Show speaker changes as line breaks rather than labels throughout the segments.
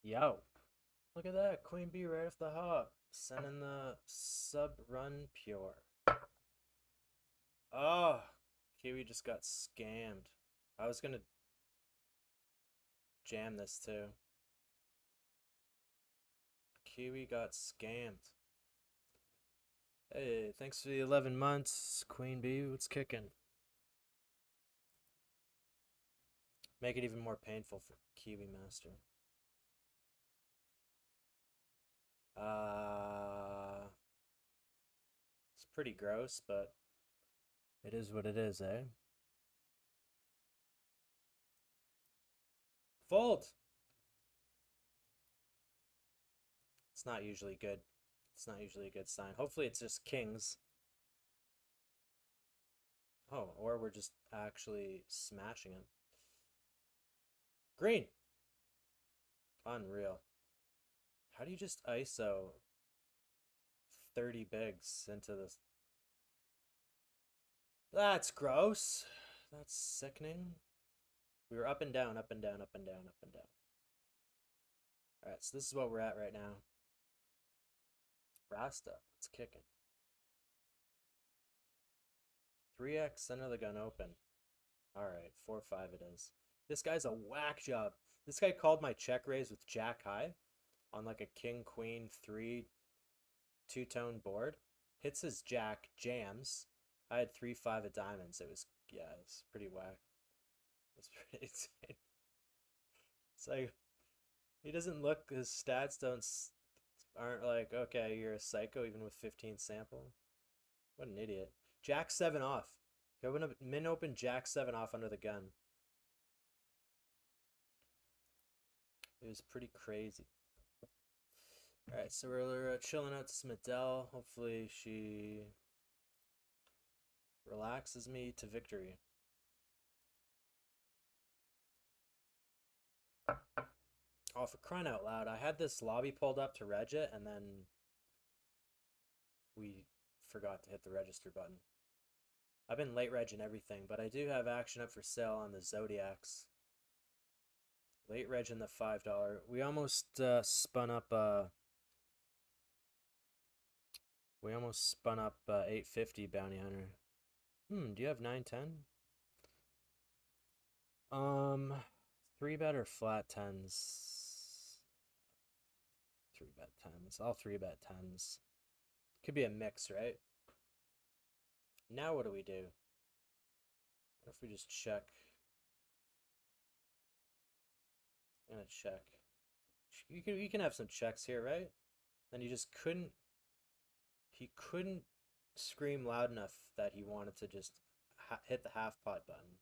Yo, look at that. Queen bee right off the hop. Sending the sub run pure. Oh, Kiwi just got scammed. I was gonna jam this too. Kiwi got scammed. Hey, thanks for the 11 months, Queen bee. What's kicking? Make it even more painful for Kiwi Master. It's pretty gross, but it is what it is, eh? Fold! It's not usually good. It's not usually a good sign. Hopefully it's just kings. Oh, or we're just actually smashing him. Green! Unreal. How do you just ISO 30 bigs into this? That's gross. That's sickening. We were up and down, up and down, up and down, up and down. Alright, so this is what we're at right now. Rasta, it's kicking. 3x, center of the gun open. Alright, 4-5 it is. This guy's a whack job. This guy called my check raise with jack high on like a king queen 3 two-tone board. Hits his jack, jams. I had 3-5 of diamonds. It was, yeah, it's pretty whack. It's pretty insane. It's like, he doesn't look, his stats aren't like, okay, you're a psycho even with 15 sample. What an idiot. Jack 7 off. He min open Jack 7 off under the gun. It was pretty crazy. Alright, so we're chilling out to some Adele. Hopefully she relaxes me to victory. Oh, for crying out loud, I had this lobby pulled up to reg it, and then we forgot to hit the register button. I've been late regging everything, but I do have action up for sale on the Zodiacs. Late reg in the $5. We almost spun up 850 bounty hunter. Do you have 910? 3-bet or flat tens? 3-bet tens. I'll 3-bet tens. Could be a mix, right? Now what do we do? What if we just check? I'm gonna check. You can have some checks here, right? Then you just couldn't. He couldn't scream loud enough that he wanted to just hit the half pot button.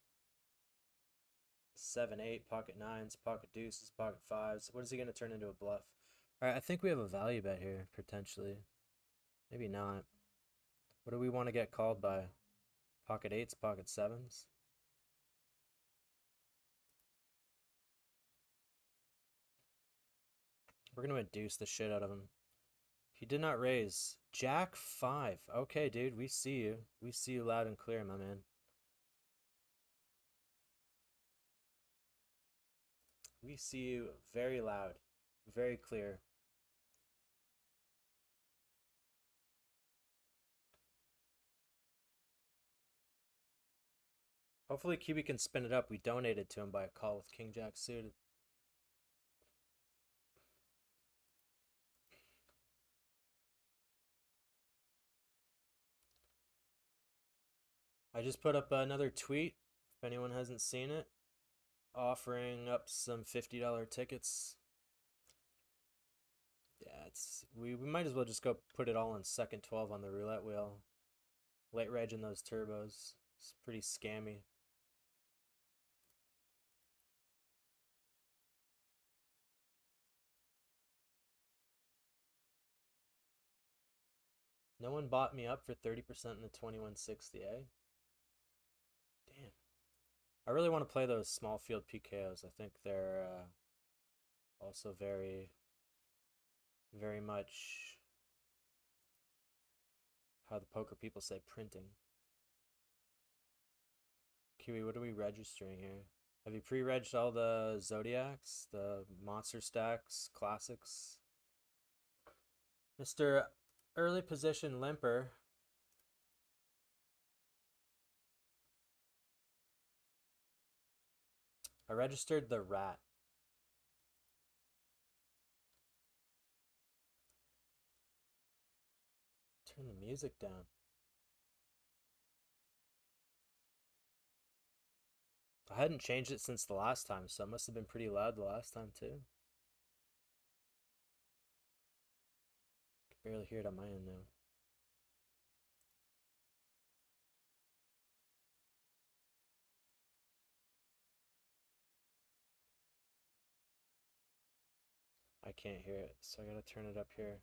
7-8, pocket nines, pocket deuces, pocket fives. What is he gonna turn into a bluff? All right, I think we have a value bet here potentially. Maybe not. What do we want to get called by? Pocket eights, pocket sevens. We're gonna induce the shit out of him. He did not raise. Jack 5. Okay, dude, we see you. We see you loud and clear, my man. We see you very loud, very clear. Hopefully QB can spin it up. We donated to him by a call with King Jack suited. I just put up another tweet, if anyone hasn't seen it, offering up some $50 tickets. Yeah, we might as well just go put it all on second 12 on the roulette wheel. Late reg in those turbos. It's pretty scammy. No one bought me up for 30% in the 2160, eh? Damn. I really want to play those small field PKOs. I think they're also very, very much how the poker people say printing. Kiwi, what are we registering here? Have you pre-regged all the Zodiacs, the monster stacks, classics? Mr. Early Position Limper. I registered the rat. Turn the music down. I hadn't changed it since the last time, so it must have been pretty loud the last time too. Can barely hear it on my end now. I can't hear it, so I gotta turn it up here.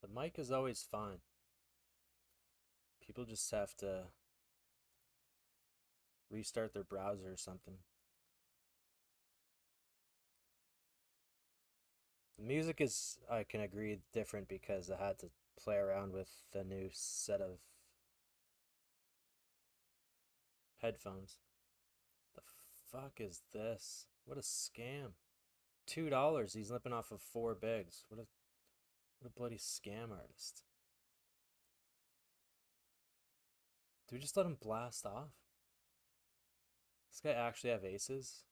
The mic is always fine. People just have to restart their browser or something. The music is, I can agree, different because I had to play around with the new set of headphones. The fuck is this? What a scam. $2. He's lipping off of 4 bigs. What a bloody scam artist. Do we just let him blast off? This guy actually have aces?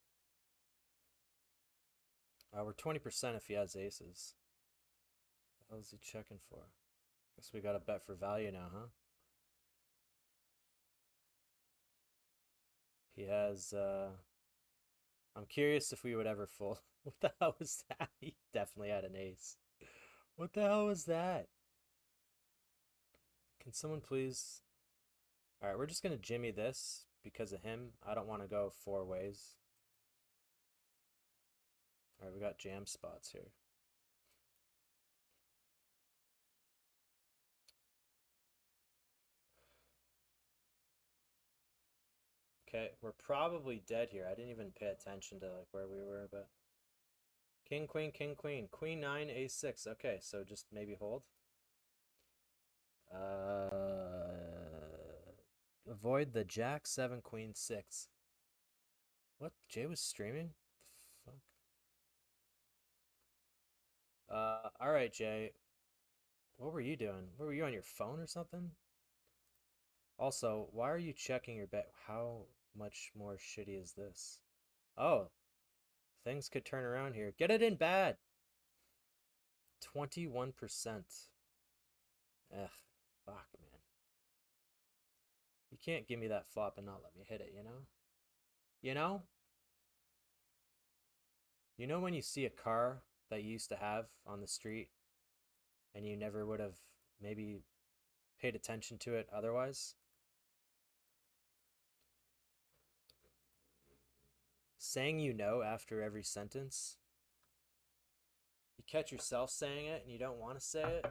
We're 20% if he has aces. What the hell is he checking for? Guess we gotta bet for value now, huh? He has, I'm curious if we would ever fold. What the hell was that? He definitely had an ace. What the hell was that? Can someone please... Alright, we're just gonna jimmy this because of him. I don't want to go 4 ways. Alright, we got jam spots here. Okay, we're probably dead here. I didn't even pay attention to like where we were, but king, queen, king, queen, queen 9, ace 6. Okay, so just maybe hold. Avoid the jack 7, queen 6. What? Jay was streaming? The fuck? All right, Jay. What were you doing? What were you on your phone or something? Also, why are you checking your bet? How much more shitty is this? Oh, things could turn around here. Get it in bad. 21%. Ugh, fuck, man. You can't give me that flop and not let me hit it, you know? You know? You know when you see a car that you used to have on the street and you never would have maybe paid attention to it otherwise? Saying you know after every sentence. You catch yourself saying it and you don't want to say it.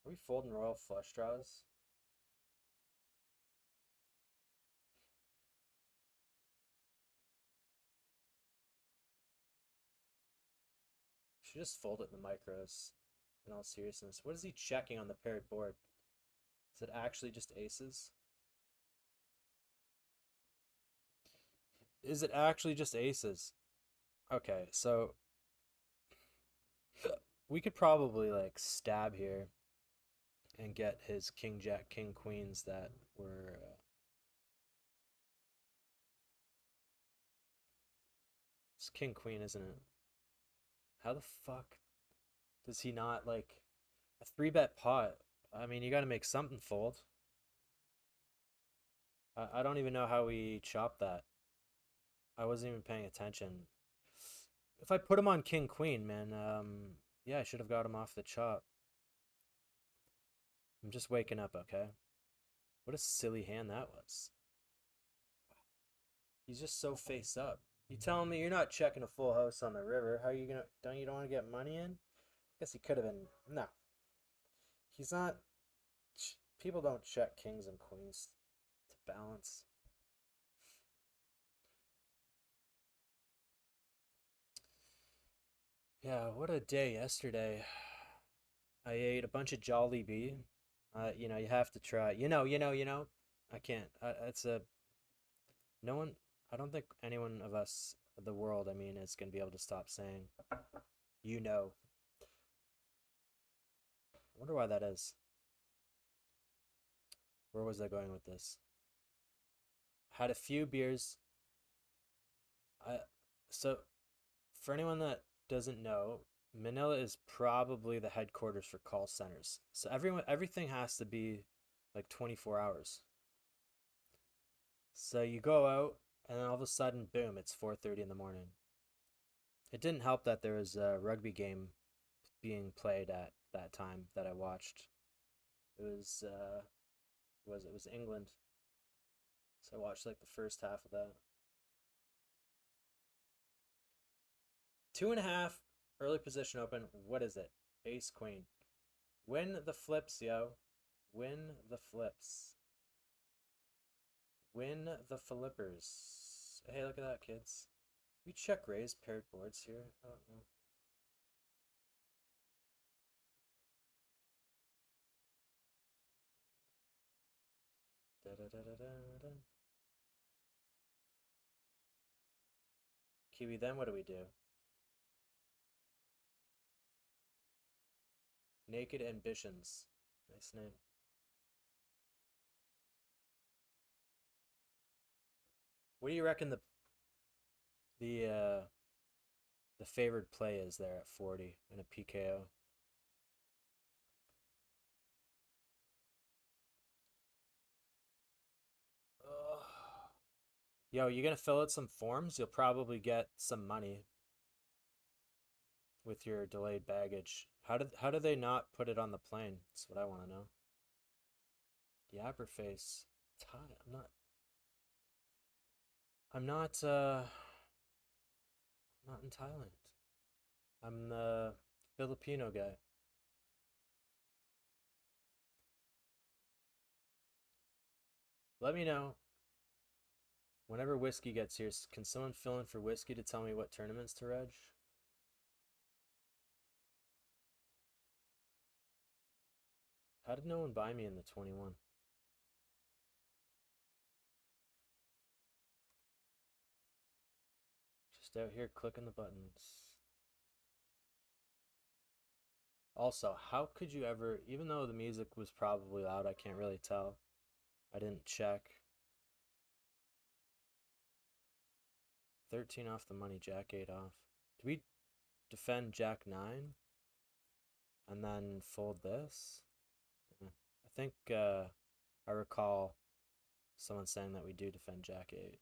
Are we folding royal flush draws? Should just fold it in the micros. In all seriousness, what is he checking on the paired board? Is it actually just aces? Is it actually just aces? Okay, so we could probably like stab here and get his king jack king queens that were it's king queen, isn't it? How the fuck does he not like a 3-bet pot? I mean, you got to make something fold. I don't even know how we chopped that. I wasn't even paying attention. If I put him on king queen, man, yeah, I should have got him off the chop. I'm just waking up, okay? What a silly hand that was. He's just so face up. You telling me you're not checking a full house on the river? How are you gonna? Don't want to get money in? Guess he could have been. No, he's not. People don't check kings and queens to balance. Yeah, what a day yesterday. I ate a bunch of Jollibee. You have to try. I can't. It's a no one. I don't think anyone of us, the world, I mean, is gonna be able to stop saying, you know. I wonder why that is. Where was I going with this? Had a few beers. I so for anyone that doesn't know, Manila is probably the headquarters for call centers. So everything has to be like 24 hours. So you go out and then all of a sudden, boom, it's 4:30 in the morning. It didn't help that there was a rugby game being played at that time that I watched. It was England. So I watched like the first half of that. 2.5 early position open. What is it? Ace queen. Win the flips, yo. Win the flips. Win the flippers. Hey, look at that, kids. We check raise paired boards here. I don't know. Da da da da da da. Kiwi, then what do we do? Naked Ambitions. Nice name. What do you reckon the uh the favored play is there at 40 in a PKO? Ugh. Yo, you gonna fill out some forms? You'll probably get some money with your delayed baggage. How do they not put it on the plane? That's what I want to know. Yapper face. Thai. I'm not in Thailand. I'm the Filipino guy. Let me know whenever whiskey gets here. Can someone fill in for whiskey to tell me what tournaments to reg? How did no one buy me in the 21? Just out here clicking the buttons. Also, how could you ever, even though the music was probably loud, I can't really tell. I didn't check. 13 off the money, Jack 8 off. Do we defend Jack 9 and then fold this? I think I recall someone saying that we do defend Jack 8.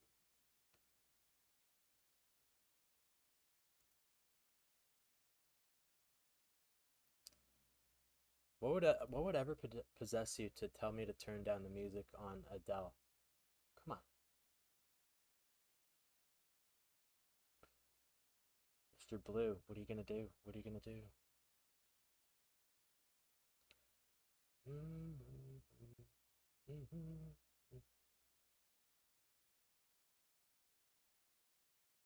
What would ever possess you to tell me to turn down the music on Adele? Come on. Mr. Blue, what are you gonna do? What are you gonna do?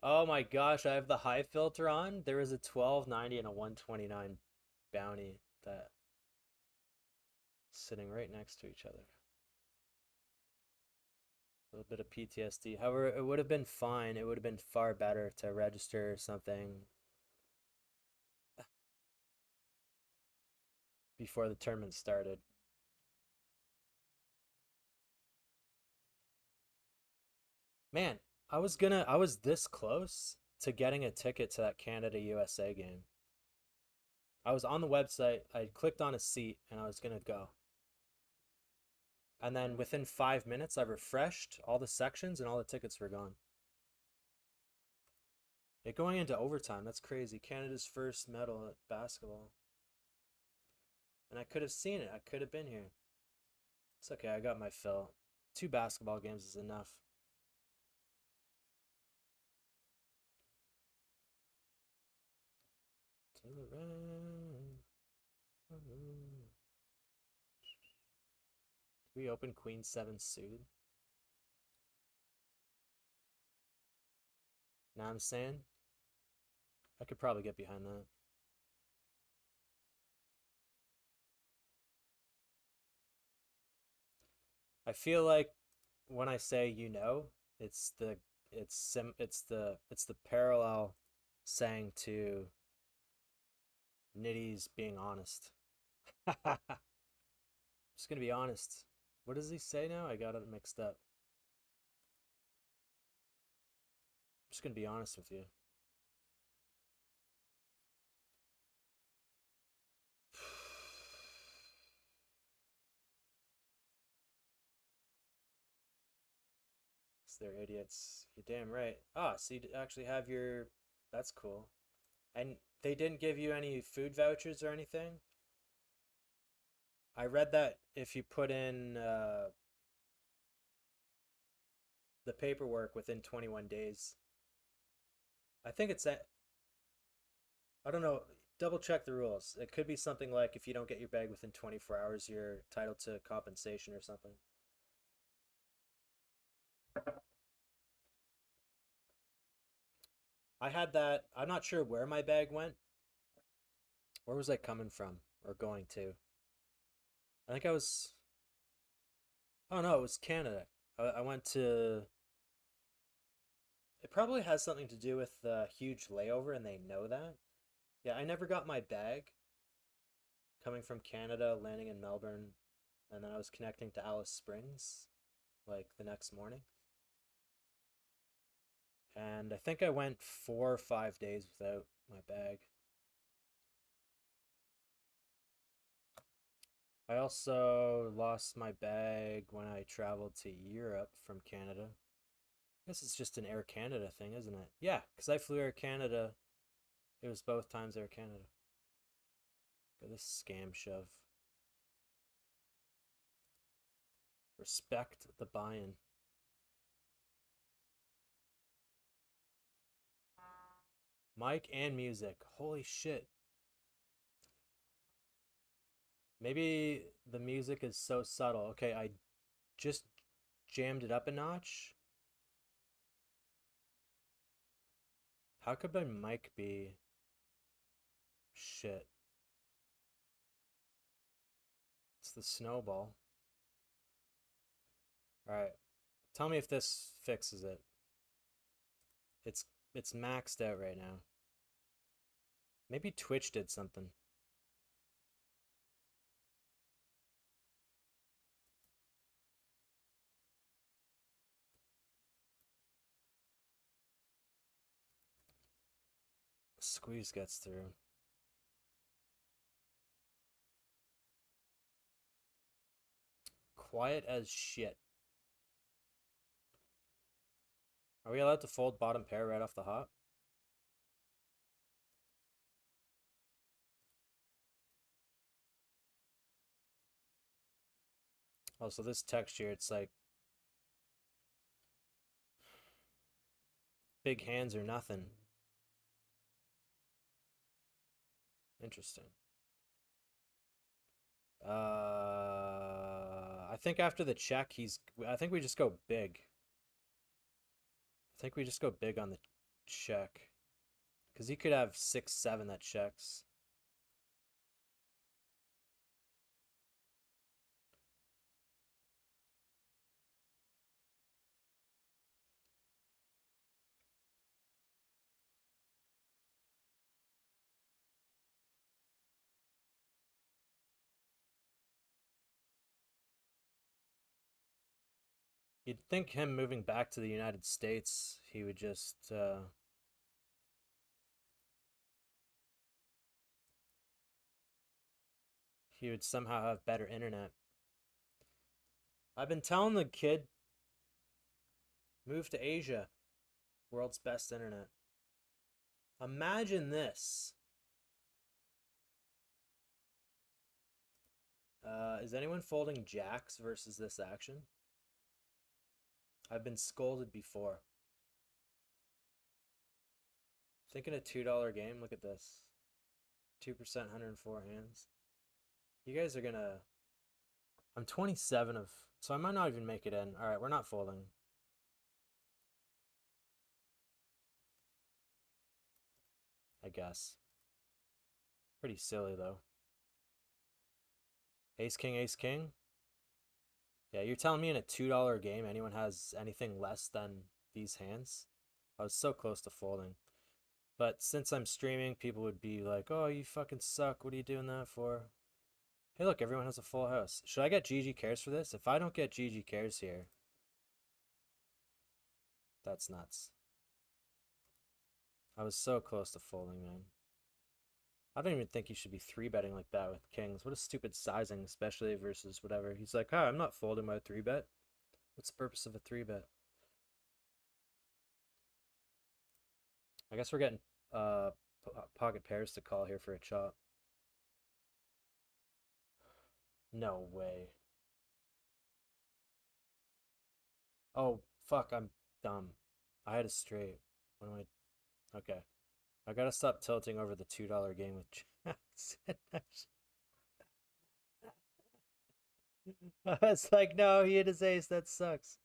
Oh my gosh, I have the high filter on. There is a 1290 and a 129 bounty that sitting right next to each other. A little bit of PTSD. However, it would have been fine. It would have been far better to register something before the tournament started. Man, I was this close to getting a ticket to that Canada USA game. I was on the website, I clicked on a seat, and I was gonna go. And then within 5 minutes, I refreshed all the sections and all the tickets were gone. It going into overtime, that's crazy. Canada's first medal at basketball. And I could have seen it, I could have been here. It's okay, I got my fill. 2 basketball games is enough. To the right. Do we open Queen 7 suited? Now I'm saying I could probably get behind that. I feel like when I say it's the parallel saying to Nitty's being honest. I'm just gonna be honest. What does he say now? I got it mixed up. I'm just gonna be honest with you. They're idiots. You're damn right. Ah, so you actually have your. That's cool. And they didn't give you any food vouchers or anything? I read that if you put in the paperwork within 21 days. I think it's at. I don't know. Double check the rules. It could be something like if you don't get your bag within 24 hours, you're entitled to compensation or something. I had that. I'm not sure where my bag went. Where was I coming from or going to? I think I was. Oh no, it was Canada. I went to. It probably has something to do with the huge layover, and they know that. Yeah, I never got my bag coming from Canada, landing in Melbourne, and then I was connecting to Alice Springs like the next morning. And I think I went 4 or 5 days without my bag. I also lost my bag when I traveled to Europe from Canada. I guess it's just an Air Canada thing, isn't it? Yeah, because I flew Air Canada. It was both times Air Canada. Got this scam shove. Respect the buy-in. Mic and music. Holy shit. Maybe the music is so subtle. Okay, I just jammed it up a notch. How could my mic be shit? It's the snowball. Alright. Tell me if this fixes it. It's it's maxed out right now. Maybe Twitch did something. Squeeze gets through. Quiet as shit. Are we allowed to fold bottom pair right off the hop? Oh, so this texture, it's like big hands or nothing. Interesting. I think after the check, I think we just go big. I think we just go big on the check. Because he could have 6-7 that checks. You'd think him moving back to the United States, he would just he would somehow have better internet. I've been telling the kid, move to Asia. World's best internet. Imagine this. Is anyone folding jacks versus this action? I've been scolded before. Thinking a $2 game, look at this. 2%, 104 hands. You guys are gonna... I'm 27 of... So I might not even make it in. Alright, we're not folding. I guess. Pretty silly, though. Ace, king, ace, king. Yeah, you're telling me in a $2 game anyone has anything less than these hands? I was so close to folding. But since I'm streaming, people would be like, oh, you fucking suck. What are you doing that for? Hey, look, everyone has a full house. Should I get GG cares for this? If I don't get GG cares here, that's nuts. I was so close to folding, man. I don't even think you should be 3-betting like that with kings. What a stupid sizing, especially versus whatever. He's like, I'm not folding my 3-bet. What's the purpose of a 3-bet? I guess we're getting pocket pairs to call here for a chop. No way. Oh, fuck, I'm dumb. I had a straight. What am I... Okay. I gotta stop tilting over the $2 game with Jackson. I was like, no, he hit his ace. That sucks.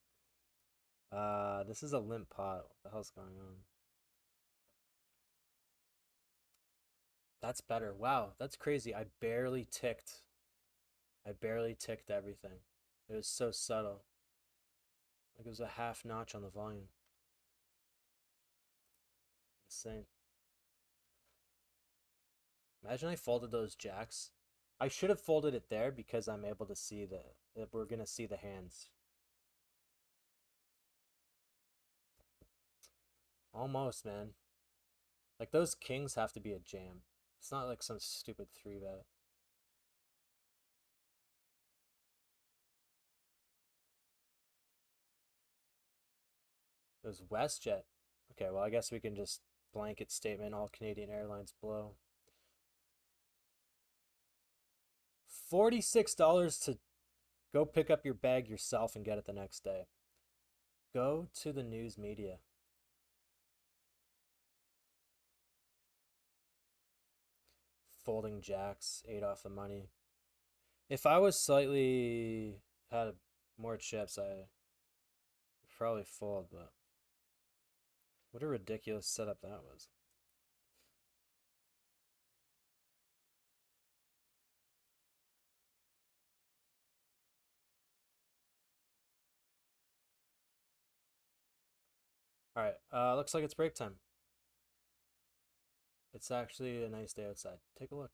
This is a limp pot. What the hell's going on? That's better. Wow, that's crazy. I barely ticked everything. It was so subtle. Like it was a half notch on the volume. Insane. Imagine I folded those jacks. I should have folded it there because I'm able to see we're gonna see the hands. Almost, man. Like those kings have to be a jam. It's not like some stupid 3-bet. It was WestJet. Okay, well I guess we can just blanket statement all Canadian Airlines blow. $46 to go pick up your bag yourself and get it the next day. Go to the news media. Folding jacks, 8 off the money. If I was slightly had more chips, I probably fold, but what a ridiculous setup that was. All right, looks like it's break time. It's actually a nice day outside. Take a look.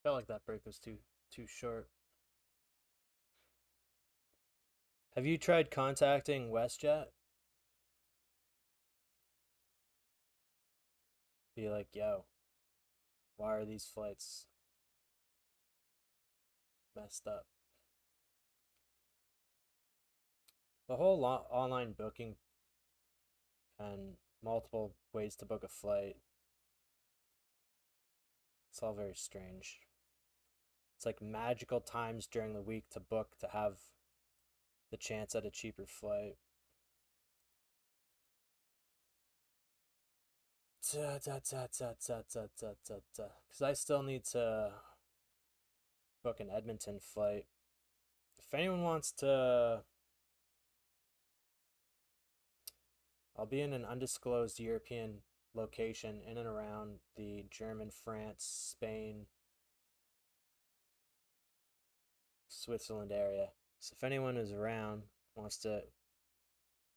Felt like that break was too short. Have you tried contacting WestJet? Be like, yo, why are these flights messed up? The whole online booking and multiple ways to book a flight, it's all very strange. It's like magical times during the week to book to have the chance at a cheaper flight. Because I still need to book an Edmonton flight. If anyone wants to, I'll be in an undisclosed European location in and around the German, France, Spain, Switzerland area. So if anyone is around, wants to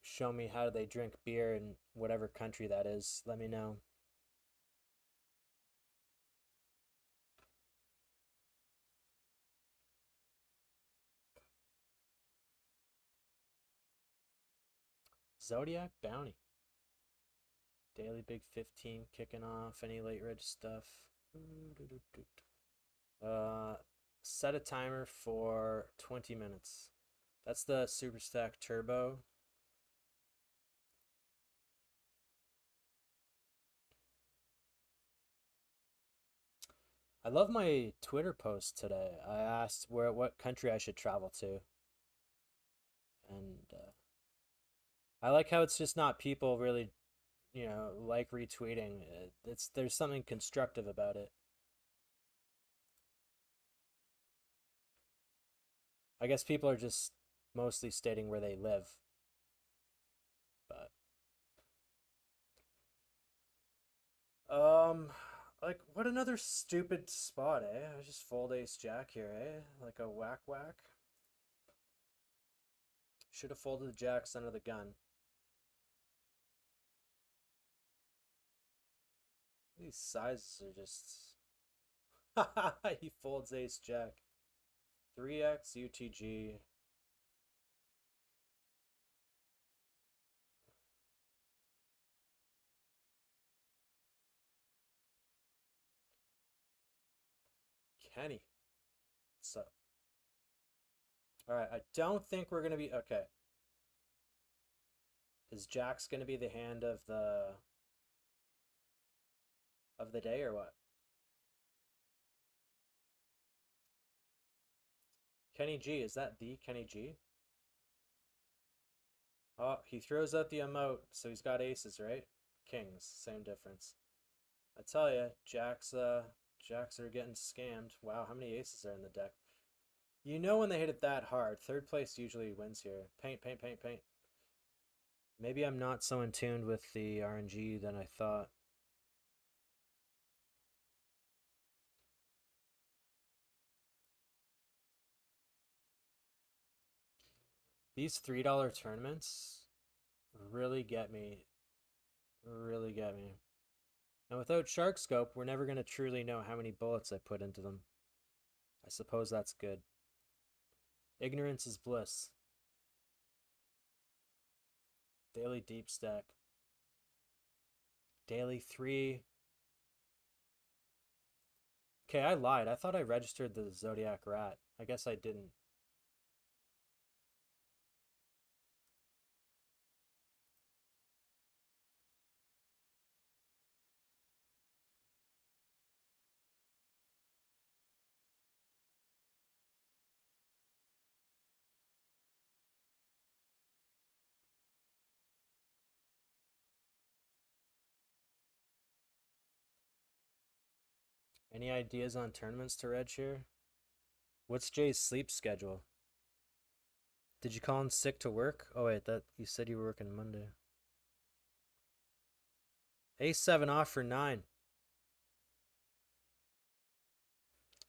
show me how they drink beer in whatever country that is, let me know. Zodiac Bounty. Daily Big 15 kicking off. Any late reg stuff? Set a timer for 20 minutes. That's the Super Stack Turbo. I love my Twitter post today. I asked what country I should travel to. And I like how it's just not people really, like retweeting. There's something constructive about it. I guess people are just mostly stating where they live. But like what another stupid spot, eh? I just fold ace jack here, eh? Like a whack whack. Should have folded the jacks under the gun. These sizes are just he folds ace jack. 3x UTG. Kenny. What's up? Alright, I don't think we're gonna be okay. Is Jack's gonna be the hand of the day or what? Kenny G, is that the Kenny G? Oh, he throws out the emote, so he's got aces, right? Kings, same difference. I tell ya, Jacks are getting scammed. Wow, how many aces are in the deck? You know when they hit it that hard, third place usually wins here. Paint, paint, paint, paint. Maybe I'm not so in tune with the RNG than I thought. These $3 tournaments really get me. Really get me. And without Shark Scope, we're never going to truly know how many bullets I put into them. I suppose that's good. Ignorance is bliss. Daily deep stack. Daily 3. Okay, I lied. I thought I registered the Zodiac Rat. I guess I didn't. Any ideas on tournaments to reg here? What's Jay's sleep schedule? Did you call in sick to work? Oh wait, that you said you were working Monday. A7 off for 9.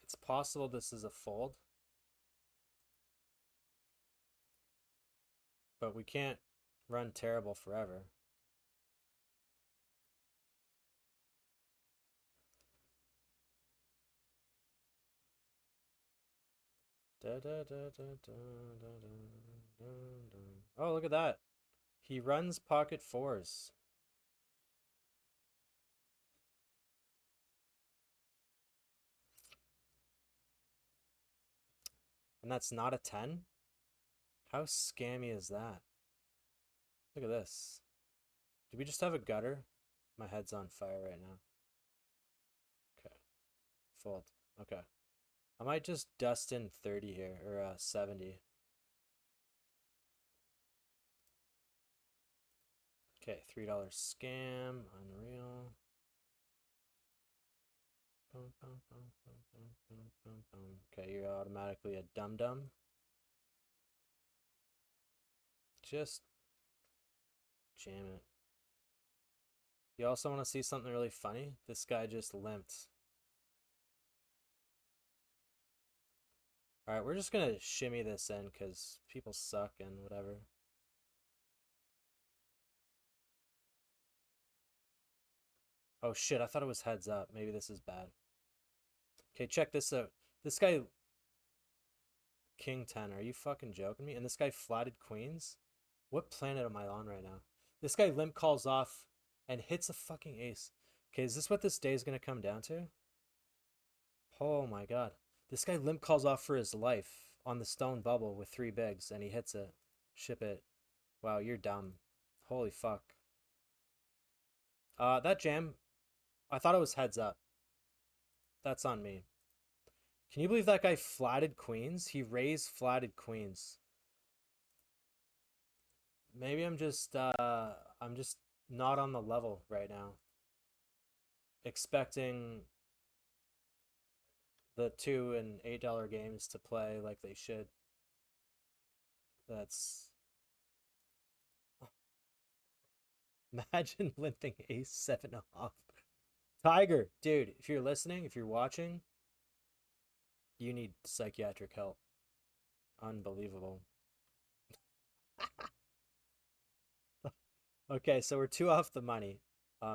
It's possible this is a fold. But we can't run terrible forever. Oh, look at that. He runs pocket fours. And that's not a 10? How scammy is that? Look at this. Do we just have a gutter? My head's on fire right now. Okay. Fold. Okay. I might just dust in 30 here, or 70. Okay, $3 scam. Unreal. Okay, you're automatically a dum-dum. Just jam it. You also want to see something really funny? This guy just limped. Alright, we're just gonna shimmy this in because people suck and whatever. Oh shit, I thought it was heads up. Maybe this is bad. Okay, check this out. This guy... King 10, are you fucking joking me? And this guy flatted queens? What planet am I on right now? This guy limp calls off and hits a fucking ace. Okay, is this what this day is gonna come down to? Oh my god. This guy limp calls off for his life on the stone bubble with 3 bigs and he hits it. Ship it. Wow, you're dumb. Holy fuck. That jam, I thought it was heads up. That's on me. Can you believe that guy flatted queens? He raised flatted queens. Maybe I'm just not on the level right now. Expecting the $2 and $8 games to play like they should. That's... Imagine limping ace 7 off. Tiger, dude, if you're listening, if you're watching, you need psychiatric help. Unbelievable. Okay, so we're 2 off the money.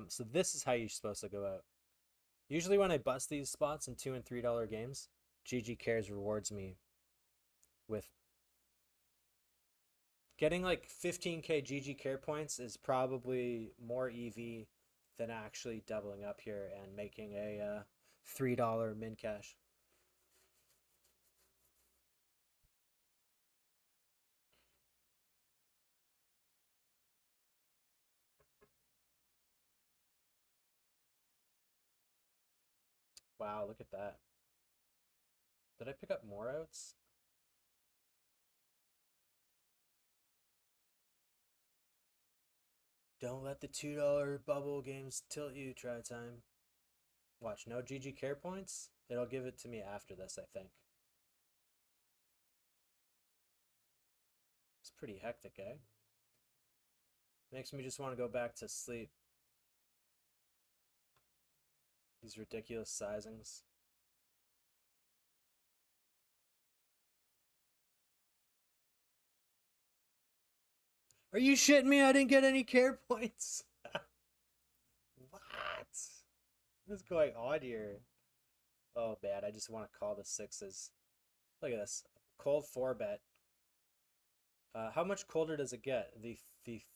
So this is how you're supposed to go out. Usually when I bust these spots in $2 and $3 games, GG Cares rewards me with getting like 15k GG Care points is probably more EV than actually doubling up here and making a $3 min cash. Wow, look at that. Did I pick up more outs? Don't let the $2 bubble games tilt you, try time. Watch, no GG Care points? It'll give it to me after this, I think. It's pretty hectic, eh? Makes me just want to go back to sleep. These ridiculous sizings. Are you shitting me? I didn't get any care points. What? What's going on here? Oh, bad. I just want to call the sixes. Look at this. Cold 4 bet. How much colder does it get? The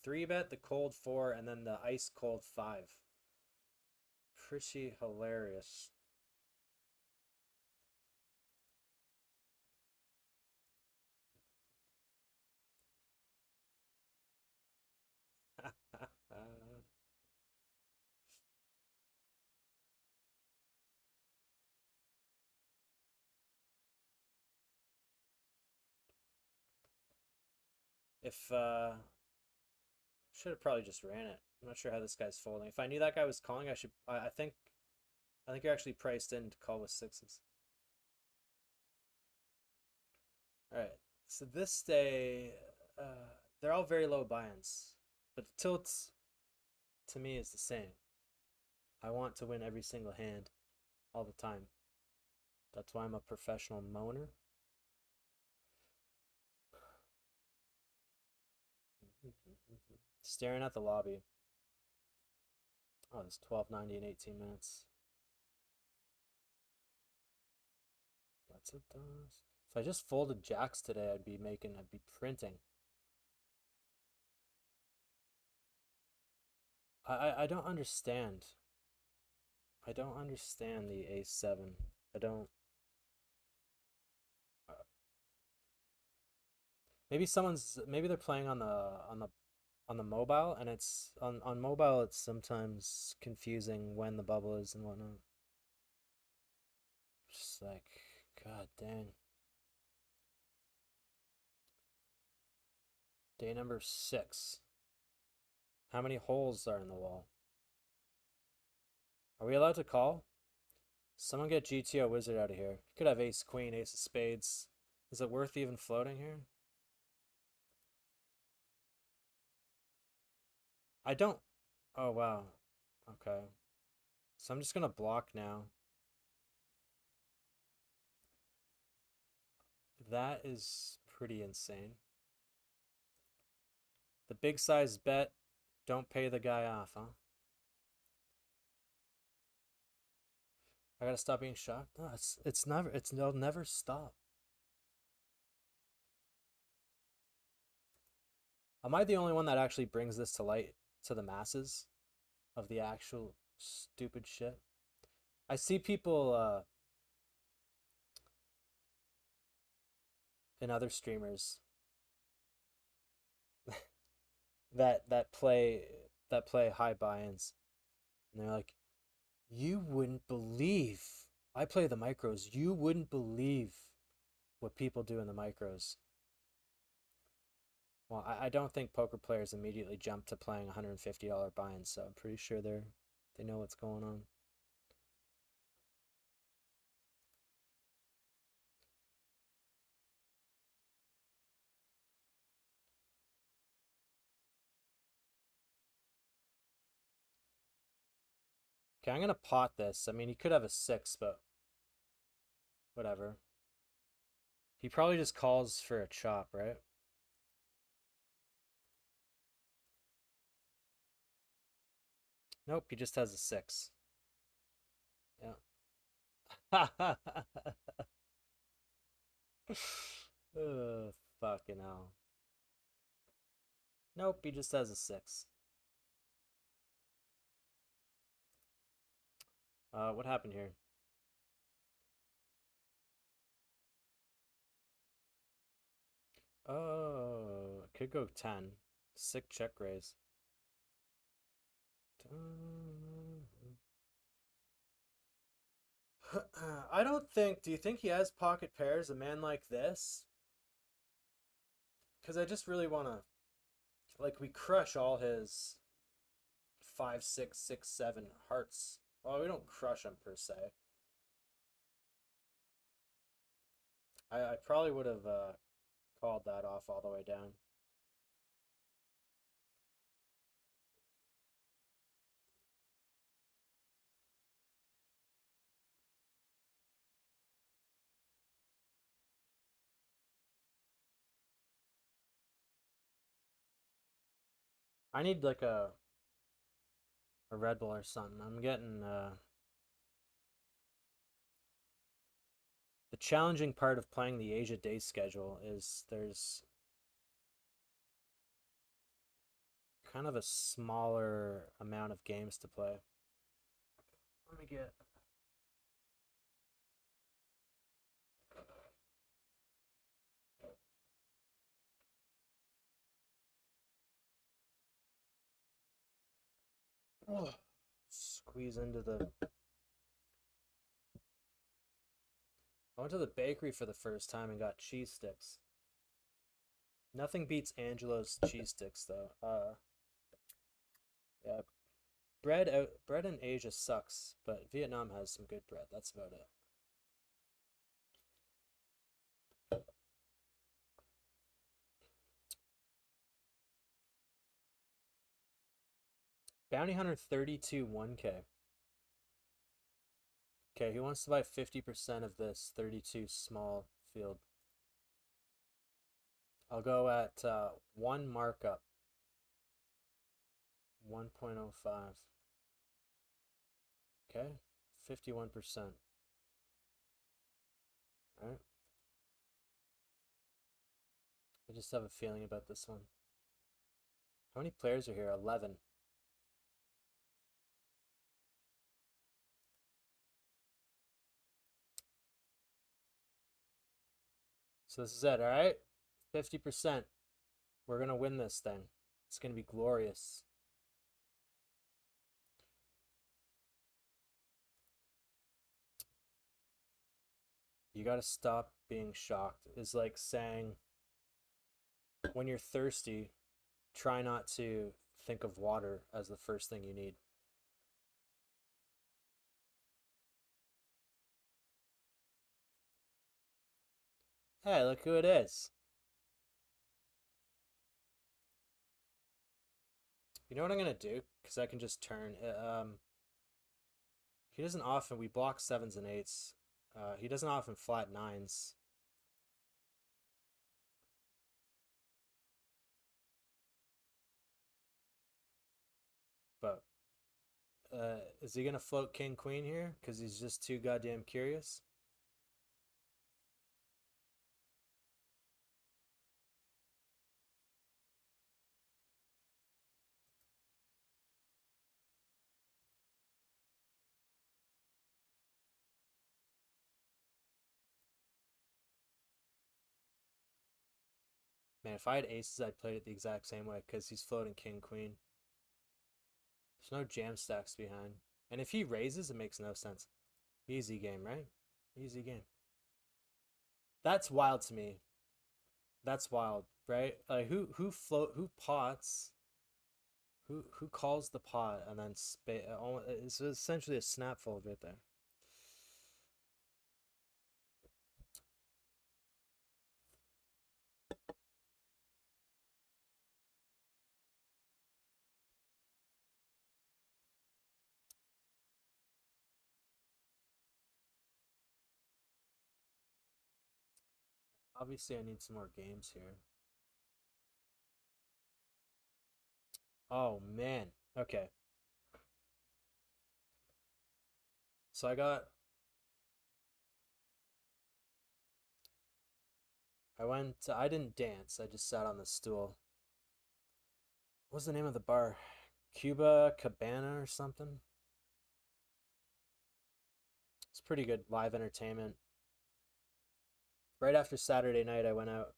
3 bet, the cold 4, and then the ice cold 5. Pretty hilarious. If should have probably just ran it. I'm not sure how this guy's folding. If I knew that guy was calling, I think you're actually priced in to call with sixes. All right. So this day, they're all very low buy-ins, but the tilts to me is the same. I want to win every single hand, all the time. That's why I'm a professional moaner. Staring at the lobby. Oh, it's 12:90 in 18 minutes. That's a dust. If I just folded jacks today, I'd be printing. I don't understand. I don't understand the A7. I don't. Maybe they're playing on the mobile, and it's on mobile. It's sometimes confusing when the bubble is and whatnot. Just like, god dang. Day number 6. How many holes are in the wall? Are we allowed to call? Someone get GTO Wizard out of here. You could have Ace Queen, Ace of Spades. Is it worth even floating here? I don't. Oh, wow. Okay. So I'm just gonna block now. That is pretty insane. The big size bet, don't pay the guy off, huh? I gotta stop being shocked. No, it'll never stop. Am I the only one that actually brings this to light to the masses of the actual stupid shit? I see people in other streamers that play high buy-ins, and they're like, you wouldn't believe, I play the micros, you wouldn't believe what people do in the micros. Well, I don't think poker players immediately jump to playing $150 buy-ins, so I'm pretty sure they know what's going on. Okay, I'm gonna pot this. I mean, he could have a 6, but whatever. He probably just calls for a chop, right? Nope, he just has a 6. Yeah. Ugh, fucking hell. Nope, he just has a 6. What happened here? Oh, it could go 10. Sick check raise. I don't think. Do you think he has pocket pairs? A man like this? Because I just really want to. Like, we crush all his 5, 6, 6, 7 hearts. Well, we don't crush them per se. I probably would have called that off all the way down. I need like a Red Bull or something. I'm getting the challenging part of playing the Asia day schedule is there's kind of a smaller amount of games to play. Let me get. Oh, squeeze into the. I went to the bakery for the first time and got cheese sticks. Nothing beats Angelo's cheese sticks though. Yeah, bread in Asia sucks, but Vietnam has some good bread. That's about it. Bounty Hunter 32 1K. Okay, who wants to buy 50% of this 32 small field? I'll go at 1 markup. 1.05. Okay, 51%. Alright. just have a feeling about this one. How many players are here? 11. So this is it, all right? 50%. We're going to win this thing. It's going to be glorious. You got to stop being shocked. Is like saying when you're thirsty, try not to think of water as the first thing you need. Hey, look who it is. You know what I'm going to do? Because I can just turn. He doesn't often. We block 7s and 8s. He doesn't often flat 9s. But is he going to float King Queen here? Because he's just too goddamn curious? Man, if I had aces, I'd play it the exact same way because he's floating King Queen. There's no jam stacks behind. And if he raises, it makes no sense. Easy game, right? Easy game. That's wild to me. That's wild, right? Like who pots? Who calls the pot and then it's essentially a snap fold right there. Obviously, I need some more games here. Oh man. Okay. So I didn't dance. I just sat on the stool. What's the name of the bar? Cuba Cabana or something? It's pretty good live entertainment. Right after Saturday night, I went out.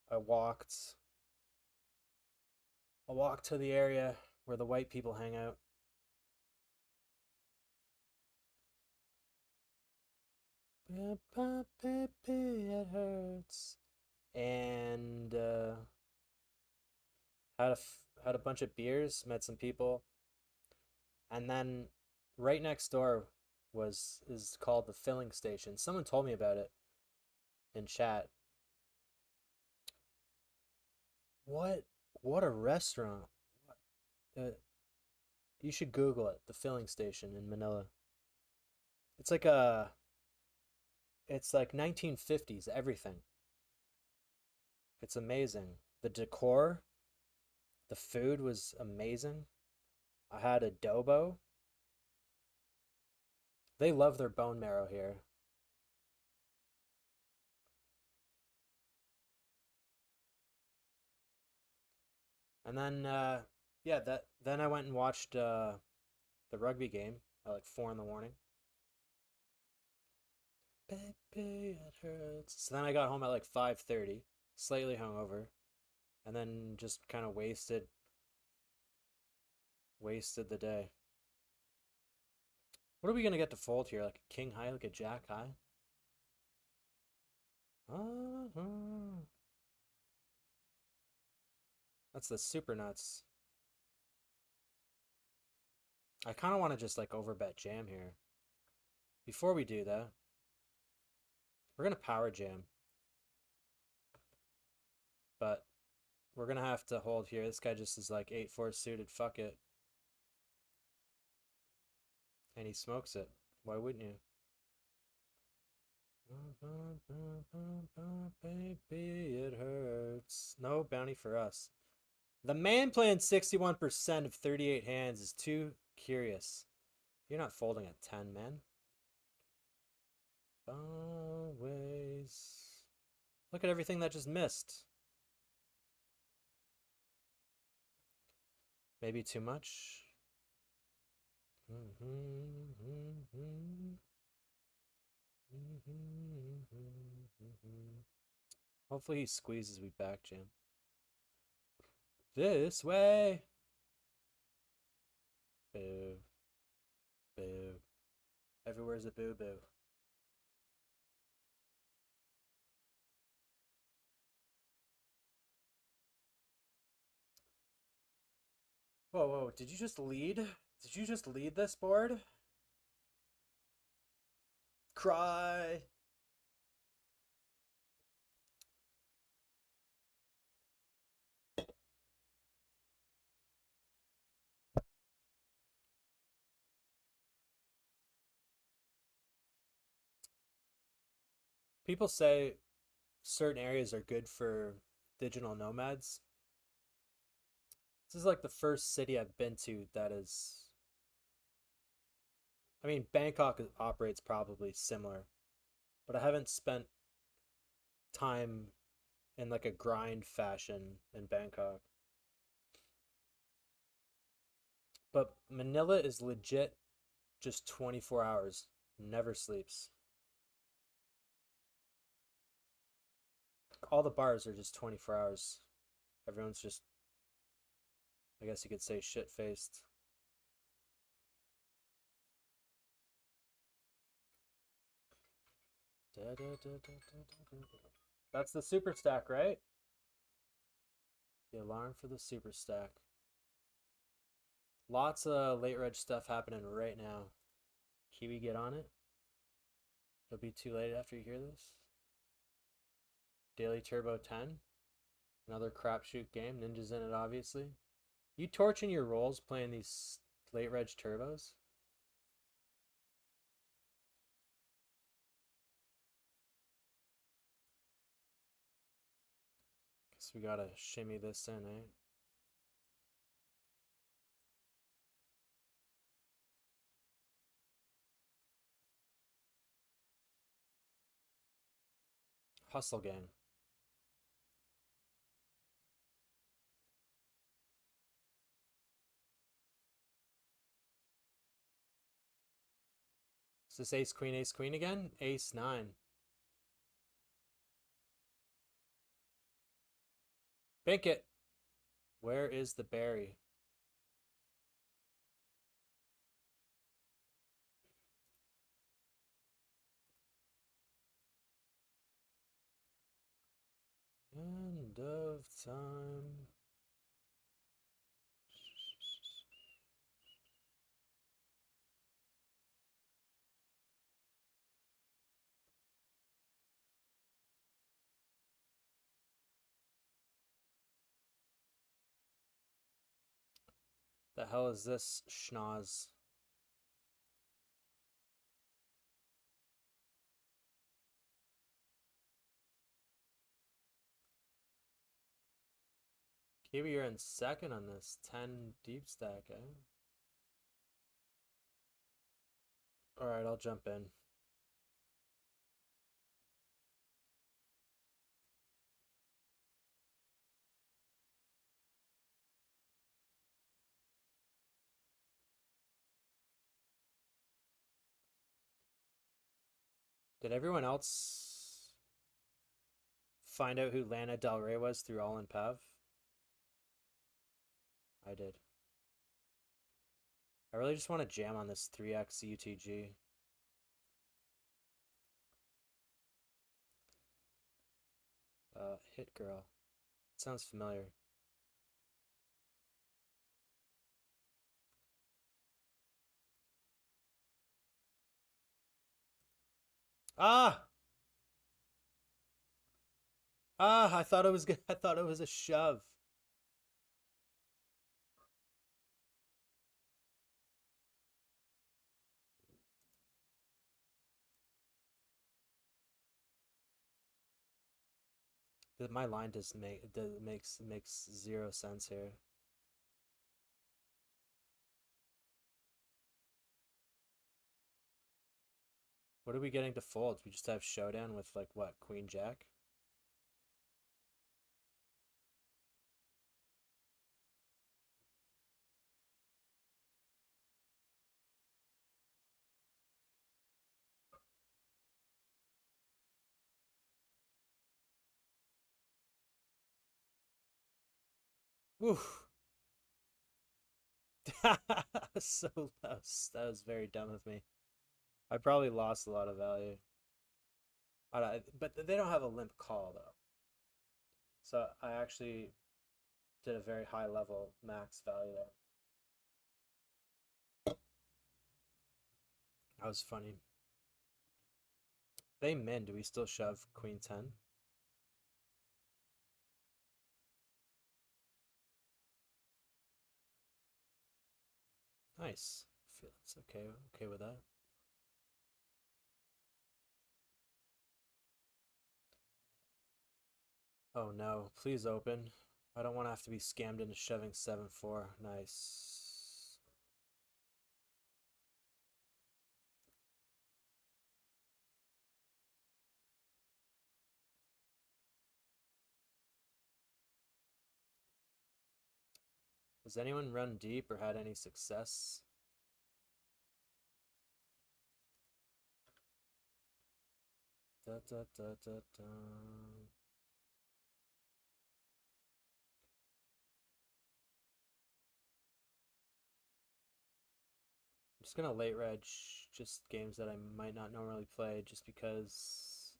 I walked. I walked to the area where the white people hang out. It hurts. And had a bunch of beers, met some people, and then right next door is called the filling station. Someone told me about it in chat. What a restaurant. Uh, you should Google it, the filling station in Manila. It's like a it's like 1950s everything. It's amazing. The decor, the food was amazing. I had adobo. They love their bone marrow here. And then yeah, that then I went and watched the rugby game at like 4 in the morning. Baby, it hurts. So then I got home at like 5:30, slightly hungover, and then just kind of wasted the day. What are we gonna get to fold here? Like a king high, like a jack high? Uh-huh. That's the super nuts. I kind of want to just like overbet jam here. Before we do that, we're gonna power jam. But we're gonna have to hold here. This guy just is like 8-4 suited, fuck it. And he smokes it. Why wouldn't you? Baby, it hurts. No bounty for us. The man playing 61% of 38 hands is too curious. You're not folding at 10, man. Always. Look at everything that just missed. Maybe too much. Hopefully he squeezes me back, Jim. This way. Boo. Boo. Everywhere's a boo boo. Whoa, whoa, did you just lead? Did you just lead this board? Cry! People say certain areas are good for digital nomads. This is like the first city I've been to that is. I mean, Bangkok operates probably similar, but I haven't spent time in like a grind fashion in Bangkok. But Manila is legit just 24 hours, never sleeps. All the bars are just 24 hours. Everyone's just, I guess you could say, shit faced. That's the super stack, right? The alarm for the super stack. Lots of late reg stuff happening right now. Kiwi, get on it. It'll be too late after you hear this. Daily Turbo 10. Another crapshoot game. Ninja's in it, obviously. You torching your rolls playing these late reg turbos? Guess we gotta shimmy this in, eh? Hustle gang. Is this ace queen again? Ace 9. Bink it. Where is the berry? End of time. The hell is this schnoz? Kiwi, you're in second on this 10 deep stack, eh? Alright, I'll jump in. Did everyone else find out who Lana Del Rey was through All in Pav? I did. I really just want to jam on this 3x UTG. Hit girl. Sounds familiar. Ah! Ah, I thought it was I thought it was a shove. My line makes zero sense here. What are we getting to fold? We just have showdown with like what, Queen Jack? Oof. That was very dumb of me. I probably lost a lot of value. But they don't have a limp call though. So I actually did a very high level max value there. That was funny. They min, do we still shove queen 10? Nice. I feel it's okay with that. Oh no, please open. I don't want to have to be scammed into shoving 7-4. Nice. Has anyone run deep or had any success? Da, da, da, da, da. I'm just gonna late reg just games that I might not normally play just because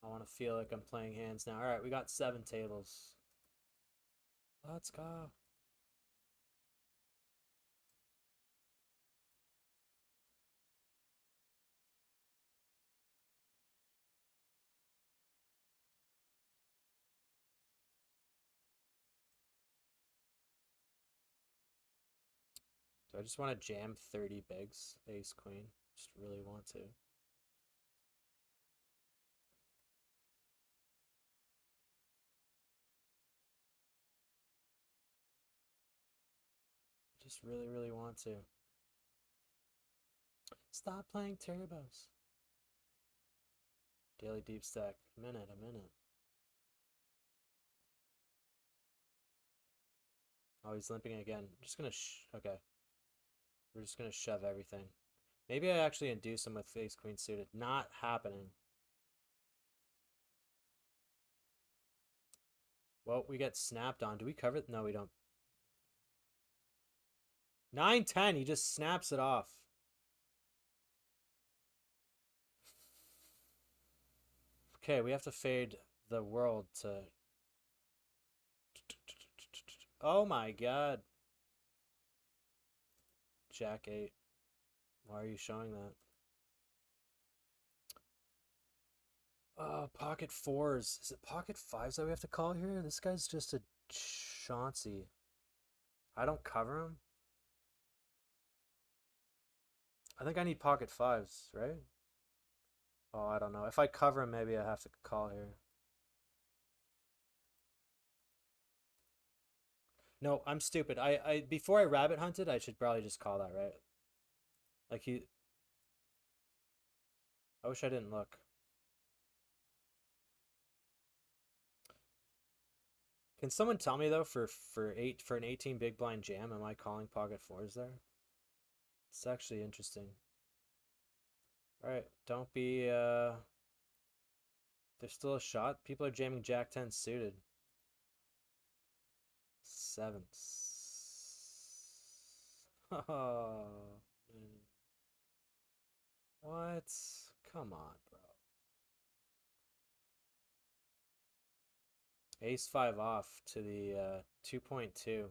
I want to feel like I'm playing hands now. Alright, we got 7 tables. Let's go. Do I just want to jam 30 bigs? Ace, queen. Just really want to. Just really, really want to. Stop playing turbos. Daily deep stack. A minute. Oh, he's limping again. I'm just gonna okay. We're just gonna shove everything. Maybe I actually induce him with ace queen suited. Not happening. Well, we get snapped on. Do we cover it? No, we don't. 9-10. He just snaps it off. Okay, we have to fade the world to. Oh my god. Jack 8. Why are you showing that? Oh, pocket 4s. Is it pocket 5s that we have to call here? This guy's just a Chauncey. I don't cover him. I think I need pocket 5s, right? Oh, I don't know. If I cover him, maybe I have to call here. No, I'm stupid. I before I rabbit hunted, I should probably just call that, right? Like he. I wish I didn't look. Can someone tell me though for an 18 big blind jam, am I calling pocket 4s there? It's actually interesting. All right, don't be there's still a shot. People are jamming Jack 10 suited. 7s. Oh, man. What? Come on, bro. Ace 5 off to the 2.2.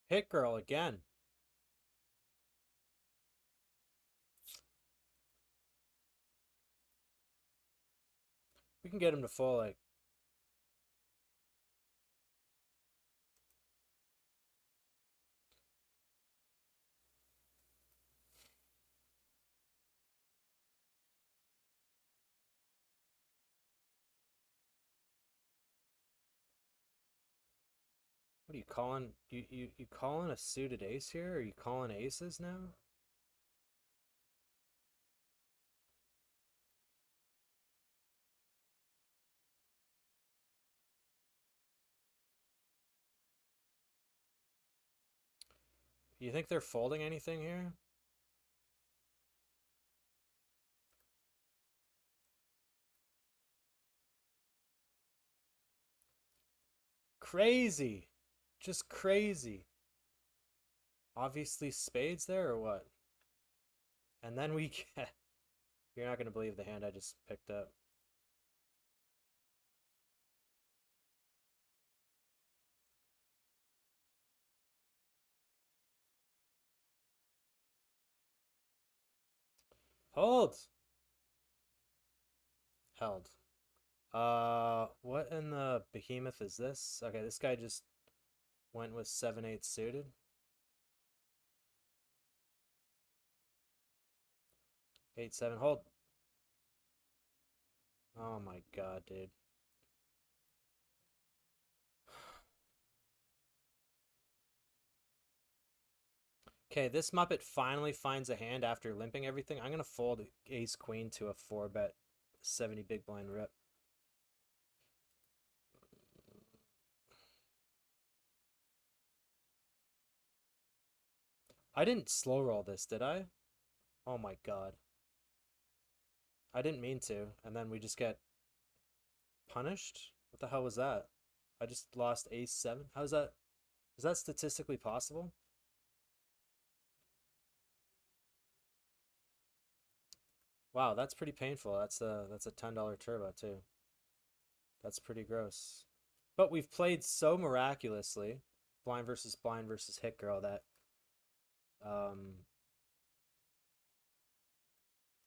Hit girl again. We can get him to full like What are you calling? You calling a suited ace here? Are you calling aces now? You think they're folding anything here? Crazy. Just crazy. Obviously spades there or what? And then we get... You're not going to believe the hand I just picked up. Hold! Held. What in the behemoth is this? Okay, this guy just went with 7-8 suited. 8-7, hold. Oh my god, dude. Okay, this Muppet finally finds a hand after limping everything. I'm gonna fold ace queen to a 4-bet 70 big blind rip. I didn't slow roll this, did I? Oh my god. I didn't mean to, and then we just get punished? What the hell was that? I just lost ace 7? How's that? Is that statistically possible? Wow, that's pretty painful. That's a $10 turbo too. That's pretty gross. But we've played so miraculously, blind versus hit girl, that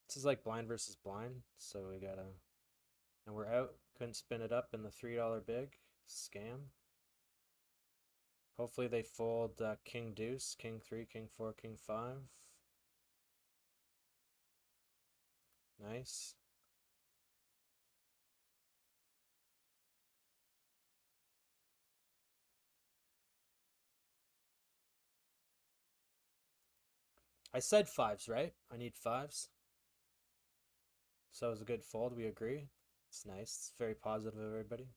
this is like blind versus blind, so we gotta, and we're out. Couldn't spin it up in the $3 big scam. Hopefully they fold king deuce, king 3, king 4, king 5. Nice. I said 5s, right? I need 5s. So it was a good fold, we agree. It's nice. It's very positive of everybody.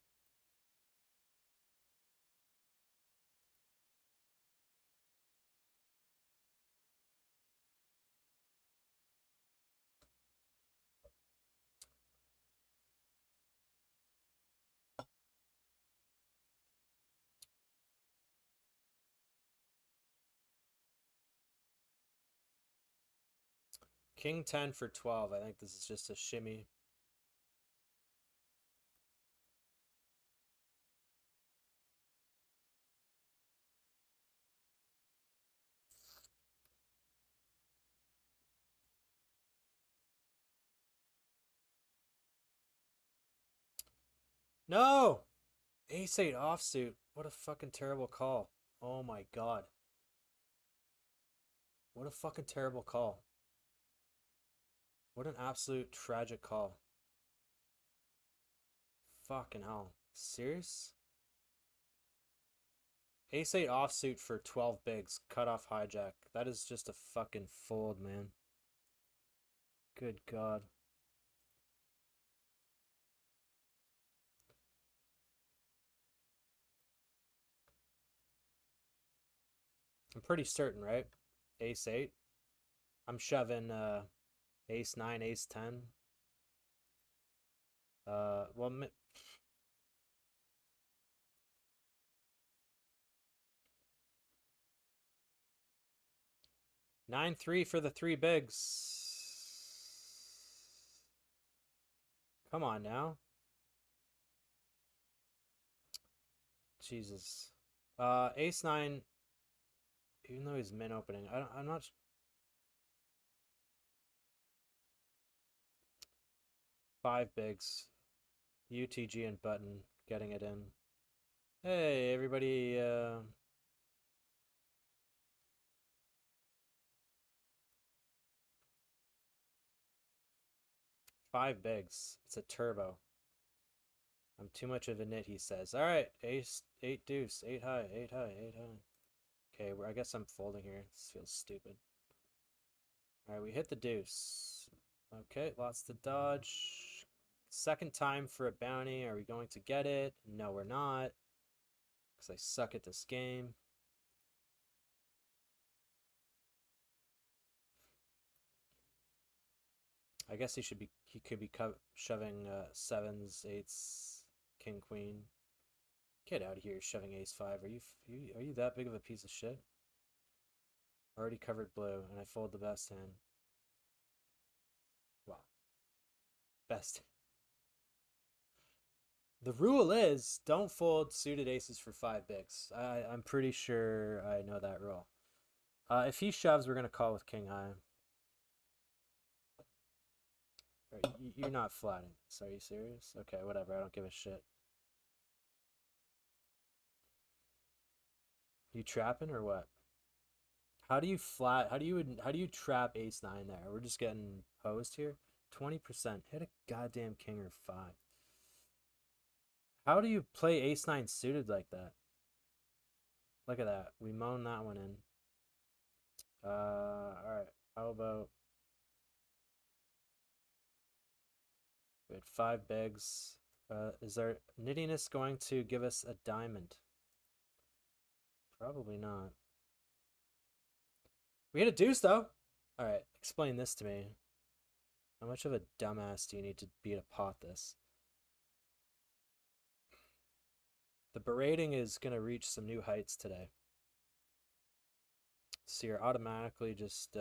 King 10 for 12. I think this is just a shimmy. No! Ace 8 offsuit. What a fucking terrible call. Oh my god. What a fucking terrible call. What an absolute tragic call. Fucking hell. Serious? Ace 8 offsuit for 12 bigs. Cut off hijack. That is just a fucking fold, man. Good god. I'm pretty certain, right? Ace 8. I'm shoving ace 9, ace 10. Well, 9-3 for the 3 bigs. Come on now. Jesus. Ace 9, even though he's min opening, I'm not. 5 bigs. UTG and button getting it in. Hey, everybody. 5 bigs. It's a turbo. I'm too much of a nit, he says. All right, ace, 8 deuce, 8 high, 8 high, 8 high. Okay, well, I guess I'm folding here. This feels stupid. All right, we hit the deuce. Okay, lots to dodge. Second time for a bounty. Are we going to get it? No, we're not. Because I suck at this game. I guess he could be shoving sevens, eights, king, queen. Get out of here, shoving ace five. Are you that big of a piece of shit? Already covered blue, and I fold the best hand. Wow, best. The rule is don't fold suited aces for 5 bigs. I'm pretty sure I know that rule. If he shoves, we're gonna call with king high. Right, you're not flatting this. Are you serious? Okay, whatever. I don't give a shit. You trapping or what? How do you trap ace 9 there? We're just getting hosed here. 20%. Hit a goddamn king or 5. How do you play ace 9 suited like that? Look at that. We moaned that one in. Alright. How about we had 5 bigs. Is our nittiness going to give us a diamond? Probably not. We hit a deuce though. Alright, explain this to me. How much of a dumbass do you need to be to pot this? The berating is going to reach some new heights today. So you're automatically just,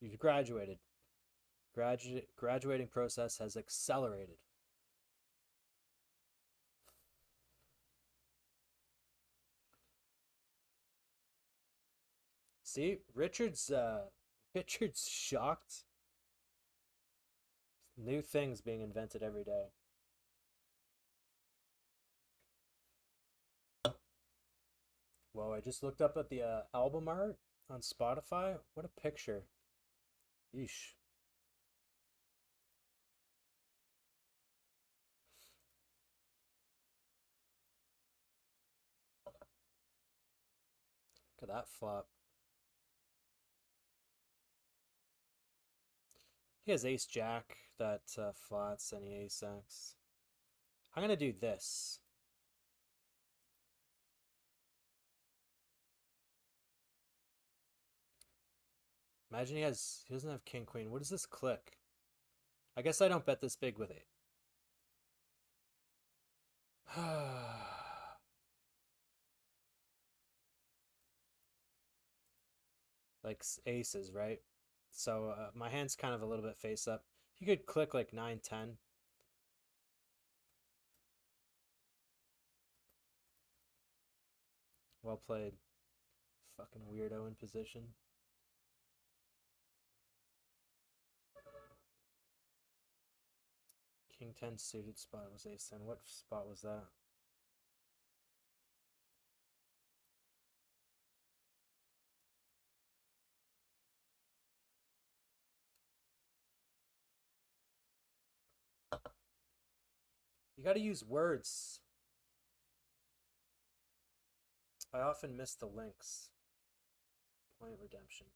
you've graduated. Graduating process has accelerated. See, Richard's shocked. New things being invented every day. Whoa, I just looked up at the album art on Spotify. What a picture. Yeesh. Look at that flop. He has ace jack that flats any ace x. I'm gonna do this. Imagine he doesn't have king queen. What does this click? I guess I don't bet this big with it. Like aces, right? So my hand's kind of a little bit face up. He could click like 9, 10. Well played. Fucking weirdo in position. King 10 suited spot was ace 10. What spot was that? You gotta use words. I often miss the links. Point redemption.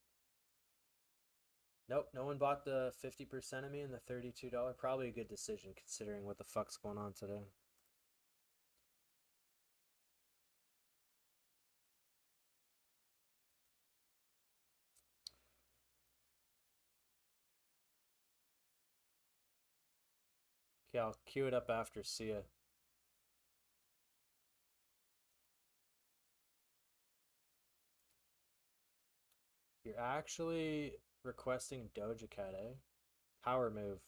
Nope, no one bought the 50% of me and the $32. Probably a good decision considering what the fuck's going on today. Okay, I'll queue it up after. See ya. You're actually requesting Doja Cat, eh? Power move.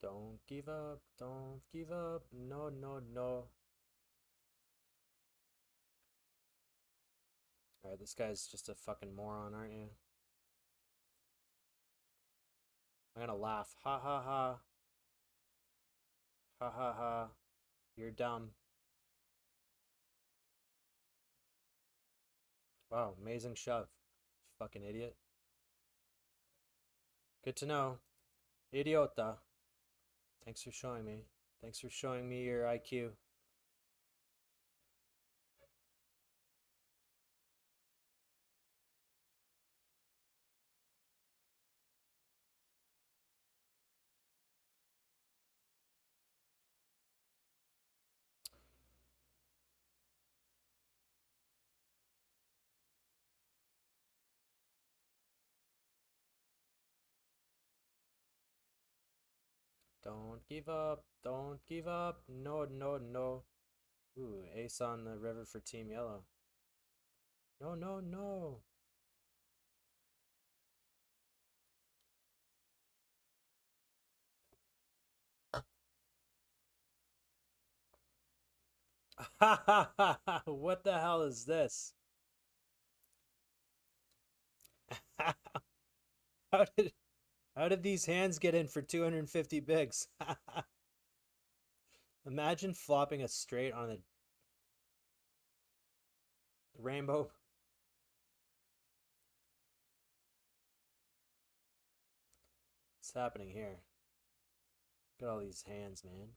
Don't give up, don't give up. No, no, no. Alright, this guy's just a fucking moron, aren't you? I'm gonna laugh. Ha ha ha. Ha ha ha. You're dumb. Wow, amazing shove. Fucking idiot. Good to know. Idiota. Thanks for showing me. Thanks for showing me your IQ. Don't give up. Don't give up. No, no, no. Ooh, ace on the river for Team Yellow. No, no, no. Ha ha ha ha! What the hell is this? How did how did these hands get in for 250 bigs? Imagine flopping a straight on a rainbow. What's happening here? Look at all these hands, man.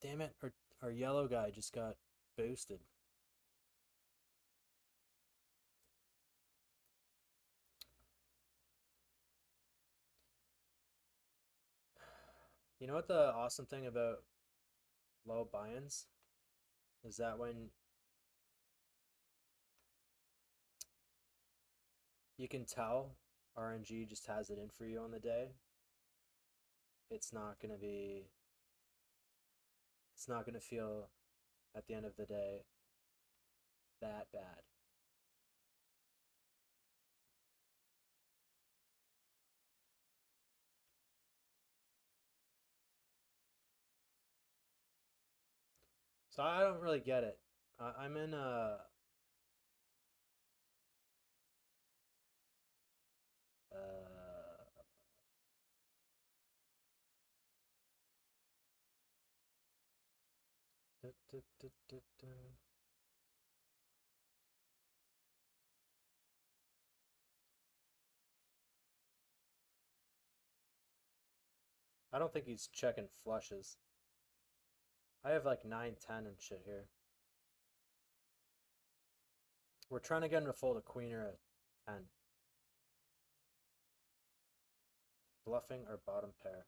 Damn it, our yellow guy just got boosted. You know what the awesome thing about low buy-ins is that when you can tell RNG just has it in for you on the day, it's not gonna be it's not gonna feel at the end of the day that bad. So I don't really get it. I'm in a uh, duh, duh, duh, duh, duh. I don't think he's checking flushes. I have like 9-10 and shit here. We're trying to get him to fold a queen or a 10. Bluffing or bottom pair.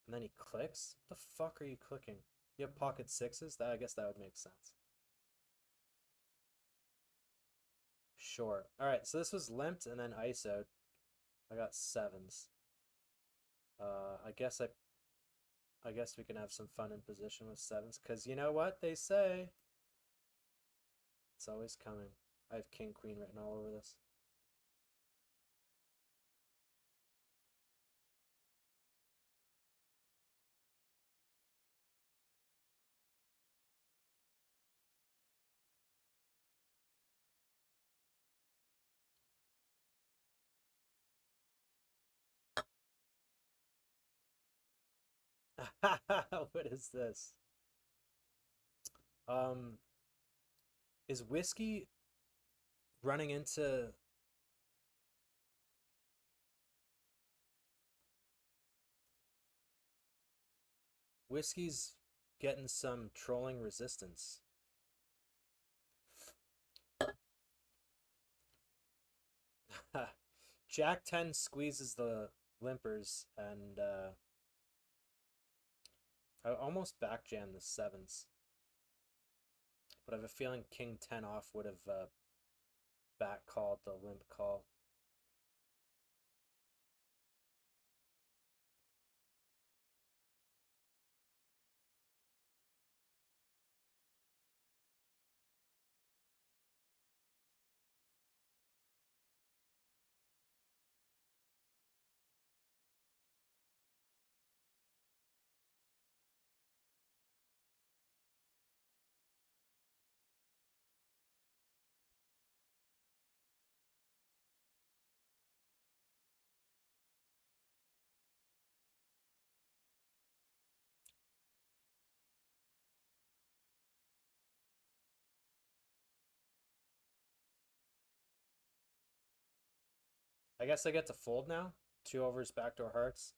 And then he clicks? What the fuck are you clicking? You have pocket sixes? I guess that would make sense. Sure. Alright, so this was limped and then ISO'd. I got sevens. I guess we can have some fun in position with sevens, because you know what they say? It's always coming. I have king queen written all over this. What is this? Um, is whiskey running into whiskey's getting some trolling resistance? Jack 10 squeezes the limpers, and I almost backjammed the sevens, but I have a feeling King 10 off would have back called the limp call. I guess I get to fold now. 2 overs, backdoor hearts.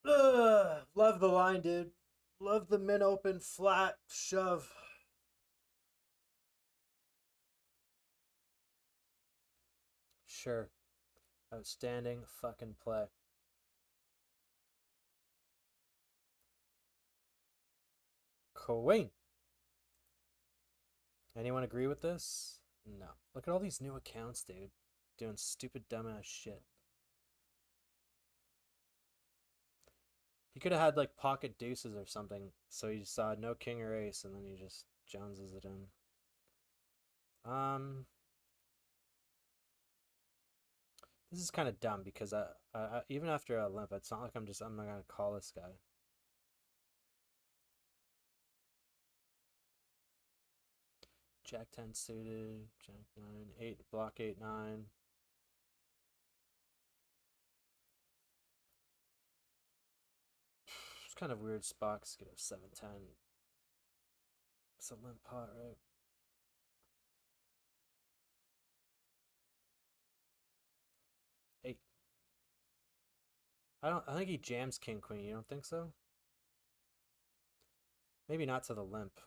Ugh, love the line, dude. Love the min open flat shove. Sure. Outstanding fucking play. Queen. Anyone agree with this? No. Look at all these new accounts, dude. Doing stupid dumbass shit. He could have had like pocket deuces or something, so he saw no king or ace, and then he just joneses it in. This is kind of dumb because I even after a limp, it's not like I'm not gonna call this guy. Jack 10 suited, Jack 9, 8, block 8, 9. It's kind of weird spot because get a 7, 10. It's a limp pot, right? Eight. I think he jams king queen. You don't think so? Maybe not to the limp.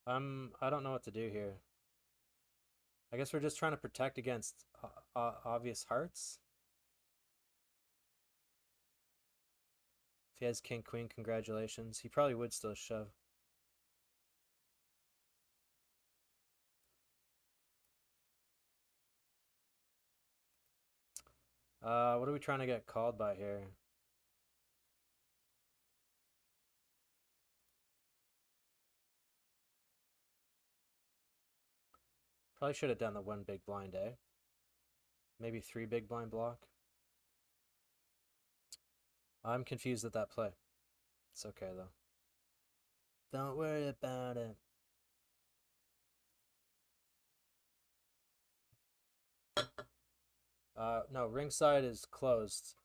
I don't know what to do here. I guess we're just trying to protect against obvious hearts. If he has king queen, congratulations. He probably would still shove. What are we trying to get called by here? Probably should have done the 1 big blind, eh? Maybe 3 big blind block. I'm confused at that play. It's okay though. Don't worry about it. No, ringside is closed.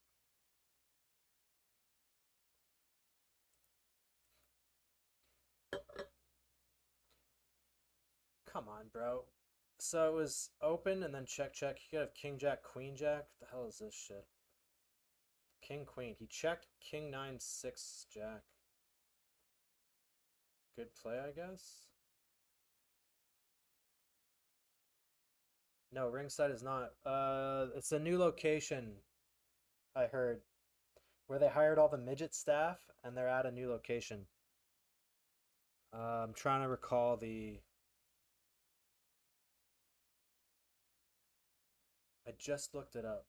Come on, bro. So it was open and then check, check. He could have king, jack, queen, jack. What the hell is this shit? King, queen. He checked king, 9, 6, jack. Good play, I guess. No, ringside is not. It's a new location, I heard, where they hired all the midget staff and they're at a new location. I'm trying to recall the. I just looked it up.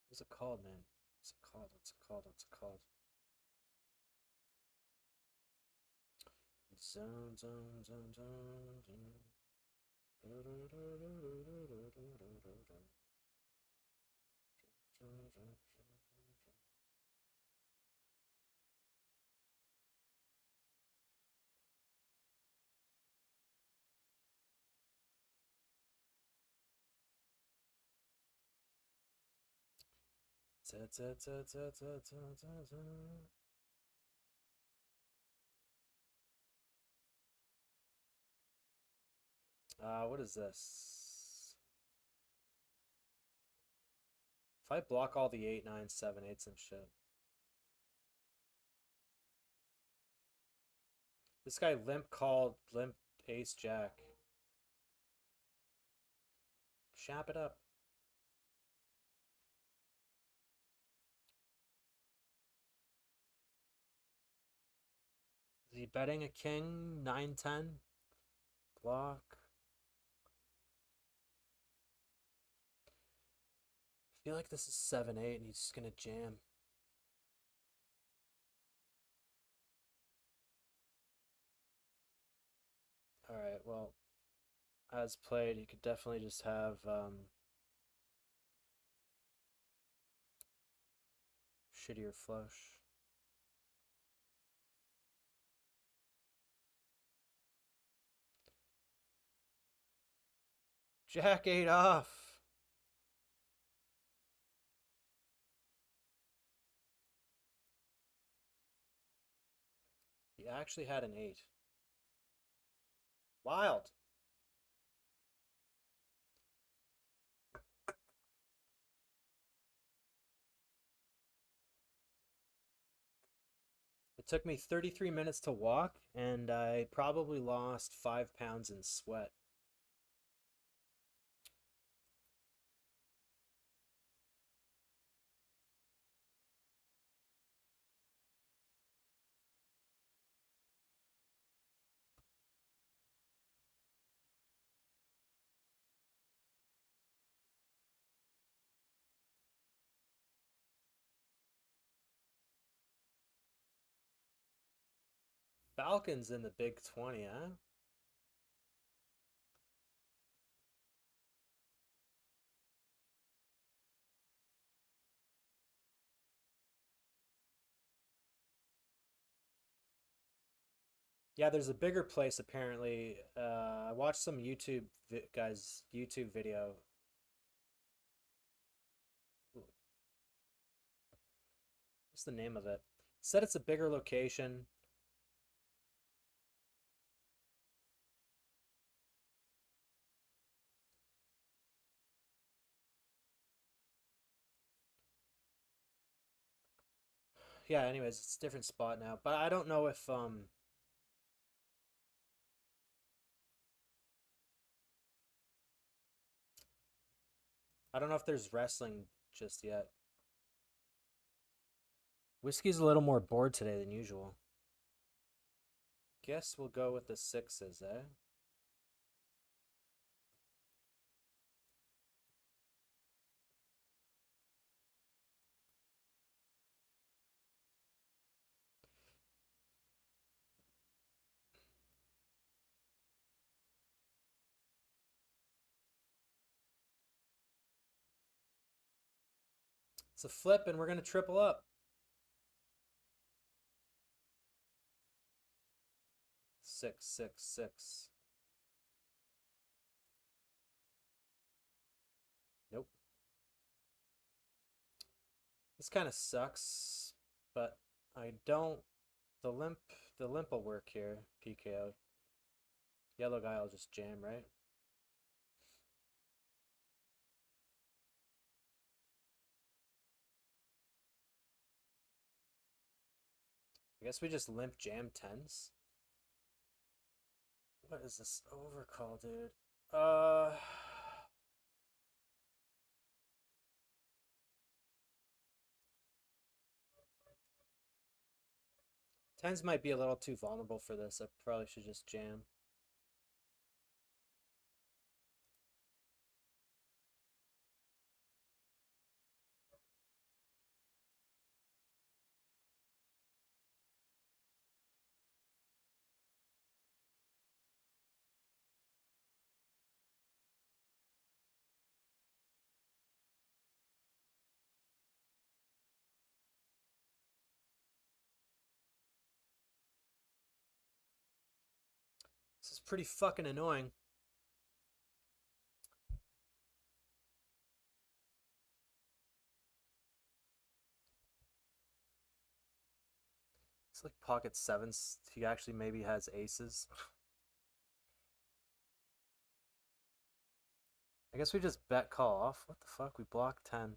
What's it called, man? What's it called? What's it called? What's it called? Zone, zone, zone, zone, zone. What is this? If I block all the 8, 9, 7, 8s and shit. This guy limp called limp ace jack. Shap it up. Is he betting a king? 9, 10? Block. I feel like this is 7, 8 and he's just gonna jam. Alright, well, as played, you could definitely just have shittier flush. Jack 8 off! He actually had an 8. Wild! It took me 33 minutes to walk, and I probably lost 5 pounds in sweat. Falcons in the Big 20, huh? Yeah, there's a bigger place apparently. I watched some guy's YouTube video. What's the name of it? Said it's a bigger location. Yeah, anyways, it's a different spot now. But I don't know if I don't know if there's wrestling just yet. Whiskey's a little more bored today than usual. Guess we'll go with the 6s, eh? It's a flip, and we're gonna triple up. 6, 6, 6. Nope. This kind of sucks, but I don't. The limp will work here. PKO. Yellow guy will just jam, right? I guess we just limp jam 10s. What is this overcall, dude? Tens might be a little too vulnerable for this. I probably should just jam. This is pretty fucking annoying. It's like pocket 7s. He actually maybe has aces. I guess we just bet call off. What the fuck? We block 10.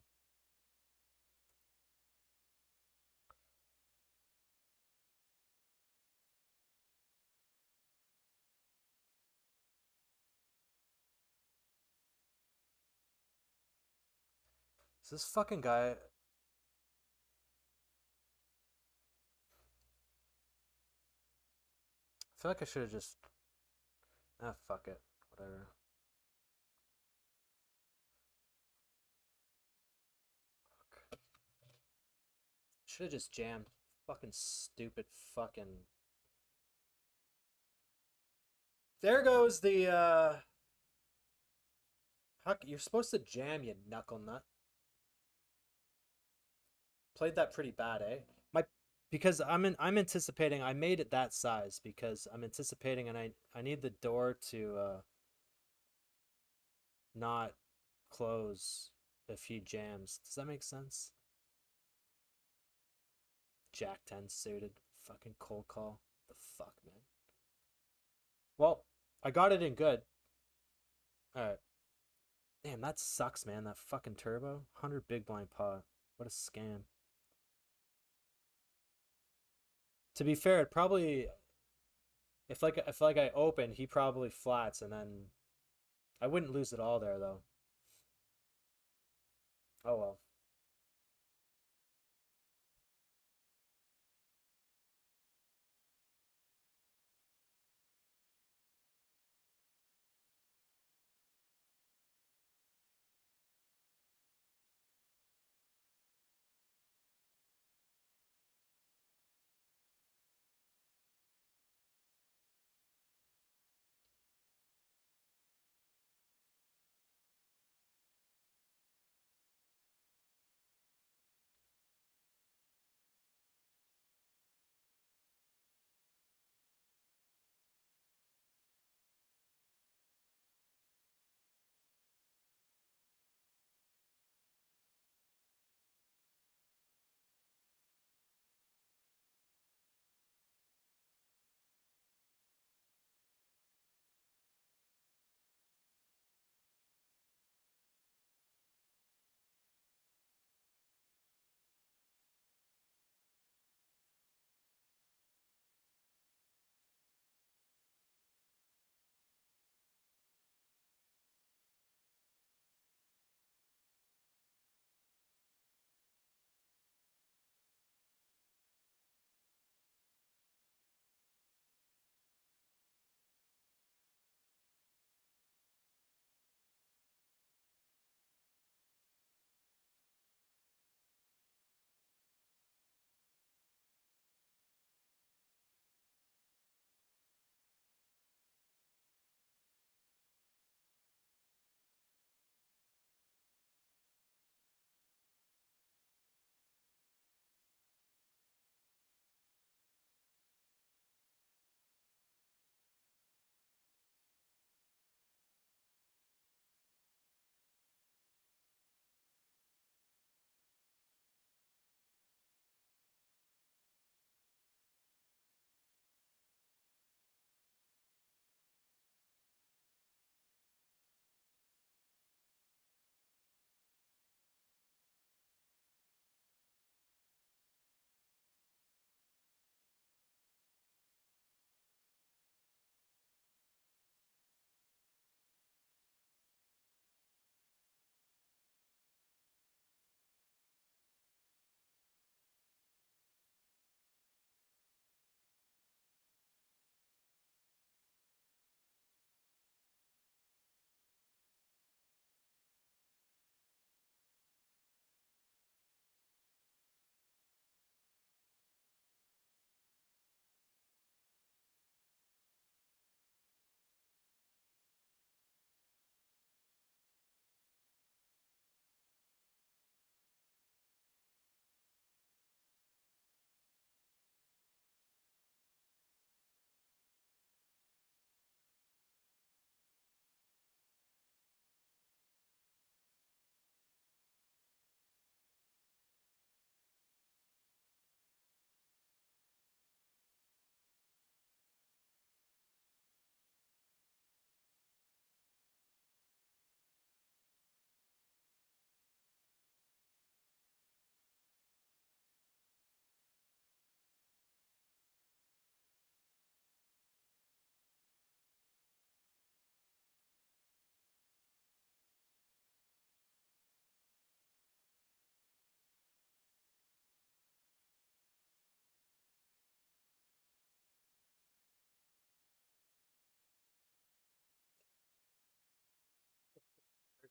Is this fucking guy... I feel like I should have just... Ah, fuck it. Whatever. Should have just jammed. Fucking stupid fucking... There goes the you're supposed to jam, you knuckle nut. Played that pretty bad, eh? My because I'm anticipating I made it that size because I'm anticipating and I need the door to not close if he jams. Does that make sense? Jack 10 suited. Fucking cold call. The fuck, man. Well, I got it in good. Alright. Damn, that sucks, man. That fucking turbo. 100 big blind pot. What a scam. To be fair, it probably if I open, he probably flats and then I wouldn't lose it all there though. Oh well.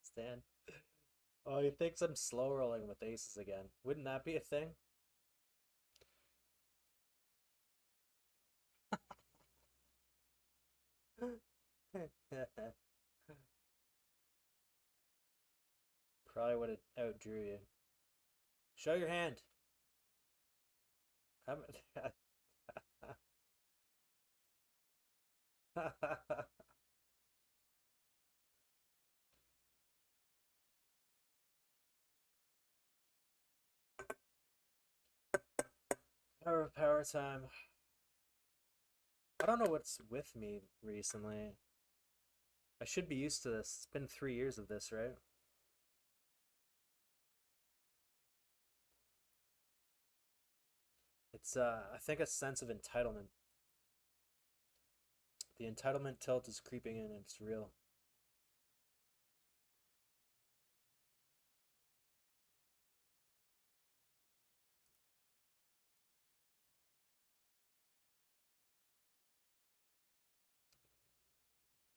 Stand. Oh, he thinks I'm slow rolling with aces again. Wouldn't that be a thing? Probably would have outdrew you. Show your hand. Power time. I don't know what's with me recently. I should be used to this. It's been 3 years of this, right? It's I think a sense of entitlement. The entitlement tilt is creeping in and it's real.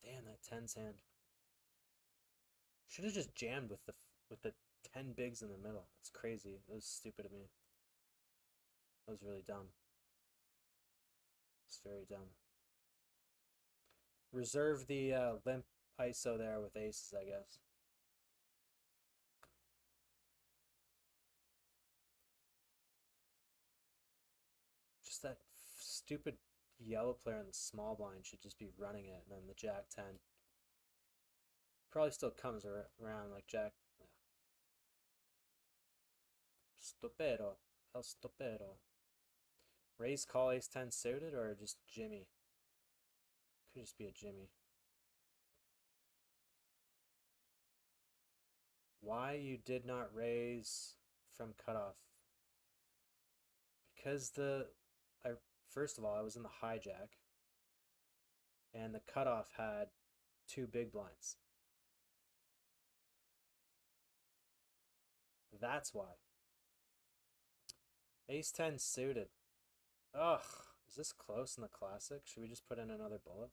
Damn, that tens hand. Should have just jammed with the 10 bigs in the middle. That's crazy. That was stupid of me. That was really dumb. It's very dumb. Reserve the limp ISO there with aces, I guess. Just that stupid yellow player in the small blind should just be running it, and then the jack 10. Probably still comes around like jack. Yeah. Stupero. El stupero. Raise call ace 10 suited or just Jimmy? Could just be a Jimmy. Why you did not raise from cutoff? Because first of all, I was in the hijack, and the cutoff had 2 big blinds. That's why. Ace 10 suited. Ugh, is this close in the classic? Should we just put in another bullet?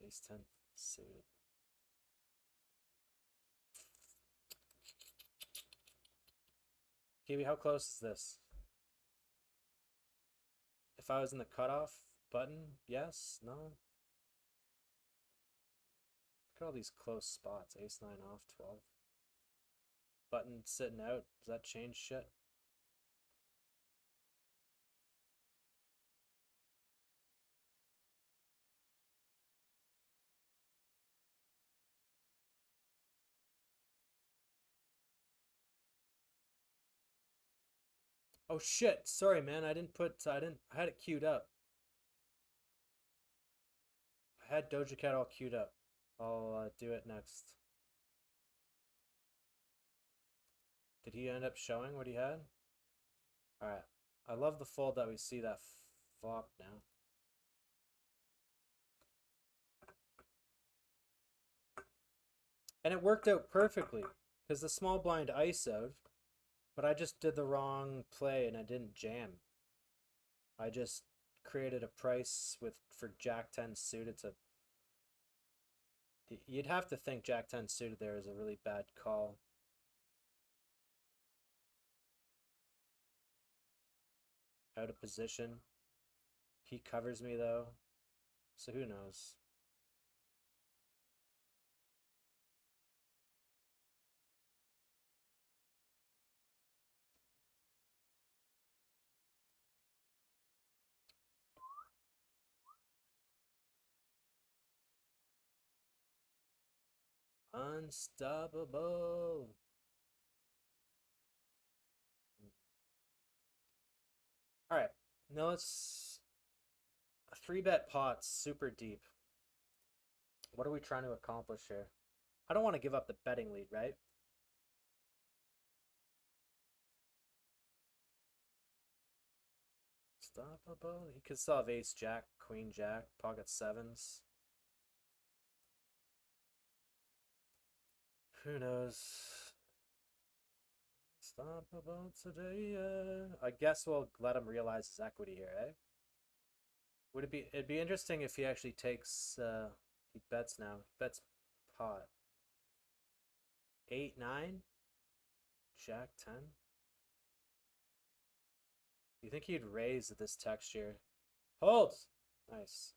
Ace 10 suited. KB, how close is this? If I was in the cutoff button, yes, no? Look at all these close spots. Ace 9 off, 12. Button sitting out. Does that change shit? Oh shit, sorry man, I had it queued up. I had Doja Cat all queued up. I'll do it next. Did he end up showing what he had? Alright. I love the fold that we see that flop now. And it worked out perfectly, because the small blind ISO'd, but I just did the wrong play and I didn't jam. I just created a price for Jack 10 suited to... You'd have to think Jack 10 suited there is a really bad call. Out of position. He covers me though, so who knows. Unstoppable. All right, now let's 3-bet pots super deep. What are we trying to accomplish here? I don't want to give up the betting lead, right? Unstoppable. He could still have ace jack, queen jack, pocket sevens. Who knows? Unstoppable today. I guess we'll let him realize his equity here, eh? It'd be interesting if he actually takes, he bets now. He bets pot. 8, 9? Jack 10? You think he'd raise at this texture? Hold! Nice.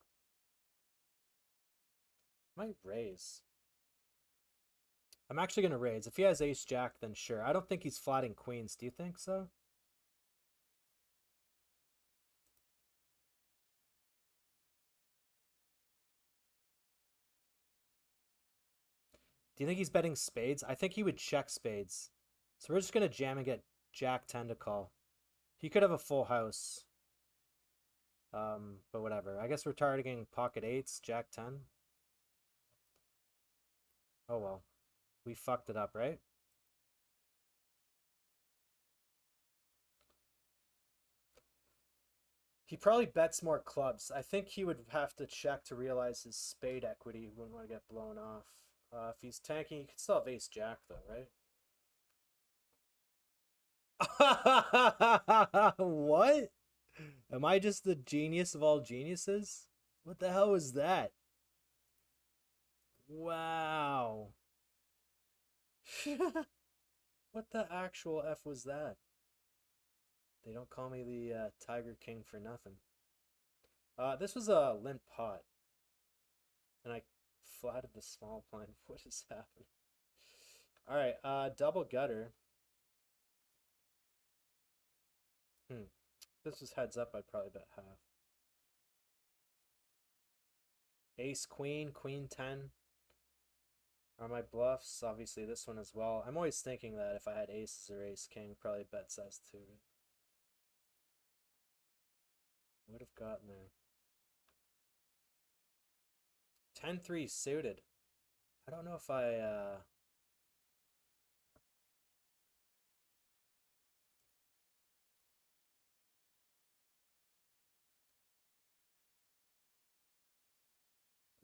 Might raise. I'm actually going to raise. If he has ace jack, then sure. I don't think he's flatting queens. Do you think so? Do you think he's betting spades? I think he would check spades. So we're just going to jam and get jack 10 to call. He could have a full house. But whatever. I guess we're targeting pocket eights, jack 10. Oh well. We fucked it up, right? He probably bets more clubs. I think he would have to check to realize his spade equity. He wouldn't want to get blown off. If he's tanking, he could still have ace jack though, right? What? Am I just the genius of all geniuses? What the hell was that? Wow. What the actual F was that? They don't call me the Tiger King for nothing. This was a limp pot. And I flatted the small blind. What is happening? Alright, double gutter. If this was heads up, I'd probably bet half. Ace, queen, queen 10 are my bluffs. Obviously this one as well. I'm always thinking that if I had aces or ace king, probably bet size 2. Would have gotten there. 10-3 suited. I don't know if I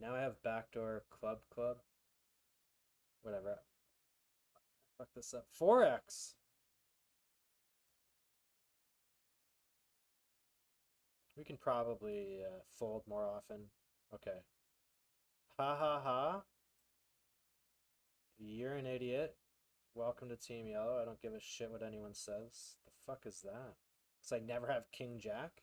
now I have backdoor club. Whatever. Fuck this up. 4x. We can probably fold more often. Okay. Ha ha ha. You're an idiot. Welcome to Team Yellow. I don't give a shit what anyone says. The fuck is that? Because I never have King Jack?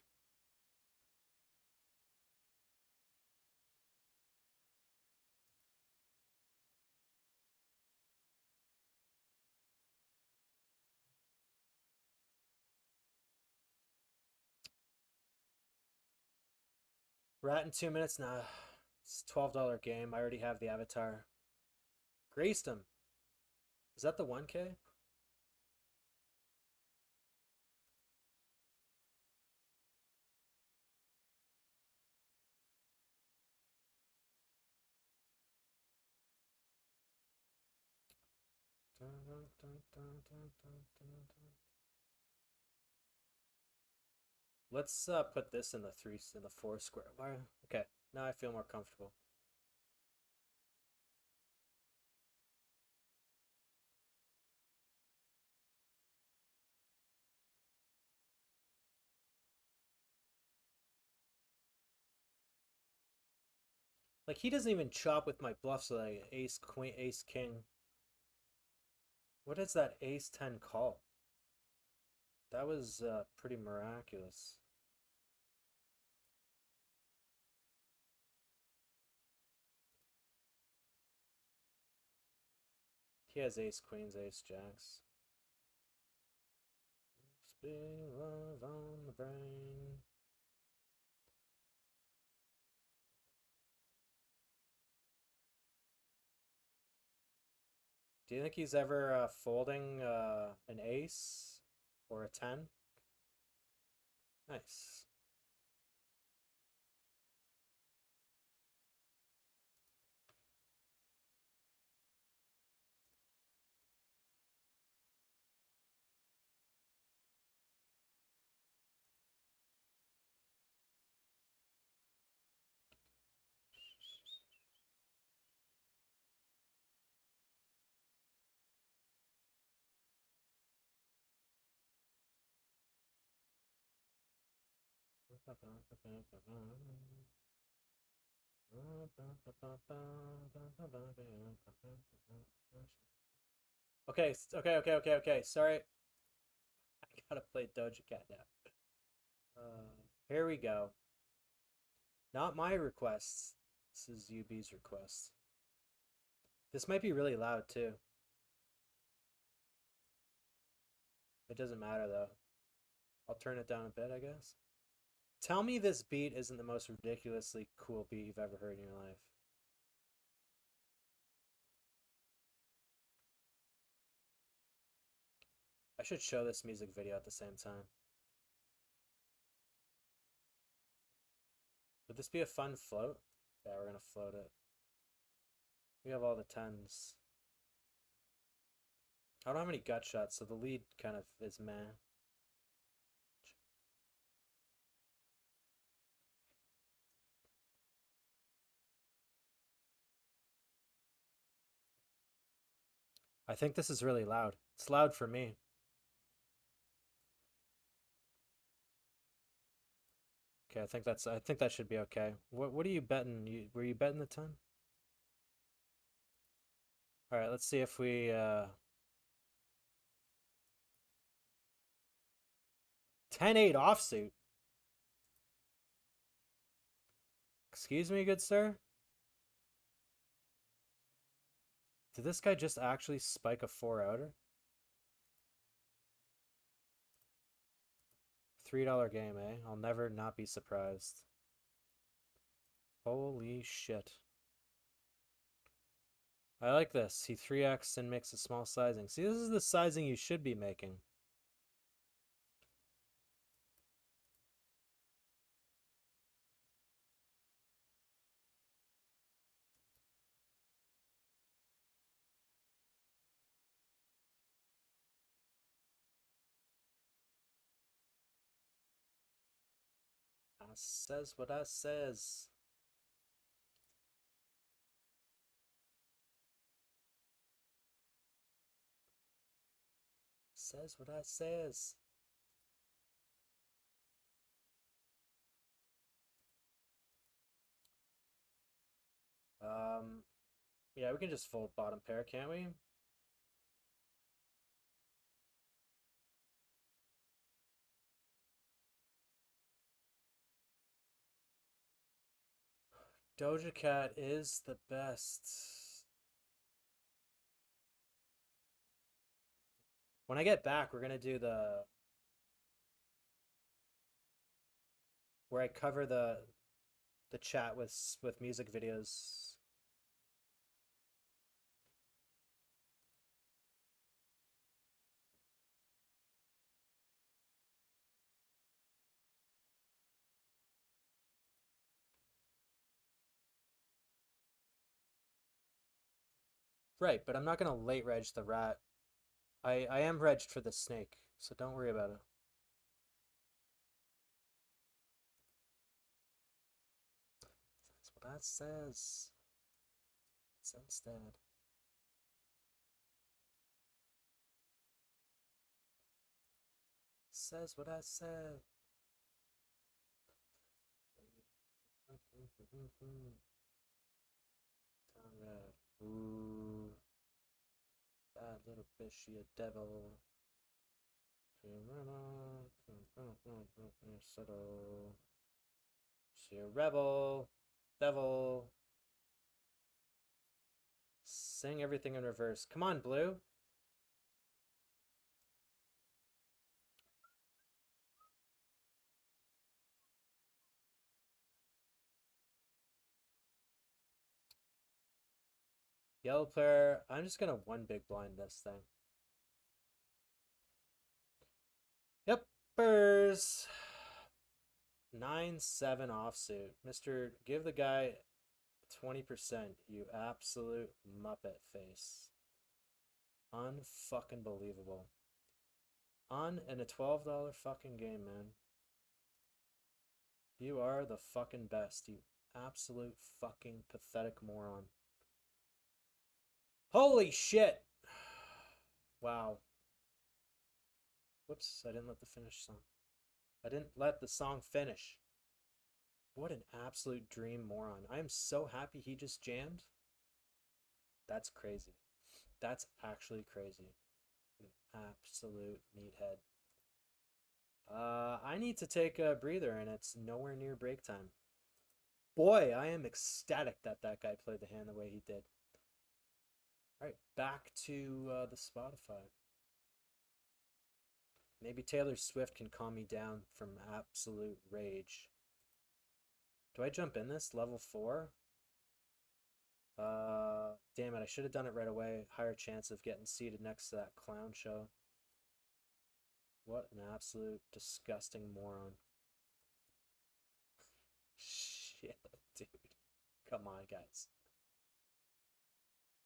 We're at in 2 minutes now. It's a $12 game. I already have the avatar. Graced him. Is that the 1K? Let's put this in the 4 square. Why? Okay, now I feel more comfortable. Like he doesn't even chop with my bluffs like ace queen, ace king. What is that ace 10 call? That was pretty miraculous. He has ace queens, ace jacks. Spin love on the brain. Do you think he's ever folding an ace or a 10? Nice. Okay, okay. Sorry. I gotta play Doja Cat now. Here we go. Not my requests. This is UB's request. This might be really loud too. It doesn't matter though. I'll turn it down a bit, I guess. Tell me this beat isn't the most ridiculously cool beat you've ever heard in your life. I should show this music video at the same time. Would this be a fun float? Yeah, we're gonna float it. We have all the tens. I don't have any gut shots, so the lead kind of is meh. I think this is really loud. It's loud for me. Okay, I think that should be okay. What are you betting? Were you betting the 10? All right, let's see if we 10-8 offsuit. Excuse me, good sir? Did this guy just actually spike a 4-outer? $3 game, eh? I'll never not be surprised. Holy shit. I like this. He 3x and makes a small sizing. See, this is the sizing you should be making. I says what I says. Says what I says. Yeah, we can just fold bottom pair, can't we? Doja Cat is the best. When I get back, we're gonna do the where I cover the chat with music videos. Right, but I'm not gonna late reg the rat. I am regged for the snake, so don't worry about it. That's what that says. It's instead. Says what I said. Ooh. That little bitch, she a devil. She a She a rebel. Devil. Sing everything in reverse. Come on, Blue. Yellow player. I'm just gonna one big blind this thing. Yepers. 9-7 offsuit. Mr. Give the guy 20%, you absolute muppet face. Unfucking believable. On and a $12 fucking game, man. You are the fucking best, you absolute fucking pathetic moron. Holy shit! Wow. Whoops, I didn't let the finish song. I didn't let the song finish. What an absolute dream moron. I am so happy he just jammed. That's crazy. That's actually crazy. An absolute meathead. I need to take a breather and it's nowhere near break time. Boy, I am ecstatic that that guy played the hand the way he did. All right, back to the Spotify. Maybe Taylor Swift can calm me down from absolute rage. Do I jump in this? Level 4? Damn it, I should have done it right away. Higher chance of getting seated next to that clown show. What an absolute disgusting moron. Shit, dude. Come on, guys.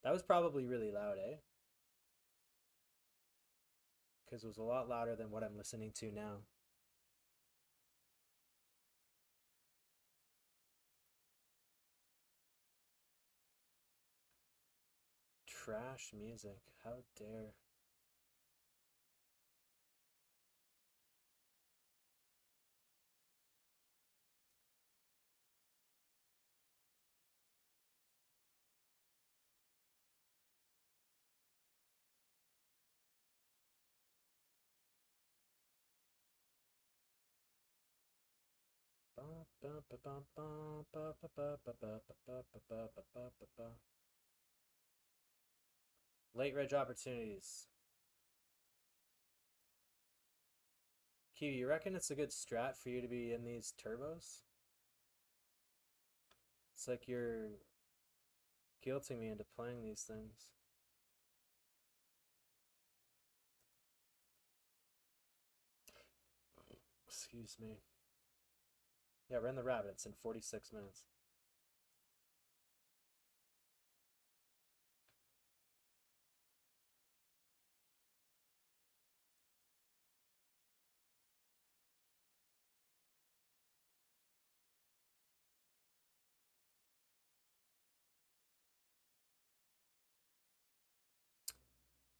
That was probably really loud, eh? Because it was a lot louder than what I'm listening to now. Trash music. How dare. Late reg opportunities. Q, you reckon it's a good strat for you to be in these turbos? It's like you're guilting me into playing these things. Excuse me. Yeah, we're in the rabbits in 46 minutes.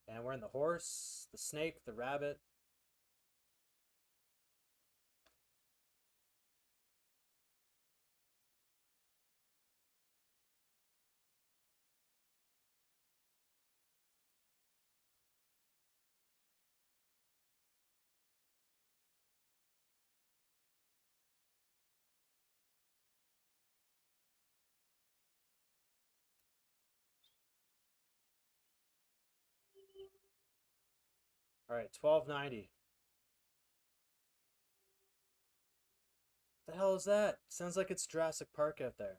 And we're in the horse, the snake, the rabbit. All right, 1290. The hell is that? Sounds like it's Jurassic Park out there.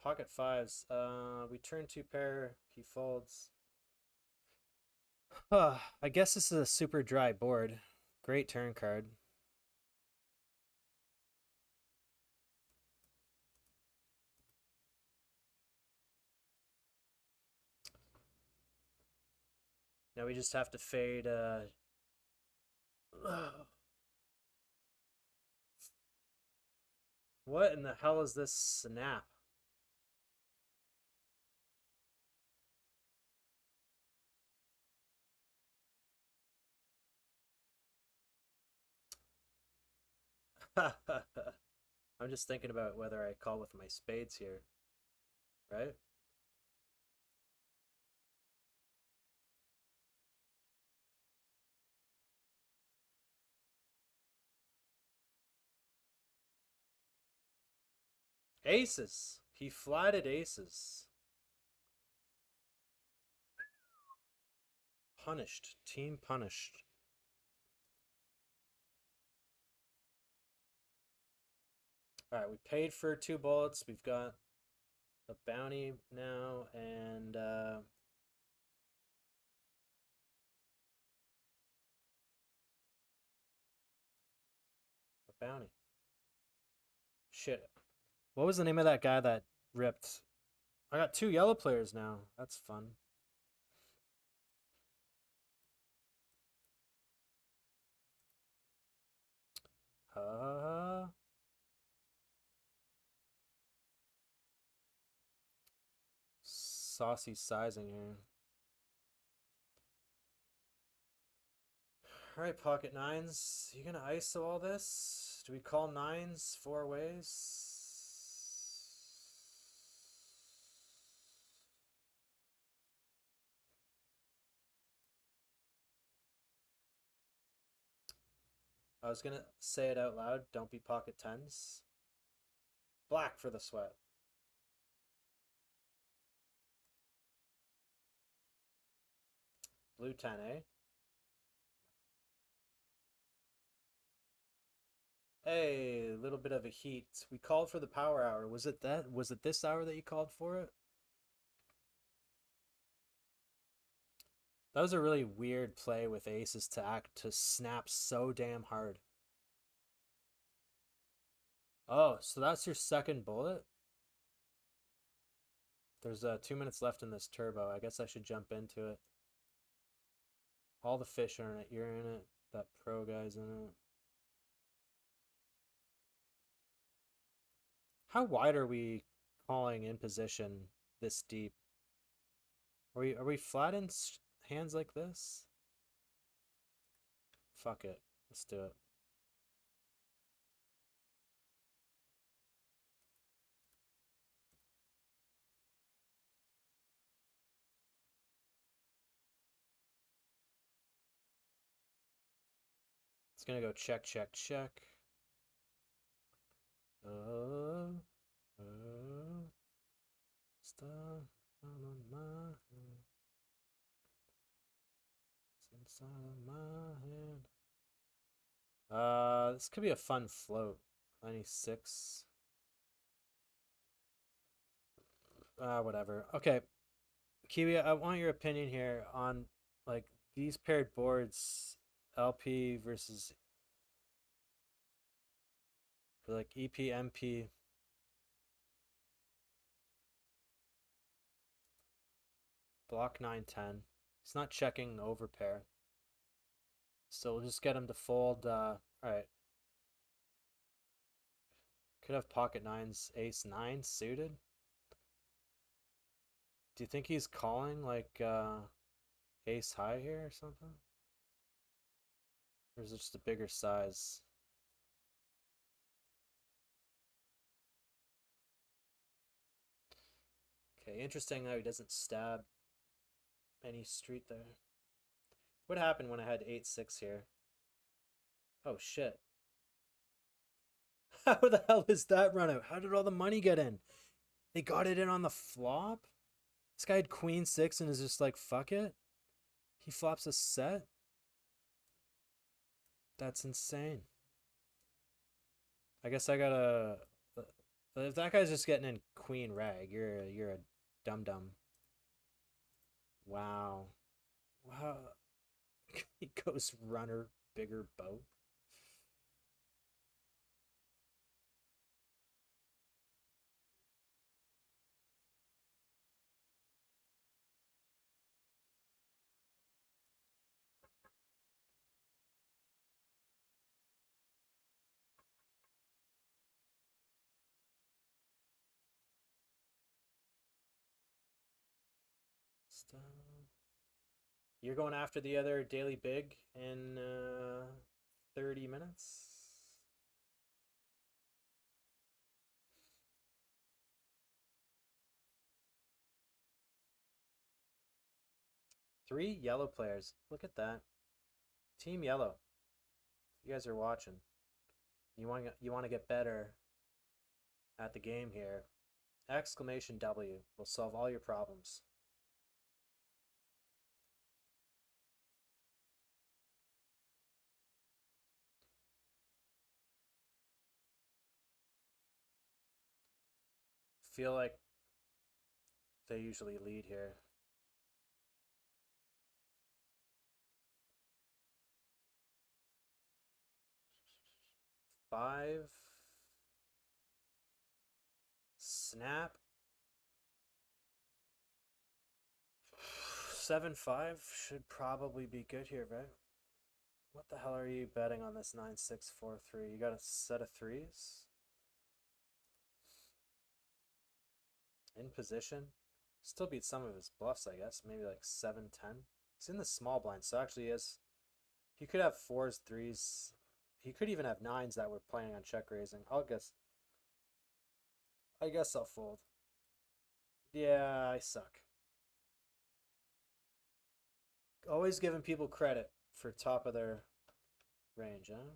Pocket fives. We turn 2 pair. He folds. I guess this is a super dry board. Great turn card. Now we just have to fade. What in the hell is this snap? I'm just thinking about whether I call with my spades here, right? Aces. He flatted aces. Punished. Team punished. All right, we paid for 2 bullets. We've got a bounty now and a bounty. Shit. What was the name of that guy that ripped? I got 2 yellow players now. That's fun. Saucy sizing here. All right, pocket nines. You gonna ISO all this? Do we call nines 4 ways? I was gonna say it out loud. Don't be pocket tens. Black for the sweat. Blue 10, eh? Hey, a little bit of a heat. We called for the power hour. Was it that? Was it this hour that you called for it? That was a really weird play with aces to snap so damn hard. Oh, so that's your second bullet? There's 2 minutes left in this turbo. I guess I should jump into it. All the fish are in it. You're in it. That pro guy's in it. How wide are we calling in position this deep? Are we flat in hands like this? Fuck it. Let's do it. It's gonna go check, check, check. Stuff on my head. It's inside of my head. This could be a fun float. 96. Whatever. Okay, Kiwi, I want your opinion here on like these paired boards, LP versus or like EP, MP. Block 9-10. He's not checking over pair. So we'll just get him to fold. Alright. Could have pocket nines, ace nine suited. Do you think he's calling like ace high here or something? Or is it just a bigger size? Okay, interesting how he doesn't stab any street there. What happened when I had 8-6 here? Oh shit. How the hell is that run out? How did all the money get in? They got it in on the flop? This guy had queen 6 and is just like, fuck it. He flops a set? That's insane. I guess I gotta... If that guy's just getting in queen rag, you're a dum-dum. Wow. Wow. He goes runner, bigger boat. Stop. You're going after the other daily big in 30 minutes? Three yellow players. Look at that. Team yellow. If you guys are watching, you want to get better at the game here. Exclamation W will solve all your problems. Feel like they usually lead here. Five. Snap. 7-5 should probably be good here, right? What the hell are you betting on this 9-6-4-3? You got a set of threes? In position? Still beat some of his bluffs, I guess. Maybe like 7-10. He's in the small blind, so actually he could have fours, threes. He could even have nines that were planning on check raising. I guess I'll fold. Yeah, I suck. Always giving people credit for top of their range, huh?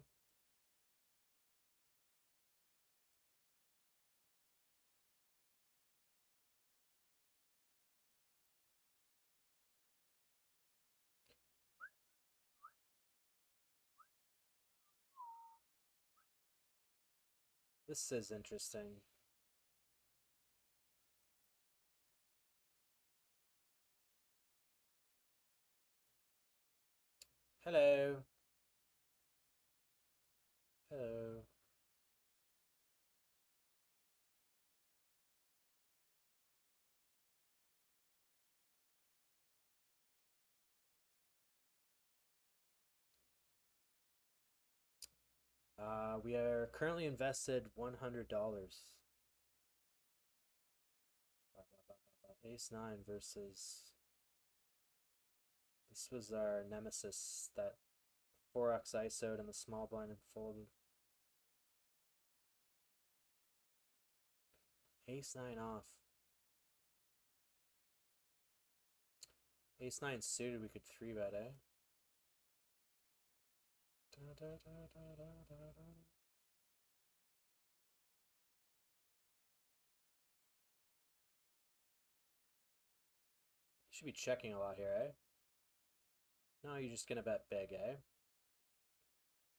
This is interesting. Hello. Hello. We are currently invested $100. Ace 9 versus... This was our nemesis that 4x ISO'd in the small blind and folded. Ace 9 off. Ace 9 suited, we could 3-bet, eh? You should be checking a lot here, eh? No, you're just gonna bet big, eh?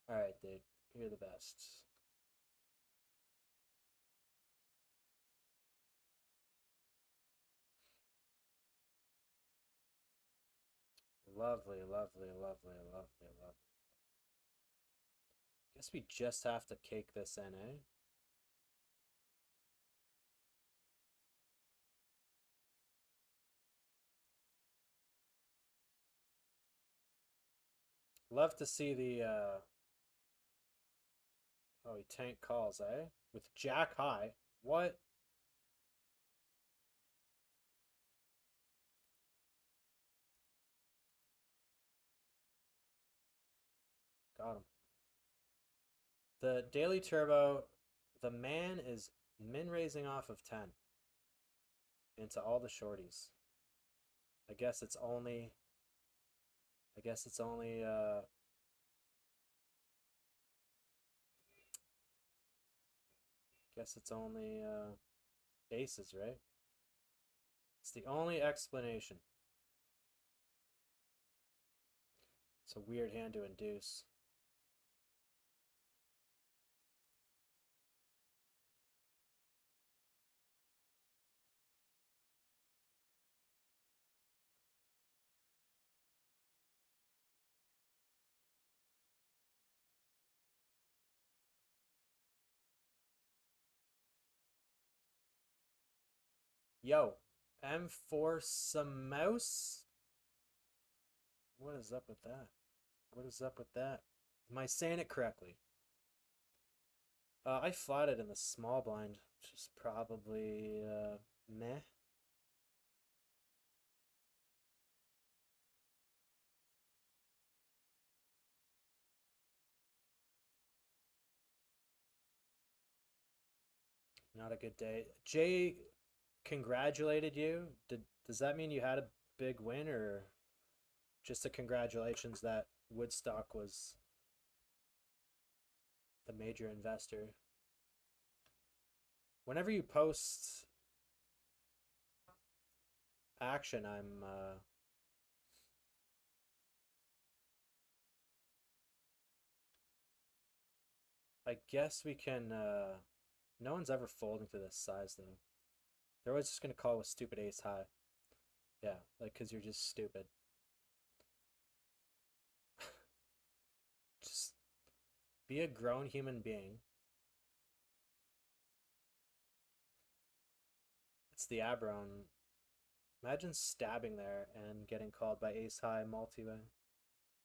Alright, dude. You're the best. Lovely, lovely, lovely, lovely, lovely. Guess we just have to cake this in, eh? Love to see the, Oh, he tank calls, eh? With Jack high. What? Got him. The Daily Turbo, the man is min raising off of 10 into all the shorties. I guess it's only guess it's only aces, right? It's the only explanation. It's a weird hand to induce. Yo, M4 some mouse? What is up with that? What is up with that? Am I saying it correctly? I flatted in the small blind, which is probably meh. Not a good day. Jay congratulated you. Does that mean you had a big win, or just a congratulations that Woodstock was the major investor? Whenever you post action, I guess we can no one's ever folding to this size though. They're always just gonna call with stupid ace high. Yeah, like cause you're just stupid. Just be a grown human being. It's the Abron. Imagine stabbing there and getting called by ace high multi-way.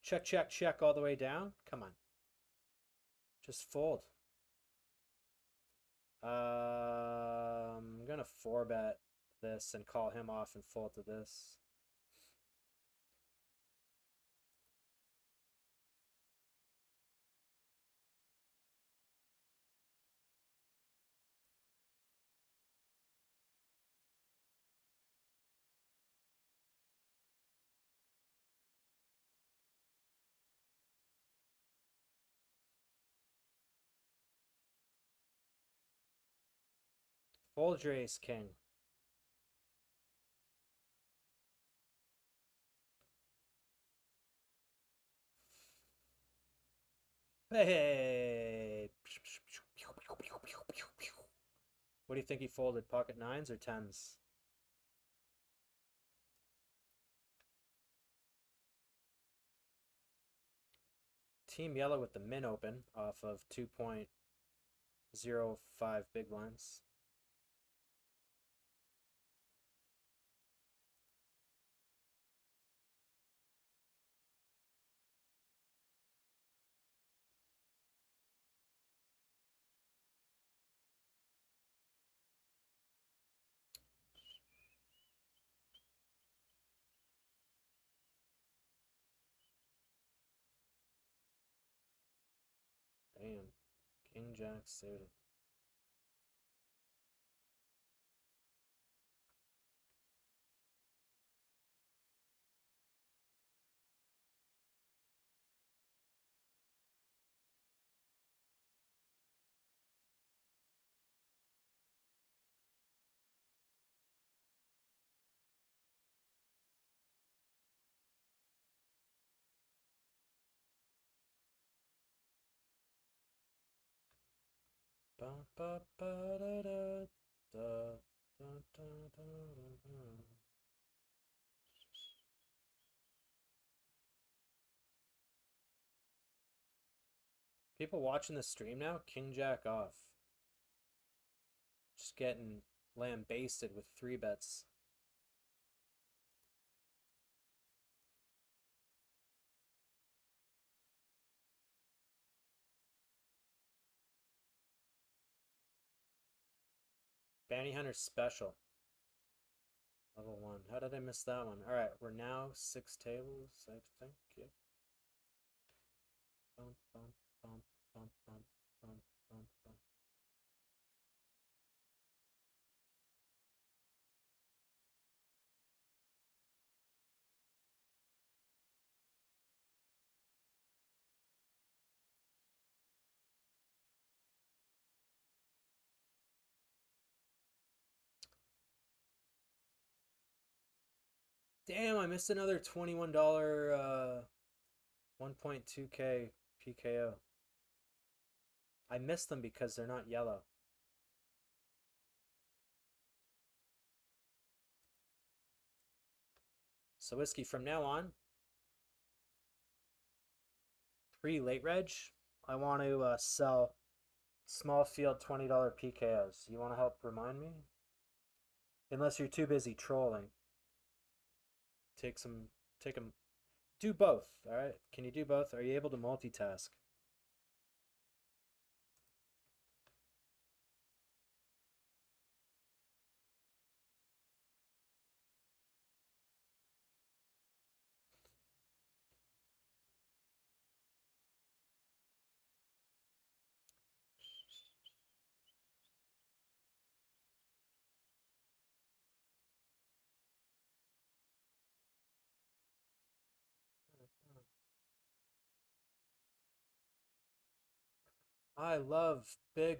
Check, check, check all the way down? Come on. Just fold. I'm gonna 4-bet this and call him off and fold to this. Fold your ace king. Hey! What do you think he folded? Pocket nines or tens? Team yellow with the min open off of 2.05 big blinds. Damn. King Jack suited. Ba, ba, ba, da, da, da, da, da, da, da. People watching the stream now, King Jack off. Just getting lambasted with 3 bets. Bounty Hunter special. Level 1. How did I miss that one? Alright, we're now 6 tables, I think. Yep. Bump, bump, bump, bump, bump, bump, bump, bump. Damn, I missed another $21 1.2K PKO. I missed them because they're not yellow. So Whiskey, from now on, pre-late reg, I want to sell small field $20 PKOs. You want to help remind me? Unless you're too busy trolling. Take them. Do both, all right? Can you do both? Are you able to multitask? I love big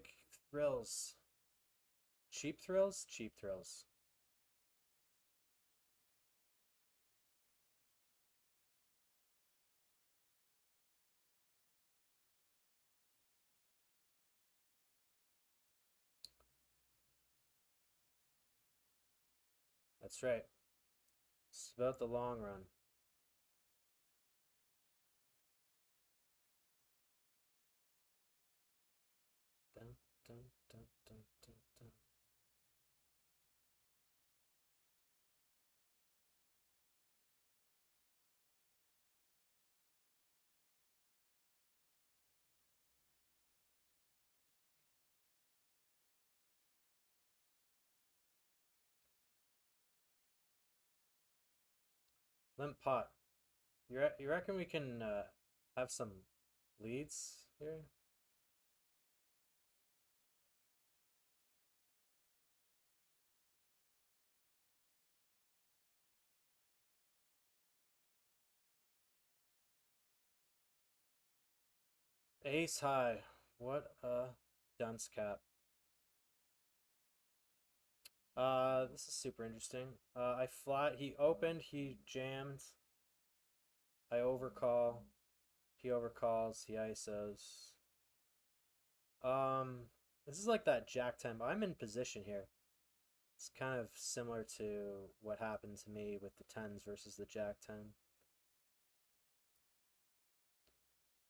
thrills. Cheap thrills? Cheap thrills. That's right. It's about the long run. Dun, dun, dun, dun, dun, dun. Limp pot. You reckon we can have some leads here? Ace high. What a dunce cap. This is super interesting. I flat. He opened. He jammed. I overcall. He overcalls. He ISOs. This is like that Jack 10, but I'm in position here. It's kind of similar to what happened to me with the 10s versus the Jack 10.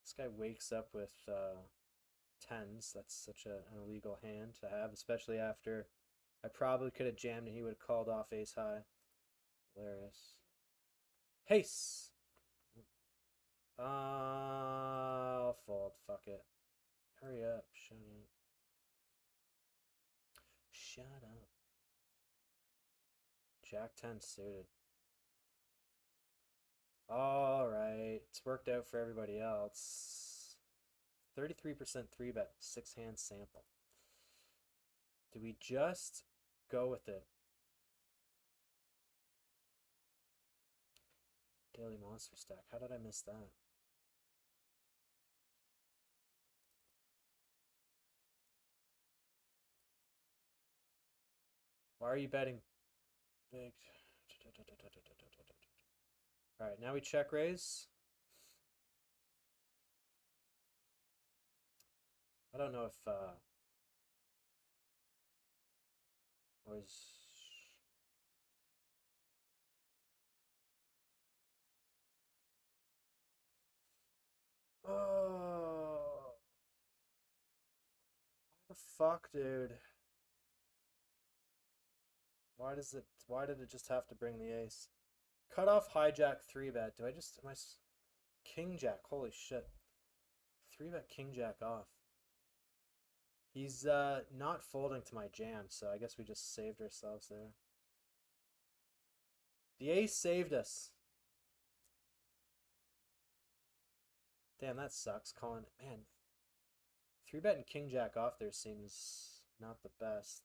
This guy wakes up with 10s. That's such an illegal hand to have, especially after I probably could have jammed and he would have called off ace high. Hilarious. Ace! I'll fold. Fuck it. Hurry up. Shut up. Shut up. Jack 10 suited. Alright. It's worked out for everybody else. 33% 3-bet. 6-hand sample. Do we just go with it? Daily monster stack. How did I miss that? Why are you betting big? Alright, now we check raise. I don't know if was oh, what the fuck, dude? Why did it just have to bring the ace? Cut off hijack 3-bet. Do I just am I king jack? Holy shit. 3-bet king jack off. He's not folding to my jam, so I guess we just saved ourselves there. The ace saved us. Damn, that sucks. Calling it, man. 3-bet and king jack off there seems not the best.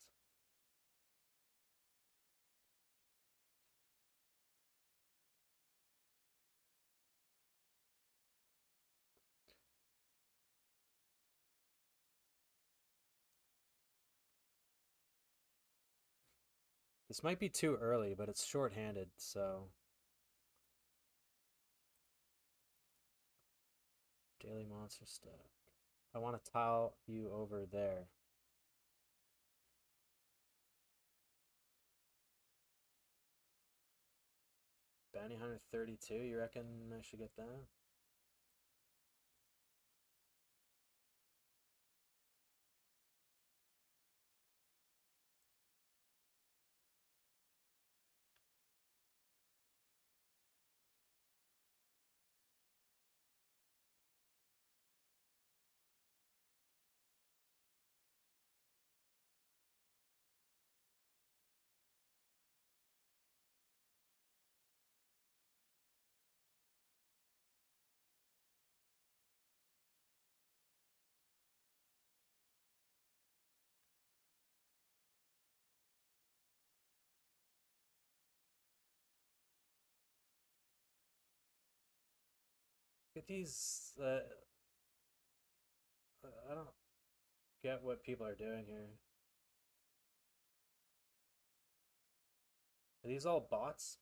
This might be too early, but it's short-handed, so daily monster stack. I want to tile you over there. Bounty Hunter 32, you reckon I should get that? Get these. I don't get what people are doing here. Are these all bots?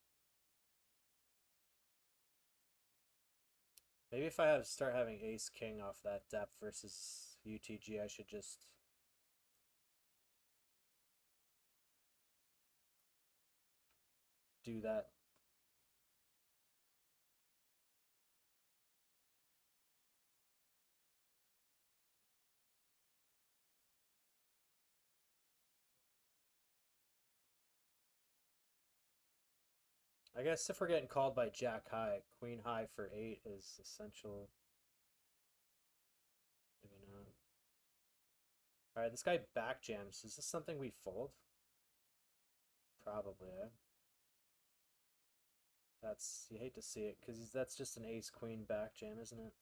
Maybe if I start having ace king off that depth versus UTG, I should just do that. I guess if we're getting called by Jack high, Queen high for 8 is essential. Maybe not. Alright, this guy back jams. Is this something we fold? Probably, eh? That's, you hate to see it, because that's just an ace queen back jam, isn't it?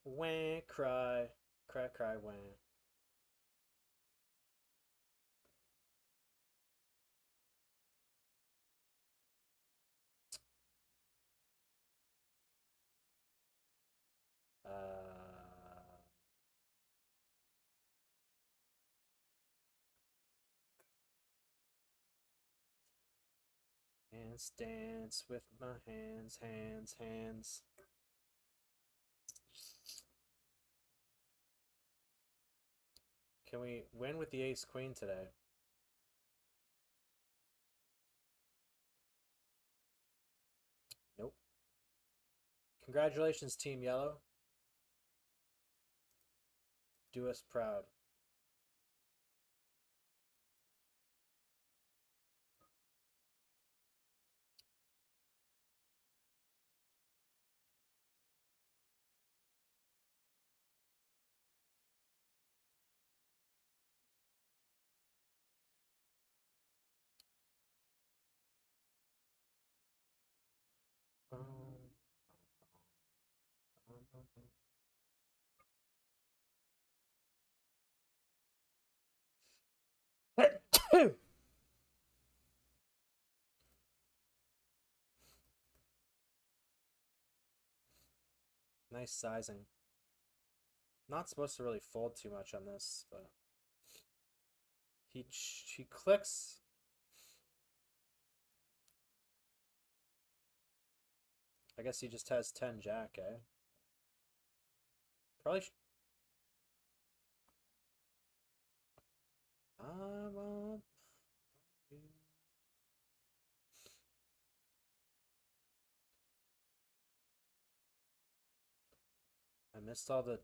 Wah, cry. Cry, cry, wah. Dance, dance with my hands, hands, hands. Can we win with the ace queen today? Nope. Congratulations, Team Yellow. Do us proud. Nice sizing. Not supposed to really fold too much on this, but he clicks. I guess he just has 10 jack, eh? Probably. I'm up. I missed all the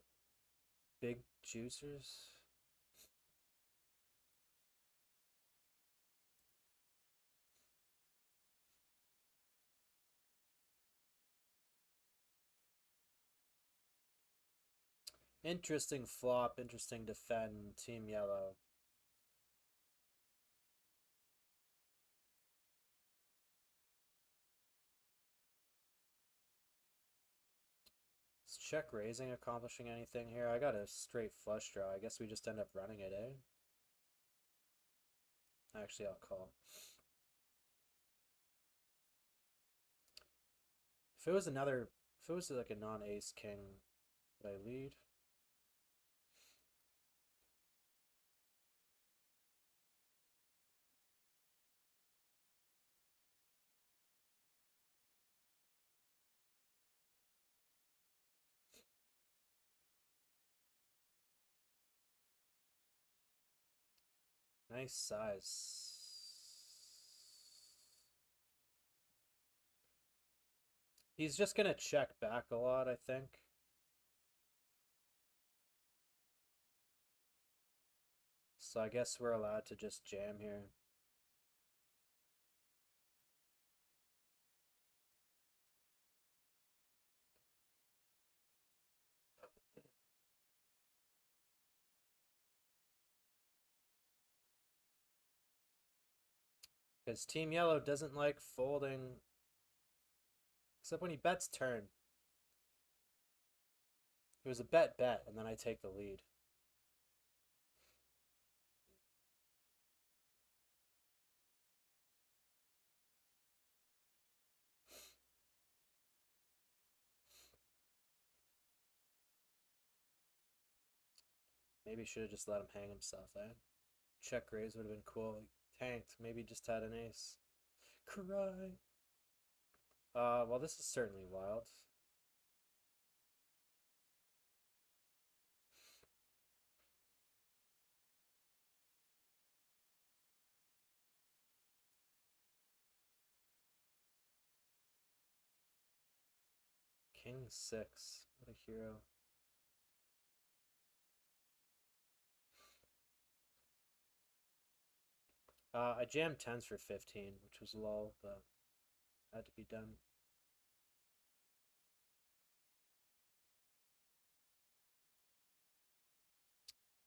big juicers. Interesting flop, interesting defend, Team Yellow. Is check raising accomplishing anything here? I got a straight flush draw. I guess we just end up running it, eh? Actually, I'll call. If it was like a non-ace king, would I lead? Nice size. He's just gonna check back a lot, I think. So I guess we're allowed to just jam here. Because Team Yellow doesn't like folding. Except when he bets turn. It was a bet, and then I take the lead. Maybe should have just let him hang himself, eh? Check raise would have been cool. He tanked. Maybe just had an ace. Cry. Well, this is certainly wild. King 6. What a hero. I jammed 10s for 15, which was low, but had to be done.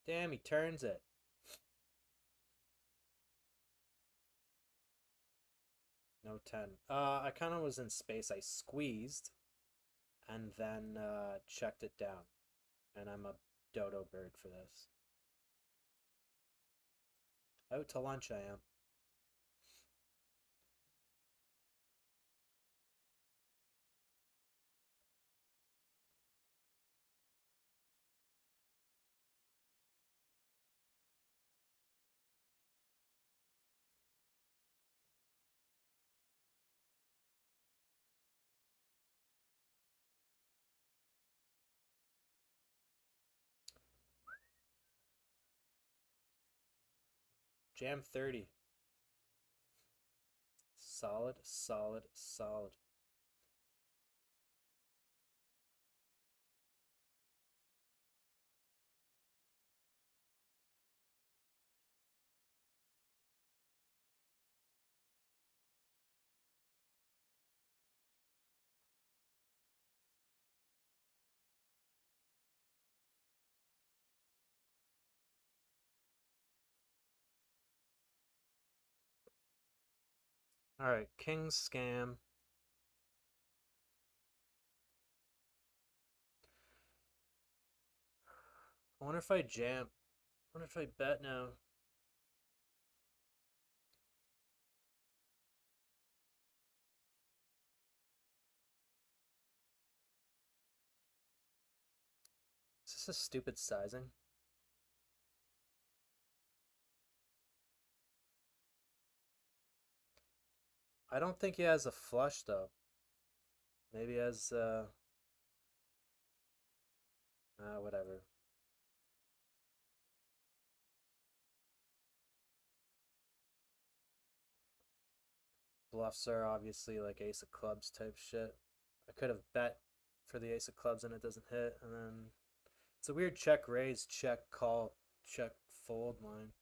Damn, he turns it. No 10. I kind of was in space. I squeezed and then checked it down. And I'm a dodo bird for this. Out to lunch I am. Jam 30. Solid, solid, solid. Alright, king scam. I wonder if I jam. I wonder if I bet now. Is this a stupid sizing? I don't think he has a flush though. Maybe he has whatever. Bluffs are obviously like ace of clubs type shit. I could have bet for the ace of clubs and it doesn't hit, and then it's a weird check raise, check call, check fold line.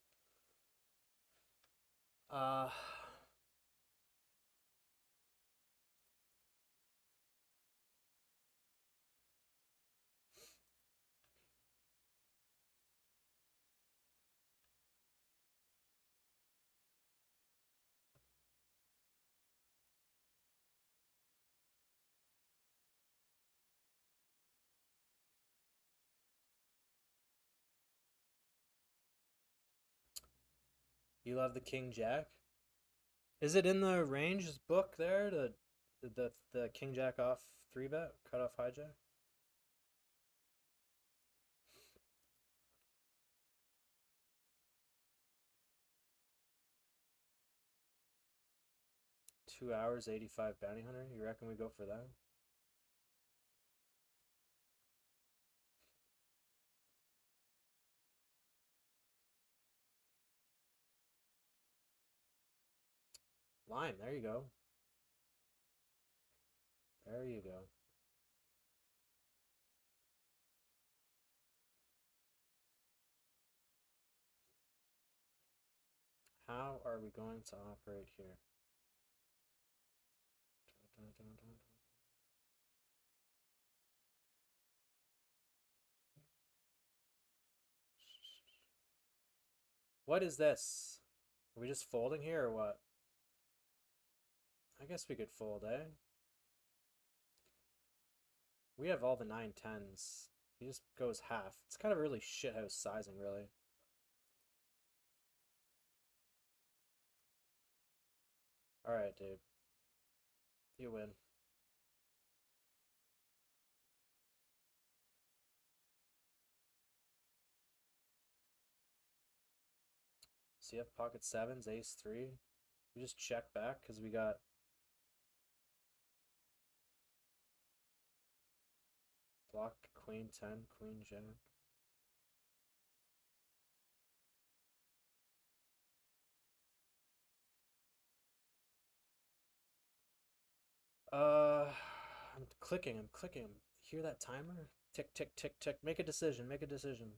You love the king jack? Is it in the range book there? The king jack off 3-bet cut off hijack? $2 85 bounty hunter. You reckon we go for that? Line. There you go. There you go. How are we going to operate here? What is this? Are we just folding here or what? I guess we could fold, eh? We have all the 9-10s. He just goes half. It's kind of really shithouse sizing, really. Alright, dude. You win. So you have pocket sevens, ace 3. We just check back because we got block queen 10, queen jack. I'm clicking. Hear that timer? Tick, tick, tick, tick. Make a decision. Make a decision.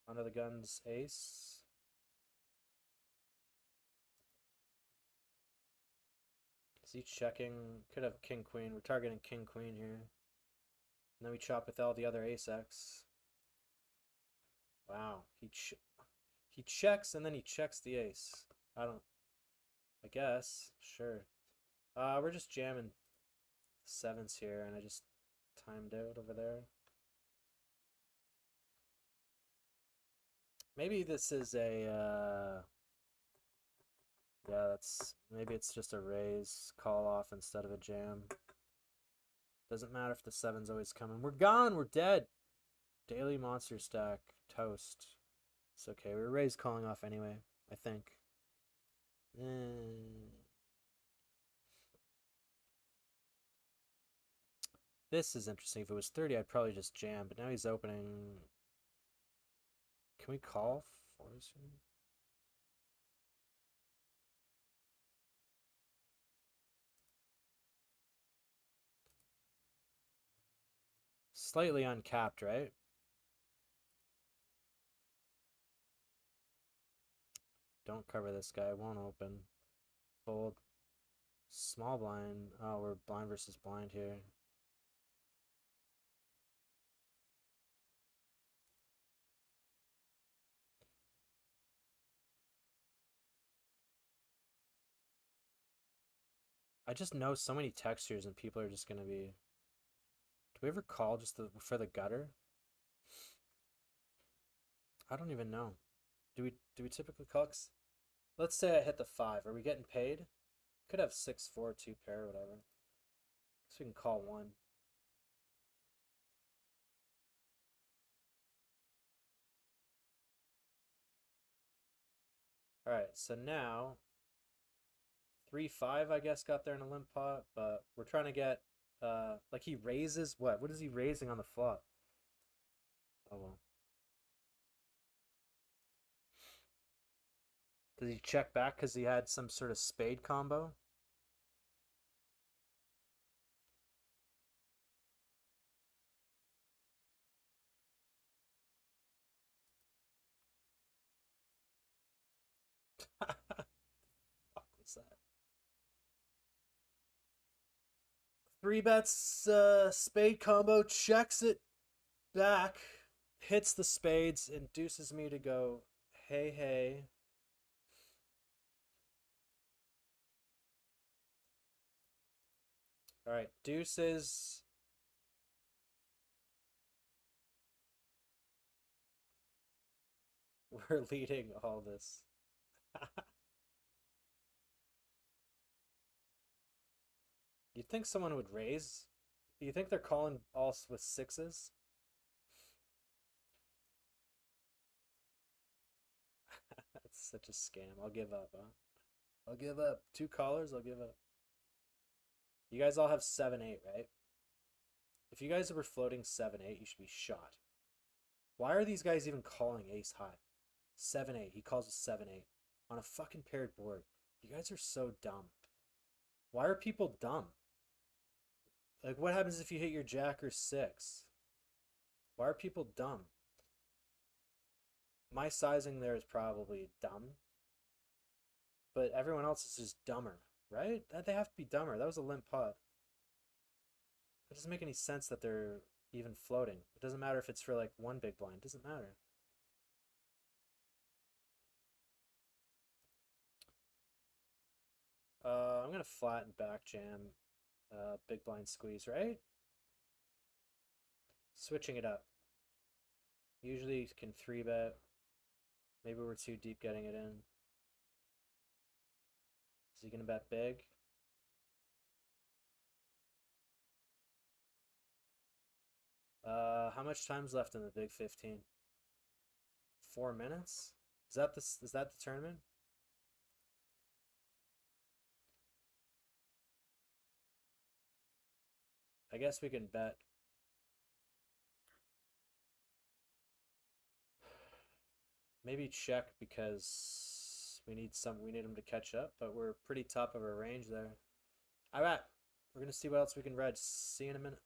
Under the guns, ace. Is he checking? Could have king, queen. We're targeting king, queen here. And then we chop with all the other ace X. Wow. He checks and then he checks the ace. I guess. Sure. We're just jamming sevens here, and I just timed out over there. Maybe this is a, yeah, maybe it's just a raise, call off instead of a jam. Doesn't matter if the seven's always coming. We're gone, we're dead. Daily monster stack, toast. It's okay, we were raised calling off anyway, I think. This is interesting. If it was 30, I'd probably just jam, but now he's opening. Can we call fours? Slightly uncapped, right? Don't cover this guy. Won't open. Fold. Small blind. Oh, we're blind versus blind here. I just know so many textures and people are just gonna be. Do we ever call just for the gutter? I don't even know. Do we typically call? Let's say I hit the 5. Are we getting paid? Could have 6-4 2 pair, whatever. Guess we can call 1. All right, so now 3-5 I guess got there in a limp pot, but we're trying to get like he raises what? What is he raising on the flop? Oh well. Does he check back because he had some sort of spade combo? Fuck was that? 3 bets spade combo, checks it back, hits the spades, induces me to go hey hey. All right, deuces. We're leading all this. You'd think someone would raise. You think they're calling all with 6s? That's such a scam. I'll give up, huh? I'll give up. 2 callers, I'll give up. You guys all have 7-8, right? If you guys were floating 7-8, you should be shot. Why are these guys even calling ace high? 7-8. He calls with 7-8 on a fucking paired board. You guys are so dumb. Why are people dumb? Like, what happens if you hit your jack or 6? Why are people dumb? My sizing there is probably dumb, but everyone else is just dumber, right? They have to be dumber. That was a limp pot. It doesn't make any sense that they're even floating. It doesn't matter if it's for like 1 big blind. It doesn't matter. I'm gonna flatten back jam, big blind squeeze, right? Switching it up. Usually you can 3-bet. Maybe we're too deep getting it in. Is he gonna bet big? How much time's left in the big 15? 4 minutes? Is that the tournament? I guess we can bet. Maybe check because we need him to catch up, but we're pretty top of our range there. Alright. We're gonna see what else we can read. See you in a minute.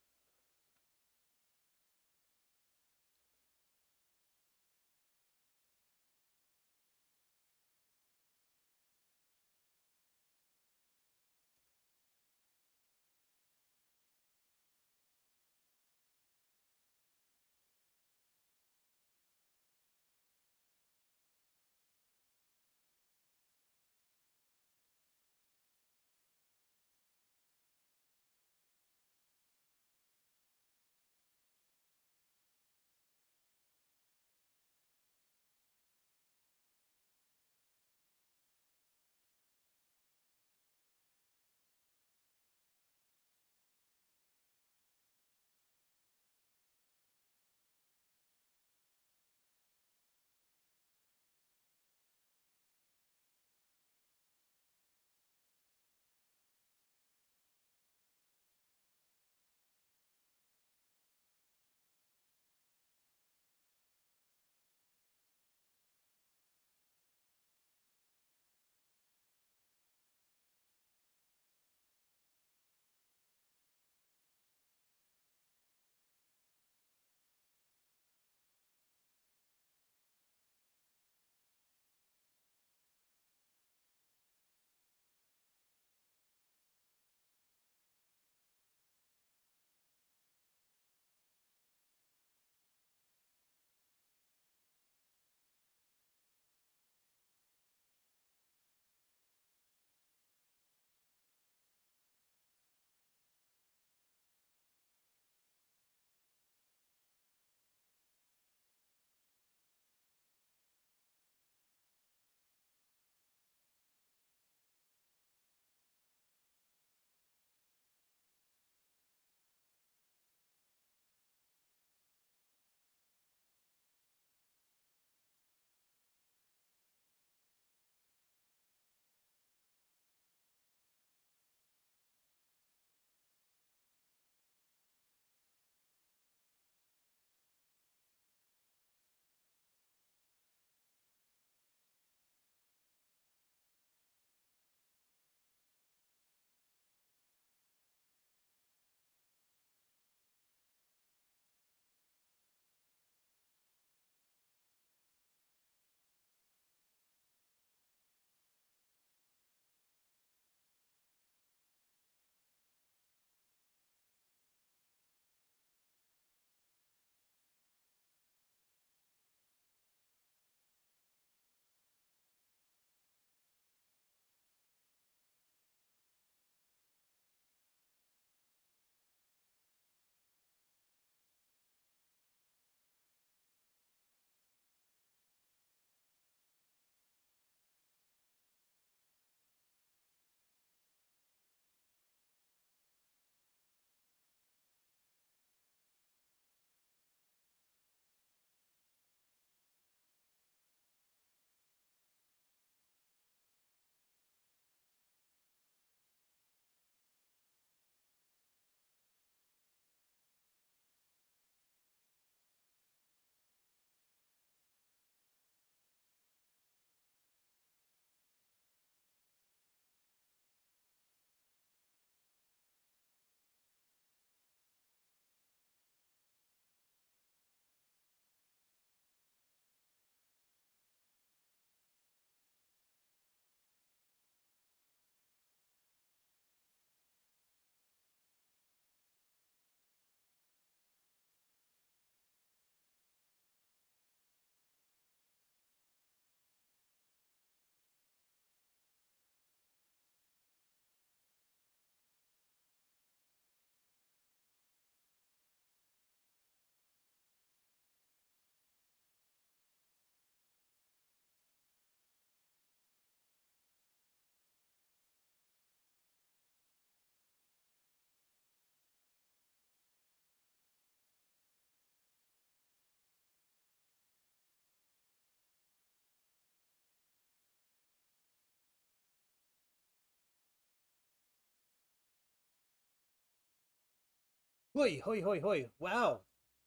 Hoi, hoi, hoi, hoi. Wow.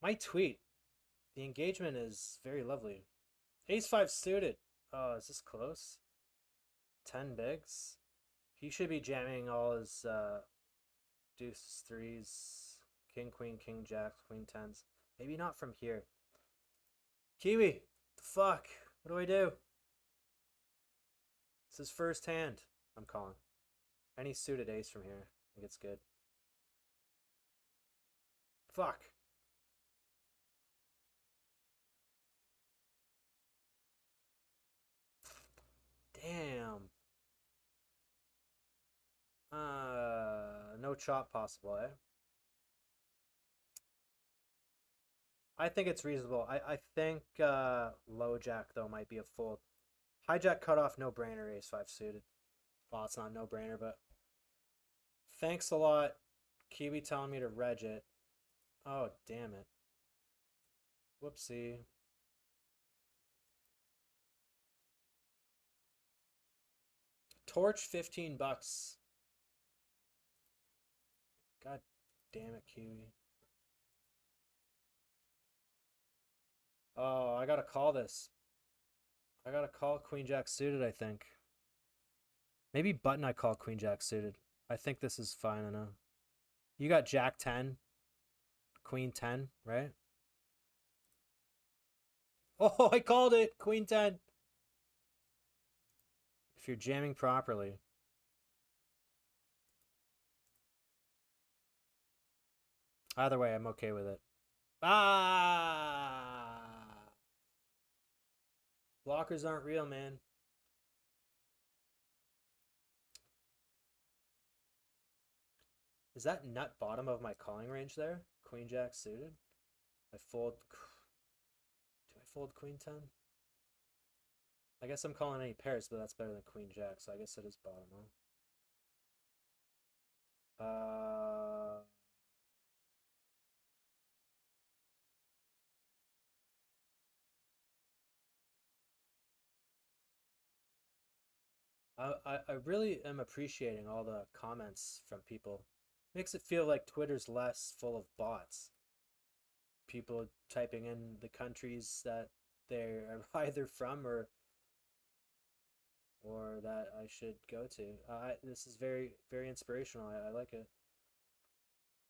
My tweet. The engagement is very lovely. Ace 5 suited. Oh, is this close? 10 bigs? He should be jamming all his deuces, threes, king, queen, king, jacks, queen, tens. Maybe not from here. Kiwi, the fuck? What do I do? It's his first hand. I'm calling. Any suited ace from here. I think it's good. Fuck. Damn. No chop possible, eh? I think it's reasonable. I think low jack though might be a fold. Hijack cutoff, no brainer. Ace 5 suited. Well, it's not no brainer, but thanks a lot. Kiwi telling me to reg it. Oh, damn it. Whoopsie. Torch, 15 bucks. God damn it, Kiwi. Oh, I gotta call this. I gotta call Queen Jack suited, I think. Maybe button I call Queen Jack suited. I think this is fine enough. You got Jack 10, Queen 10, right? Oh, I called it! Queen 10. If you're jamming properly. Either way, I'm okay with it. Ah! Blockers aren't real, man. Is that nut bottom of my calling range there? Queen Jack suited? I fold. Do I fold Queen 10? I guess I'm calling any pairs, but that's better than Queen Jack, so I guess it is bottom, huh? I really am appreciating all the comments from people. Makes it feel like Twitter's less full of bots. People typing in the countries that they're either from or that I should go to. This is very, very inspirational. I like it.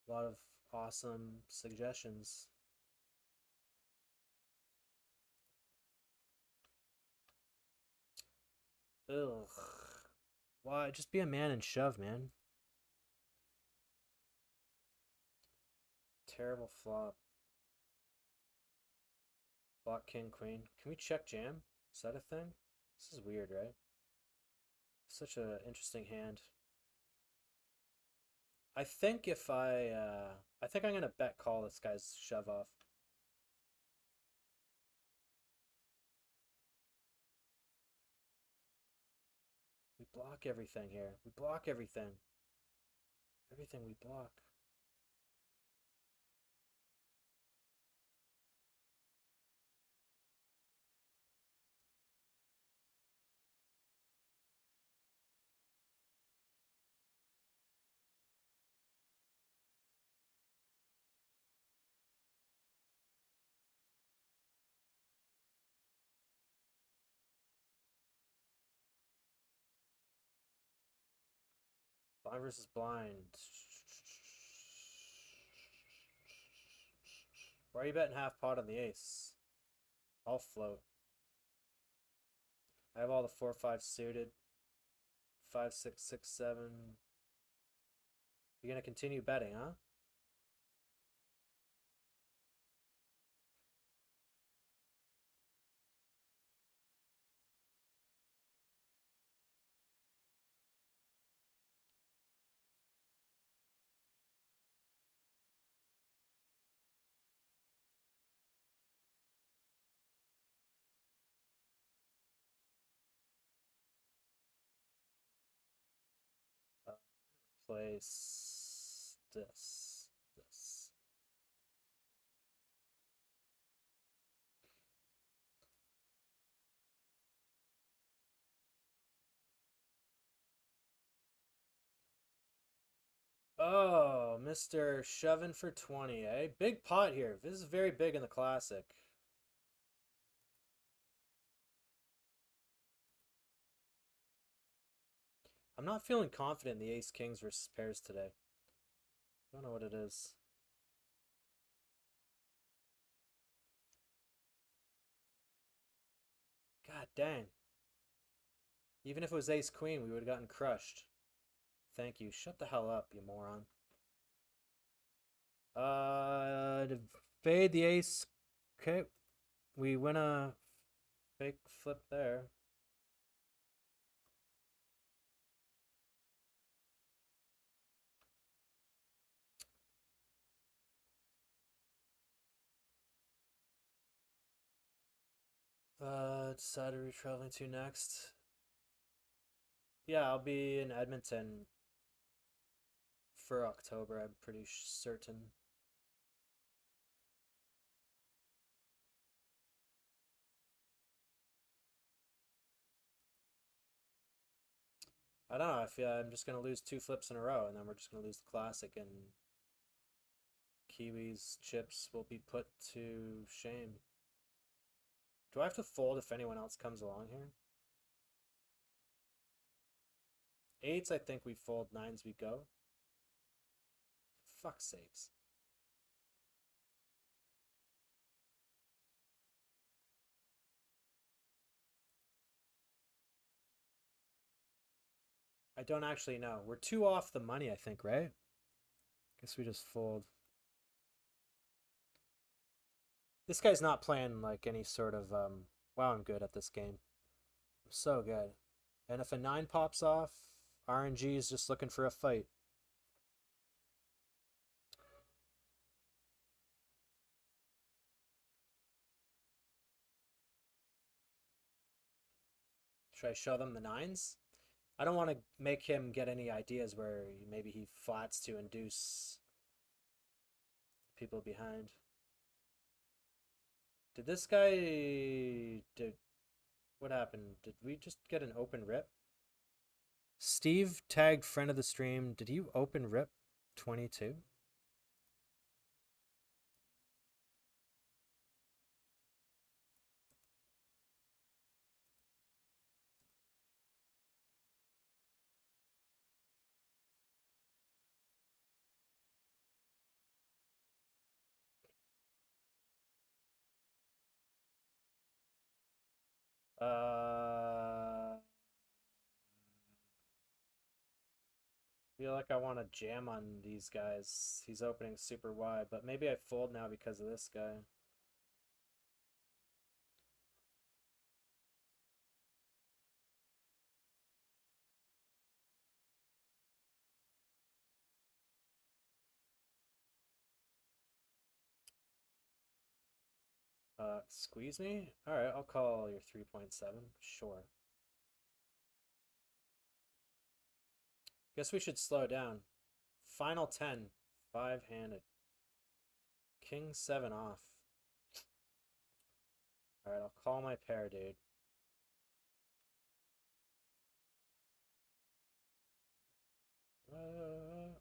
A lot of awesome suggestions. Ugh. Why? Just be a man and shove, man. Terrible flop. Block king queen. Can we check jam? Is that a thing? This is weird, right? Such a interesting hand. I think if I think I'm gonna bet call this guy's shove off. We block everything here. We block everything. Everything we block. Blind versus blind. Why are you betting half pot on the ace? I'll float. I have all the 4-5 suited. 5, 6, 6, 7. You're gonna continue betting, huh? Uh, Place this. Oh, Mr. Shovin' for 20, eh? Big pot here. This is very big in the classic. I'm not feeling confident in the ace kings versus pairs today. I don't know what it is. God dang. Even if it was ace queen, we would have gotten crushed. Thank you. Shut the hell up, you moron. To fade the ace. Okay. We win a fake flip there. Decided we're traveling to next. Yeah, I'll be in Edmonton for October, I'm pretty certain. I don't know. I feel I'm just gonna lose 2 flips in a row, and then we're just gonna lose the classic, and Kiwi's chips will be put to shame. Do I have to fold if anyone else comes along here? Eights, I think we fold. Nines, we go. Fuck sakes. I don't actually know. We're 2 off the money, I think, right? Guess we just fold. This guy's not playing like any sort of wow, I'm good at this game. I'm so good. And if a 9 pops off, RNG is just looking for a fight. Should I show them the 9s? I don't want to make him get any ideas where maybe he flats to induce people behind. Did this guy... What happened? Did we just get an open rip? Steve tagged friend of the stream. Did you open rip 22? Feel like I want to jam on these guys. He's opening super wide, but maybe I fold now because of this guy. Squeeze me? Alright, I'll call your 3.7. Sure. Guess we should slow down. Final 10. 5-handed. King 7 off. Alright, I'll call my pair, dude. Uh-oh.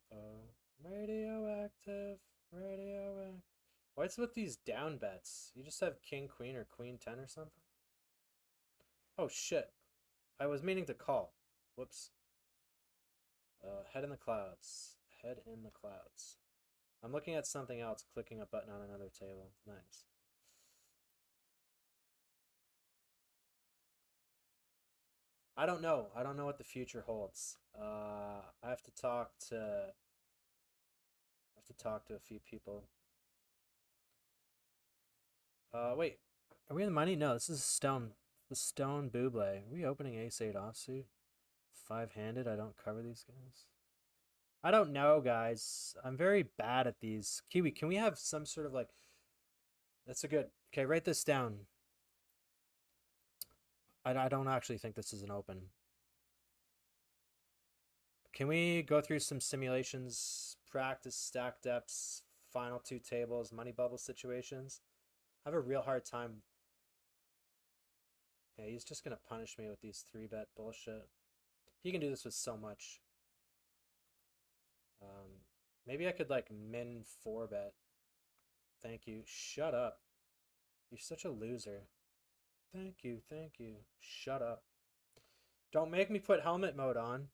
Radioactive. Radioactive. What's with these down bets? You just have king, queen, or queen 10 or something? Oh, shit. I was meaning to call. Whoops. Head in the clouds. Head in the clouds. I'm looking at something else, clicking a button on another table. Nice. I don't know. I don't know what the future holds. I have to talk to a few people. Wait. Are we in the money? No, this is stone. The stone buble. Are we opening ace-8 offsuit? 5-handed. I don't cover these guys. I don't know, guys. I'm very bad at these. Kiwi, can we have some sort of like... That's a good... Okay, write this down. I don't actually think this is an open. Can we go through some simulations, practice stack depths, final 2 tables, money bubble situations? I have a real hard time. Yeah, he's just going to punish me with these 3-bet bullshit. He can do this with so much. Maybe I could like min 4-bet. Thank you. Shut up. You're such a loser. Thank you, thank you. Shut up. Don't make me put helmet mode on.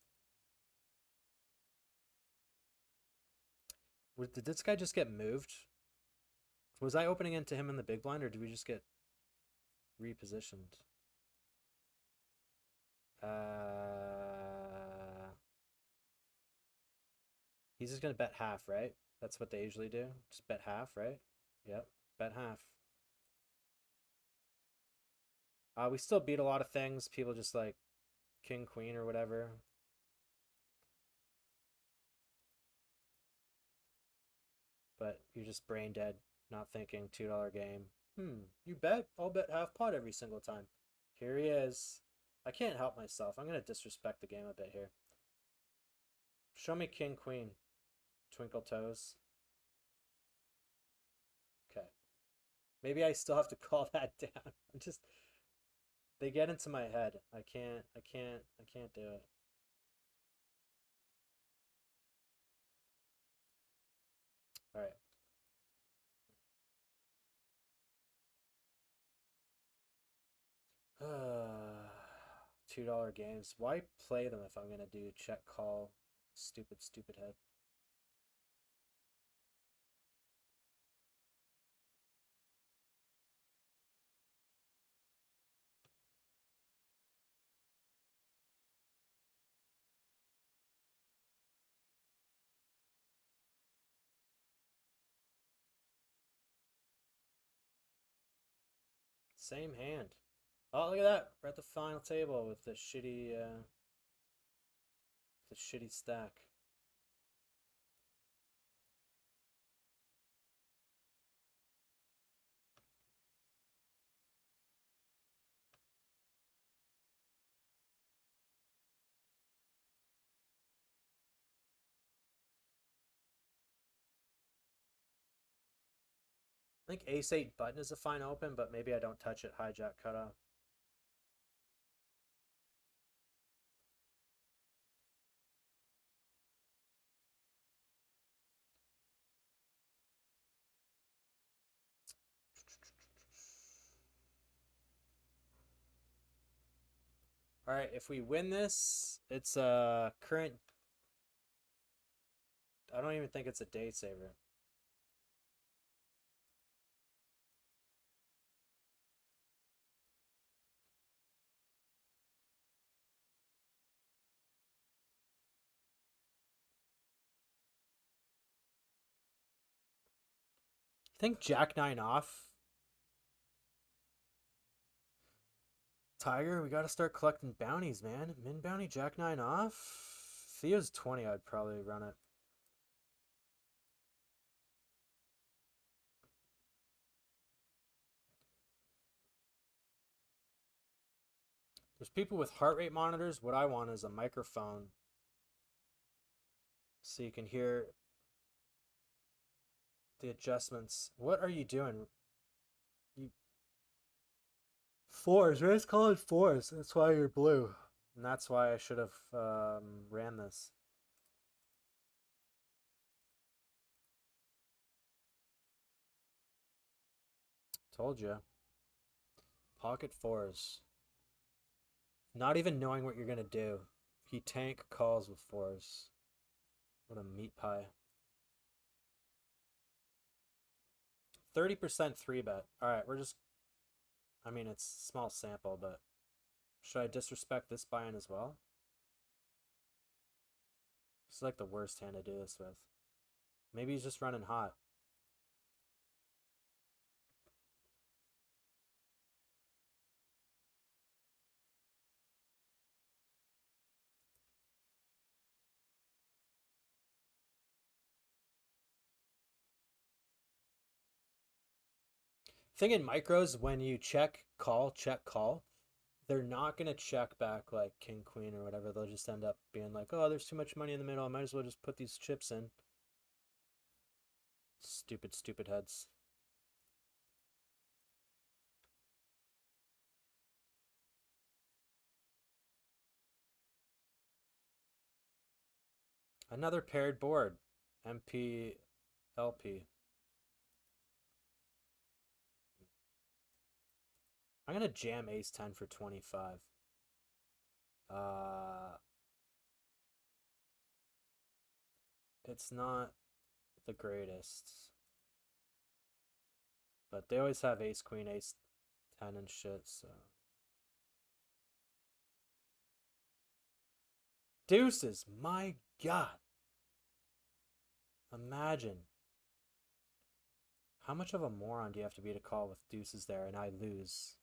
Did this guy just get moved? Was I opening into him in the big blind, or did we just get repositioned? He's just gonna bet half, right? That's what they usually do. Just bet half, right? Yep, bet half. We still beat a lot of things. People just like king, queen, or whatever. But you're just brain dead, not thinking. $2 game. You bet? I'll bet half pot every single time. Here he is. I can't help myself. I'm gonna disrespect the game a bit here. Show me king, queen. Twinkle toes. Okay. Maybe I still have to call that down. I'm just, they get into my head. I can't do it. All right. $2 games. Why play them if I'm gonna do check call? Stupid head. Same hand. Oh, look at that. We're at the final table with the shitty stack. I think ace-8 button is a fine open, but maybe I don't touch it. Hijack cutoff. All right, if we win this, it's a current. I don't even think it's a day saver. I think Jack 9 off. Tiger, we got to start collecting bounties, man. Min bounty, Jack 9 off. Theo's 20, I'd probably run it. There's people with heart rate monitors. What I want is a microphone so you can hear the adjustments. What are you doing? You fours, right? It's called fours. That's why you're blue. And that's why I should have ran this. Told you. Pocket fours. Not even knowing what you're going to do. He tank calls with fours. What a meat pie. 30% 3-bet. Alright, we're just... I mean, it's small sample, but... Should I disrespect this buy-in as well? This is like the worst hand to do this with. Maybe he's just running hot. Thing in micros, when you check call, they're not going to check back like king, queen, or whatever. They'll just end up being like, oh, there's too much money in the middle. I might as well just put these chips in. Stupid heads. Another paired board. MP, LP. I'm gonna jam ace 10 for 25. It's not the greatest, but they always have ace queen, ace 10 and shit, so. Deuces, my god. Imagine. How much of a moron do you have to be to call with deuces there and I lose?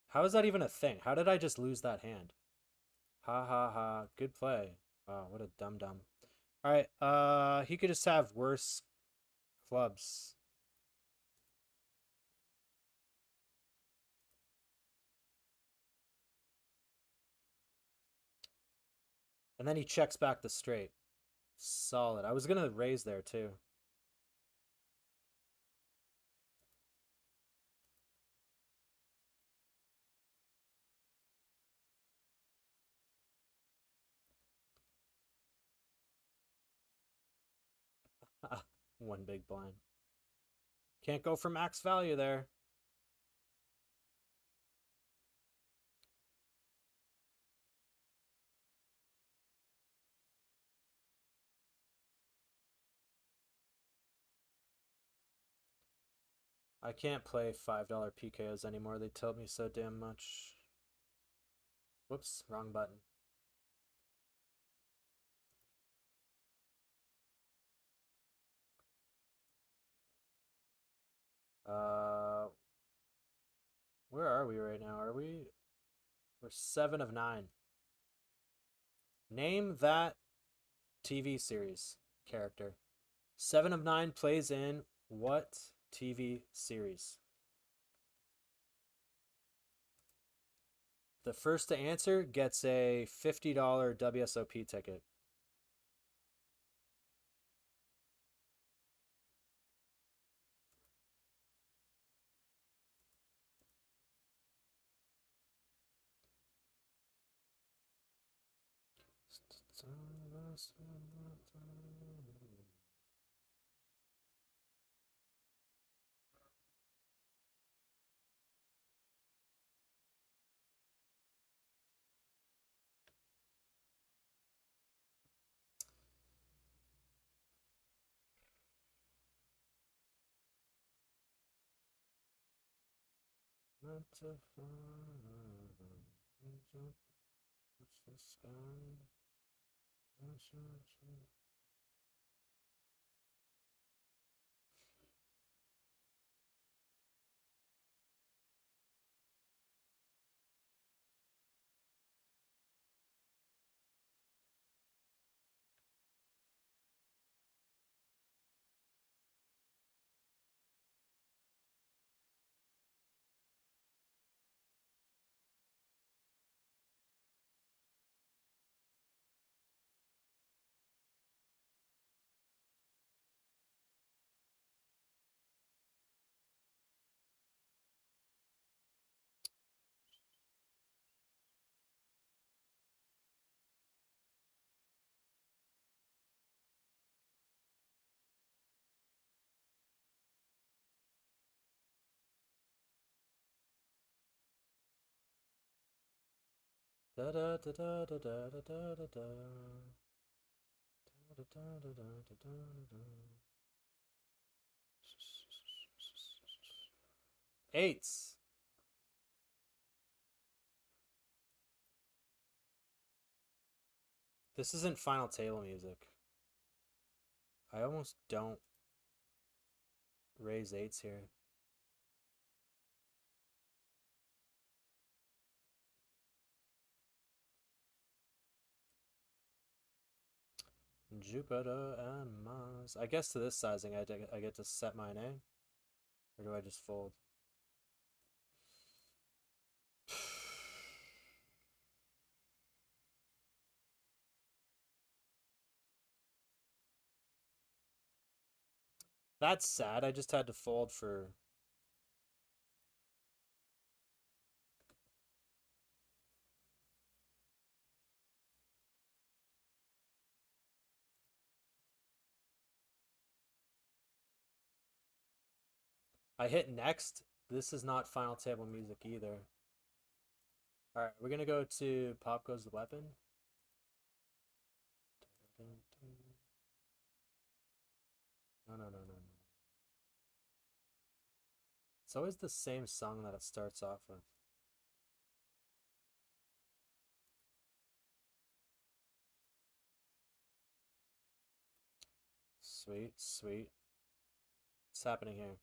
How is that even a thing? How did I just lose that hand? Ha ha ha. Good play. Wow, what a dum dum. Alright, he could just have worse clubs. And then he checks back the straight. Solid. I was gonna raise there too. One big blind. Can't go for max value there. I can't play $5 PKOs anymore. They tell me so damn much. Whoops, wrong button. Where are we right now? We're 7 of 9. Name that TV series character. 7 of 9 plays in what TV series? The first to answer gets a $50 WSOP ticket. Da da da da da da da da da da. Da da da da da da da. Eights. This isn't final table music. I almost don't raise eights here. Jupiter and Mars. I guess to this sizing, I get to set mine, eh? Or do I just fold? That's sad. I just had to fold for I hit next. This is not final table music either. Alright, we're gonna go to Pop Goes the Weapon. No, no, no, no, no. It's always the same song that it starts off with. Sweet, sweet. What's happening here?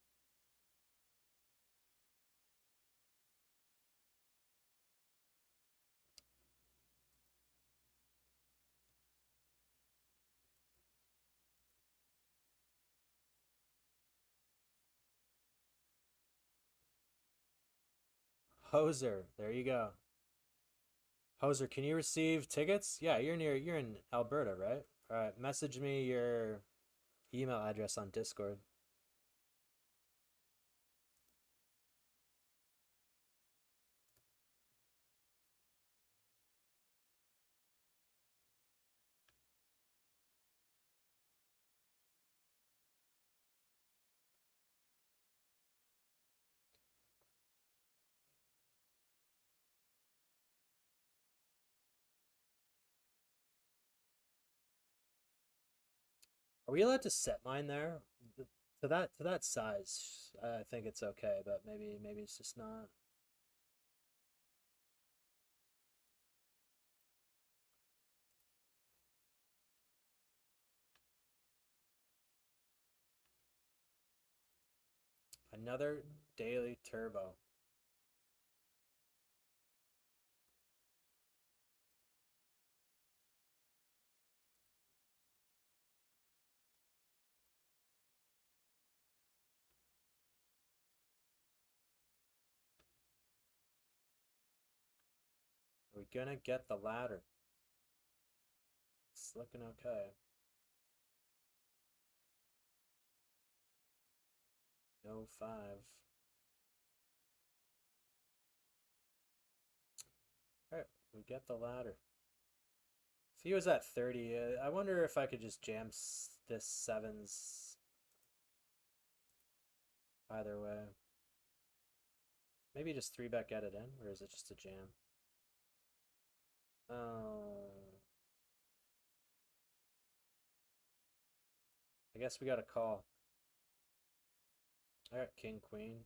Hoser, there you go. Hoser, can you receive tickets? Yeah, you're in Alberta, right? All right, message me your email address on Discord. Are we allowed to set mine there? To that size, I think it's okay, but maybe it's just not. Another daily turbo. Are we gonna get the ladder? It's looking okay. No 5. Alright, we get the ladder. If he was at 30, I wonder if I could just jam this 7s either way. Maybe just 3-bet get it in, or is it just a jam? Oh. I guess we got a call. I got king, queen.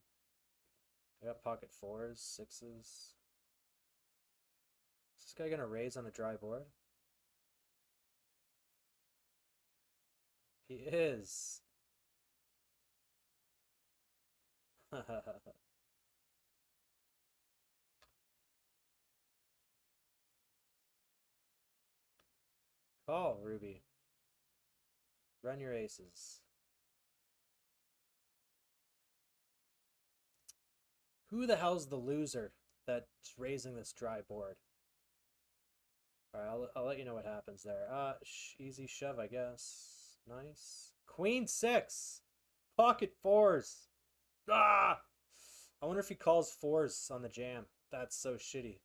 I got pocket 4s, 6s. Is this guy gonna raise on a dry board? He is. Call, Ruby. Run your aces. Who the hell's the loser that's raising this dry board? Alright, I'll let you know what happens there. Easy shove, I guess. Nice. Queen 6! Pocket 4s! Ah! I wonder if he calls 4s on the jam. That's so shitty.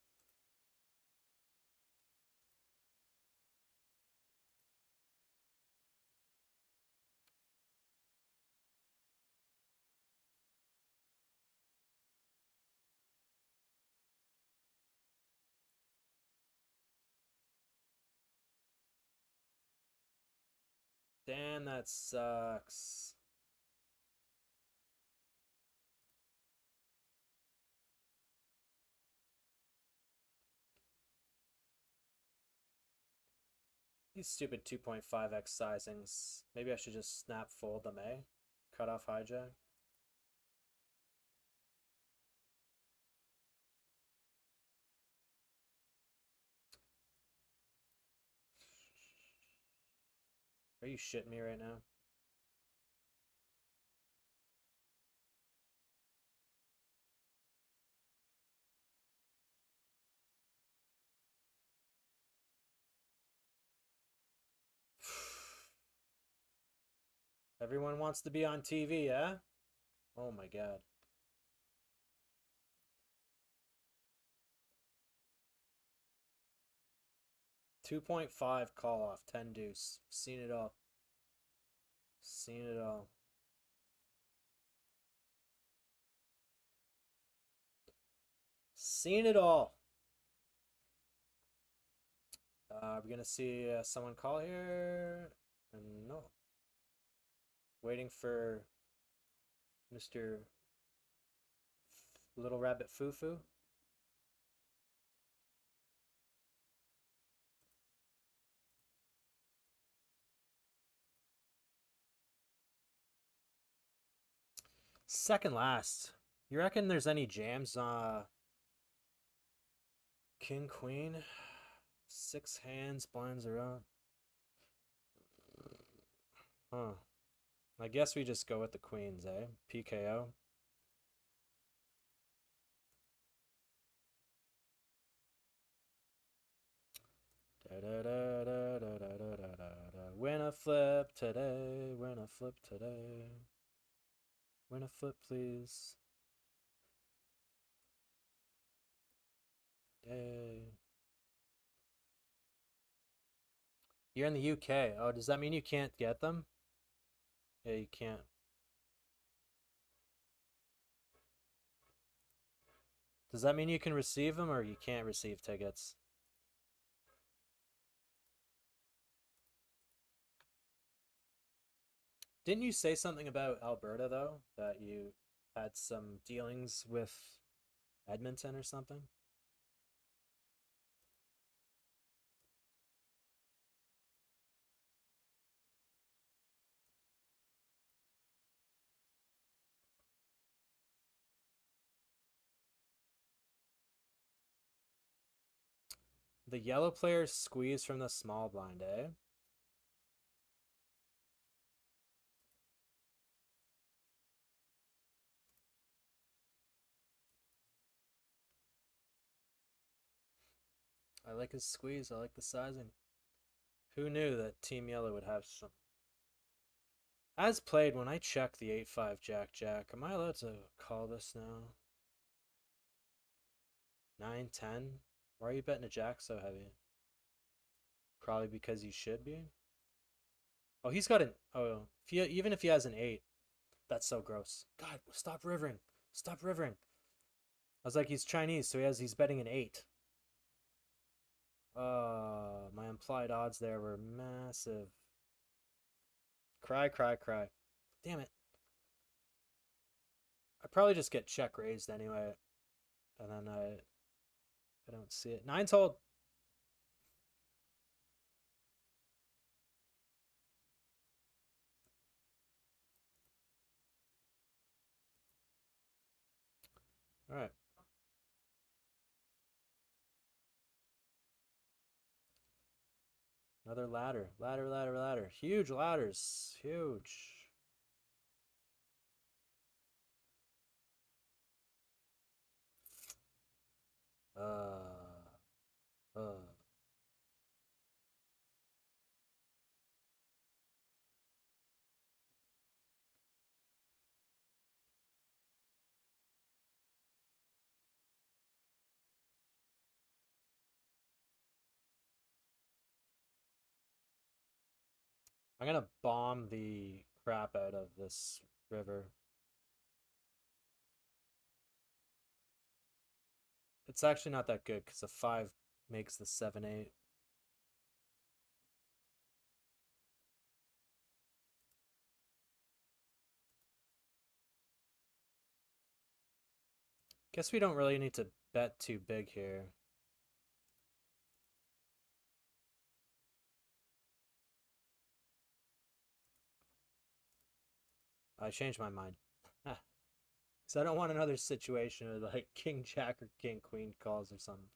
Damn, that sucks. These stupid 2.5x sizings. Maybe I should just snap fold them, eh? Cut off hijack. Are you shitting me right now? Everyone wants to be on TV, eh? Oh my god. 2.5 call off, 10 deuce. Seen it all. Seen it all. Seen it all. We're gonna see someone call here. No. Waiting for Mr. Little Rabbit Foo. Second last. You reckon there's any jams? King, Queen. 6 hands, blinds are up. Huh. I guess we just go with the queens, eh? PKO. Win a flip today. Win a flip today. Win a flip, please. Yay. You're in the UK. Oh, does that mean you can't get them? Yeah, you can't. Does that mean you can receive them or you can't receive tickets? Didn't you say something about Alberta, though? That you had some dealings with Edmonton or something? The yellow players squeeze from the small blind, eh? I like his squeeze. I like the sizing. Who knew that Team Yellow would have some? As played, when I check the 8-5 Jack, am I allowed to call this now? 9-10? Why are you betting a Jack so heavy? Probably because you should be. Oh, he's got an. Oh, even if he has an 8, that's so gross. God, stop rivering. Stop rivering. I was like, he's Chinese, so he's betting an 8. My implied odds there were massive. Cry. Damn it. I probably just get check raised anyway. And then I don't see it. 9's hold. All right. Another ladder. Ladder. Huge ladders. Huge. Uh. I'm gonna bomb the crap out of this river. It's actually not that good because a 5 makes the 7-8. Guess we don't really need to bet too big here. I changed my mind. Because I don't want another situation with like King Jack or King Queen calls or something.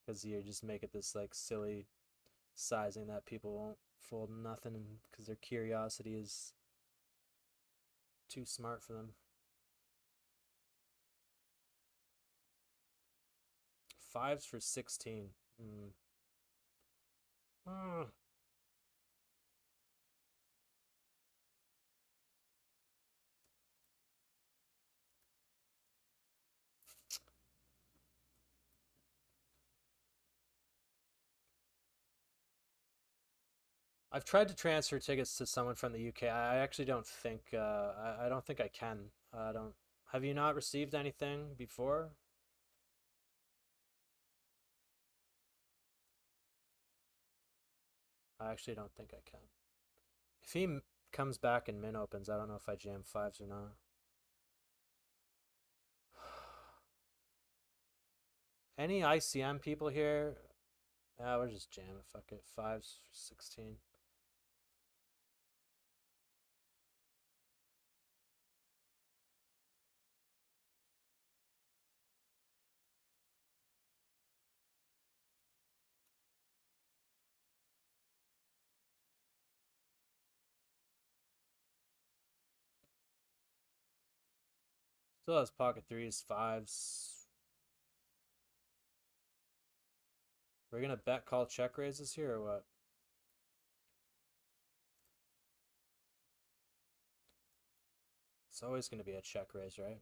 Because you just make it this like silly sizing that people won't fold nothing because their curiosity is too smart for them. 5s for 16. I've tried to transfer tickets to someone from the UK. I actually don't think I don't think I can. I don't. Have you not received anything before? I actually don't think I can. If he comes back and min opens, I don't know if I jam fives or not. Any ICM people here? Ah, we're just jamming. Fuck it. Fives, 16. Still has pocket threes, fives. We're gonna bet call check raises here or what? It's always gonna be a check raise, right?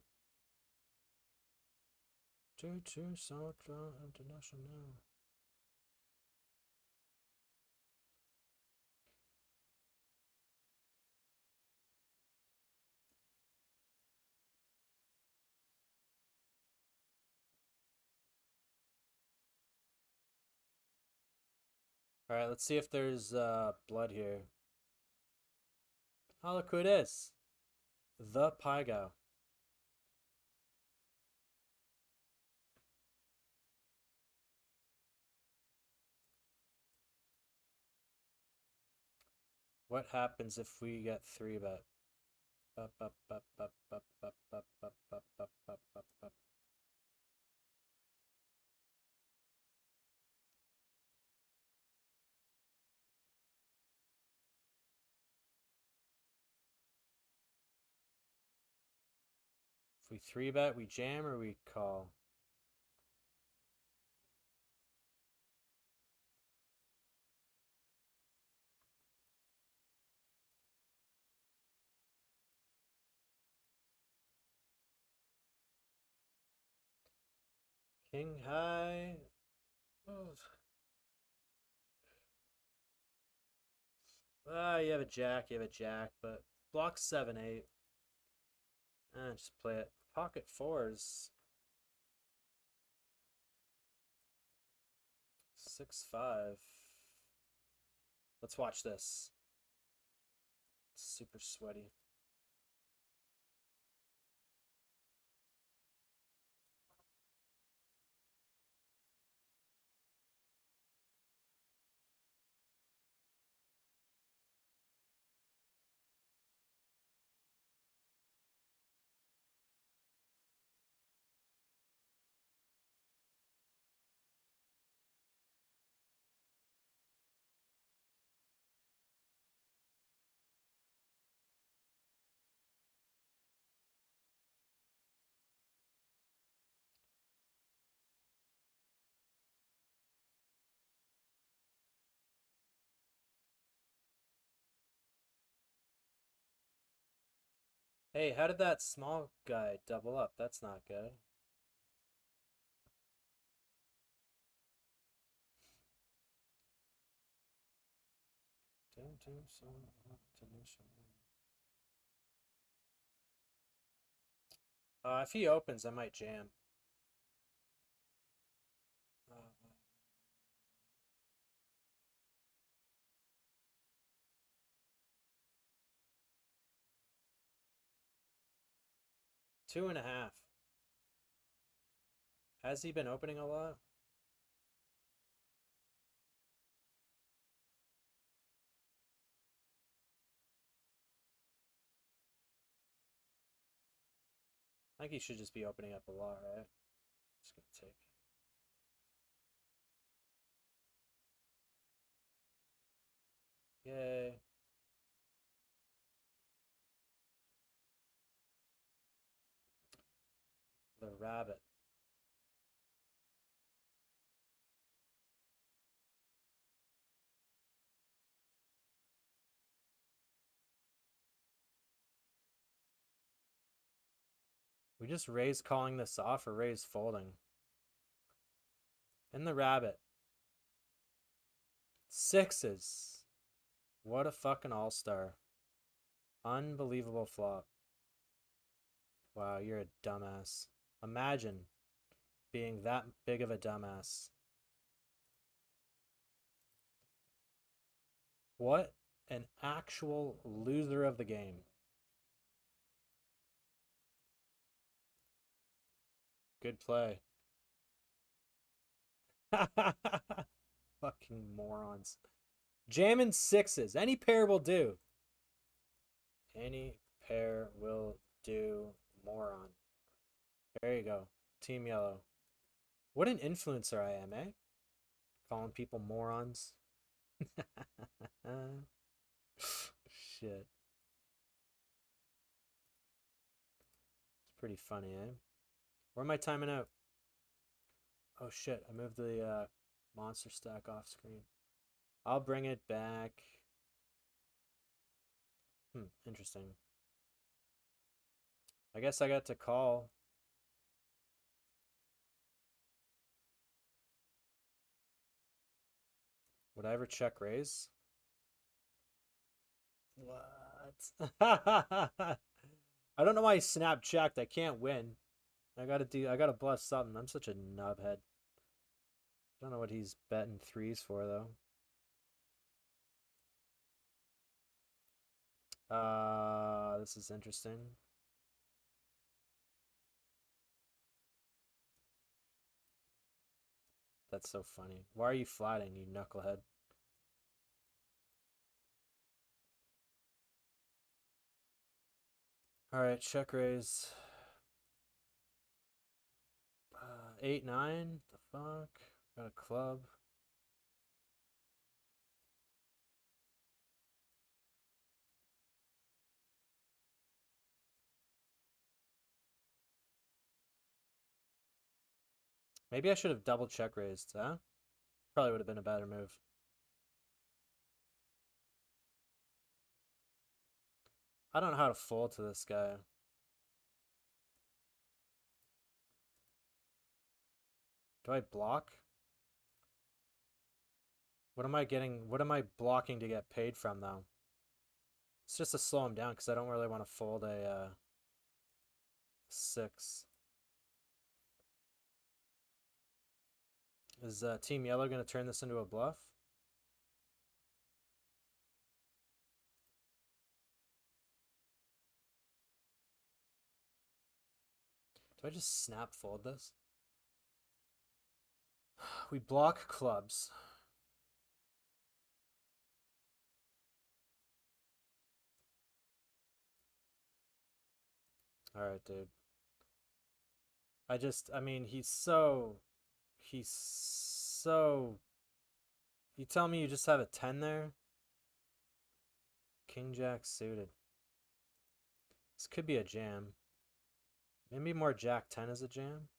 To South International. All right, let's see if there's blood here. Oh, look who it is. The Pygo. What happens if we get 3-bet? If we 3-bet, we jam or we call? King high. Oh. You have a jack, but block 7-8. Just play it. Pocket fours. 6-5. Let's watch this. It's super sweaty. Hey, how did that small guy double up? That's not good. If he opens, I might jam. 2.5. Has he been opening a lot? I think he should just be opening up a lot, right? Just gonna take. Yay. The rabbit. We just raise calling this off or raise folding? And the rabbit. Sixes. What a fucking all-star. Unbelievable flop. Wow, you're a dumbass. Imagine being that big of a dumbass. What an actual loser of the game. Good play. Fucking morons. Jamming sixes. Any pair will do. Any pair will do, moron. There you go. Team Yellow. What an influencer I am, eh? Calling people morons. Shit. It's pretty funny, eh? Where am I timing out? Oh shit, I moved the monster stack off screen. I'll bring it back. Interesting. I guess I got to call. Would I ever check raise? What? I don't know why he snap checked. I can't win. I gotta bluff something. I'm such a knobhead. I don't know what he's betting threes for though. This is interesting. That's so funny. Why are you flatting, you knucklehead? Alright, check raise. 8-9? The fuck? Got a club. Maybe I should have double check raised, huh? Probably would have been a better move. I don't know how to fold to this guy. Do I block? What am I getting? What am I blocking to get paid from, though? It's just to slow him down because I don't really want to fold a 6. Is Team Yellow going to turn this into a bluff? Do I just snap fold this? We block clubs. Alright, dude. I mean, he's so... You tell me you just have a 10 there? King Jack suited. This could be a jam. Maybe more Jack 10 as a jam?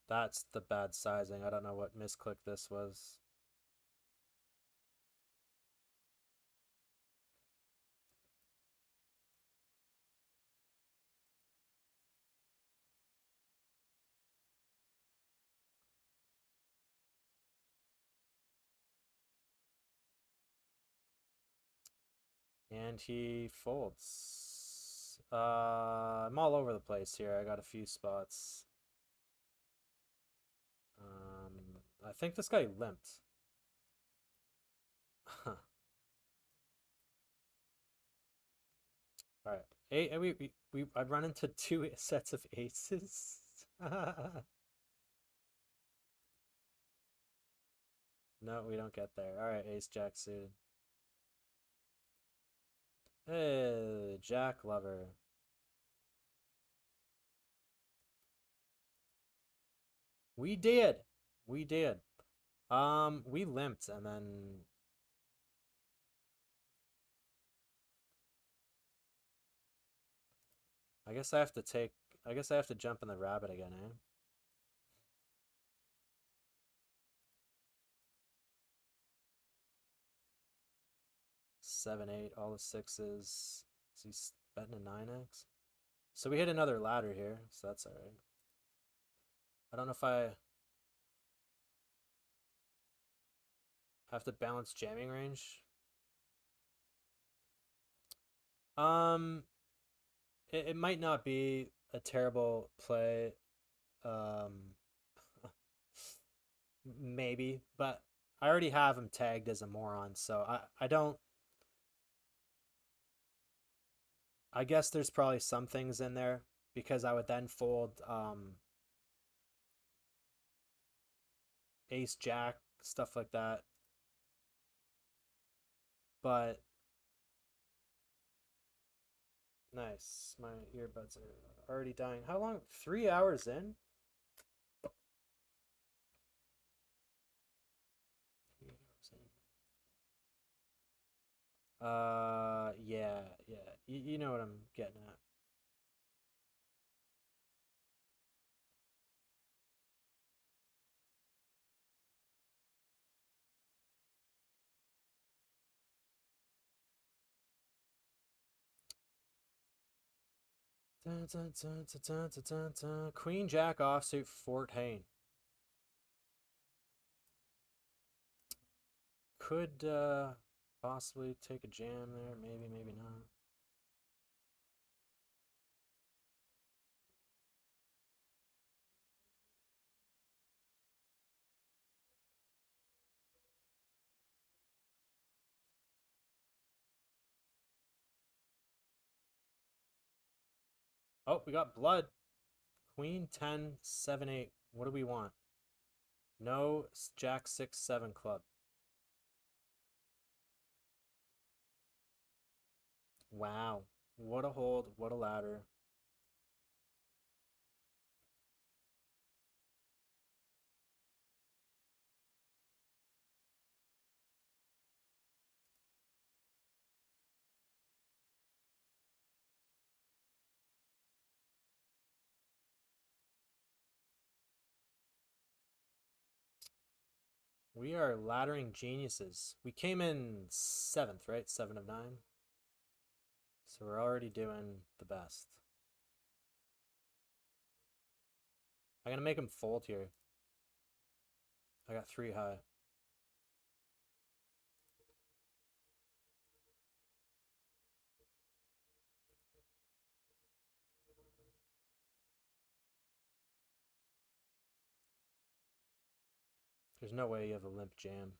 That's the bad sizing. I don't know what misclick this was. And he folds. I'm all over the place here. I got a few spots. I think this guy limped. All right. I've run into 2 sets of aces. No, we don't get there. All right, ace jack suited. Hey, jack lover. We did. We did. We limped and then I guess I have to jump in the rabbit again, eh? Seven, eight, all the sixes. So he's betting a 9x. So we hit another ladder here, so that's alright. I don't know if I have to balance jamming range. it might not be a terrible play. Um, maybe, but I already have him tagged as a moron, so I don't. I guess there's probably some things in there because I would then fold ace jack stuff like that. But nice, my earbuds are already dying. How long? 3 hours in? 3 hours in. Yeah, yeah. You know what I'm getting at. Dun, dun, dun, dun, dun, dun, dun, dun. Queen Jack offsuit 14. Could possibly take a jam there. Maybe, maybe not. Oh, we got blood. Queen 10, 7, 8. What do we want? No, Jack 6, 7 club. Wow. What a hold. What a ladder. We are laddering geniuses. We came in 7th, right? 7 of 9. So we're already doing the best. I'm going to make him fold here. I got 3 high. There's no way you have a limp jam.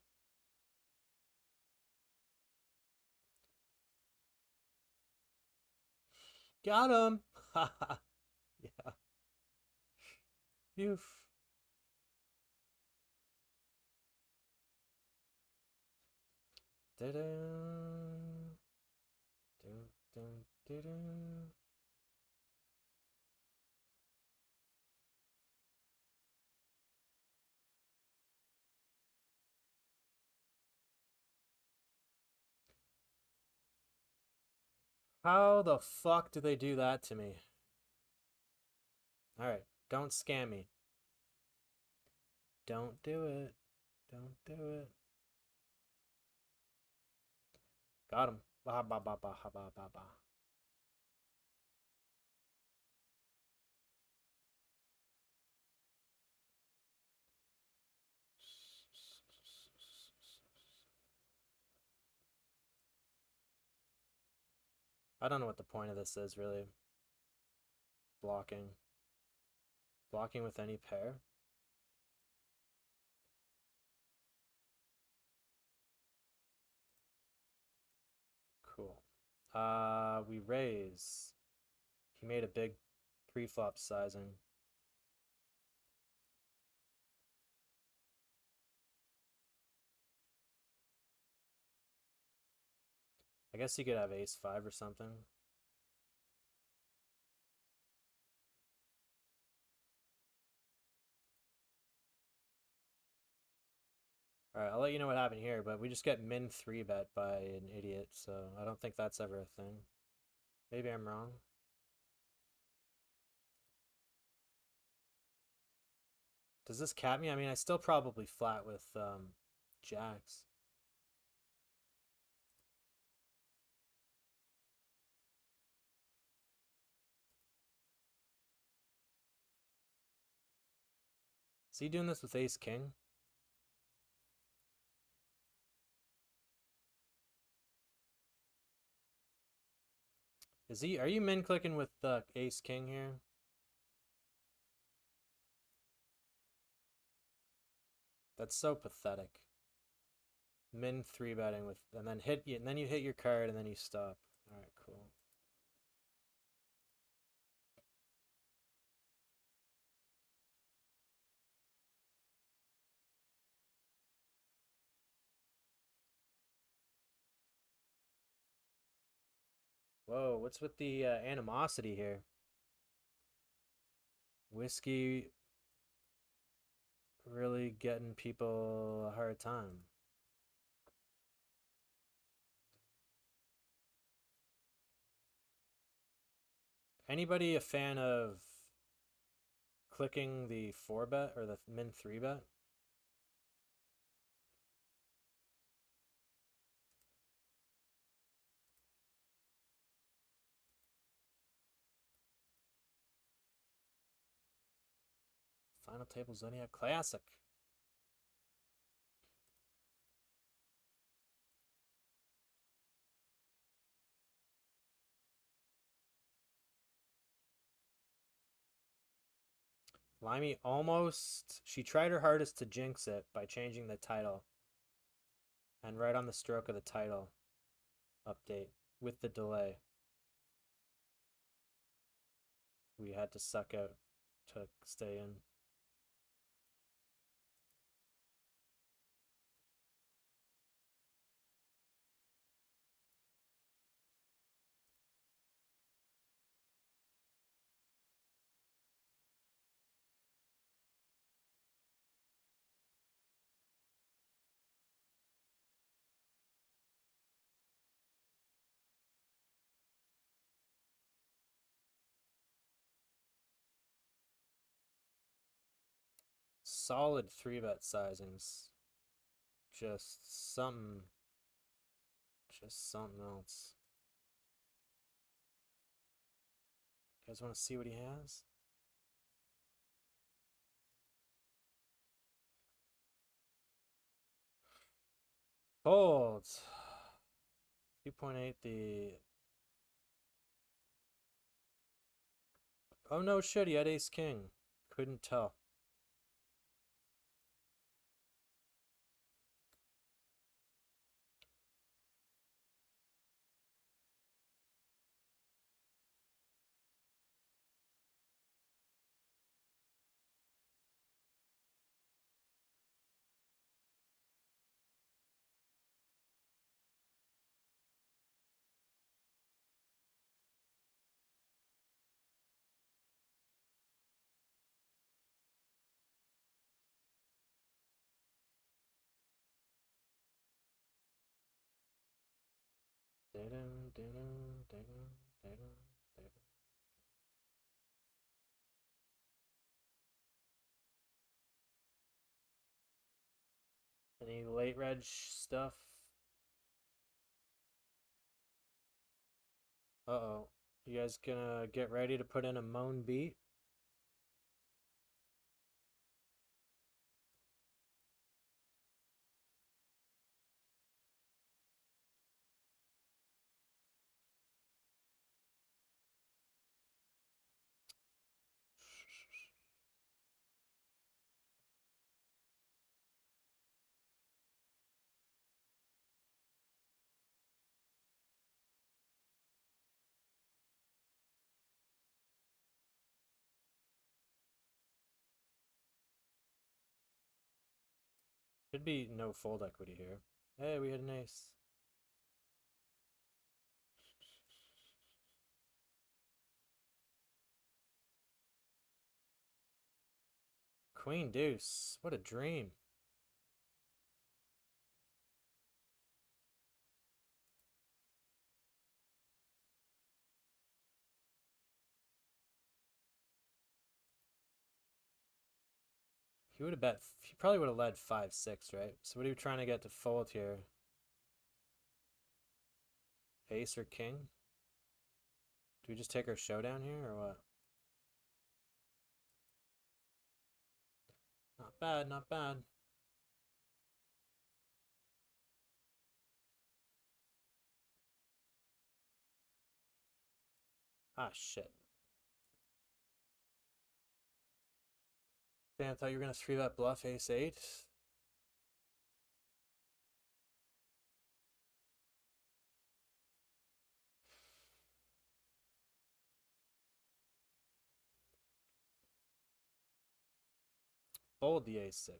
Got him! Haha. Yeah. Phew. Da-da. Dun, dun, dun. How the fuck do they do that to me? Alright, don't scam me. Don't do it. Don't do it. Got him. Ba ba ba ba ba ba ba ba. I don't know what the point of this is, really. Blocking. Blocking with any pair? Cool. We raise. He made a big pre-flop sizing. I guess he could have ace 5 or something. Alright, I'll let you know what happened here, but we just get min 3 bet by an idiot, so I don't think that's ever a thing. Maybe I'm wrong. Does this cap me? I mean, I still probably flat with jacks. Is he doing this with ace king? Are you min clicking with ace king here? That's so pathetic. Min 3-betting with, and then you hit your card and then you stop. All right, cool. Whoa, what's with the animosity here? Whiskey really getting people a hard time. Anybody a fan of clicking the 4-bet or the min 3-bet? Final table Zodiac Classic. Limey almost, she tried her hardest to jinx it by changing the title. And right on the stroke of the title update with the delay, we had to suck out to stay in. Solid 3-bet sizings. Just something else. You guys want to see what he has? Folds. 2.8 the... Oh no shit, he had ace king. Couldn't tell. Any late reg stuff? Uh-oh. You guys gonna get ready to put in a moan beat? Should be no fold equity here. Hey, we had an ace. Queen deuce. What a dream. He would have bet. He probably would have led 5-6, right? So what are you trying to get to fold here? Ace or king? Do we just take our showdown here or what? Not bad, not bad. Ah, shit. Damn, I thought you were gonna 3-bet bluff ace-8. Fold the ace-6.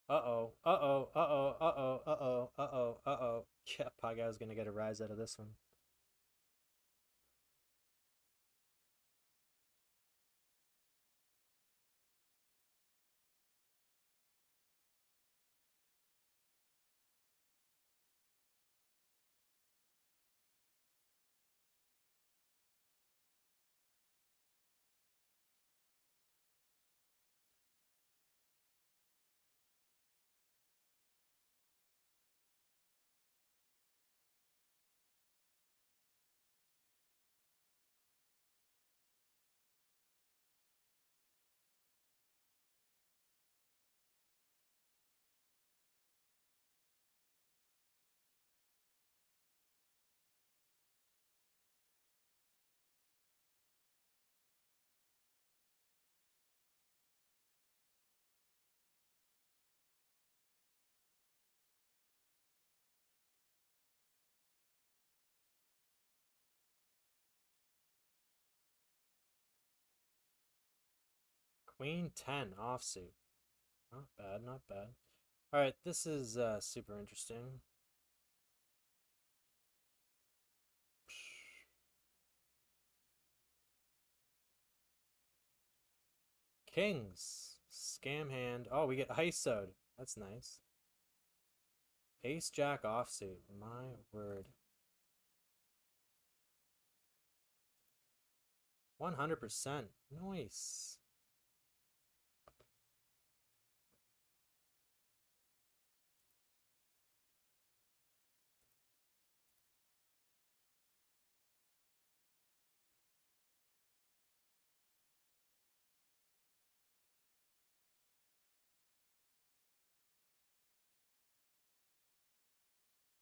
Uh-oh. Uh-oh. Uh-oh. Uh-oh. Uh-oh. Uh-oh. Uh-oh. Yeah, Paga's gonna get a rise out of this one. Queen 10 offsuit. Not bad, not bad. Alright, this is super interesting. Kings. Scam hand. Oh, we get ISO'd. That's nice. Ace Jack offsuit. My word. 100%. Nice.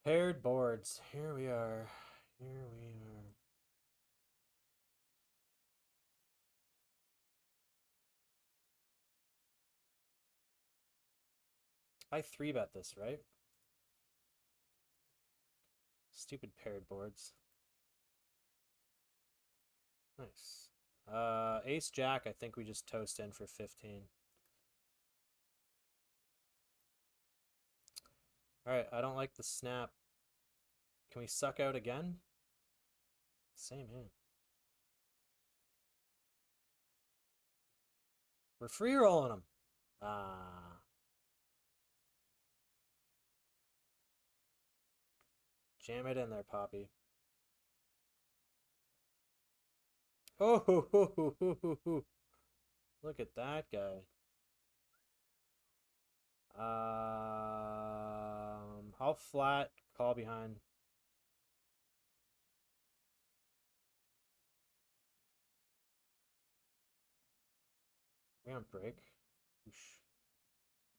Paired boards. Here we are. Here we are. I 3-bet this, right? Stupid paired boards. Nice. Ace Jack, I think we just toast in for 15. Alright, I don't like the snap. Can we suck out again? Same hand. We're free rolling them. Ah. Jam it in there, Poppy. Oh, ho, ho, ho, ho, ho, ho. Look at that guy. I'll flat, call behind. We on break. Oosh.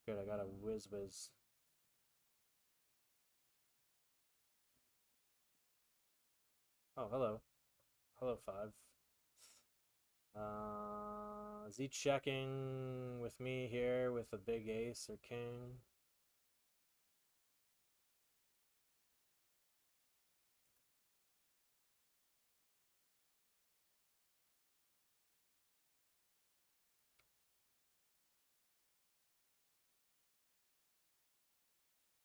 Good, I got a whiz. Oh, hello. Hello, 5. Is he checking with me here with a big ace or king?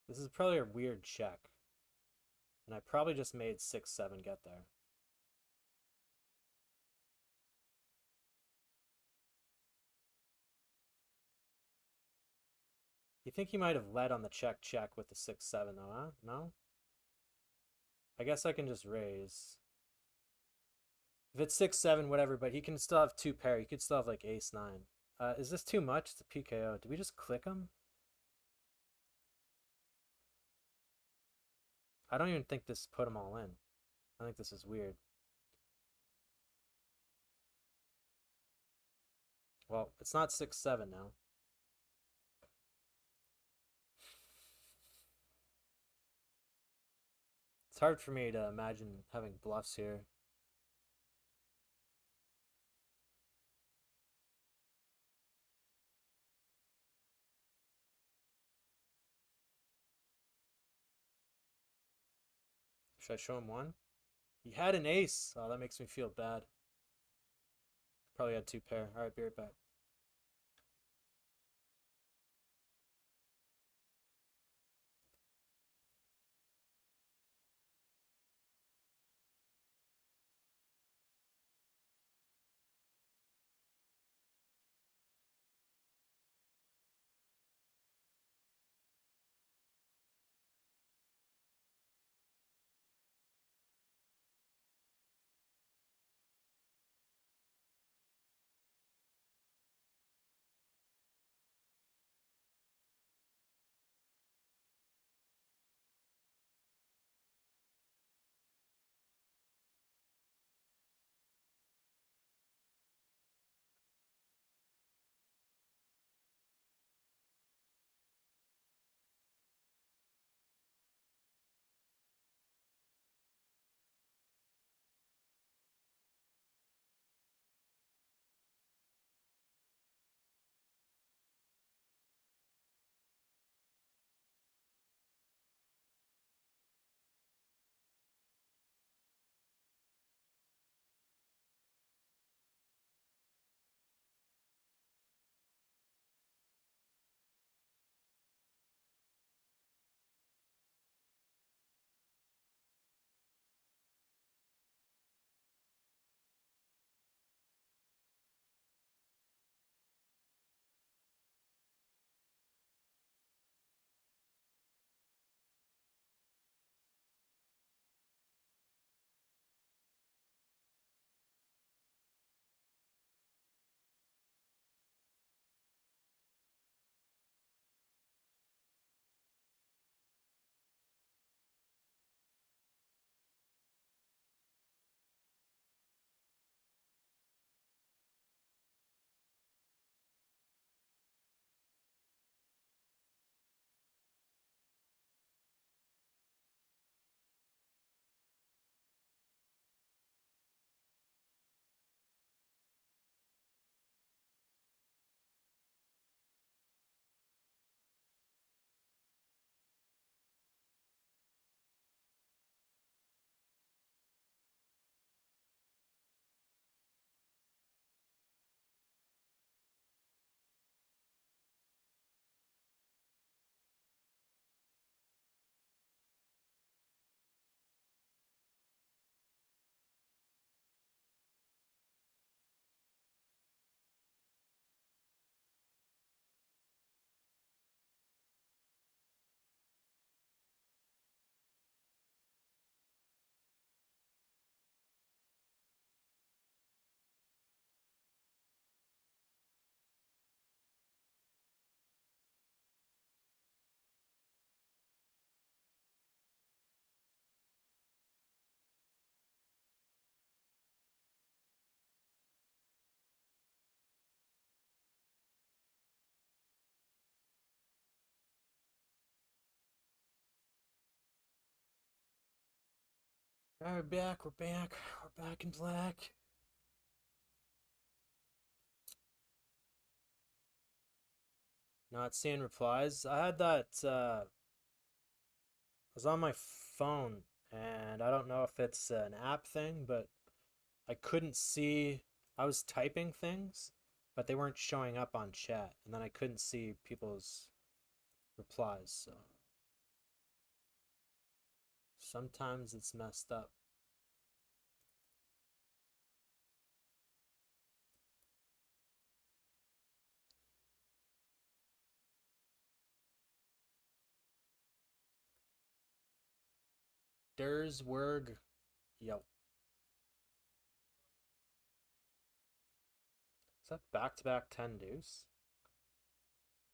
This is probably a weird check. And I probably just made 6-7 get there. You think he might have led on the check with the 6-7 though, huh? No? I guess I can just raise. If it's 6-7, whatever, but he can still have 2 pair. He could still have like ace-9. Is this too much? It's a PKO. Did we just click him? I don't even think this put them all in. I think this is weird. Well, it's not 6-7 now. It's hard for me to imagine having bluffs here. Should I show him one? He had an ace. Oh, that makes me feel bad. Probably had two pair. All right, be right back. All right, we're back. We're back. We're back in black. Not seeing replies. I had that. I was on my phone, and I don't know if it's an app thing, but I couldn't see. I was typing things, but they weren't showing up on chat, and then I couldn't see people's replies. So sometimes it's messed up. Derswerg, yo. Is that back-to-back 10 deuce?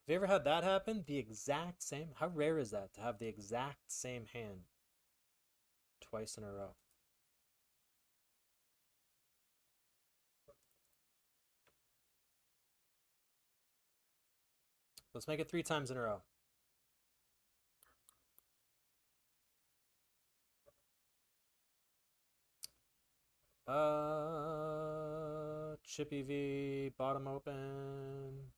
Have you ever had that happen? The exact same? How rare is that to have the exact same hand? twice in a row. Let's make it 3 times in a row. Chippy V, bottom open.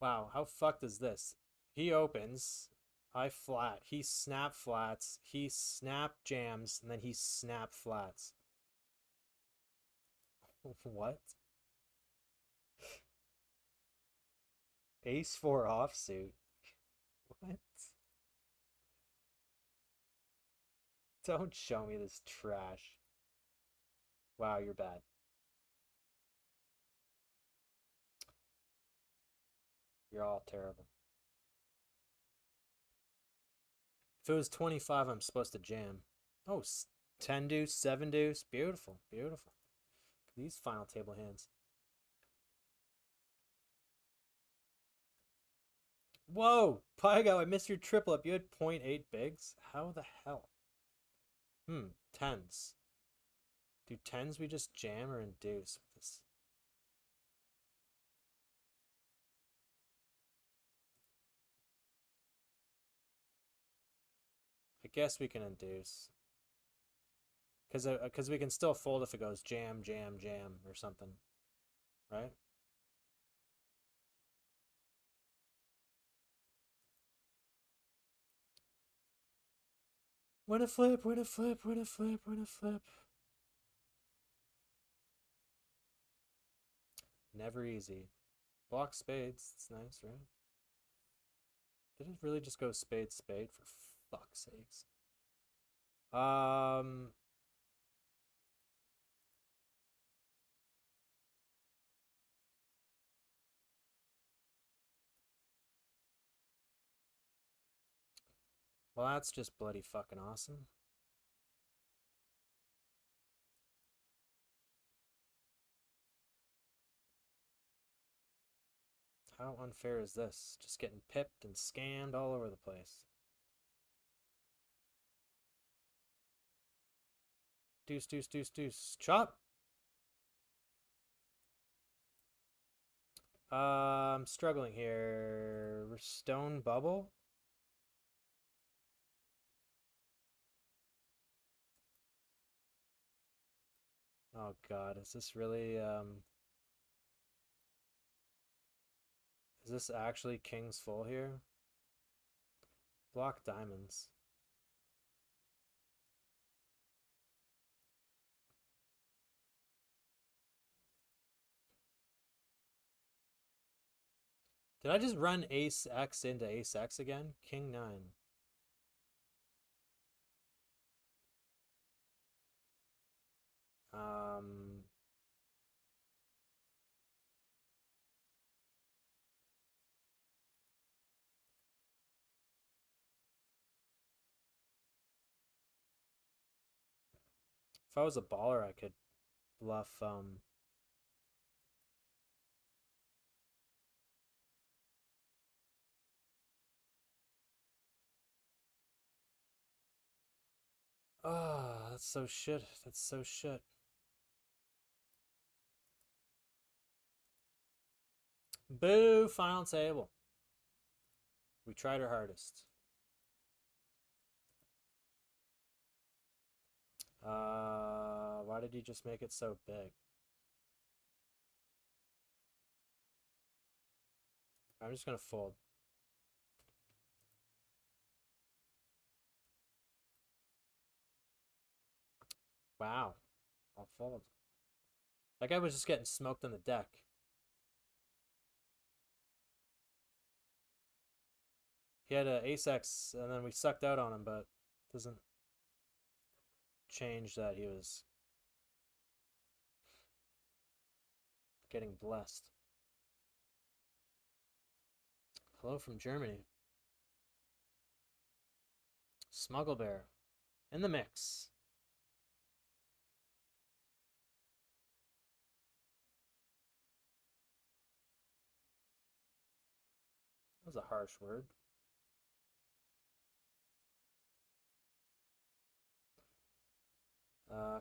Wow, how fucked is this? He opens, I flat, he snap flats, he snap jams, and then he snap flats. What? Ace 4 offsuit. What? Don't show me this trash. Wow, you're bad. You're all terrible. If it was 25, I'm supposed to jam. Oh, 10 deuce, 7 deuce. Beautiful, beautiful. These final table hands. Whoa, Pygo, I missed your triple up. You had 0.8 bigs? How the hell? Tens. Do tens we just jam or induce with this? I guess we can induce. Because we can still fold if it goes jam, jam, jam or something. Right? Win a flip, win a flip, win a flip, win a flip. Never easy. Block spades. It's nice, right? Did it really just go spade, spade? For fuck's sakes. Well, that's just bloody fucking awesome. How unfair is this? Just getting pipped and scammed all over the place. Deuce, deuce, deuce, deuce. Chop! I'm struggling here. Stone bubble? Oh god, is this really, is this actually king's full here? Block diamonds. Did I just run ace X into ace X again? King 9. If I was a baller, I could bluff, oh, that's so shit. That's so shit. Boo, final table. We tried our hardest. Why did he just make it so big? I'm just gonna fold. Wow. I'll fold. That guy was just getting smoked on the deck. He had a ace X, and then we sucked out on him, but doesn't change that he was getting blessed. Hello from Germany. Smuggle Bear in the mix. That was a harsh word.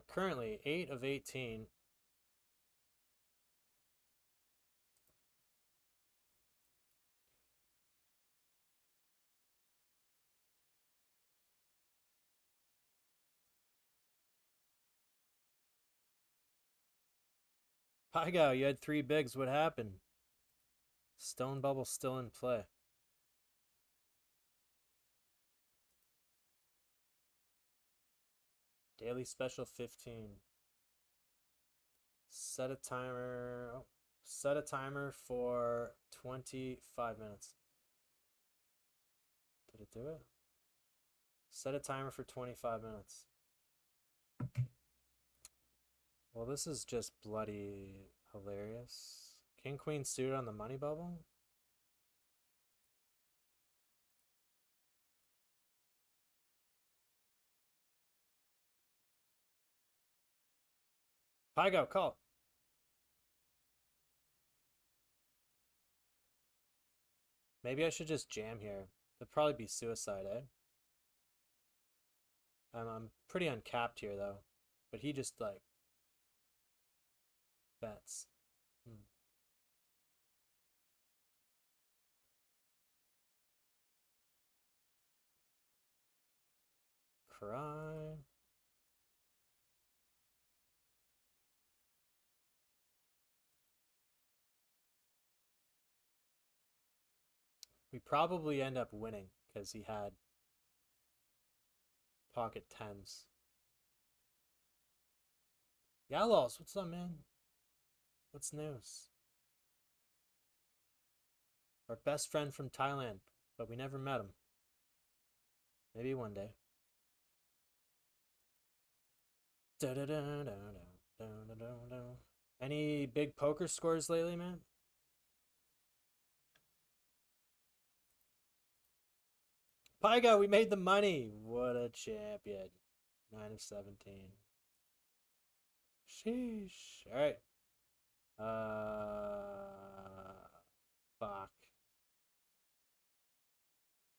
Currently 8 of 18. Pygo, you had 3 bigs. What happened? Stone Bubble still in play. Daily special 15. Set a timer. Oh, set a timer for 25 minutes. Did it do it? Set a timer for 25 minutes. Well, this is just bloody hilarious. King Queen suited on the money bubble. Pygo, call. Maybe I should just jam here. It'd probably be suicide, eh? I'm pretty uncapped here though, but he just like bets. Cry. We probably end up winning because he had pocket tens. Yalos, what's up, man? What's news? Our best friend from Thailand, but we never met him. Maybe one day. Any big poker scores lately, man? Pygo, we made the money. What a champion. 9 of 17. Sheesh. All right. Fuck.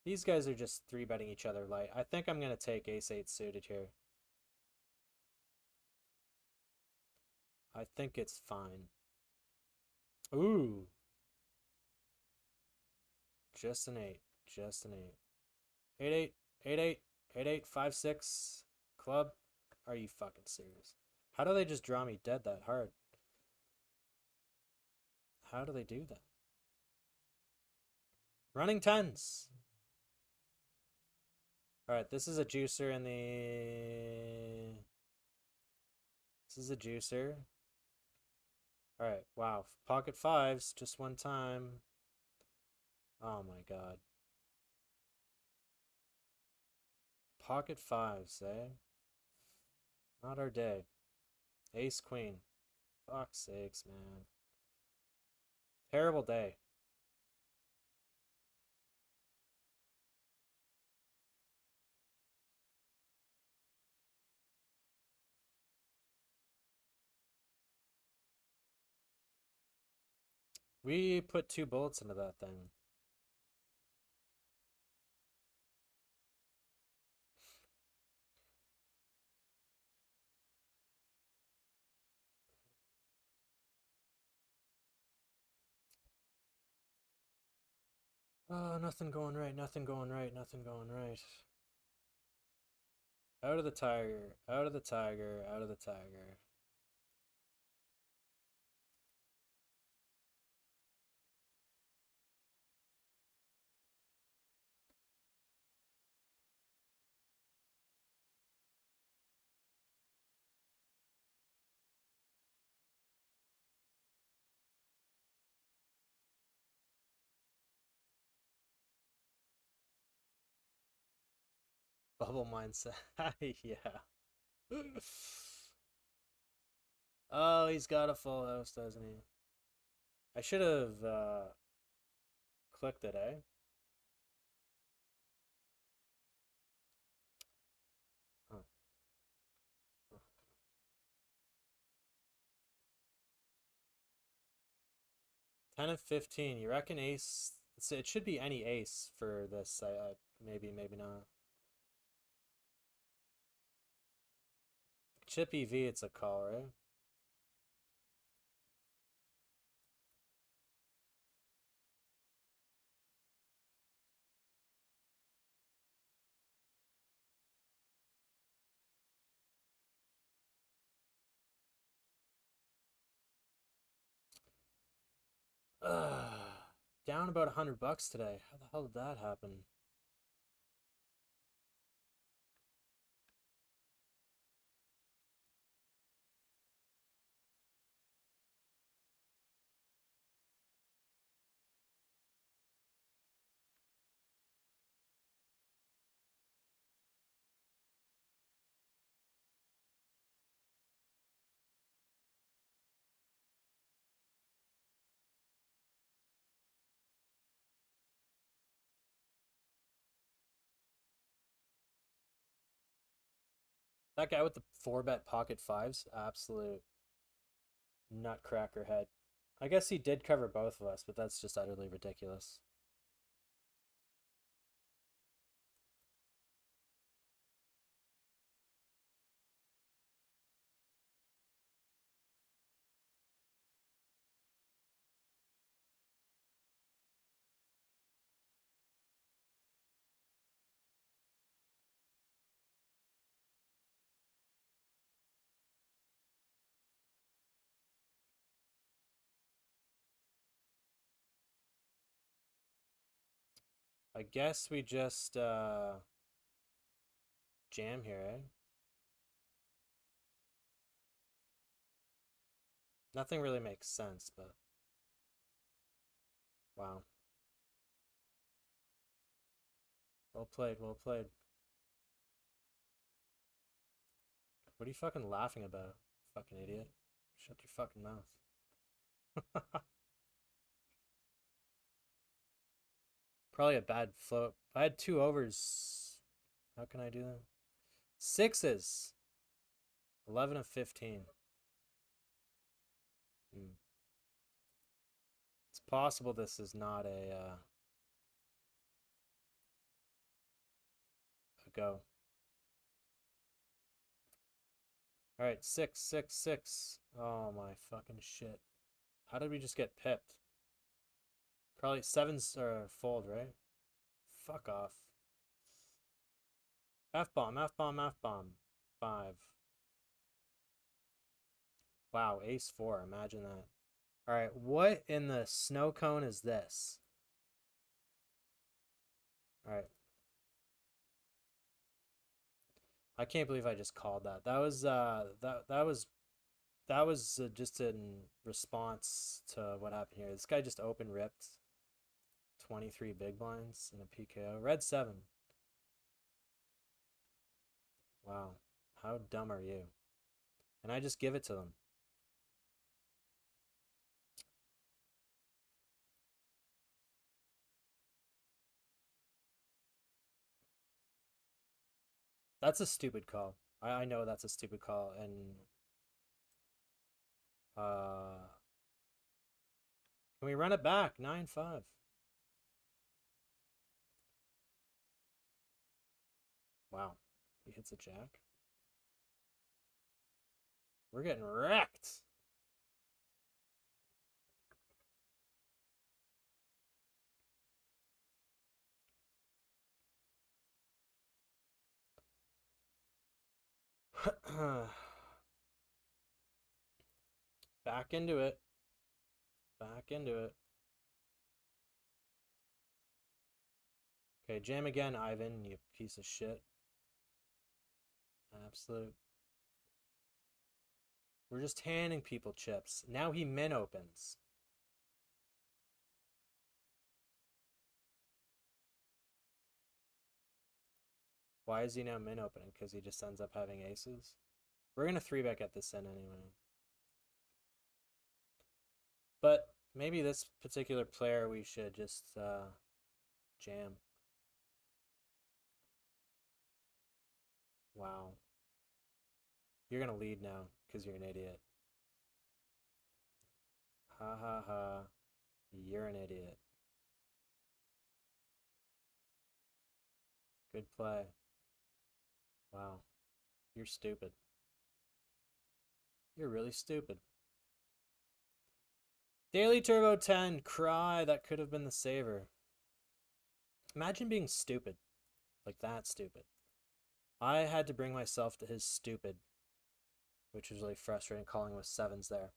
These guys are just 3-betting each other light. I think I'm going to take ace-8 suited here. I think it's fine. Ooh. Just an 8. Just an 8. 8-8. 8-8. 8-8. 5-6. Club. Are you fucking serious? How do they just draw me dead that hard? How do they do that? Running tens. Alright, this is a juicer in the... This is a juicer. Alright, wow. Pocket fives, just one time. Oh my god. Pocket fives, eh? Not our day. Ace queen. Fuck's sakes, man. Terrible day. We put 2 bullets into that thing. Oh, nothing going right, nothing going right, nothing going right. Out of the tiger, out of the tiger, out of the tiger. Bubble mindset. Yeah. Oh, he's got a full house, doesn't he? I should have clicked it, eh? 10 of 15. You reckon ace? It should be any ace for this. Maybe, maybe not. Chip EV, it's a call, right? Down about $100 today. How the hell did that happen? That guy with the 4-bet pocket fives, absolute nutcracker head. I guess he did cover both of us, but that's just utterly ridiculous. I guess we just jam here, eh? Nothing really makes sense, but wow. Well played, well played. What are you fucking laughing about, fucking idiot? Shut your fucking mouth. Probably a bad float. I had 2 overs. How can I do that? Sixes. 11 of 15. It's possible this is not a go. All right, 6, 6, 6. Oh my fucking shit. How did we just get pipped? Probably 7s are fold, right? Fuck off. F-bomb, F-bomb, F-bomb. 5. Wow, ace 4. Imagine that. All right, what in the snow cone is this? All right. I can't believe I just called that. That was just in response to what happened here. This guy just open ripped 23 big blinds in a PKO. Red 7. Wow. How dumb are you? And I just give it to them. That's a stupid call. I know that's a stupid call, and can we run it back? 9-5. Wow. He hits a jack. We're getting wrecked. Back into it. Back into it. Okay, jam again, Ivan, you piece of shit. Absolute. We're just handing people chips. Now he min opens. Why is he now min opening? Because he just ends up having aces? We're going to 3-bet get this in anyway. But maybe this particular player we should just jam. Wow. You're going to lead now because you're an idiot. Ha ha ha. You're an idiot. Good play. Wow. You're stupid. You're really stupid. Daily Turbo 10. Cry. That could have been the saver. Imagine being stupid. Like that stupid. I had to bring myself to his stupid, which was really frustrating calling with sevens there.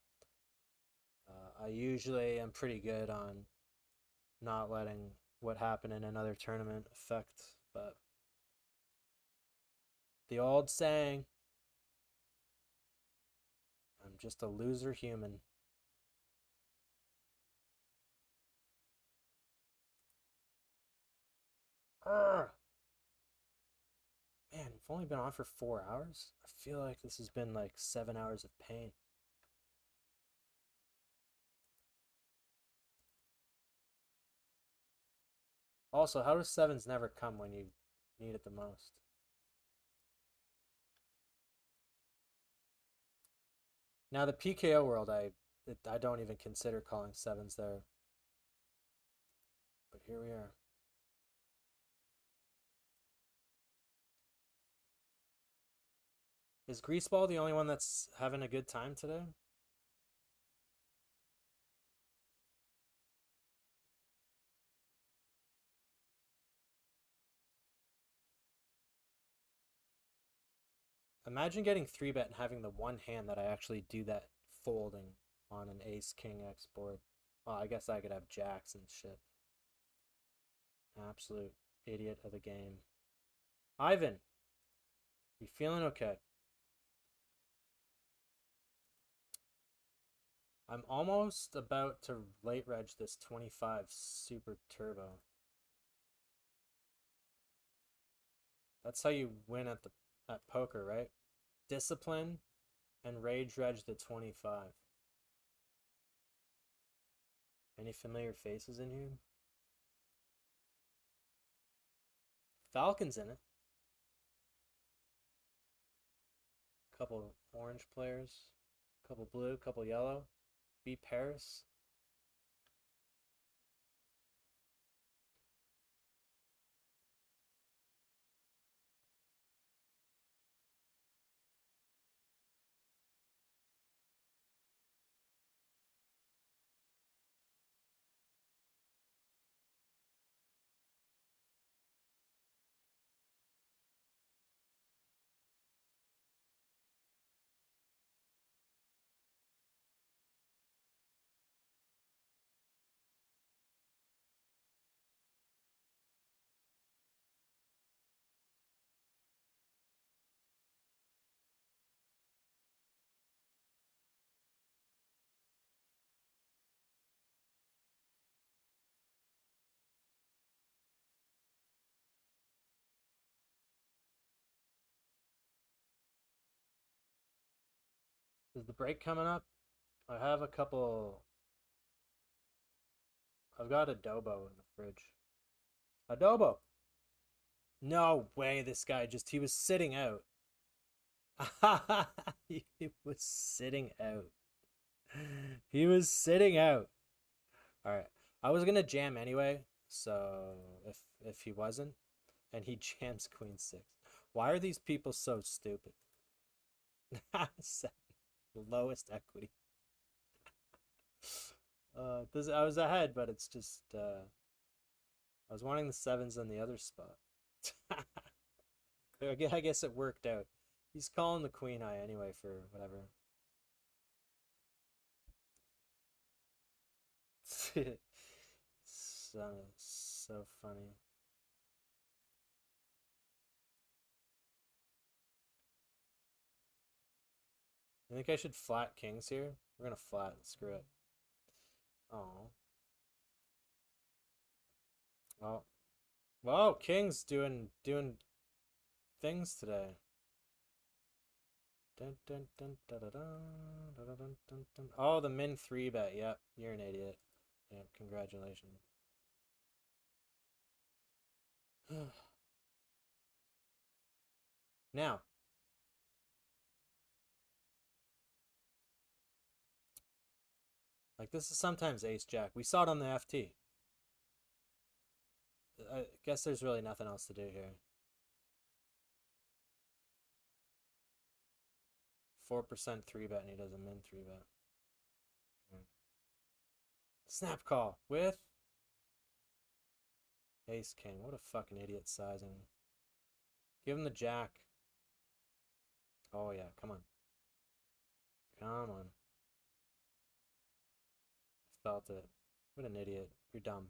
I usually am pretty good on not letting what happened in another tournament affect, but the old saying, I'm just a loser human. Urgh. Man, we've only been on for 4 hours. I feel like this has been like 7 hours of pain. Also, how does sevens never come when you need it the most? Now the PKO world, I don't even consider calling sevens there. But here we are. Is Greaseball the only one that's having a good time today? Imagine getting 3-bet and having the one hand that I actually do that folding on an ace-king X board. Well, I guess I could have jacks and shit. Absolute idiot of the game. Ivan, you feeling okay? I'm almost about to late reg this 25 Super Turbo. That's how you win at poker, right? Discipline and rage reg the 25. Any familiar faces in here? Falcon's in it. Couple orange players. Couple blue, couple yellow. B Paris. Is the break coming up? I have a couple. I've got adobo in the fridge. Adobo! No way, this guy just, he was sitting out. He was sitting out. He was sitting out. Alright. I was gonna jam anyway, so if he wasn't, and he jams Queen 6. Why are these people so stupid? Lowest equity. I was ahead, but it's just I was wanting the sevens on the other spot. I guess it worked out. He's calling the queen high anyway for whatever. So funny. I think I should flat kings here. We're gonna flat. Screw it. Oh. Well. Whoa, king's doing things today. Dun, dun, dun, da, da, da, da, da, dun, dun, dun. Oh, the min 3-bet. Yep, you're an idiot. Yep, congratulations. Now, Like, this is sometimes ace-jack. We saw it on the FT. I guess there's really nothing else to do here. 4% 3-bet and he does a min 3-bet. Snap call with ace-king. What a fucking idiot sizing. Give him the jack. Oh, yeah. Come on. Come on. I felt it. What an idiot. You're dumb.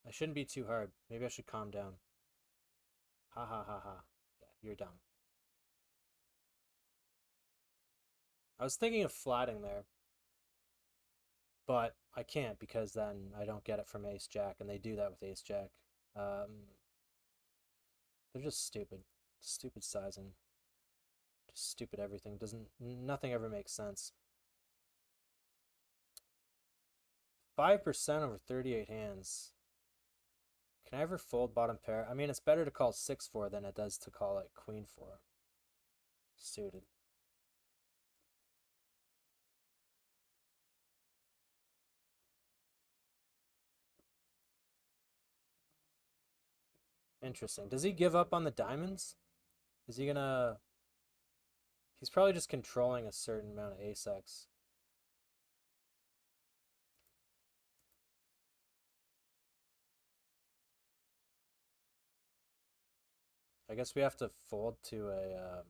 I shouldn't be too hard. Maybe I should calm down. Ha ha ha ha. Yeah, you're dumb. I was thinking of flatting there. But I can't because then I don't get it from ace-jack, and they do that with ace-jack. They're just stupid. Stupid sizing. Just stupid everything. Nothing ever makes sense. 5% over 38 hands. Can I ever fold bottom pair? I mean, it's better to call 6-4 than it does to call like queen-4. Suited. Interesting. Does he give up on the diamonds? Is he gonna... He's probably just controlling a certain amount of ace-x. I guess we have to fold to a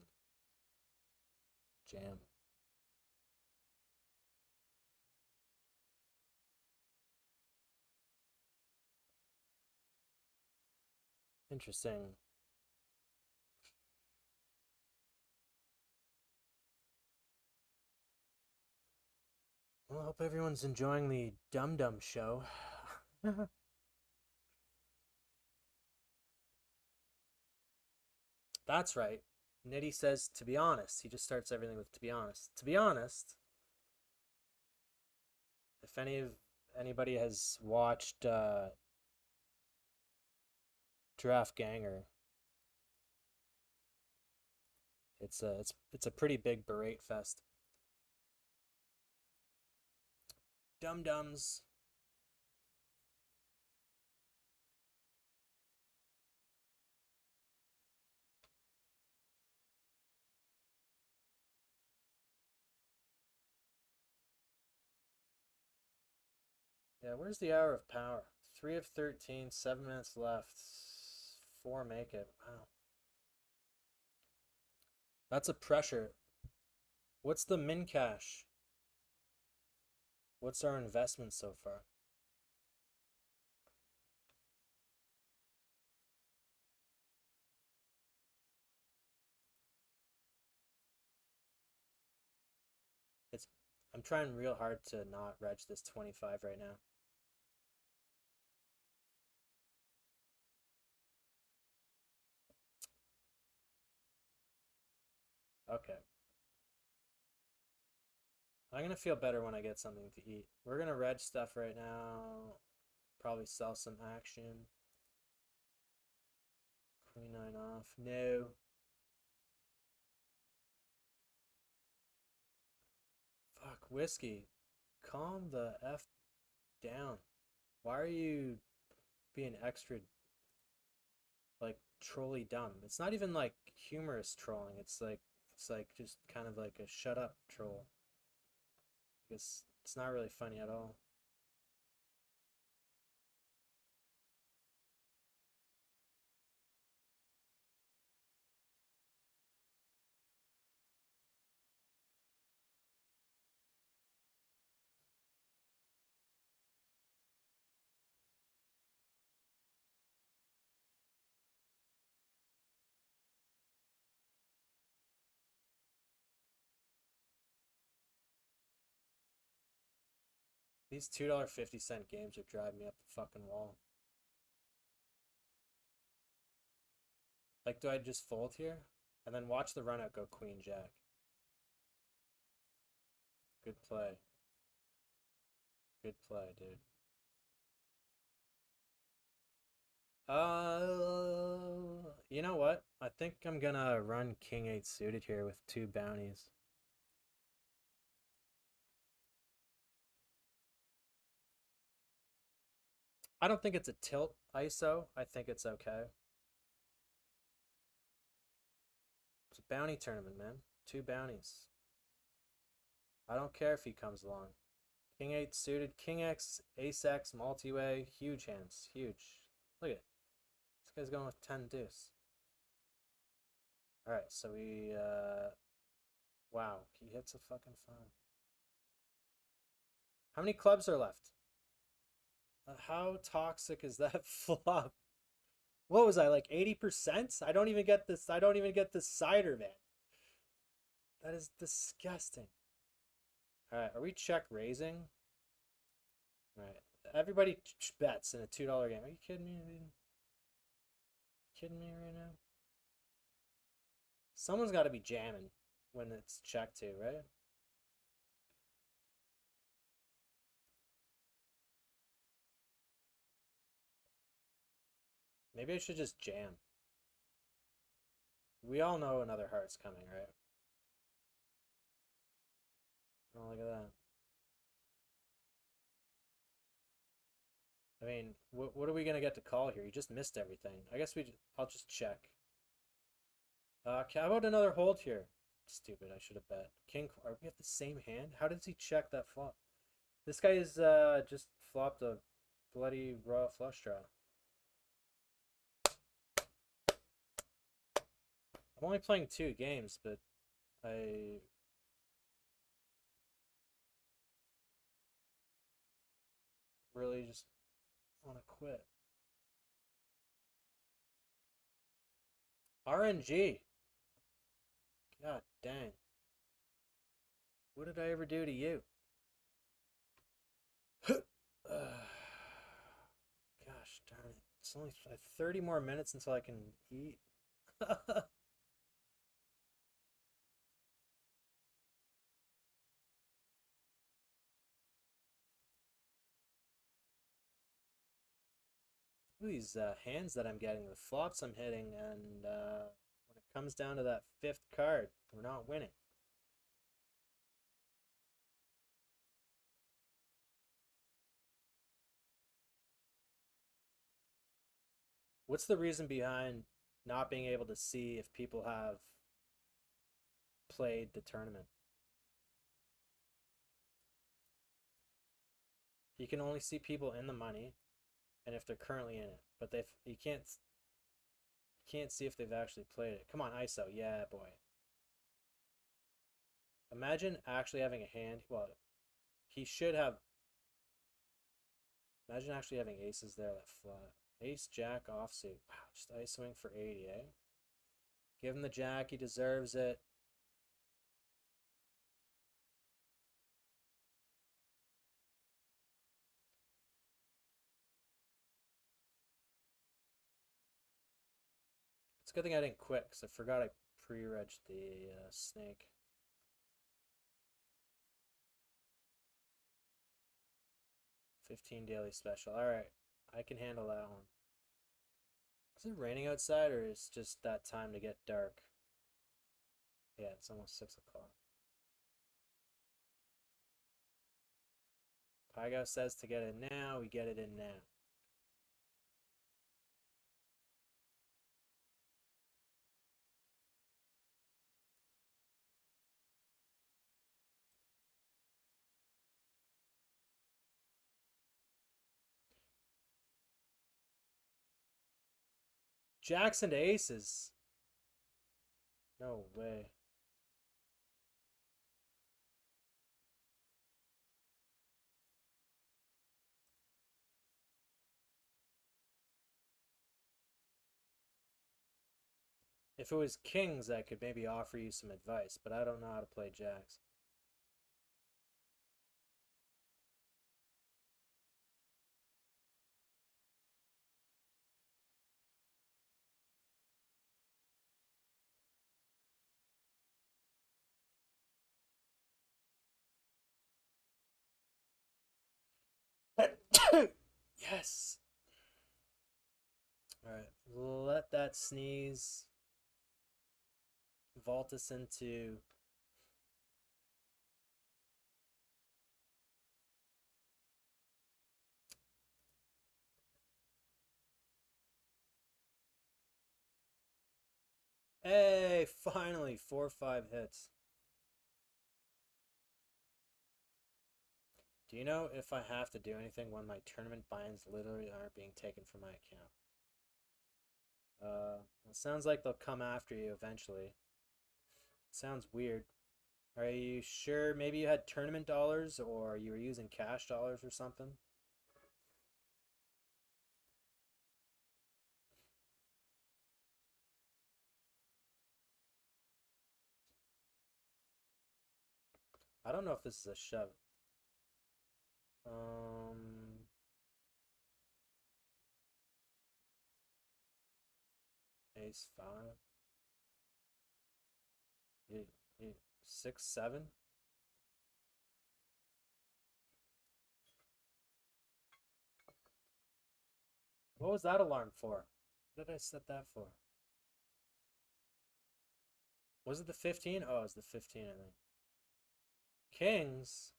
jam. Interesting. Well, I hope everyone's enjoying the Dum Dum show. That's right. Nitty says, to be honest. He just starts everything with, to be honest. To be honest, if anybody has watched Draft Ganger, it's a pretty big berate fest. Dum Dums. Yeah, where's the hour of power? 3 of 13, 7 minutes left. 4 make it. Wow. That's a pressure. What's the min cash? What's our investment so far? I'm trying real hard to not reg this 25 right now. Okay. I'm gonna feel better when I get something to eat. We're gonna reg stuff right now. Probably sell some action. Queen 9 off. No. Fuck, whiskey. Calm the F down. Why are you being extra, like, trolly dumb? It's not even like humorous trolling. It's like just kind of like a shut up troll. It's not really funny at all. These $2.50 games are driving me up the fucking wall. Like, do I just fold here? And then watch the run out go queen jack. Good play. Good play, dude. You know what? I think I'm gonna run king 8 suited here with 2 bounties. I don't think it's a tilt ISO. I think it's okay. It's a bounty tournament, man. 2 bounties. I don't care if he comes along. King 8 suited, King X, Ace X, multi-way, huge hands, huge. Look at it. This guy's going with 10 deuce. Alright, so we, wow, he hits a fucking 5. How many clubs are left? How toxic is that flop? What was I, like 80%? I don't even get this, I don't even get the cider, man. That is disgusting. Alright, are we check raising? Alright, everybody bets in a $2 game. Are you kidding me? Kidding me right now? Someone's got to be jamming when it's check too, right? Maybe I should just jam. We all know another heart's coming, right? Oh, look at that. I mean, what are we gonna get to call here? You just missed everything. I guess I'll just check. How about another hold here? Stupid, I should have bet. King, are we at the same hand? How does he check that flop? This guy is just flopped a bloody raw flush draw. I'm only playing 2 games, but I really just want to quit. RNG. God dang. What did I ever do to you? Gosh darn it. It's only 30 more minutes until I can eat. These hands that I'm getting, the flops I'm hitting, and when it comes down to that 5th card, we're not winning. What's the reason behind not being able to see if people have played the tournament? You can only see people in the money and if they're currently in it, but you can't see if they've actually played it. Come on, ISO. Yeah, boy. Imagine actually having a hand. Well, he should have. Imagine actually having aces there that flat. Ace, jack, offsuit. Wow, just ISOing for 80, eh? Give him the jack. He deserves it. It's a good thing I didn't quit because I forgot I pre-regged the snake. $15 daily special. Alright, I can handle that one. Is it raining outside or is just that time to get dark? Yeah, it's almost 6 o'clock. Pygo says to get it now, we get it in now. Jacks and aces. No way. If it was kings, I could maybe offer you some advice, but I don't know how to play jacks. Yes. All right, let that sneeze vault us into Hey, finally, 4 or 5 hits. Do you know if I have to do anything when my tournament buy-ins literally aren't being taken from my account? It sounds like they'll come after you eventually. Sounds weird. Are you sure maybe you had tournament dollars or you were using cash dollars or something? I don't know if this is a shove. Um, Ace five, eight, eight, 6, 7. What was that alarm for? What did I set that for? Was it the 15? Oh, it was the 15, I think. Kings?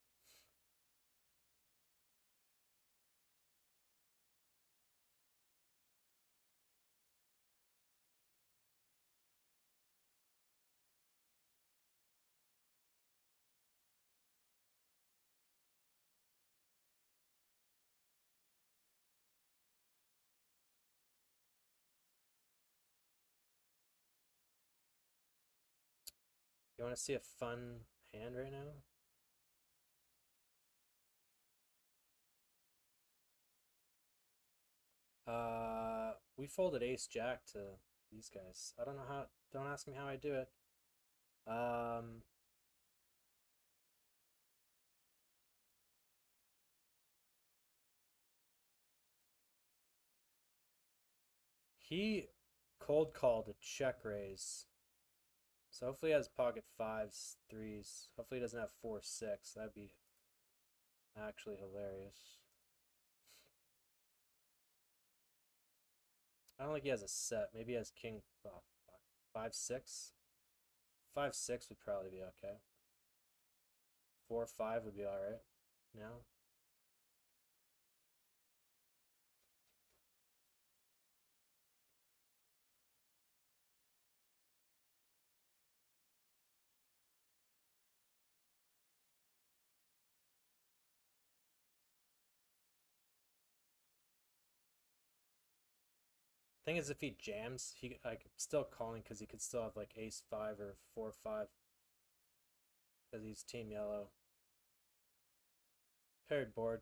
You want to see a fun hand right now? We folded ace jack to these guys. I don't know how, don't ask me how I do it. Um, he cold called a check raise. So hopefully he has pocket fives, threes. Hopefully he doesn't have 4, 6. That'd be actually hilarious. I don't think he has a set. Maybe he has king, oh, fuck. 5, 6. 5, 6 would probably be okay. 4, 5 would be alright. No? Thing is, if he jams, I'm still calling because he could still have like ace 5 or 4, 5 because he's team yellow. Paired board.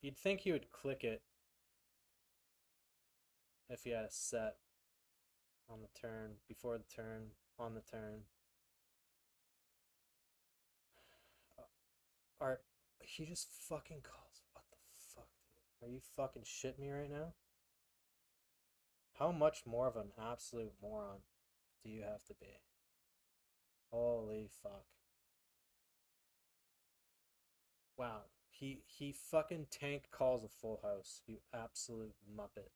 You'd think he would click it if he had a set on the turn, before the turn, on the turn. Are he just fucking calls? What the fuck, dude? Are you fucking shitting me right now? How much more of an absolute moron do you have to be? Holy fuck. Wow. He fucking tank calls a full house. You absolute muppet.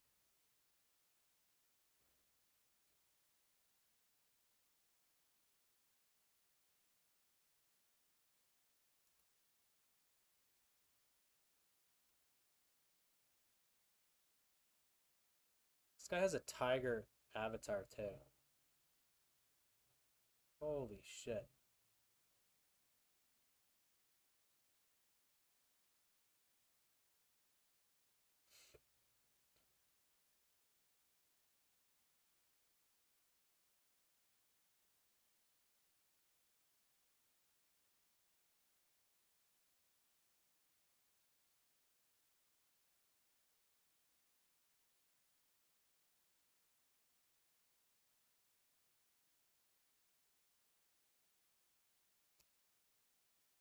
This guy has a tiger avatar too. Holy shit.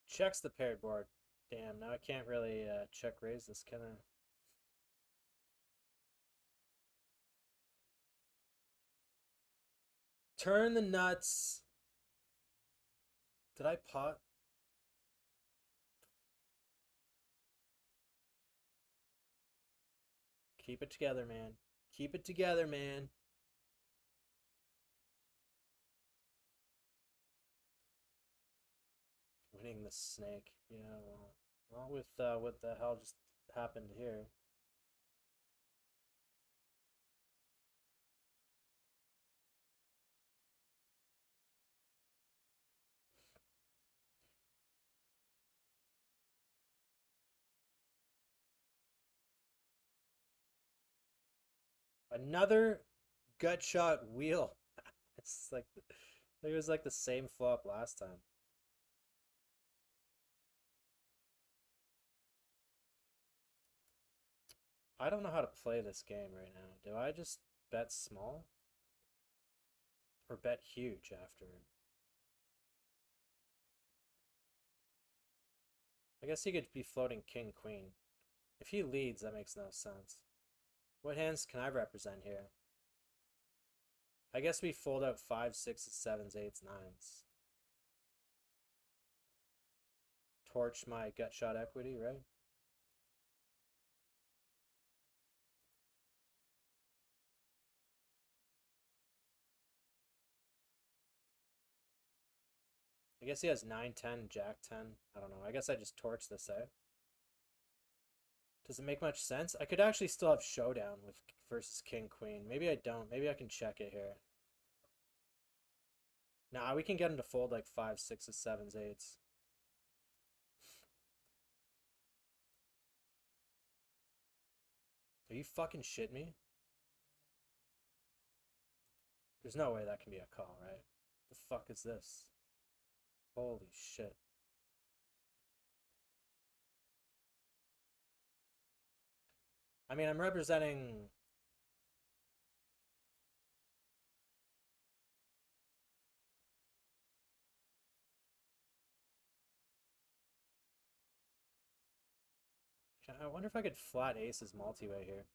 Checks the paired board. Damn, now I can't really check raise this, can I? Turn the nuts. Did I pot? Keep it together, man. Keep it together, man. Winning the snake. Yeah, well with what the hell just happened here. Another gut shot wheel. It's like it was like the same flop last time. I don't know how to play this game right now. Do I just bet small? Or bet huge after? I guess he could be floating king queen. If he leads, that makes no sense. What hands can I represent here? I guess we fold out 5s, 6s, 7s, 8s, 9s. Torch my gut shot equity, right? I guess he has 9, 10, jack 10. I don't know. I guess I just torch this out. Does it make much sense? I could actually still have showdown with versus king queen. Maybe I don't. Maybe I can check it here. Nah, we can get him to fold like 5, 6s, 7s, 8s. Are you fucking shit me? There's no way that can be a call, right? The fuck is this? Holy shit. I mean, I'm representing... I wonder if I could flat aces multi-way here.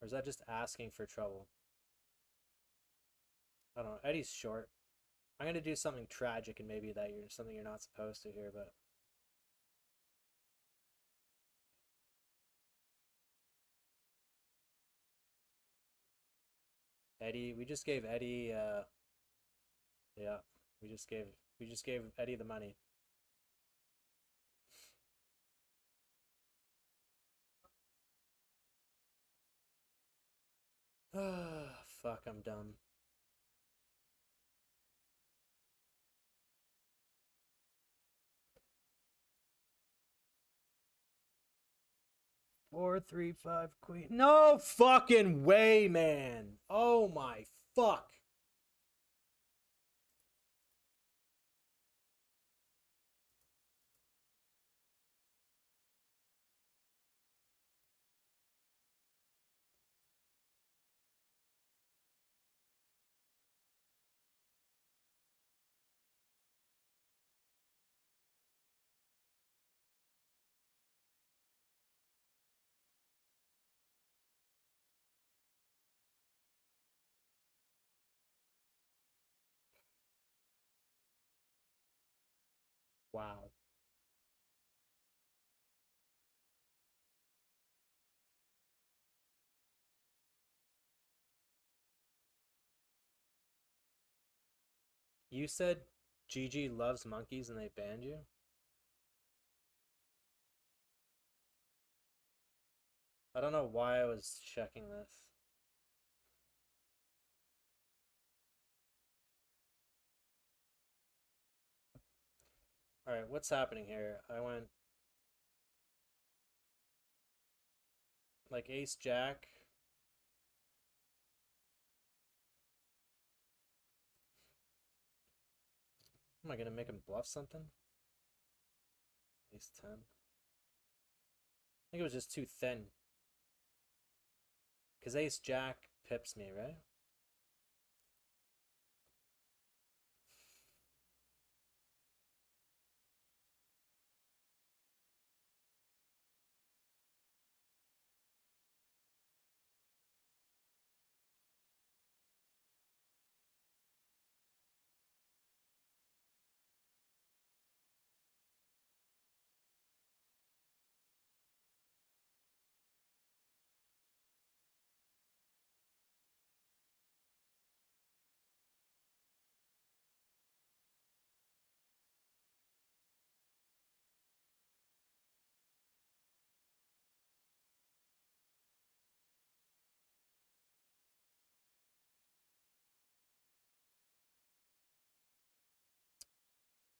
Or is that just asking for trouble? I don't know. Eddie's short. I'm going to do something tragic and maybe that you're something you're not supposed to here, but... Eddie, we just gave Eddie, yeah, we just gave Eddie the money. Ah, fuck, I'm dumb. Four, 3, 5, queen. No fucking way, man. Oh my fuck. Wow. You said Gigi loves monkeys and they banned you? I don't know why I was checking this. Alright, what's happening here? I went like ace jack. Am I gonna make him bluff something? Ace 10. I think it was just too thin. Because ace jack pips me, right?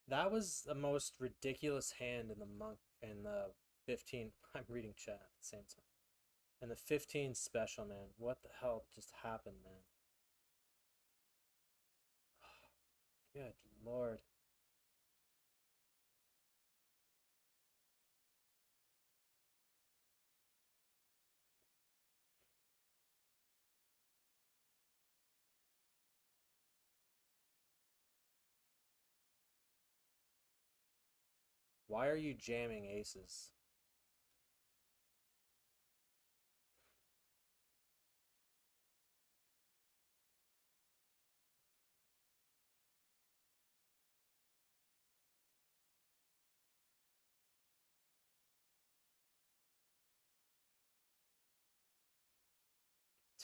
That was the most ridiculous hand in the monk in the 15. I'm reading chat at the same time. And the 15 special, man. What the hell just happened, man? Good lord. Why are you jamming aces?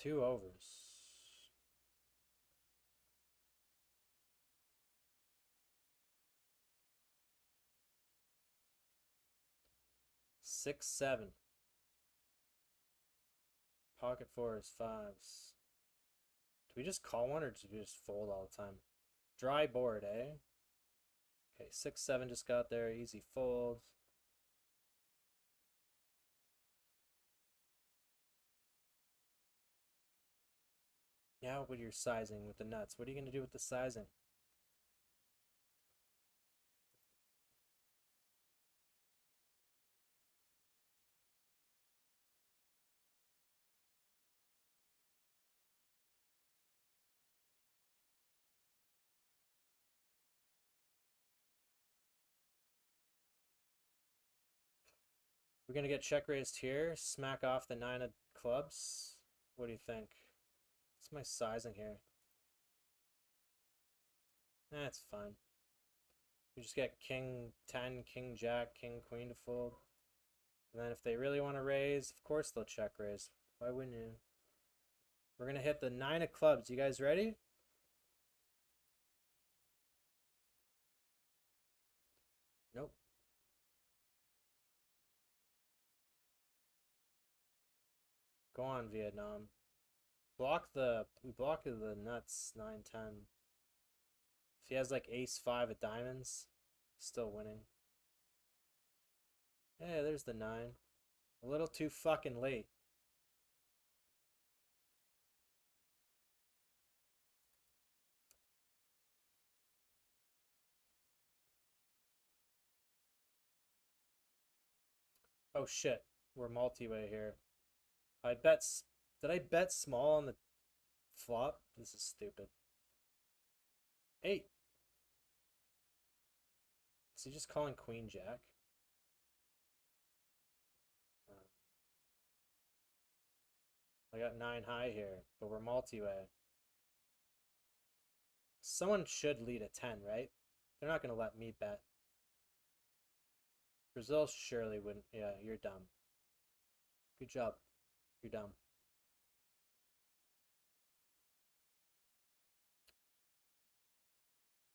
Two overs. 6-7. Pocket fours, fives. Do we just call one or do we just fold all the time? Dry board, eh? Okay, 6-7 just got there. Easy fold. Now with your sizing with the nuts. What are you going to do with the sizing? We're going to get check raised here. Smack off the 9 of clubs. What do you think? What's my sizing here? That's fine. We just get king 10, king jack, king queen to fold. And then if they really want to raise, of course they'll check raise. Why wouldn't you? We're going to hit the 9 of clubs. You guys ready? Nope. Go on, Vietnam. We block the nuts, 9-10. If he has like ace-5 of diamonds, still winning. Hey, there's the 9. A little too fucking late. Oh shit, we're multi-way here. Did I bet small on the flop? This is stupid. 8. Is he just calling queen jack? I got 9 high here, but we're multi-way. Someone should lead a 10, right? They're not going to let me bet. Brazil surely wouldn't. Yeah, you're dumb. Good job. You're dumb.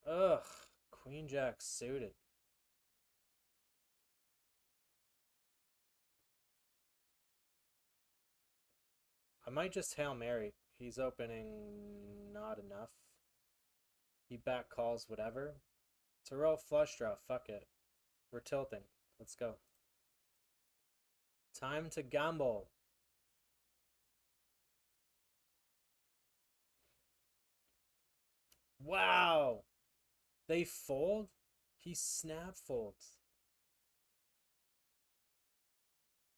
Ugh. Queen jack suited. I might just Hail Mary. He's opening not enough. He back calls whatever. It's a real flush draw. Fuck it. We're tilting. Let's go. Time to gamble. Wow. They fold? He snap folds.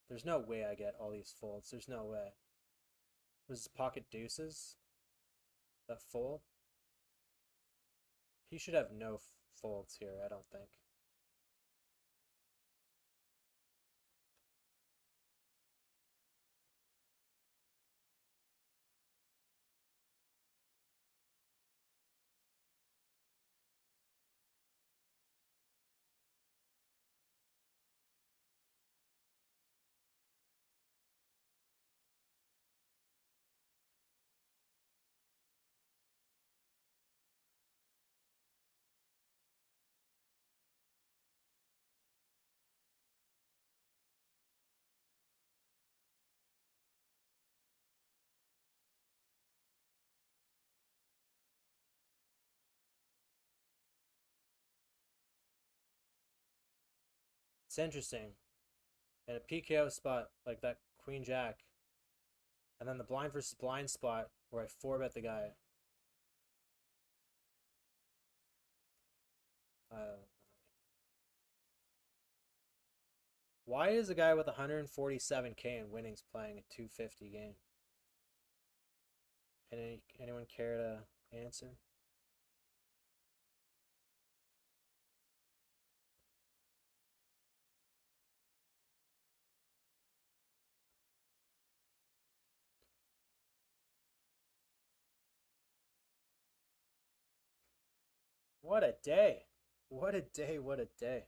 There's no way I get all these folds. There's no way. Was this pocket deuces that fold? He should have no folds here, I don't think. It's interesting. In a PKO spot like that Queen Jack, And then the blind versus blind spot where I 4-bet the guy. Why is a guy with 147k in winnings playing a 250 game? Anyone care to answer? What a day. What a day, what a day.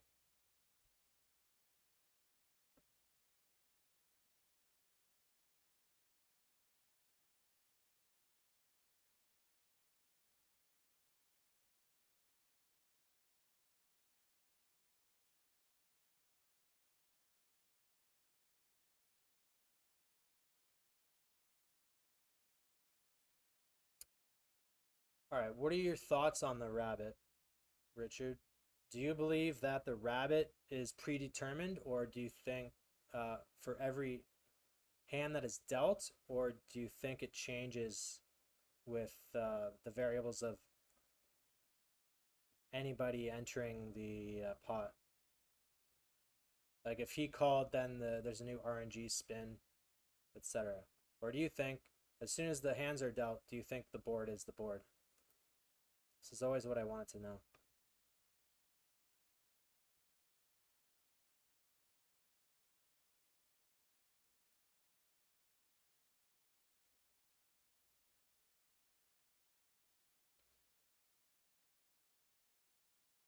All right, what are your thoughts on the rabbit, Richard? Do you believe that the rabbit is predetermined, or do you think for every hand that is dealt, or do you think it changes with the variables of anybody entering the pot? Like if he called, then there's a new RNG spin, etc. Or do you think as soon as the hands are dealt, do you think the board is the board? This is always what I wanted to know.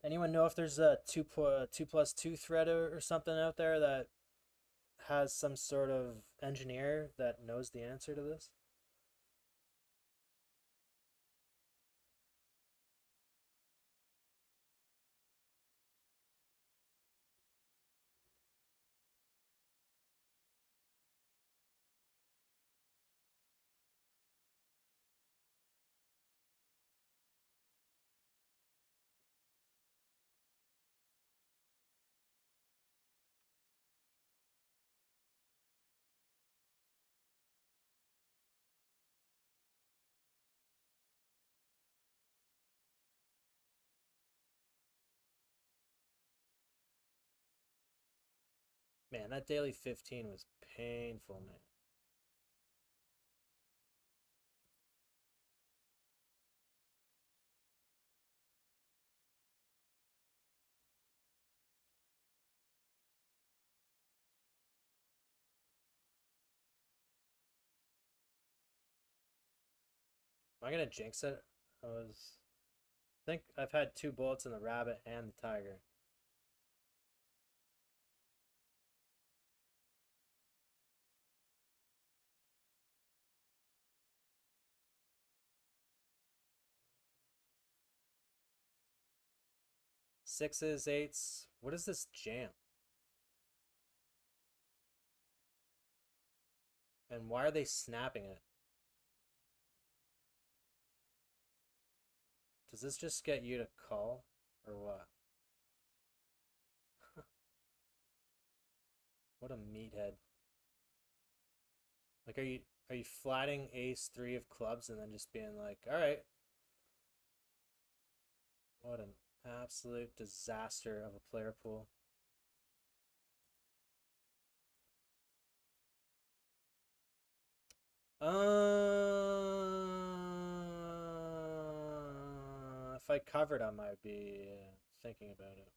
Anyone know if there's a 2+2 thread or something out there that has some sort of engineer that knows the answer to this? Man, that daily 15 was painful, man. Am I gonna jinx it? I think I've had 2 bullets in the rabbit and the tiger. Sixes, eights. What is this jam? And why are they snapping it? Does this just get you to call or what? What a meathead. Like are you flatting ace 3 of clubs and then just being like, "All right." What an absolute disaster of a player pool. If I covered, I might be thinking about it.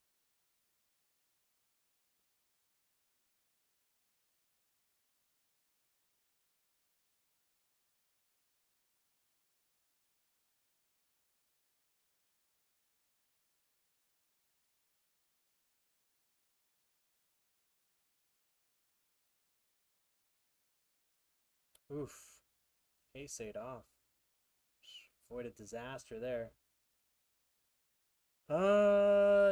Oof. Ace 8 off. Avoided disaster there.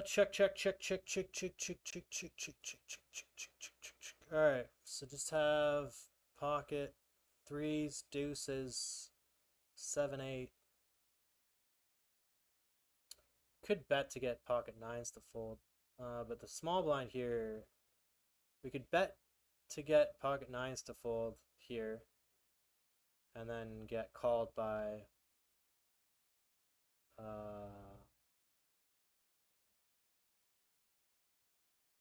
Check, check, check, check, check, check, check, check, check, check, check, check, check, check, check, check, check. All right, so just have pocket threes, deuces, 7, 8. Could bet to get pocket nines to fold, but the small blind here, we could bet to get pocket nines to fold here. and then get called by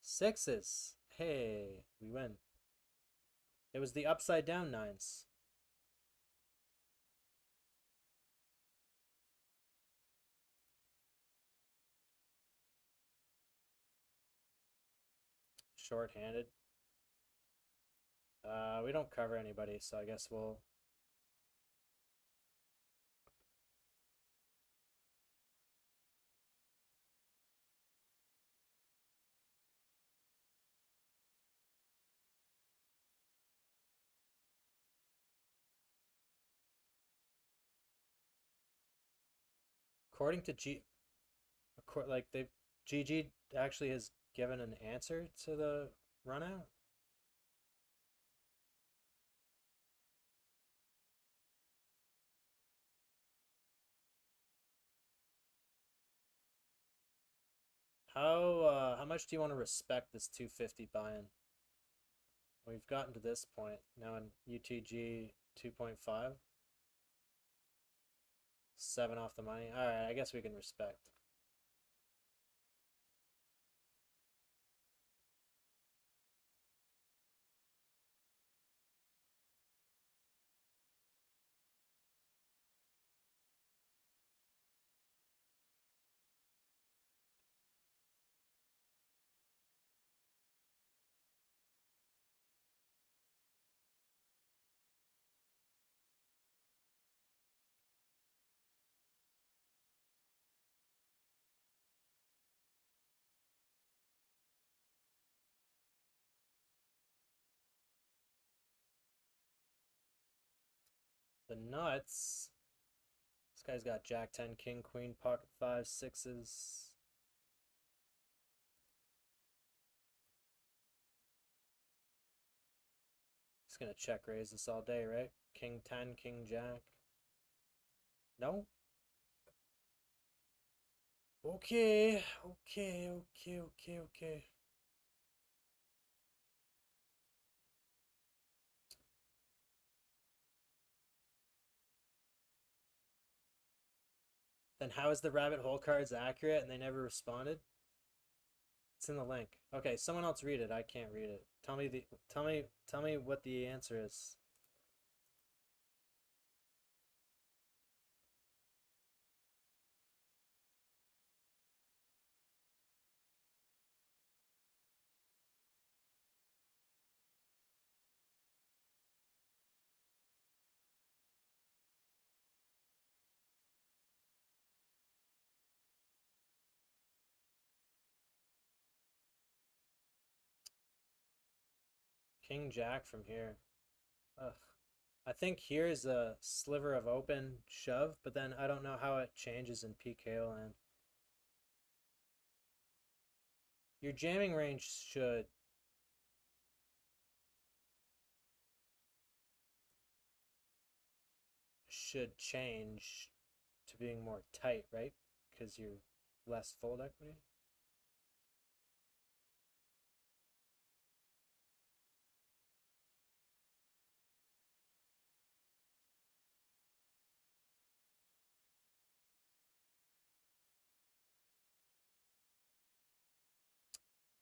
sixes. Hey, we win. It was the upside down nines. Short-handed. We don't cover anybody, so I guess we'll... According to GG actually has given an answer to the run out. How much do you want to respect this 250 buy-in? We've gotten to this point now in UTG 2.5. 7 off the money. All right, I guess we can respect. The nuts. This guy's got Jack 10, King, Queen, Pocket 5, sixes. He's gonna check raise this all day, right? King 10, King Jack. No? Okay. Then how is the rabbit hole cards accurate and they never responded? It's in the link. Okay, someone else read it. I can't read it. Tell me what the answer is. King Jack from here. Ugh. I think here is a sliver of open shove, but then I don't know how it changes in PKO land. Your jamming range should change to being more tight, right? Because you're less fold equity.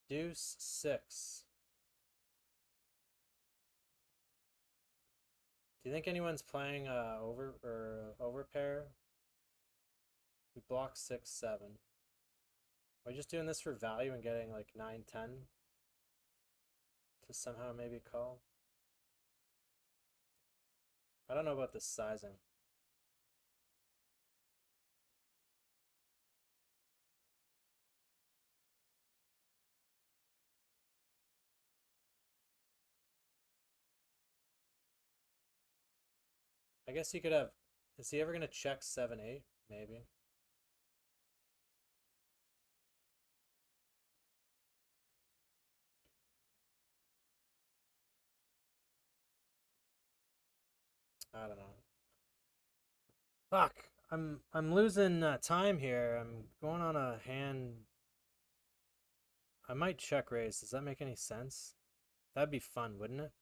Deuce 6. Do you think anyone's playing over pair? We block 6, 7. Are we just doing this for value and getting like 9, 10 to somehow maybe call? I don't know about this sizing. I guess he could have. Is he ever gonna check 7, 8? Maybe. I don't know. Fuck. I'm losing time here. I'm going on a hand. I might check raise. Does that make any sense? That'd be fun, wouldn't it?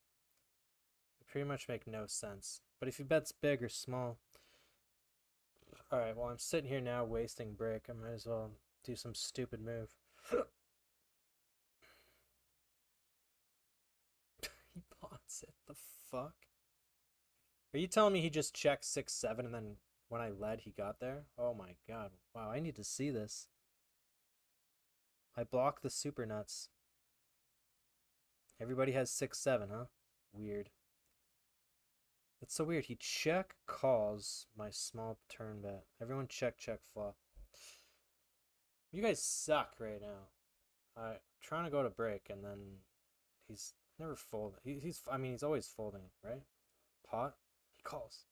It'd pretty much make no sense. But if he bets big or small. Alright, well, I'm sitting here now wasting brick. I might as well do some stupid move. He pots it. The fuck? Are you telling me he just checked 6-7 and then when I led he got there? Oh my god. Wow, I need to see this. I block the super nuts. Everybody has 6-7, huh? Weird. That's so weird. He check calls my small turn bet. Everyone check flop. You guys suck right now. I'm trying to go to break and then he's never folding. I mean, he's always folding, right? Pot. He calls.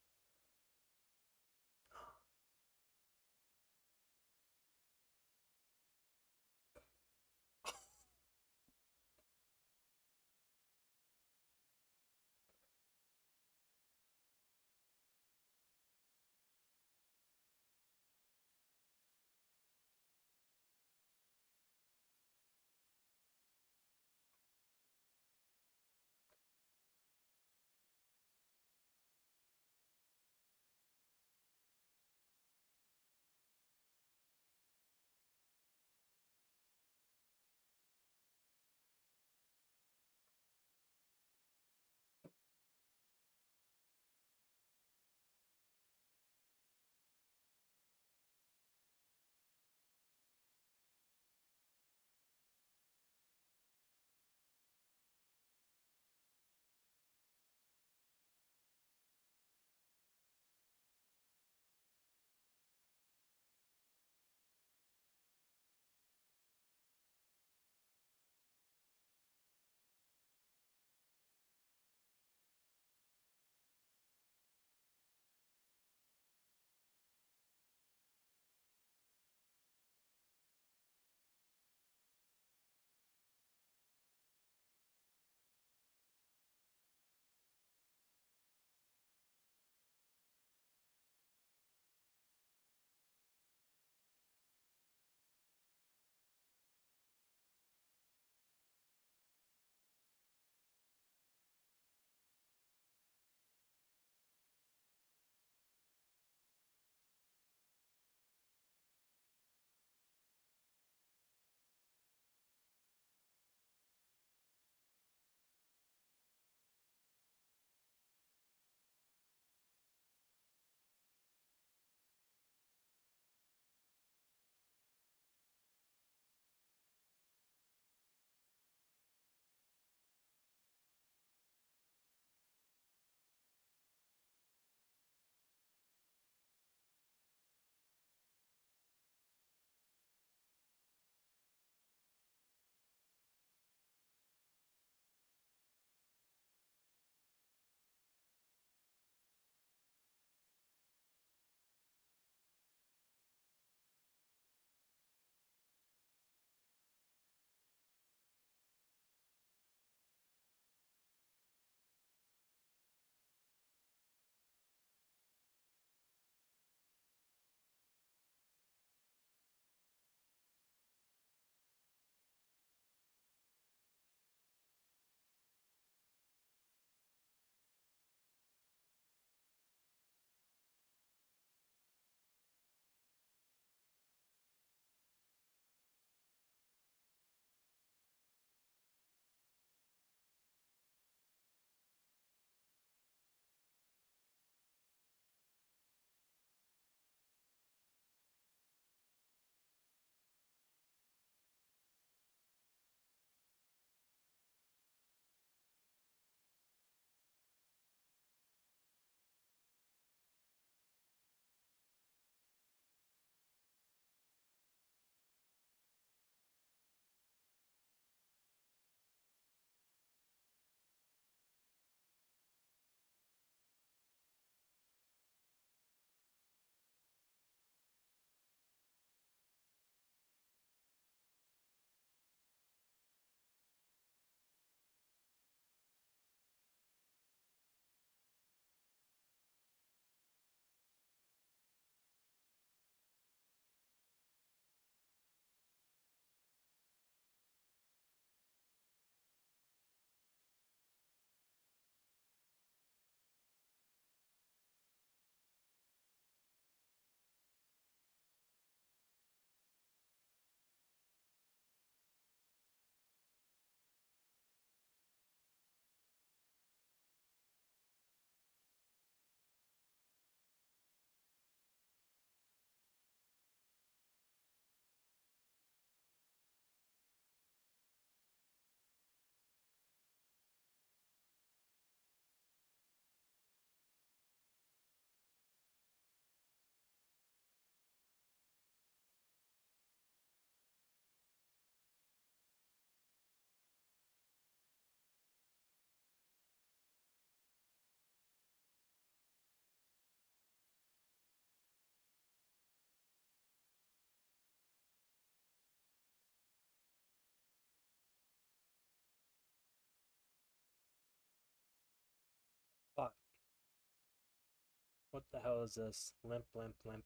What the hell is this? Limp, limp, limp.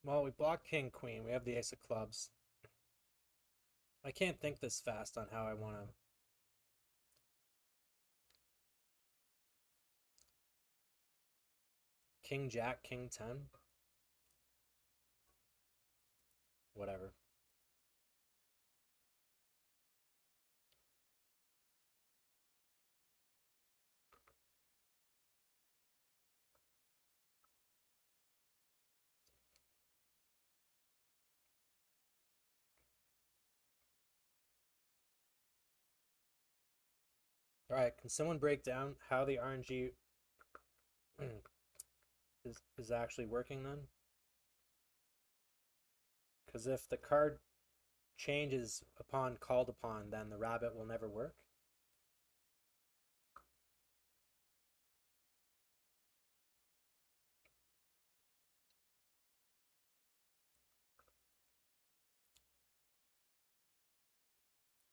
Well, we block king, queen. We have the ace of clubs. I can't think this fast on how I want to. King, jack, king, 10. Whatever. All right, can someone break down how the RNG is actually working then? Because if the card changes upon called upon, then the rabbit will never work.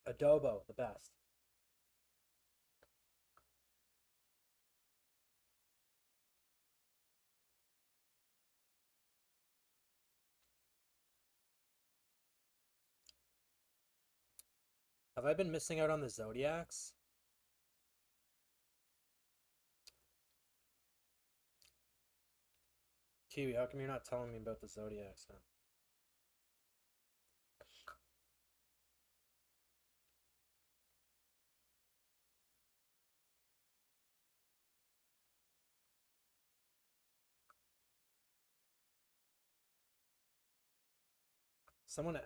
Adobo, the best. Have I been missing out on the Zodiacs? Kiwi, how come you're not telling me about the Zodiacs now?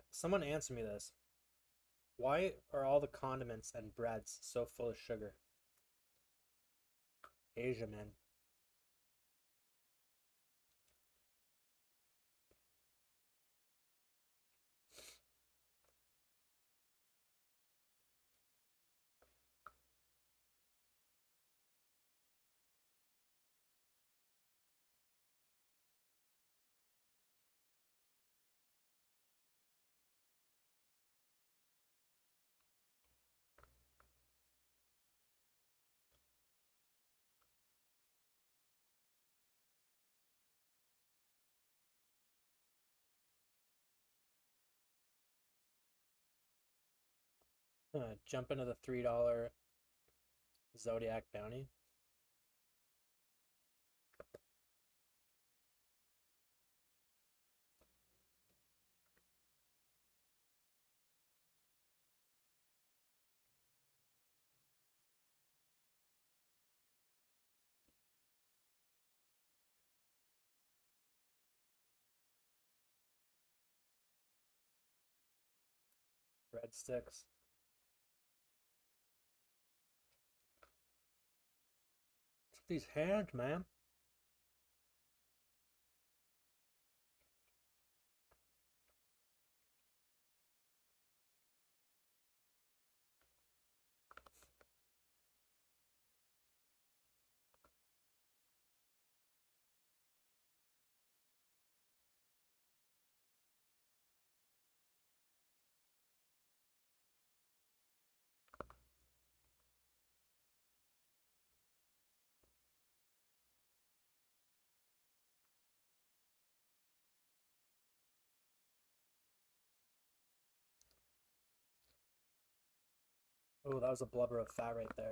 Someone answer me this. Why are all the condiments and breads so full of sugar? Asia, man. Jump into the $3 Zodiac bounty. Breadsticks. These hands, man. Oh, that was a blubber of fat right there.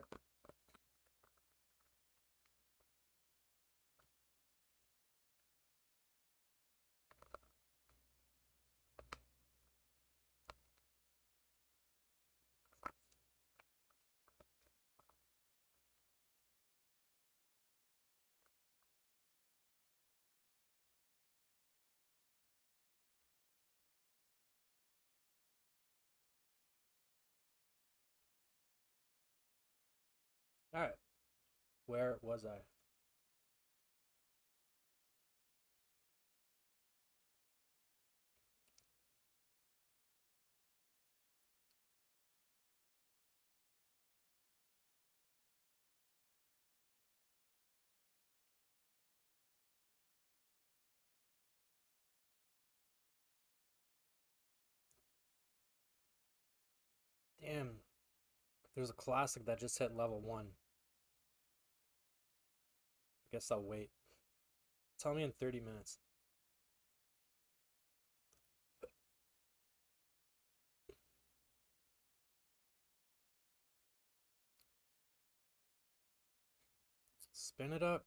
All right. Where was I? Damn. There's a classic that just hit level 1. I guess I'll wait. Tell me in 30 minutes. Spin it up.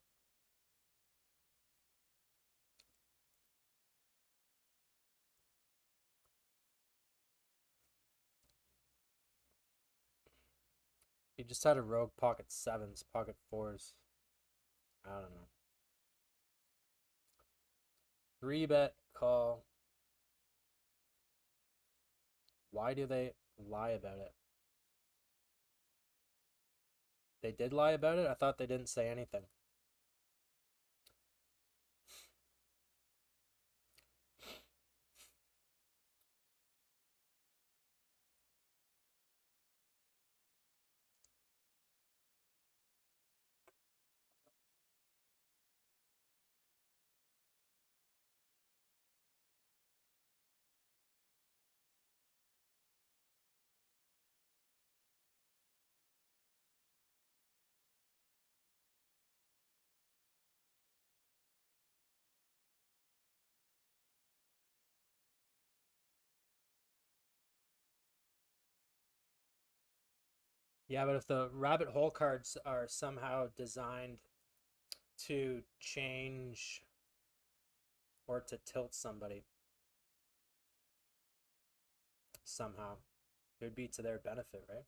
He just had a rogue pocket 7s, pocket 4s. I don't know. 3-bet call. Why do they lie about it? They did lie about it? I thought they didn't say anything. Yeah, but if the rabbit hole cards are somehow designed to change or to tilt somebody somehow, it would be to their benefit, right?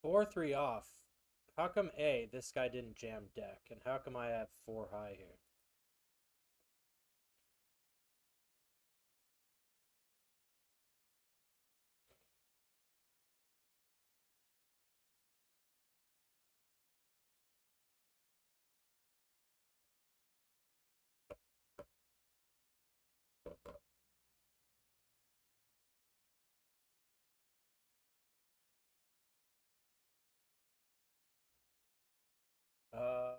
Four three off. How come A, this guy didn't jam deck, and how come I have 4 high here? Uh,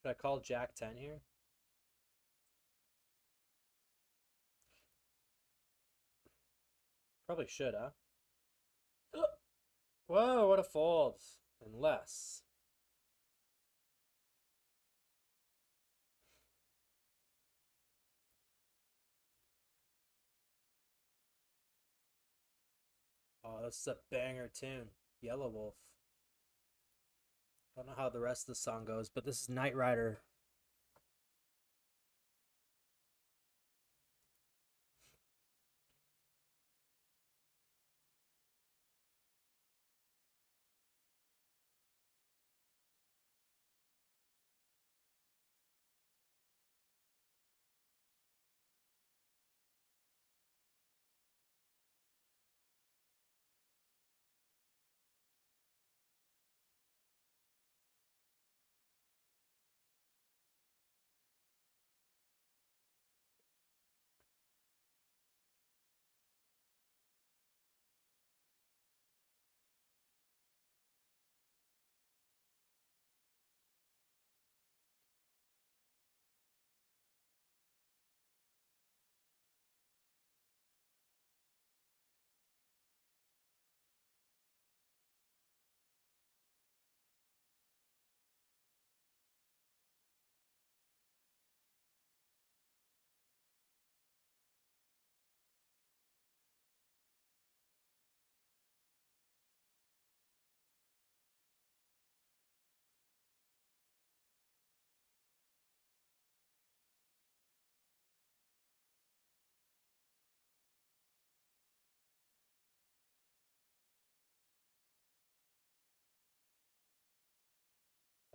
should I call Jack 10 here? Probably should, huh? Whoa, what a fold. Unless. Oh, this is a banger tune. Yellow Wolf. I don't know how the rest of the song goes, but this is Knight Rider.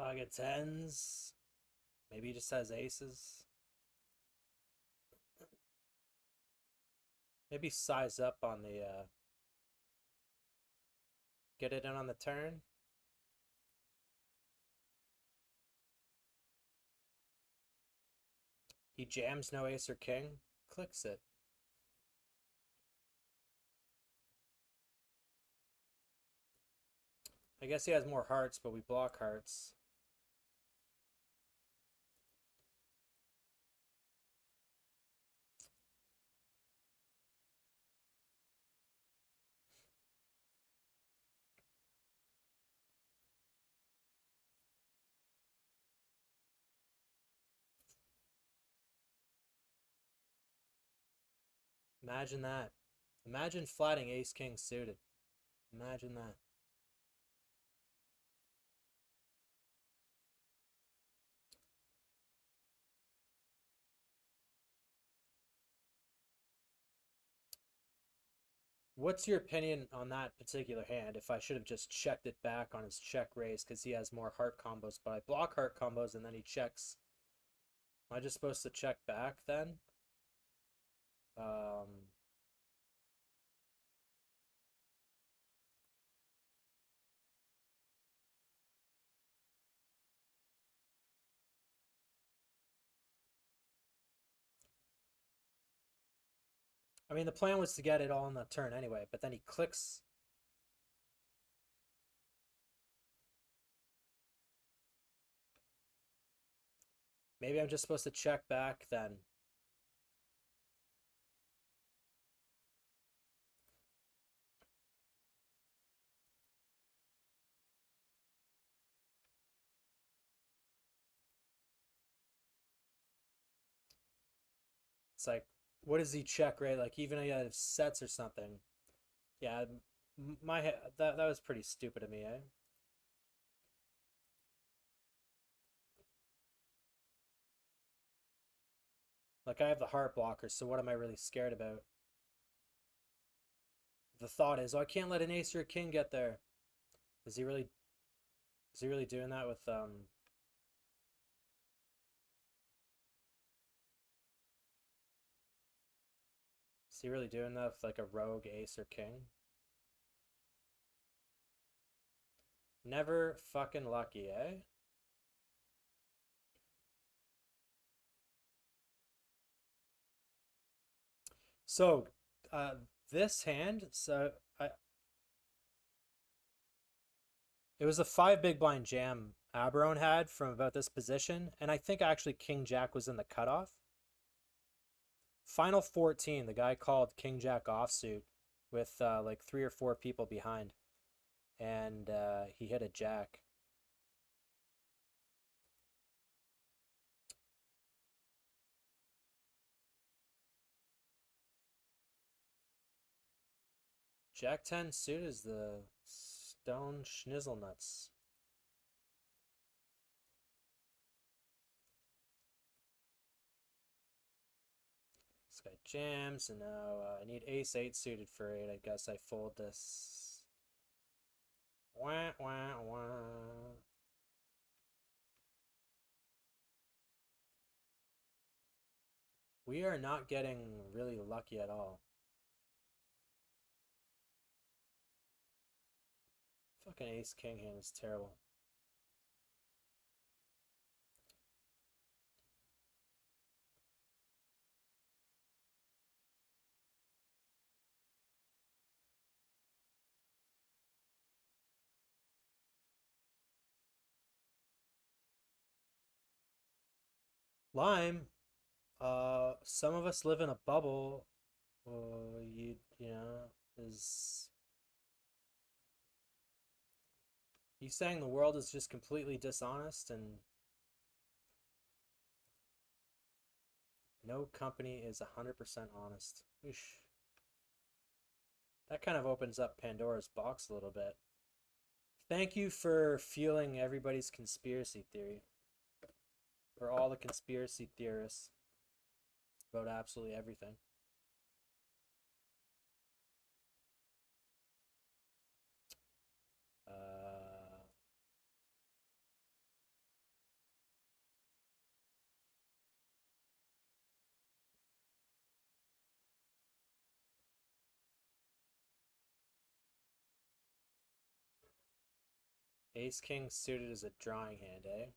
Pocket tens. Maybe he just has aces. Maybe size up on the get it in on the turn. He jams no ace or king, clicks it. I guess he has more hearts, but we block hearts. Imagine that. Imagine flatting ace king suited. Imagine that. What's your opinion on that particular hand? If I should have just checked it back on his check raise because he has more heart combos, but I block heart combos and then he checks. Am I just supposed to check back then? I mean, the plan was to get it all on the turn anyway, but then he clicks. Maybe I'm just supposed to check back then. It's like, what does he check, right? Like, even if he has sets or something. Yeah, that was pretty stupid of me, eh? Like, I have the heart blocker, so what am I really scared about? The thought is, oh, I can't let an ace or a king get there. Is he really doing that with is he really doing that with like a rogue ace or king? Never fucking lucky, eh? So, this hand, it was a 5 big blind jam Aberon had from about this position, and I think actually King Jack was in the cutoff. Final 14, the guy called King Jack offsuit with like 3 or 4 people behind, and he hit a jack. Jack 10 suit is the stone schnizzle nuts. This guy jams, and now I need ace 8 suited for 8. I guess I fold this. Wah, wah, wah. We are not getting really lucky at all. Fucking ace king hand is terrible. Lime, some of us live in a bubble. You know, is you saying the world is just completely dishonest and no company is 100% honest? Oosh. That kind of opens up Pandora's box a little bit. Thank you for fueling everybody's conspiracy theory. For all the conspiracy theorists about absolutely everything. Ace king suited is a drawing hand, eh?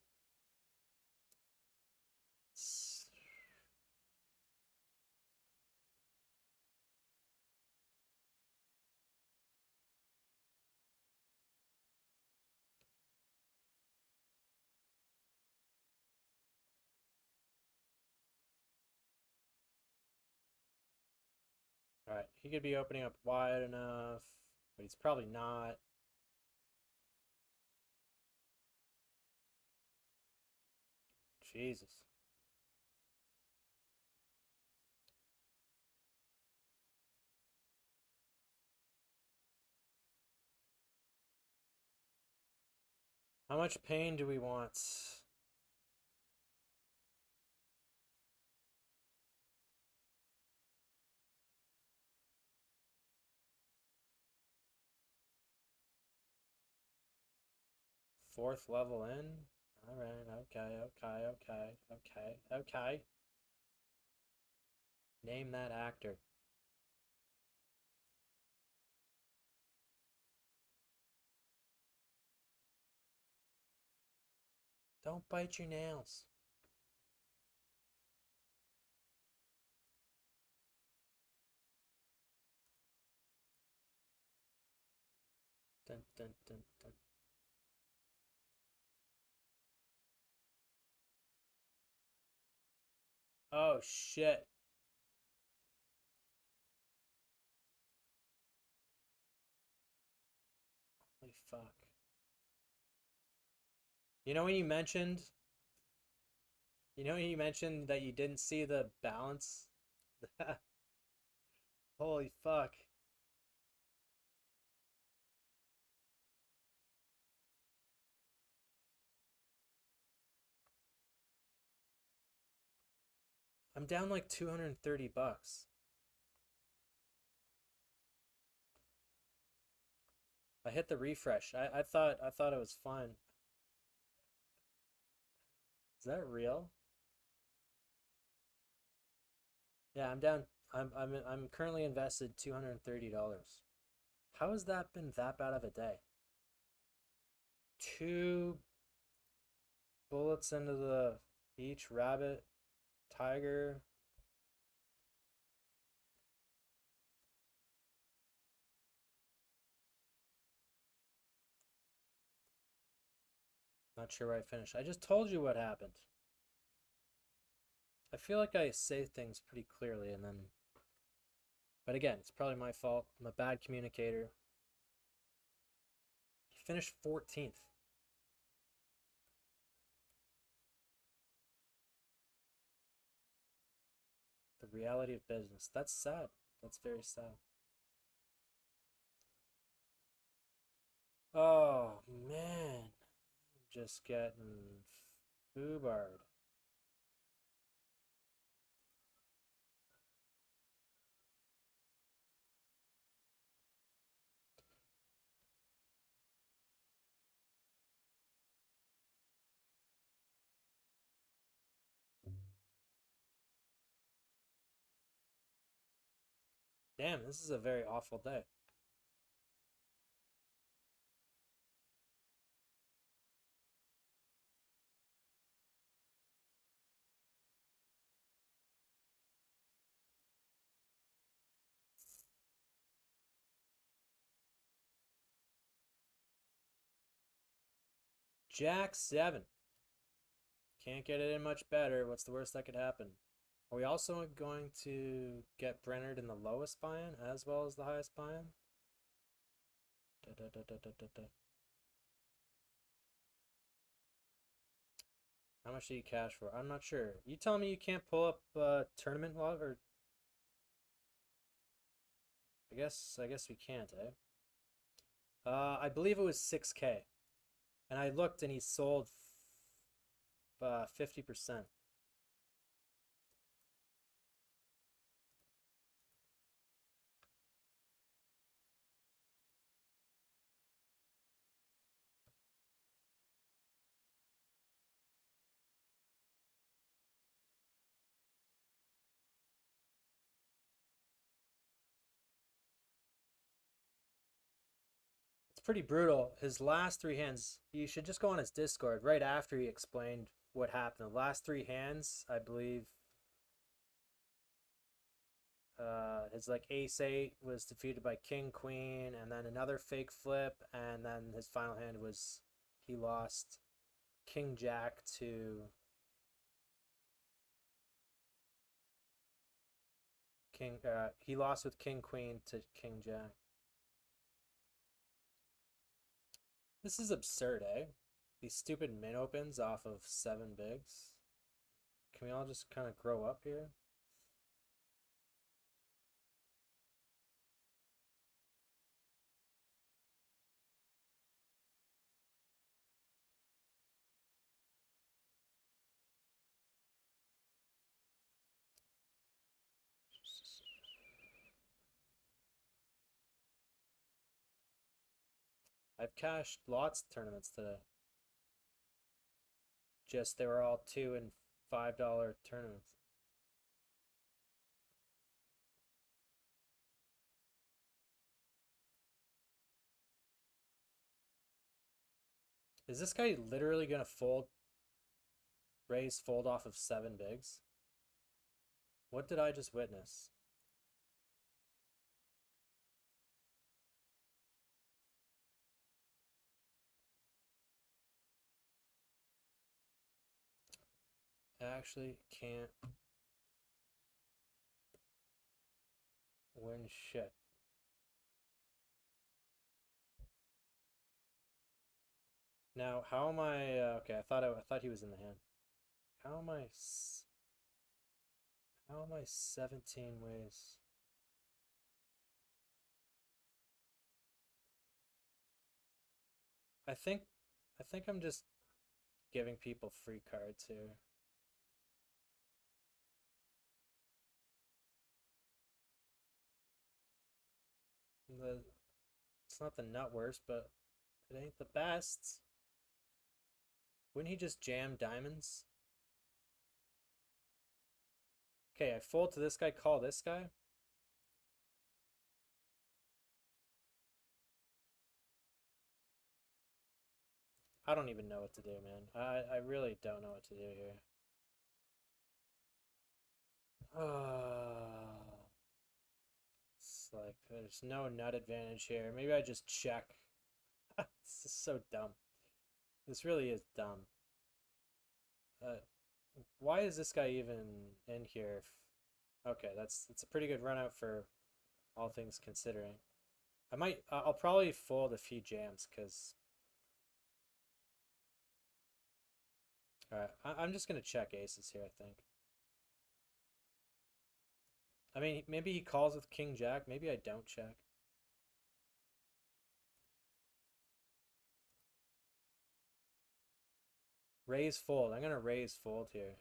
Alright, he could be opening up wide enough, but he's probably not. Jesus. How much pain do we want? Fourth level in? Alright, okay. Name that actor. Don't bite your nails. Dun, dun, dun, dun. Oh shit. Holy fuck. You know when you mentioned that you didn't see the balance? Holy fuck. I'm down like 230 bucks. I hit the refresh. I thought it was fine. Is that real? Yeah, I'm down. I'm currently invested $230. How has that been that bad of a day? 2 bullets into the each rabbit, tiger. Not sure where I finished. I just told you what happened. I feel like I say things pretty clearly and then. But again, it's probably my fault. I'm a bad communicator. He finished 14th. The reality of business. That's sad. That's very sad. Oh, man. I'm just getting foobarred. Damn, this is a very awful day. Jack 7. Can't get it in much better. What's the worst that could happen? Are we also going to get Brennered in the lowest buy-in as well as the highest buy-in? Da, da, da, da, da, da, da. How much do you cash for? I'm not sure. You telling me you can't pull up tournament log or I guess we can't, eh? I believe it was 6K. And I looked and he sold 50%. pretty brutal. His last three hands, you should just go on his Discord right after he explained what happened. The last three hands, I believe, his like ace 8 was defeated by king queen, and then another fake flip, and then his final hand was he lost king jack to king. He lost with king queen to king jack. This is absurd, eh? These stupid min opens off of 7 bigs. Can we all just kind of grow up here? I've cashed lots of tournaments today. Just they were all $2 and $5 tournaments. Is this guy literally gonna raise fold off of 7 bigs? What did I just witness? I actually can't win shit. Now, how am I? Okay, I thought he was in the hand. How am I? How am I 17 ways? I think I'm just giving people free cards here. It's not the nut worst, but it ain't the best. Wouldn't he just jam diamonds? Okay, I fold to this guy, call this guy. I don't even know what to do, man. I really don't know what to do here. It's like there's no nut advantage here. Maybe I just check. This is so dumb. This really is dumb. Why is this guy even in here? Okay, it's a pretty good run out for all things considering. I'll probably fold if he jams, because alright, I'm just gonna check aces here, I think. I mean, maybe he calls with king jack, maybe I don't check. Raise fold. I'm gonna raise fold here.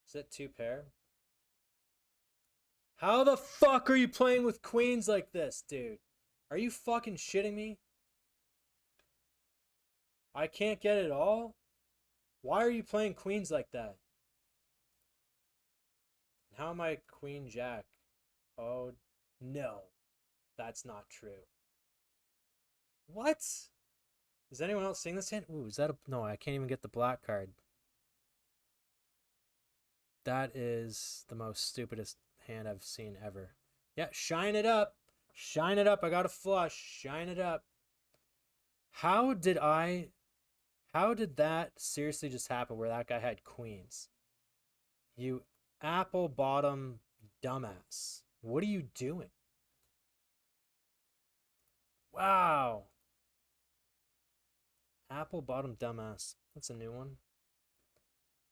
Is it 2 pair? How the fuck are you playing with queens like this, dude? Are you fucking shitting me? I can't get it all? Why are you playing queens like that? How am I queen jack? Oh, no. That's not true. What? Is anyone else seeing this hand? Ooh, is that a... No, I can't even get the black card. That is the most stupidest hand I've seen ever. Yeah, shine it up. Shine it up. I got a flush. Shine it up. How did that seriously just happen where that guy had queens? You apple bottom dumbass. What are you doing? Wow. Apple bottom dumbass. That's a new one.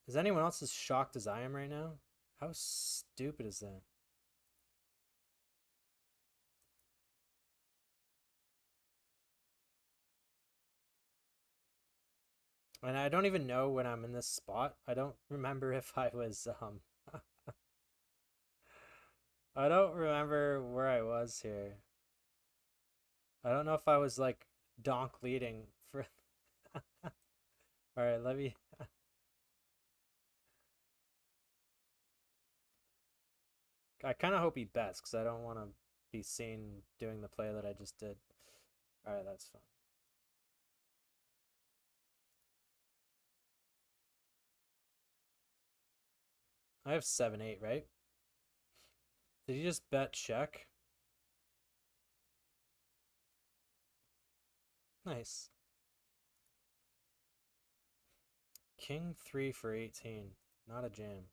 Is anyone else as shocked as I am right now? How stupid is that? And I don't even know when I'm in this spot. I don't remember if I was I don't remember where I was here. I don't know if I was like donk leading for Alright, let me I kind of hope he bets because I don't want to be seen doing the play that I just did. All right, that's fun. I have 7-8, right? Did he just bet check? Nice. King 3 for 18. Not a jam.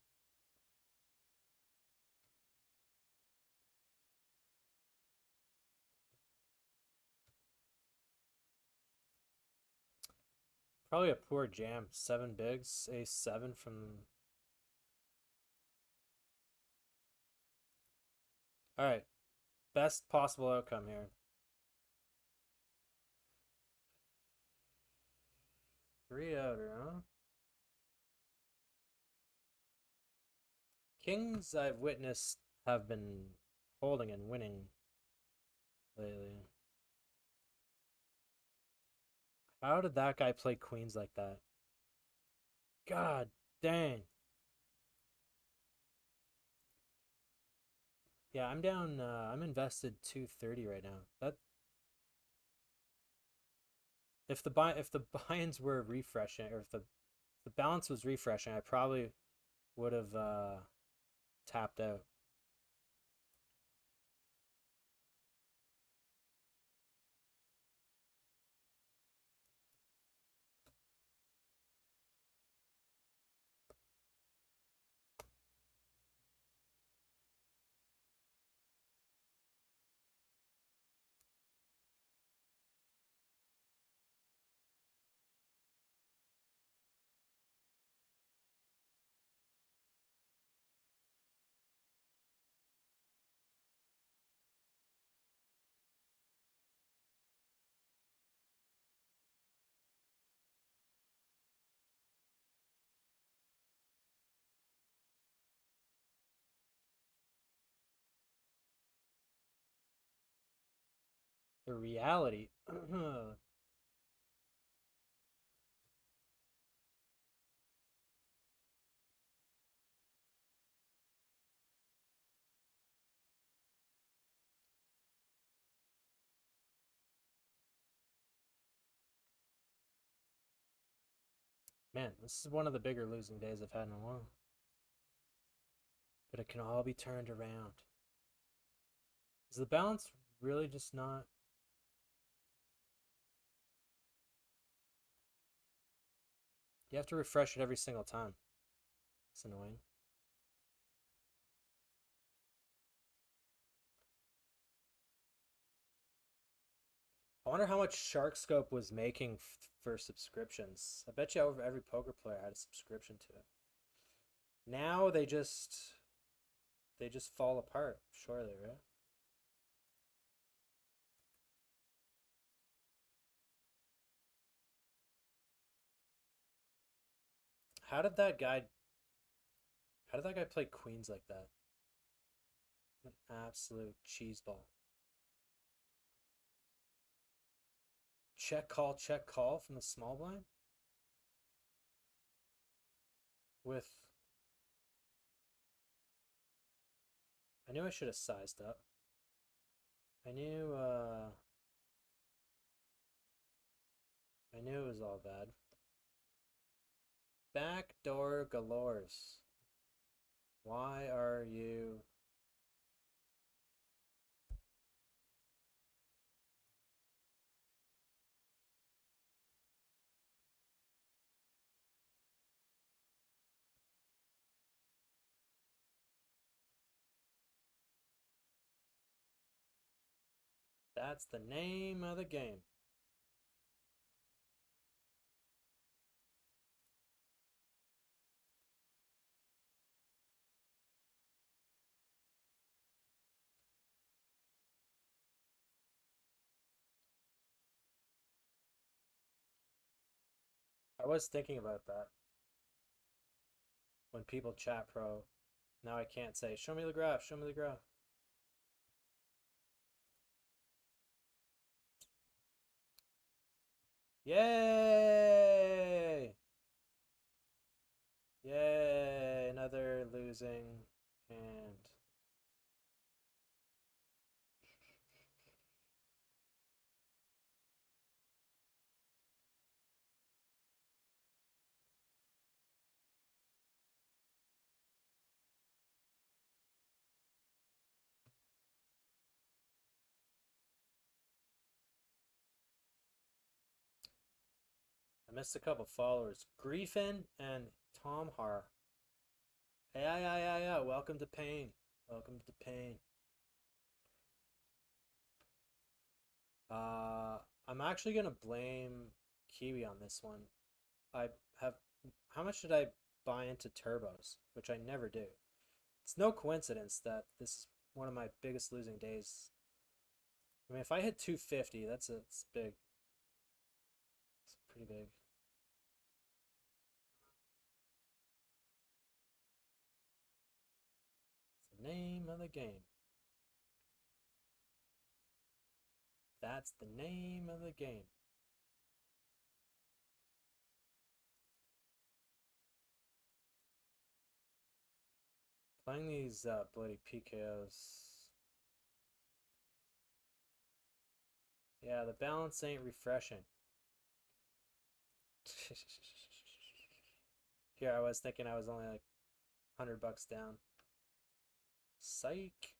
Probably a poor jam. 7 bigs. Ace 7 from... Alright. Best possible outcome here. 3 outer, huh? Kings I've witnessed have been holding and winning lately. How did that guy play queens like that? God dang. Yeah, I'm down. I'm invested 230 right now. That if the buy-ins were refreshing, or if the balance was refreshing, I probably would have tapped out. The reality. Man, this is one of the bigger losing days I've had in a while. But it can all be turned around. Is the balance really just not... You have to refresh it every single time. It's annoying. I wonder how much Sharkscope was making for subscriptions. I bet you every poker player had a subscription to it. Now they just fall apart, surely, right? How did that guy play queens like that? An absolute cheeseball. Check call from the small blind? With... I knew I should have sized up. I knew it was all bad. Backdoor galores. Why are you... That's the name of the game. I was thinking about that when people chat pro. Now I can't say, show me the graph, show me the graph. Yay! Yay! Another losing hand. Missed a couple followers. Griefin and Tom Har. Yeah. Welcome to pain. Welcome to pain. I'm actually gonna blame Kiwi on this one. I have. How much did I buy into turbos? Which I never do. It's no coincidence that this is one of my biggest losing days. I mean, if I hit 250, that's big. It's pretty big. It's the name of the game. That's the name of the game. Playing these bloody PKOs. Yeah, the balance ain't refreshing. Here I was thinking I was only like $100 down. Psych.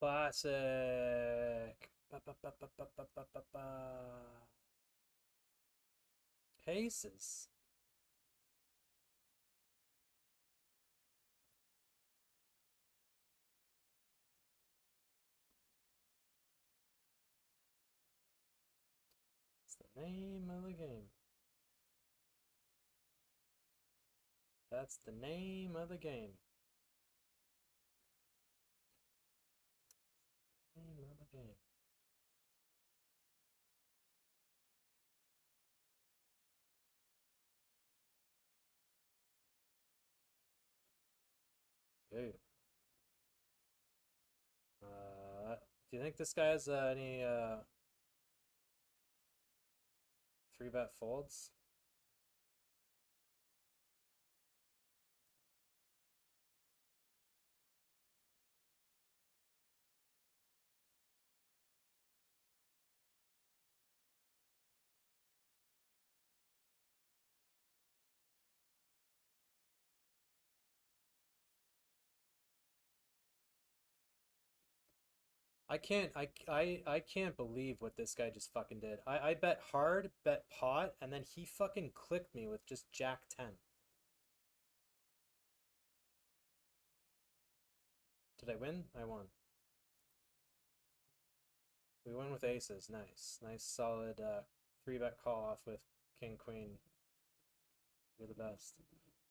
Classic. Paces. It's the name of the game. That's the name of the game. Name of the game. Good. Do you think this guy has any 3-bet folds? I can't believe what this guy just fucking did. I bet hard, bet pot, and then he fucking clicked me with just Jack 10. Did I win? I won. We win with aces. Nice. Nice solid 3-bet call off with King Queen. You're the best.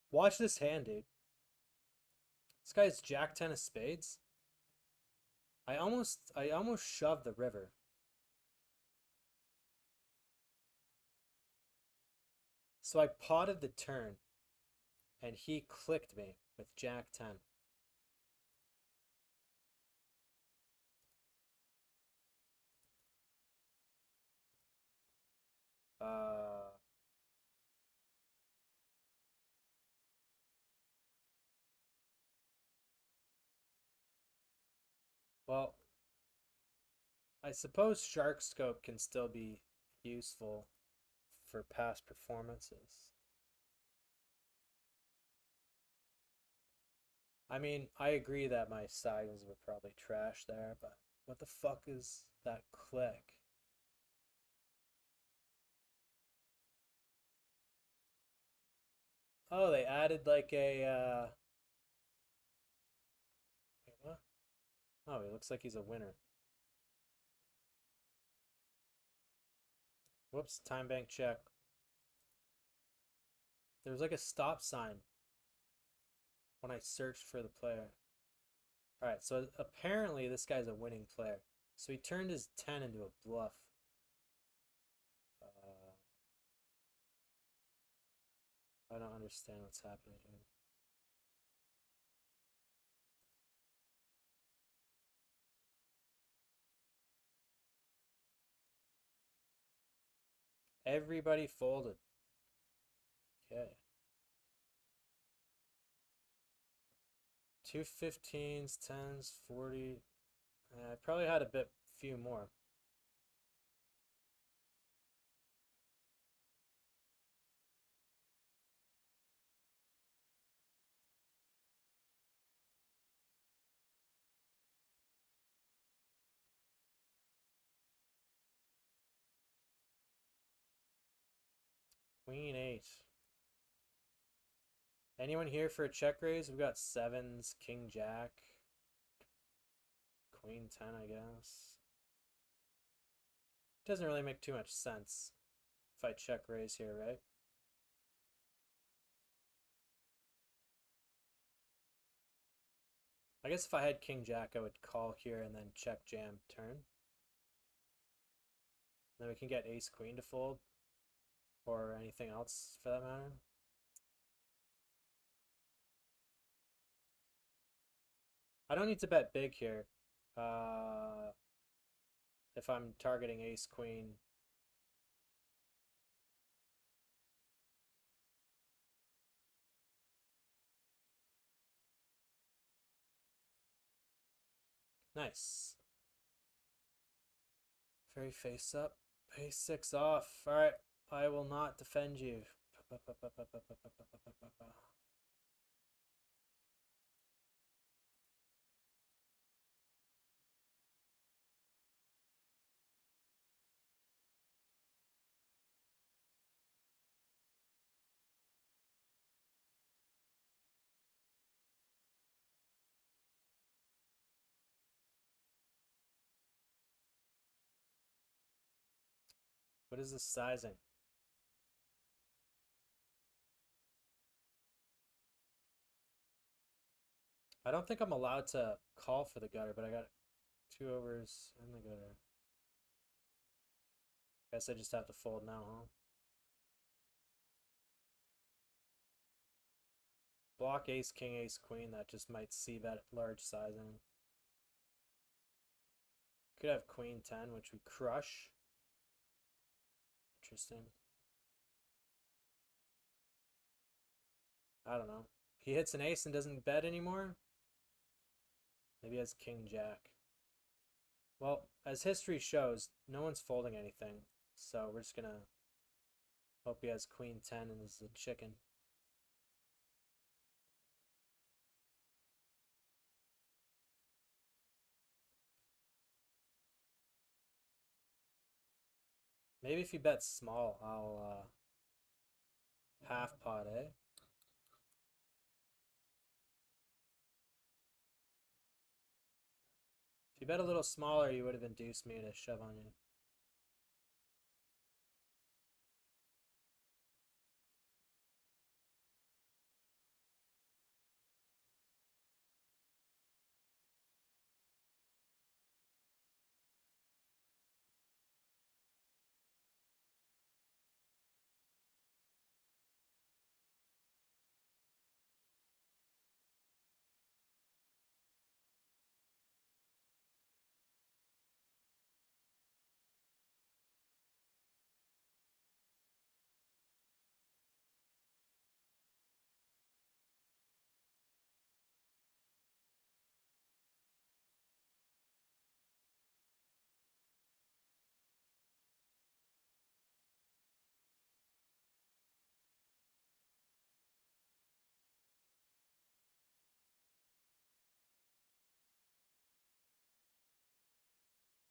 Watch this hand, dude. This guy's Jack 10 of spades. I almost shoved the river. So I potted the turn, and he clicked me with Jack 10. Uh, well, I suppose Shark Scope can still be useful for past performances. I mean, I agree that my sizes were probably trash there, but what the fuck is that click? Oh, they added like a wait, what? Oh, he looks like he's a winner. Whoops, time bank check. There's like a stop sign when I searched for the player. Alright, so apparently this guy's a winning player. So he turned his 10 into a bluff. I don't understand what's happening here. Everybody folded. Okay. Two 15s, 10s, 40. I probably had a few more. Queen 8. Anyone here for a check raise? We've got 7s, King Jack, Queen 10, I guess. Doesn't really make too much sense if I check raise here, right? I guess if I had King Jack, I would call here and then check jam turn. Then we can get Ace Queen to fold, or anything else for that matter. I don't need to bet big here. If I'm targeting Ace Queen. Nice. Very face up. Pace 6 off. Alright, I will not defend you. What is this sizing? I don't think I'm allowed to call for the gutter, but I got 2 overs and the gutter. Guess I just have to fold now, huh? Block Ace King Ace Queen, that just might see that large sizing. Could have Queen 10, which we crush. Interesting. I don't know. He hits an ace and doesn't bet anymore? Maybe he has King Jack. Well, as history shows, no one's folding anything. So we're just gonna hope he has Queen 10 and is a chicken. Maybe if he bets small, I'll half pot, eh? If you bet a little smaller, you would have induced me to shove on you.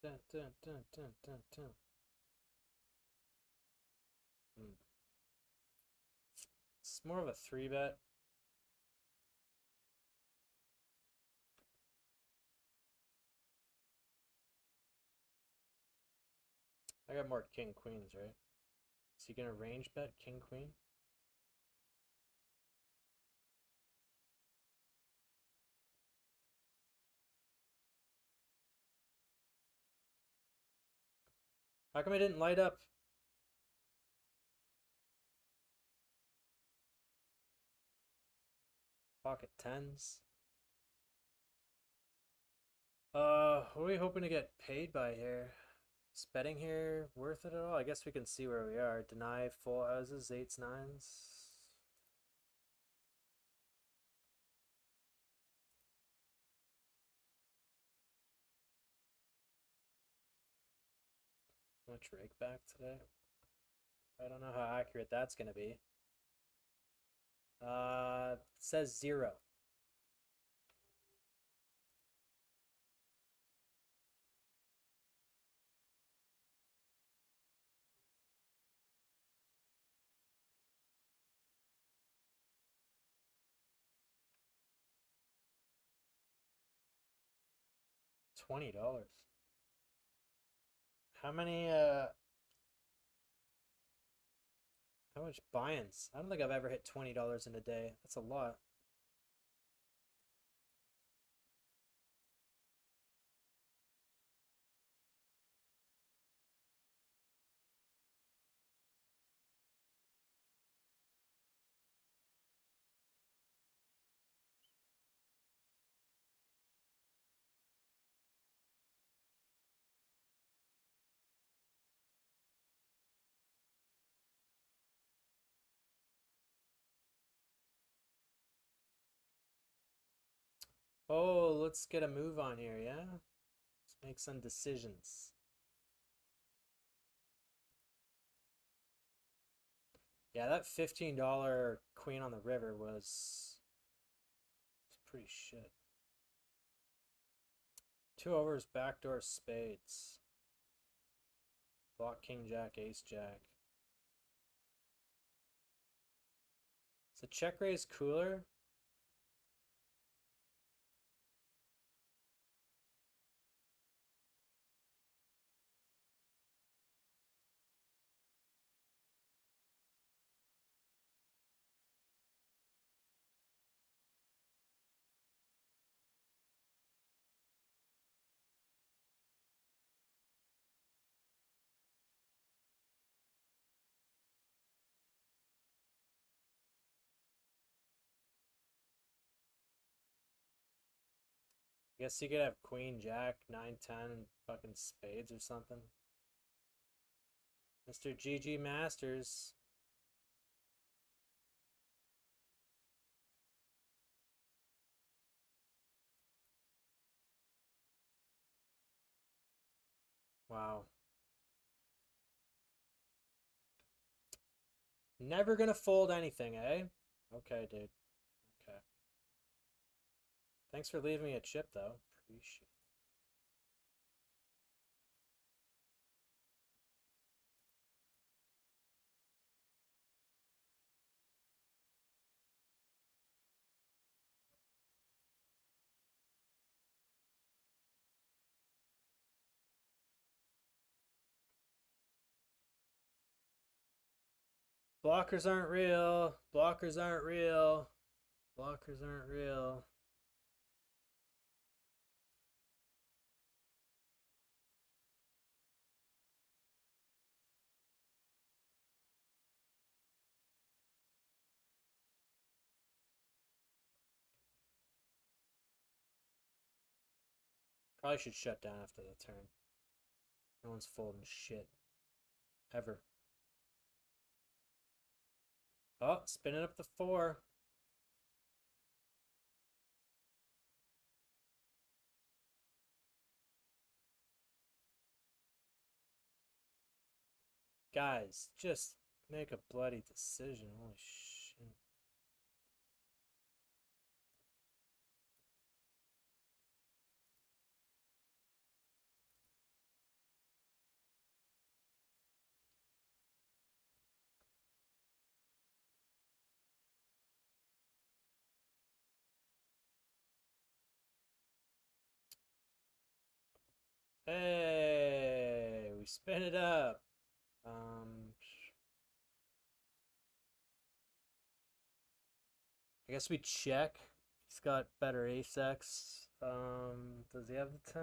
Dun, dun, dun, dun, dun, dun. It's more of a 3-bet. I got more King Queens, right? Is he gonna range bet King Queen? How come I didn't light up? Pocket 10s. What are we hoping to get paid by here? Is betting here worth it at all? I guess we can see where we are. Deny full houses, 8s, 9s. Much rake back today. I don't know how accurate that's gonna be. It says 0. $20. How many how much buy-ins? I don't think I've ever hit $20 in a day. That's a lot. Oh, let's get a move on here, yeah? Let's make some decisions. Yeah, that $15 queen on the river was pretty shit. 2 overs, backdoor spades. Block king jack, ace jack. Is the check raise cooler? I guess you could have queen, jack, 9, 10, and fucking spades or something. Mr. GG Masters. Wow. Never gonna fold anything, eh? Okay, dude. Okay. Thanks for leaving me a chip, though. Appreciate it. Blockers aren't real. Blockers aren't real. Blockers aren't real. Probably should shut down after the turn. No one's folding shit. Ever. Oh, spinning up the 4. Guys, just make a bloody decision. Holy shit. Hey, we spin it up. I guess we check. He's got better ace X. Does he have the 10?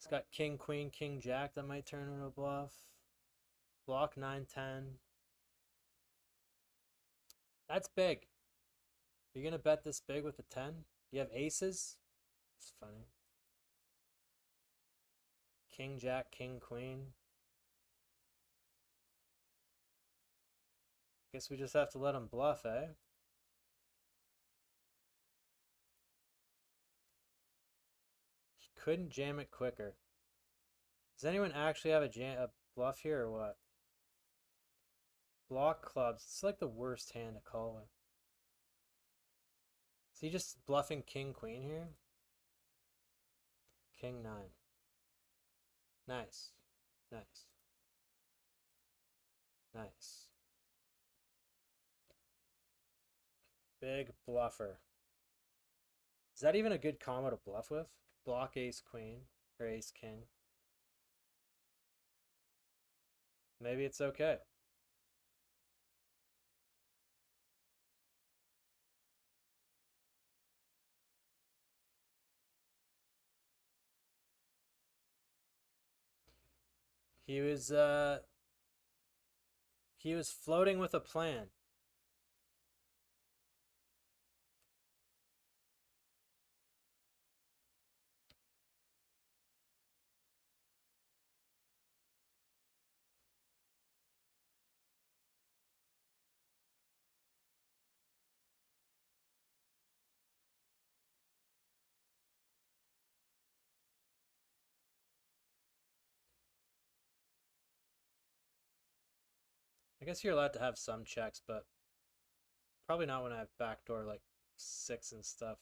He's got king, queen, king, jack. That might turn into a bluff. Block 9, 10. That's big. You're gonna bet this big with a 10? You have aces? It's funny. King, jack, king, queen. Guess we just have to let him bluff, eh? Couldn't jam it quicker. Does anyone actually have a bluff here or what? Block clubs. It's like the worst hand to call with. Is he just bluffing king queen here? King 9. Nice. Nice. Nice. Big bluffer. Is that even a good combo to bluff with? Block ace queen or ace king. Maybe it's okay. He was floating with a plan. I guess you're allowed to have some checks, but probably not when I have backdoor like 6 and stuff.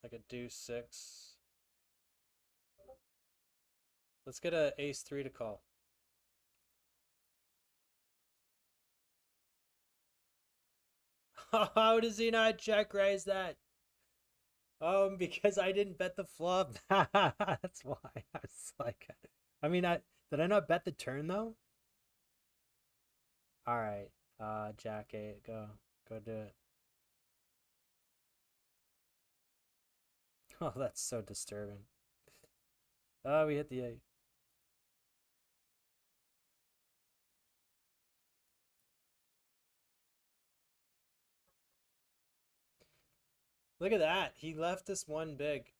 Like a deuce 6. Let's get a ace 3 to call. How does he not check raise that? Because I didn't bet the flop. That's why. I was like, I mean, did I not bet the turn though? All right, Jack 8, go do it. Oh, that's so disturbing. Oh, we hit the 8. Look at that. He left us one big.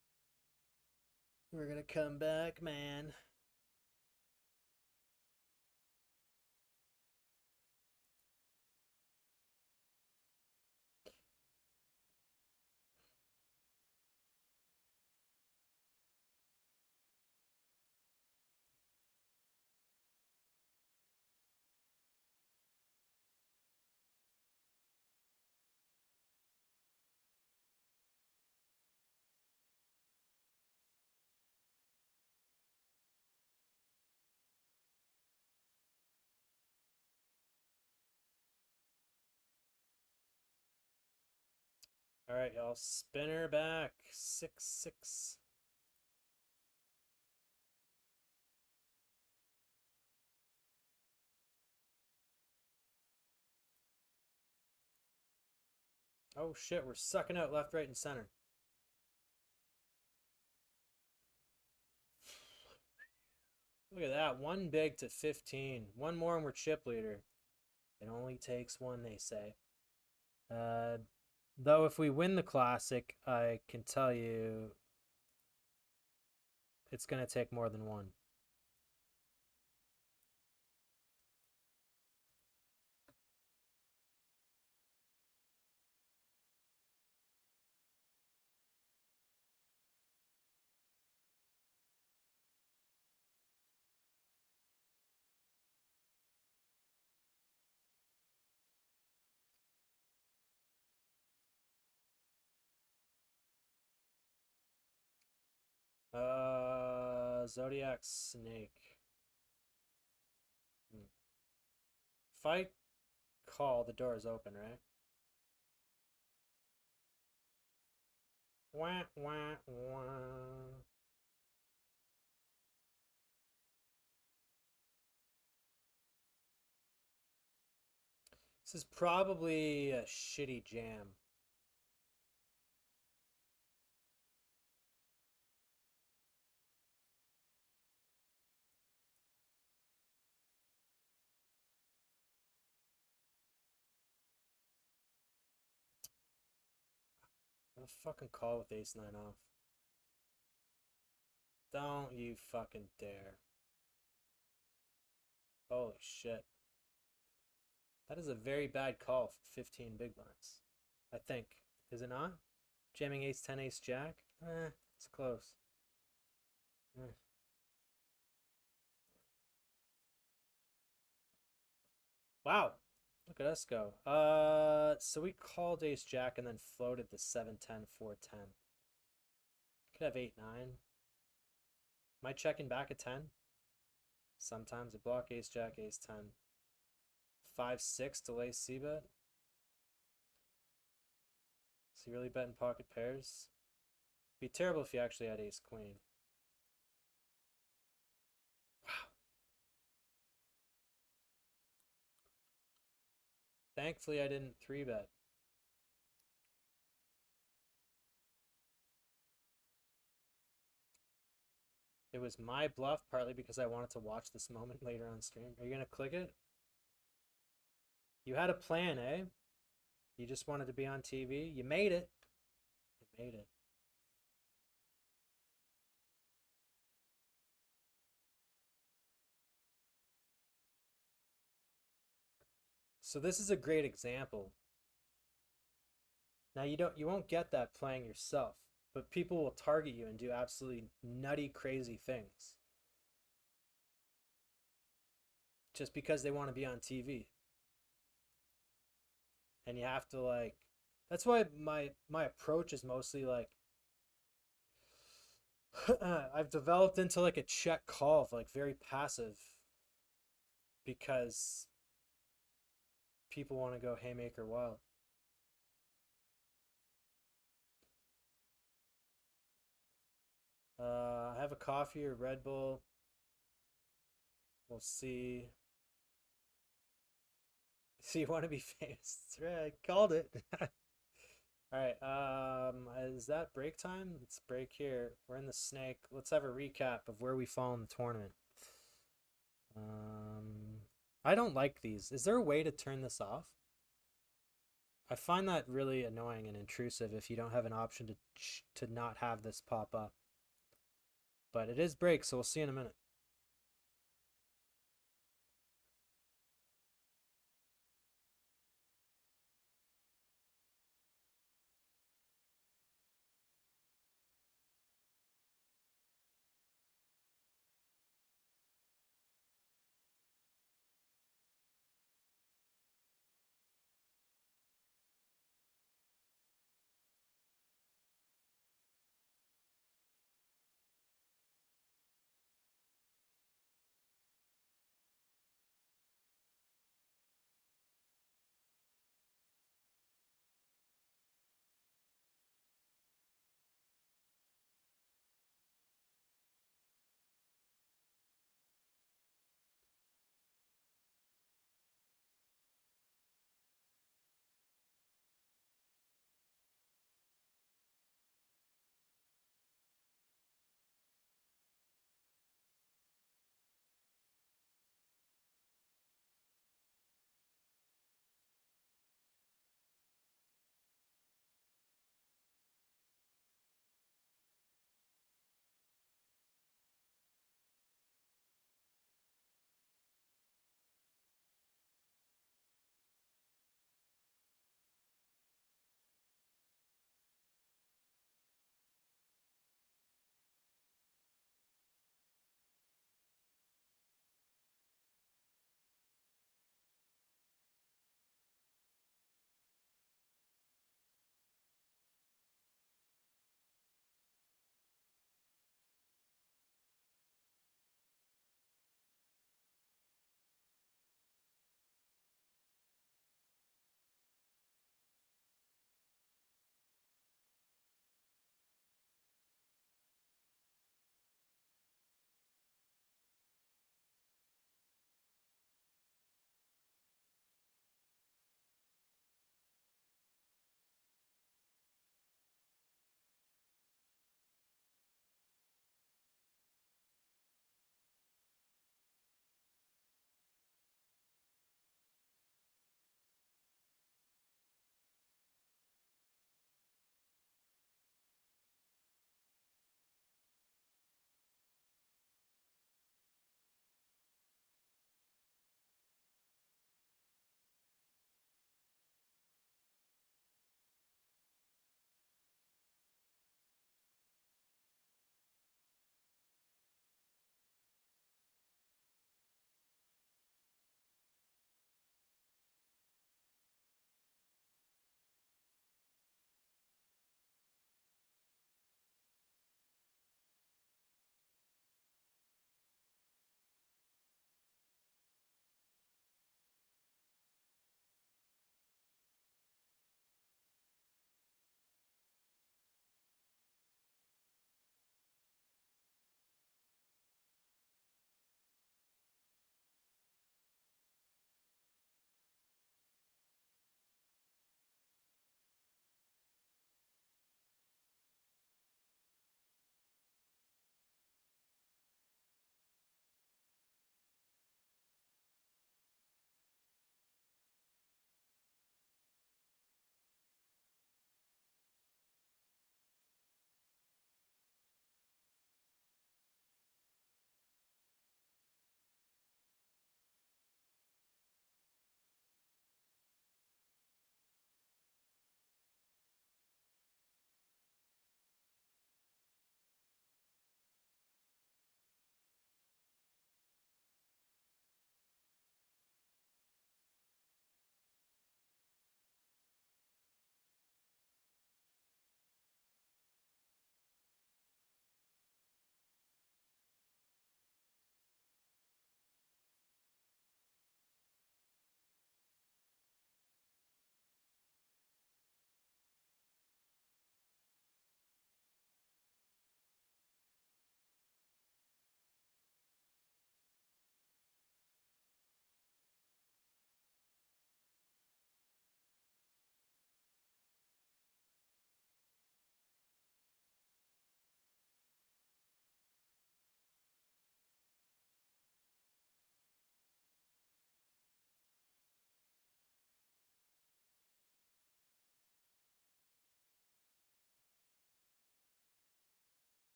We're gonna come back, man. All right, y'all. Spinner back. 6-6. Oh shit, we're sucking out left, right, and center. Look at that. One big to 15. One more and we're chip leader. It only takes one, they say. Though if we win the classic, I can tell you it's going to take more than one. Zodiac snake. If I call, the door is open, right? Wah, wah, wah. This is probably a shitty jam. I'm gonna fucking call with ace 9 off. Don't you fucking dare. Holy shit. That is a very bad call for 15 big blinds. I think. Is it not? Jamming ace 10, ace jack? It's close. Eh. Wow. Look at us go. So we called ace jack and then floated the 7-10, 4-10. Could have 8-9. Am I checking back at 10? Sometimes I block ace jack, ace 10. 5-6 delay c bet. Is he really betting pocket pairs? Be terrible if you actually had ace queen. Wow. Thankfully I didn't 3-bet. It was my bluff, partly because I wanted to watch this moment later on stream. Are you gonna click it? You had a plan, eh? You just wanted to be on TV. You made it. You made it. So this is a great example. Now you won't get that playing yourself, but people will target you and do absolutely nutty, crazy things. Just because they want to be on TV. And you have to like that's why my approach is mostly like I've developed into like a check call of like very passive because people want to go haymaker wild. I have a coffee or Red Bull. We'll see. So you want to be famous? That's right, I called it. All right. Is that break time? Let's break here. We're in the snake. Let's have a recap of where we fall in the tournament. I don't like these. Is there a way to turn this off? I find that really annoying and intrusive if you don't have an option to not have this pop up. But it is break, so we'll see in a minute.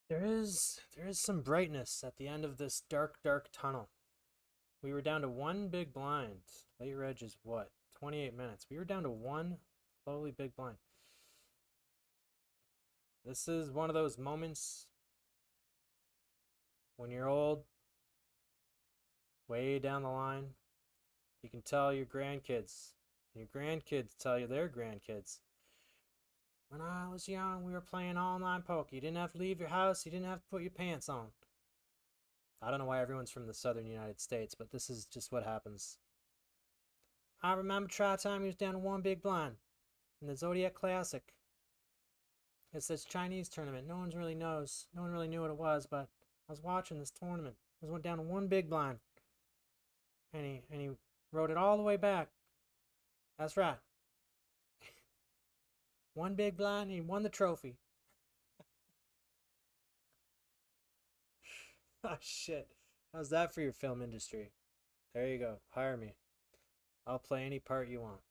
There is some brightness at the end of this dark, dark tunnel. We were down to one big blind. Late reg is what? 28 minutes. We were down to one slowly big blind. This is one of those moments when you're old, way down the line. You can tell your grandkids, and your grandkids tell you their grandkids. When I was young, we were playing online poker. You didn't have to leave your house. You didn't have to put your pants on. I don't know why everyone's from the southern United States, but this is just what happens. I remember try time he was down to one big blind in the Zodiac Classic. It's this Chinese tournament. No one really knows. No one really knew what it was, but I was watching this tournament. I went down to one big blind. And he rode it all the way back. That's right. One big blind and he won the trophy. Oh shit. How's that for your film industry? There you go. Hire me. I'll play any part you want.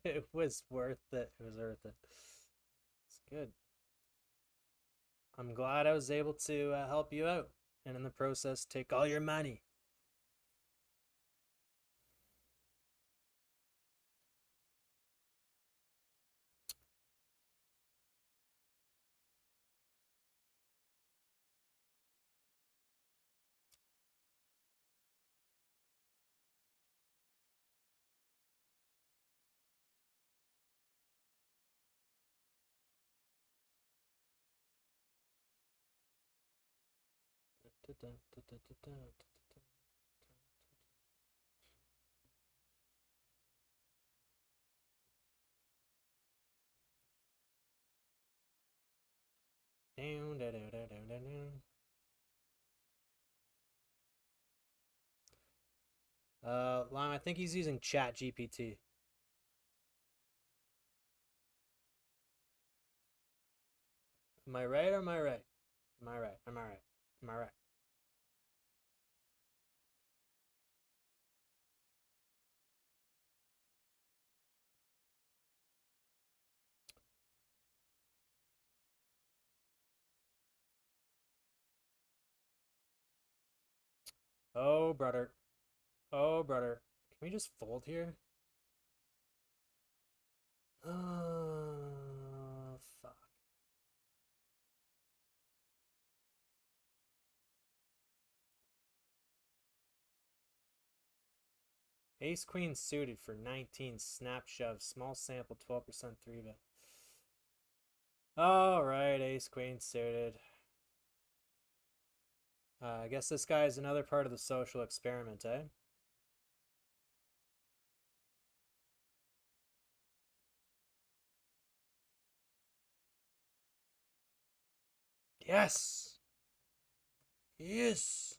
It was worth it. It was worth it. It's good. I'm glad I was able to help you out and in the process take all your money. Down, down, down, down, down, down. Lime, I think he's using Chat GPT. Am I right or am I right? Am I right? Am I right? Am I right? Oh, brother. Oh, brother. Can we just fold here? Fuck. Ace Queen suited for 19. Snap shove. Small sample. 12% 3-bet. Alright, Ace Queen suited. I guess this guy is another part of the social experiment, eh? Yes! Yes!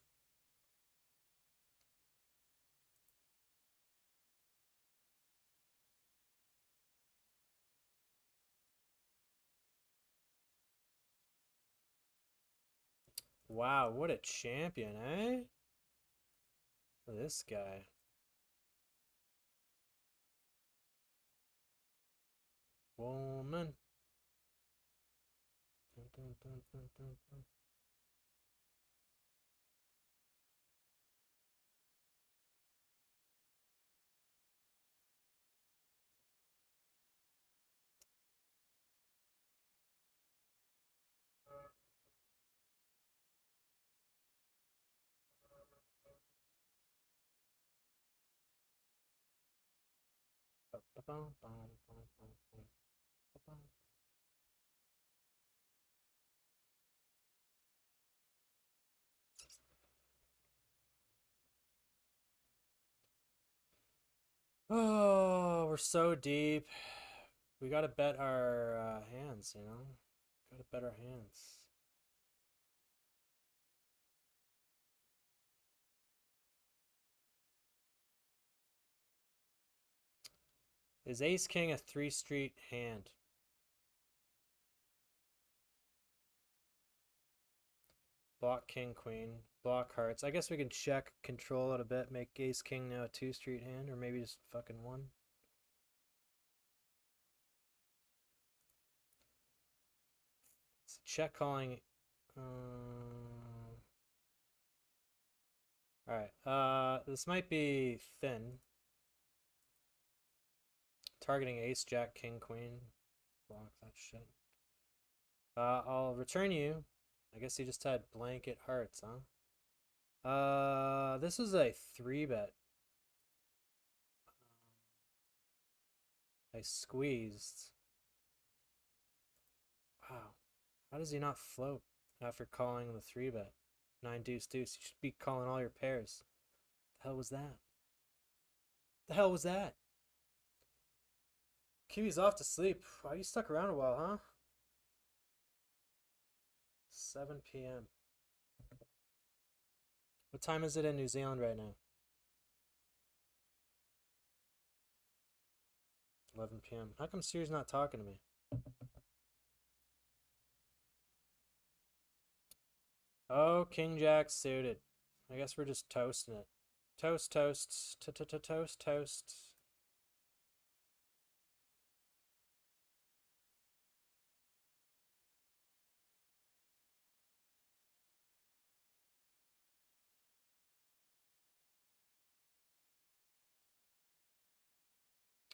Wow, what a champion, eh? This guy. Woman. Dun, dun, dun, dun, dun, dun. Oh, we're so deep. We gotta bet our hands, you know? Gotta bet our hands. Is Ace King a 3-street hand? Block King Queen. Block Hearts. I guess we can check control it a bit. Make Ace King now a 2-street hand, or maybe just fucking one. Check calling. Alright. This might be thin. Targeting Ace, Jack, King, Queen. Block that shit. I'll return you. I guess he just had blanket hearts, huh? This is a 3-bet. I squeezed. Wow. How does he not float after calling the 3-bet? 9 deuce deuce. You should be calling all your pairs. The hell was that? The hell was that? Kiwi's off to sleep. Wow, you stuck around a while, huh? 7 p.m. What time is it in New Zealand right now? 11 p.m. How come Siri's not talking to me? Oh, King Jack suited. I guess we're just toasting it. Toast, toast, toast, toast.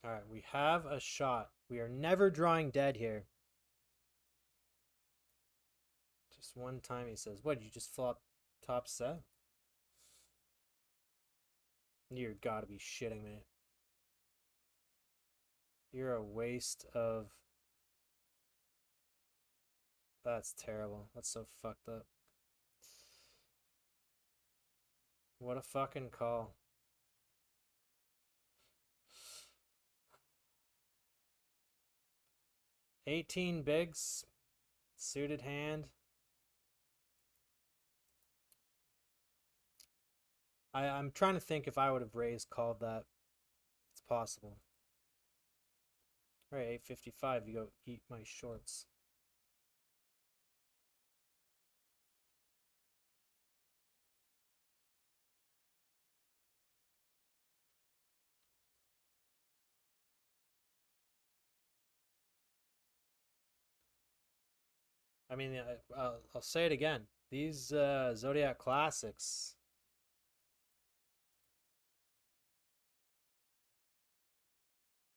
Alright, we have a shot. We are never drawing dead here. Just one time he says, what, did you just flop top set? You're gotta be shitting me. You're a waste of... That's terrible. That's so fucked up. What a fucking call. $18 bigs. Suited hand. I'm trying to think if I would have raised called that. It's possible. Alright, 855, you go eat my shorts. I mean, I'll say it again. These Zodiac Classics.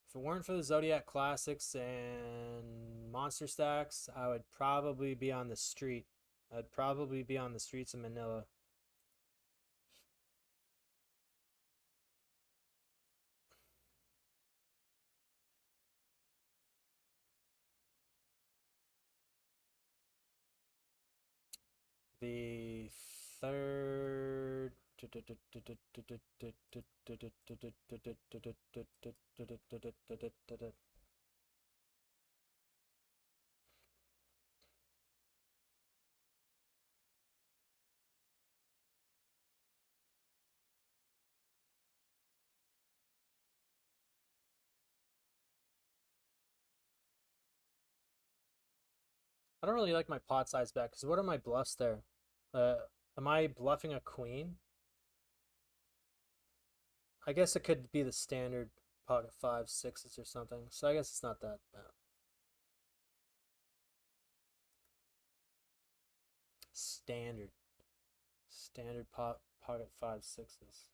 If it weren't for the Zodiac Classics and Monster Stacks, I would probably be on the street. I'd probably be on the streets of Manila. The third... I don't really like my pot size bet, because what are my bluffs there? Am I bluffing a queen? I guess it could be the standard pocket 5, 6s or something, so I guess it's not that bad. Standard. Standard pocket 5, 6s.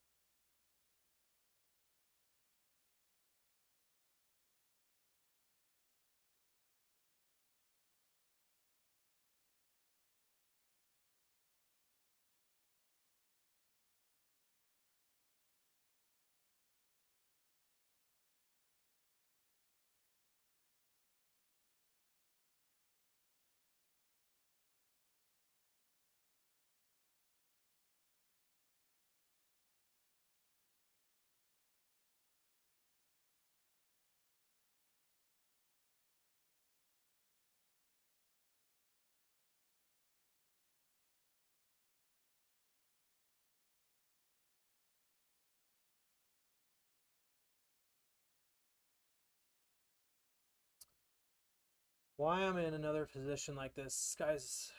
why I'm in another position like this. This guy's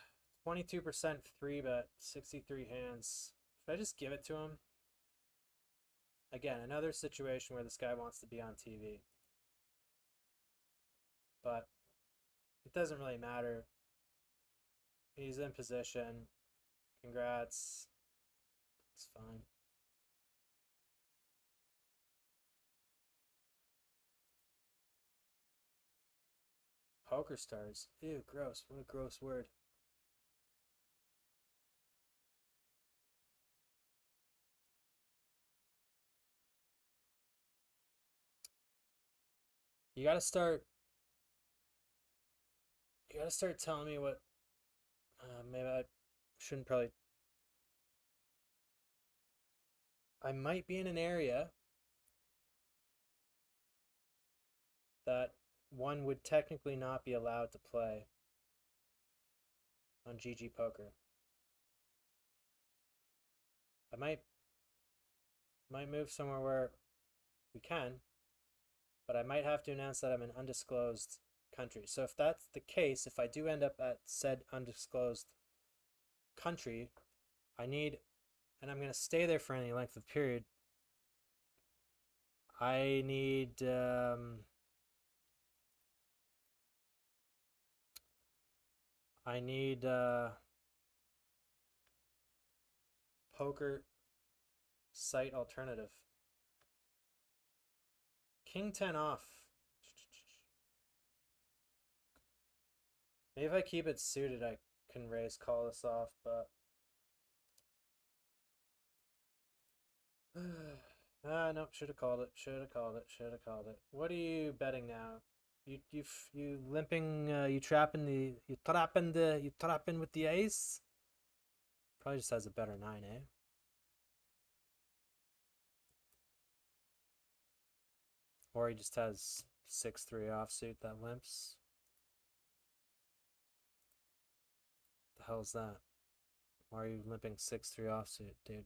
22% 3-bet, 63 hands. Should I just give it to him? Again, another situation where this guy wants to be on TV. But it doesn't really matter. He's in position. Congrats. It's fine. Poker stars. Ew, gross. What a gross word. You gotta start. You gotta start telling me what. Maybe I shouldn't probably. I might be in an area that one would technically not be allowed to play on Ggpoker. I might move somewhere where we can, but I might have to announce that I'm an undisclosed country. So if that's the case, if I do end up at said undisclosed country, I need, and I'm going to stay there for any length of period, I need poker site alternative. King 10 off. Maybe if I keep it suited, I can raise call this off, but nope, should have called it. Should have called it. Should have called it. What are you betting now? You limping? You trapping with the ace? Probably just has a better 9, eh? Or he just has 6-3 offsuit that limps. The hell's that? Why are you limping 6-3 offsuit, dude?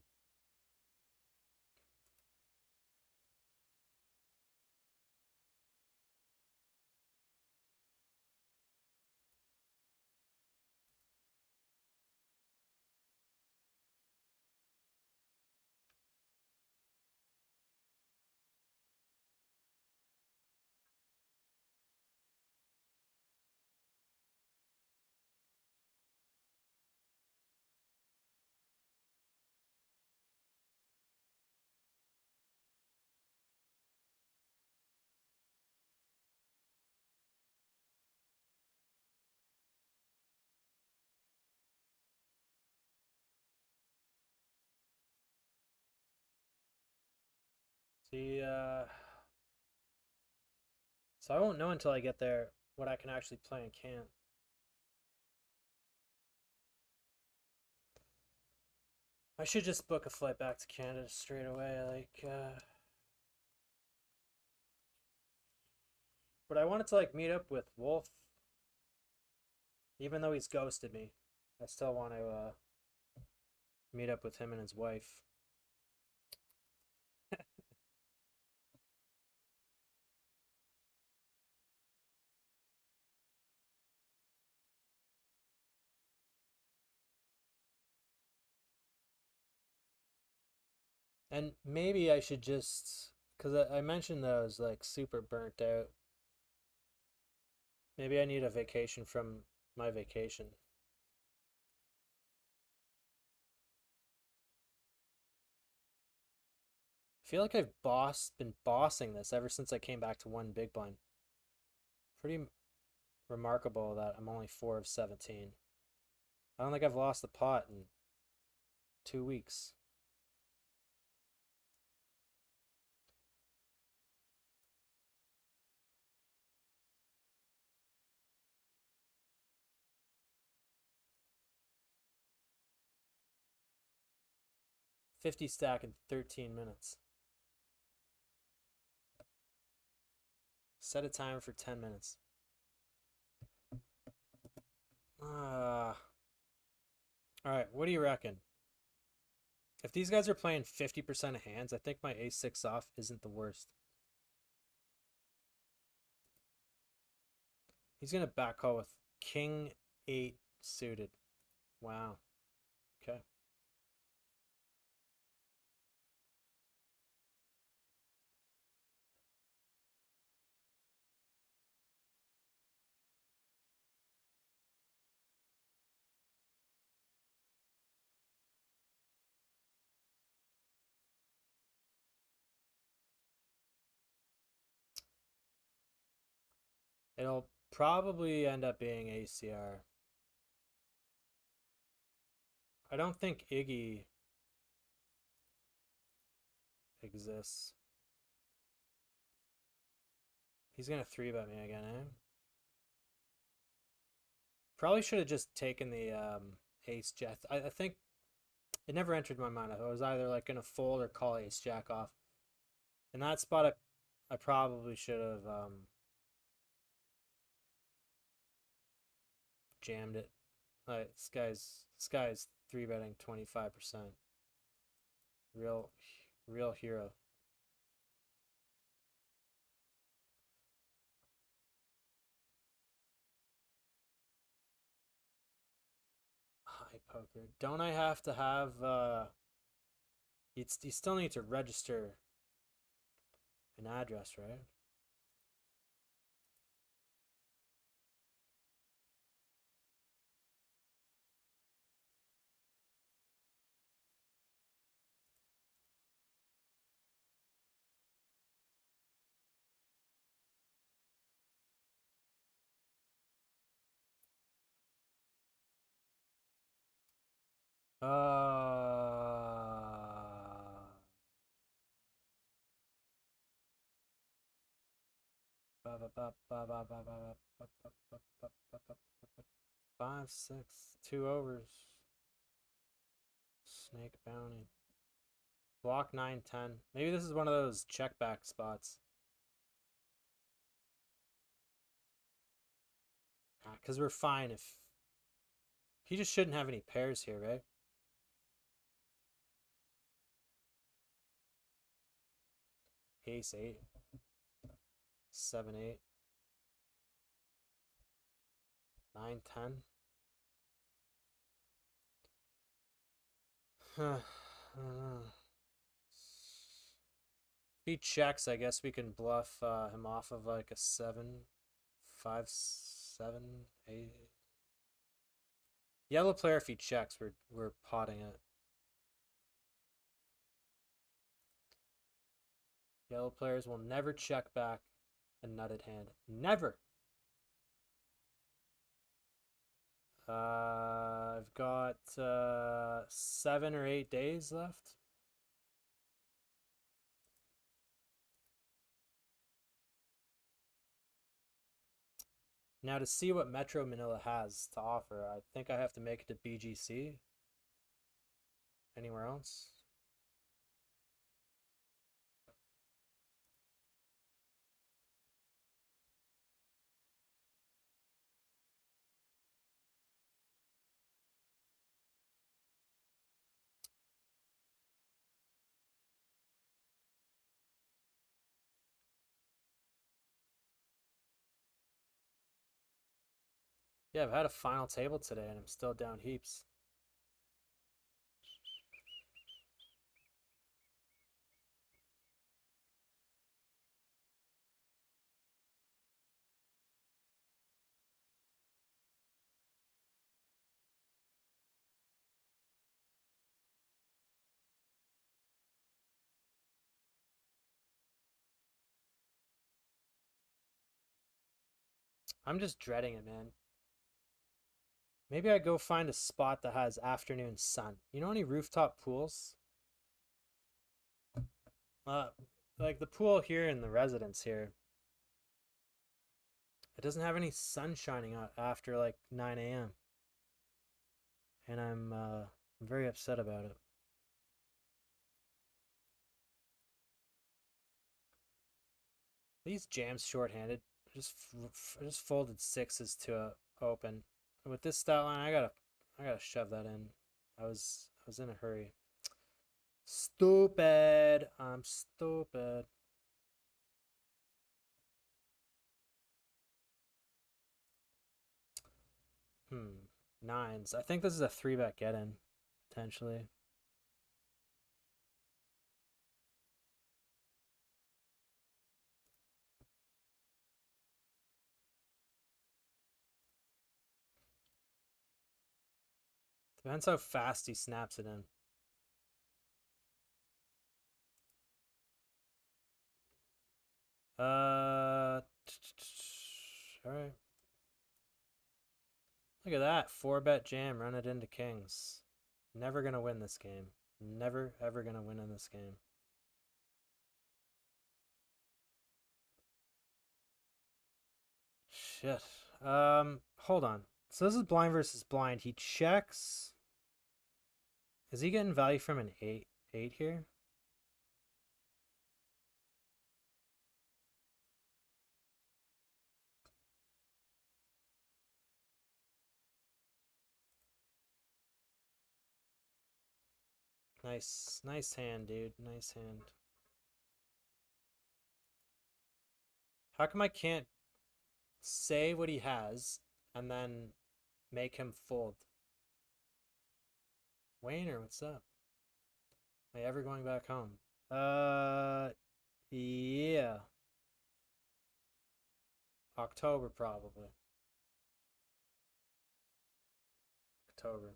See, so I won't know until I get there what I can actually play and can't. I should just book a flight back to Canada straight away, like, but I wanted to, like, meet up with Wolf. Even though he's ghosted me, I still want to, meet up with him and his wife. And maybe I should just, because I mentioned that I was, like, super burnt out. Maybe I need a vacation from my vacation. I feel like I've been bossing this ever since I came back to one big blind. Pretty remarkable that I'm only 4 of 17. I don't think I've lost the pot in 2 weeks. $50 stack in 13 minutes. Set a timer for 10 minutes. All right, what do you reckon? If these guys are playing 50% of hands, I think my ace-6 off isn't the worst. He's gonna back call with King 8 suited. Wow. Okay. It'll probably end up being ACR. I don't think Iggy exists. He's gonna 3-bet me again, eh? Probably should have just taken the ace jack. I think it never entered my mind. I was either like gonna fold or call ace jack off. In that spot, I probably should have jammed it. This guy's 3-betting 25%. Real hero. High poker. Don't I have to have you still need to register an address, right? Five, six, 2 overs. Snake bounty. Block 9, 10. Maybe this is one of those check back spots. Because we're fine if... He just shouldn't have any pairs here, right? Ace 8. 7, 8. 9, 10. I don't know. If he checks, I guess we can bluff him off of like a 7, 5, 7, 8. Yellow player, if he checks, we're potting it. Yellow players will never check back a nutted hand. Never! I've got 7 or 8 days left. Now to see what Metro Manila has to offer, I think I have to make it to BGC. Anywhere else? Yeah, I've had a final table today and I'm still down heaps. I'm just dreading it, man. Maybe I go find a spot that has afternoon sun. You know any rooftop pools? Like the pool here in the residence here. It doesn't have any sun shining out after like 9 a.m. And I'm very upset about it. These jams shorthanded. I just folded sixes to a open. With this stat line, I gotta shove that in. I was in a hurry. Stupid. I'm stupid. Nines. I think this is a 3-bet get-in, potentially. Depends how fast he snaps it in. All right. Look at that. 4-bet jam. Run it into kings. Never going to win this game. Never, ever going to win in this game. Shit. Hold on. So this is blind versus blind. He checks. Is he getting value from an 8 here? Nice hand, dude. Nice hand. How come I can't say what he has and then make him fold? Wayner, what's up? Am I ever going back home? Yeah. October, probably. October.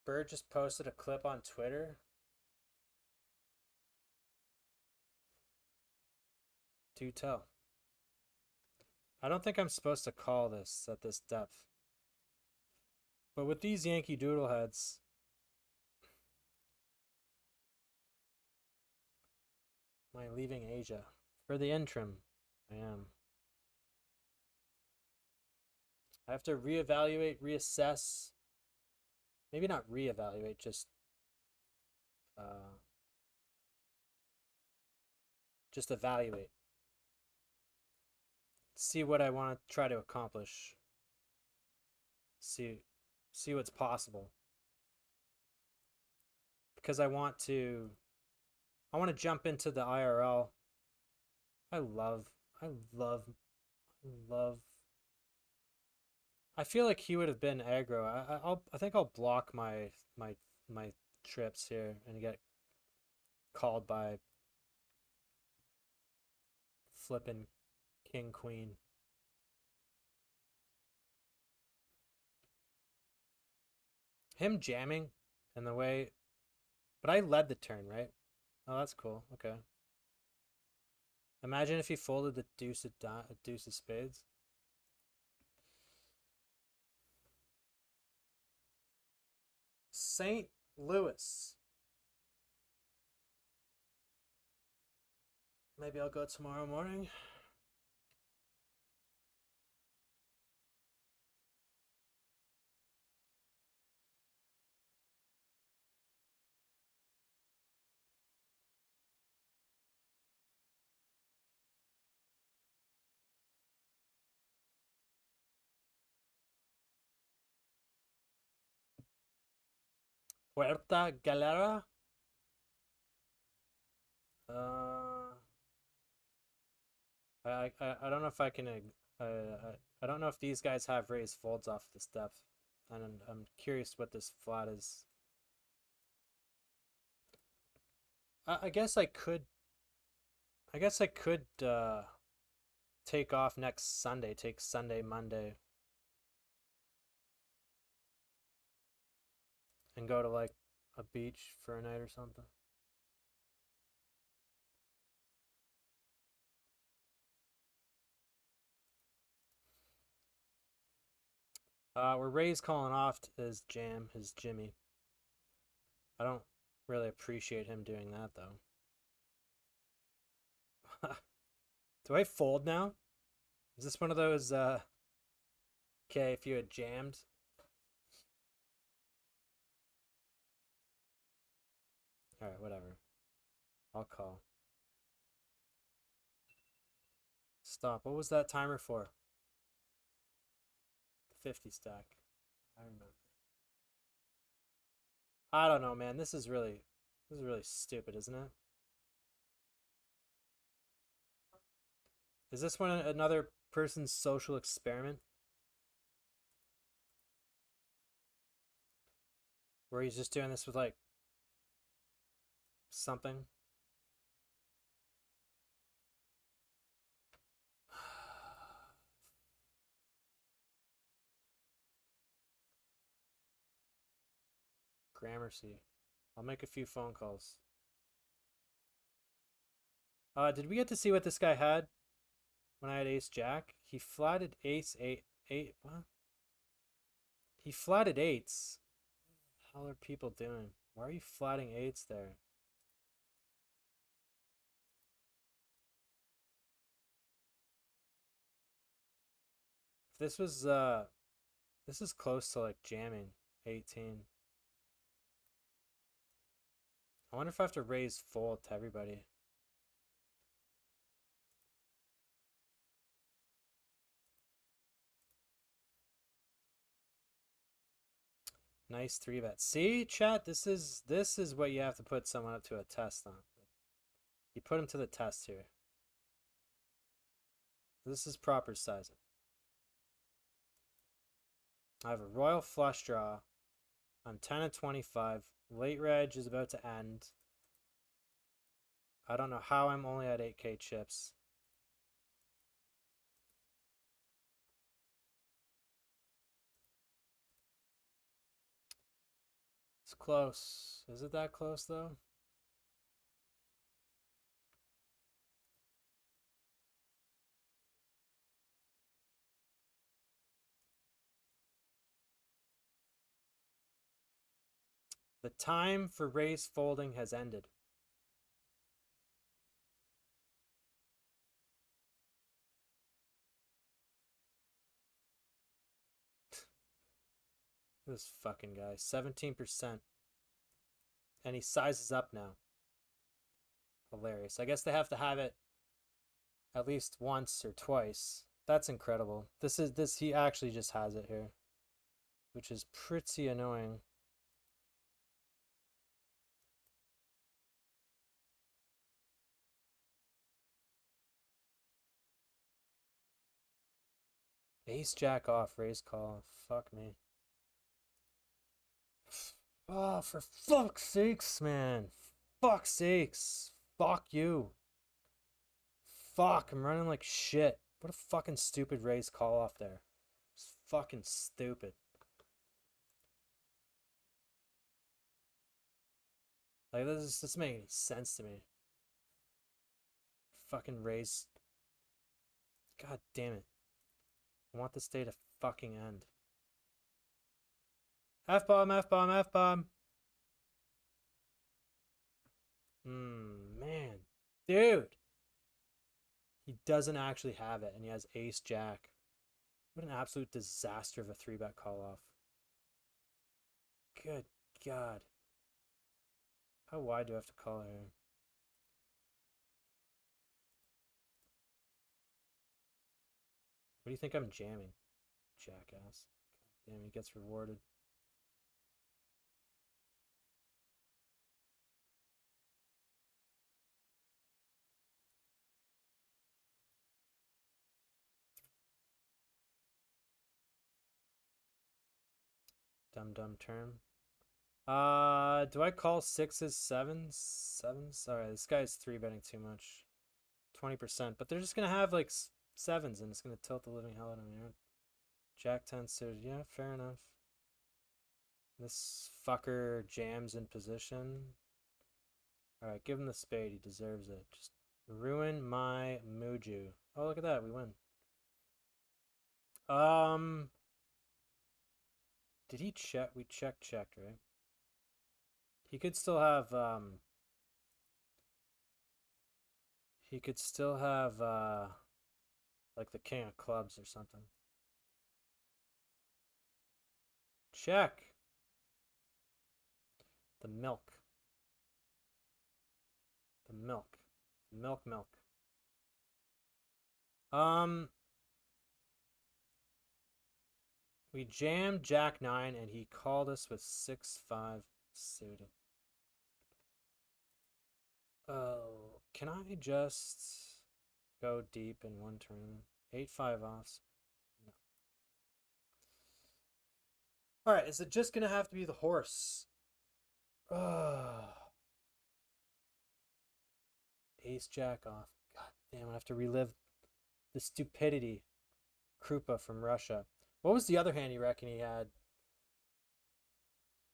Bird just posted a clip on Twitter. Do tell. I don't think I'm supposed to call this at this depth. But with these Yankee Doodle heads, am I leaving Asia? For the interim, I am. I have to reevaluate, reassess. Maybe not reevaluate, just evaluate. See what I want to try to accomplish. See what's possible. Because I want to jump into the IRL. I feel like he would have been aggro. I think I'll block my trips here and get called by flipping king queen. Him jamming and the way, but I led the turn, right? Oh, that's cool. Okay. Imagine if he folded the deuce of spades. St. Louis. Maybe I'll go tomorrow morning. Puerta Galera. I don't know if I can. I don't know if these guys have raised folds off this depth, and I'm curious what this flat is. I guess I could. I guess I could take off next Sunday. Take Sunday, Monday, and go to like a beach for a night or something. Where Ray's calling off his jam, his Jimmy. I don't really appreciate him doing that though. Do I fold now? Is this one of those okay, if you had jammed? Alright, whatever. I'll call. Stop. What was that timer for? The 50 stack. I remember. I don't know, man. This is really stupid, isn't it? Is this one another person's social experiment? Where he's just doing this with like something? Gramercy. I'll make a few phone calls. Did we get to see what this guy had when I had ace jack? He flatted ace eight. What? He flatted eights. What the hell are people doing? Why are you flatting eights there? If this was this is close to like jamming 18. I wonder if I have to raise fold to everybody. Nice 3-bet. See, chat, this is what you have to put someone up to a test on. You put him to the test here. This is proper sizing. I have a royal flush draw. I'm 10 and 25. Late reg is about to end. I don't know how I'm only at 8k chips. It's close. Is it that close though? The time for raise folding has ended. This fucking guy. 17%. And he sizes up now. Hilarious. I guess they have to have it at least once or twice. That's incredible. He actually just has it here. Which is pretty annoying. Ace jack off, raise call. Fuck me. Oh, for fuck's sakes, man. Fuck's sakes. Fuck you. Fuck, I'm running like shit. What a fucking stupid raise call off there. It's fucking stupid. Like, this doesn't make any sense to me. Fucking raise. God damn it. I want this day to fucking end. F-bomb, F-bomb, F-bomb. Man. Dude. He doesn't actually have it, and he has ace jack. What an absolute disaster of a 3-bet call off. Good God. How wide do I have to call here? What do you think I'm jamming? Jackass. God damn, he gets rewarded. Dumb term. Do I call sixes, sevens? Sevens? Alright, this guy's 3-betting too much. 20%. But they're just gonna have like sevens and it's gonna tilt the living hell out of me. Jack 10 suited. Yeah, fair enough. This fucker jams in position. Alright, give him the spade. He deserves it. Just ruin my mojo. Oh, look at that. We win. Did he check? We checked, right? He could still have, he could still have, like the king of clubs or something. Check. The milk. The milk. Milk. We jammed Jack 9 and he called us with 6-5 suited. Oh, can I just... go deep in one tournament. 8-5 offs. No. All right, is it just gonna have to be the horse? Ace jack off. God damn, I have to relive the stupidity. Krupa from Russia. What was the other hand you reckon he had?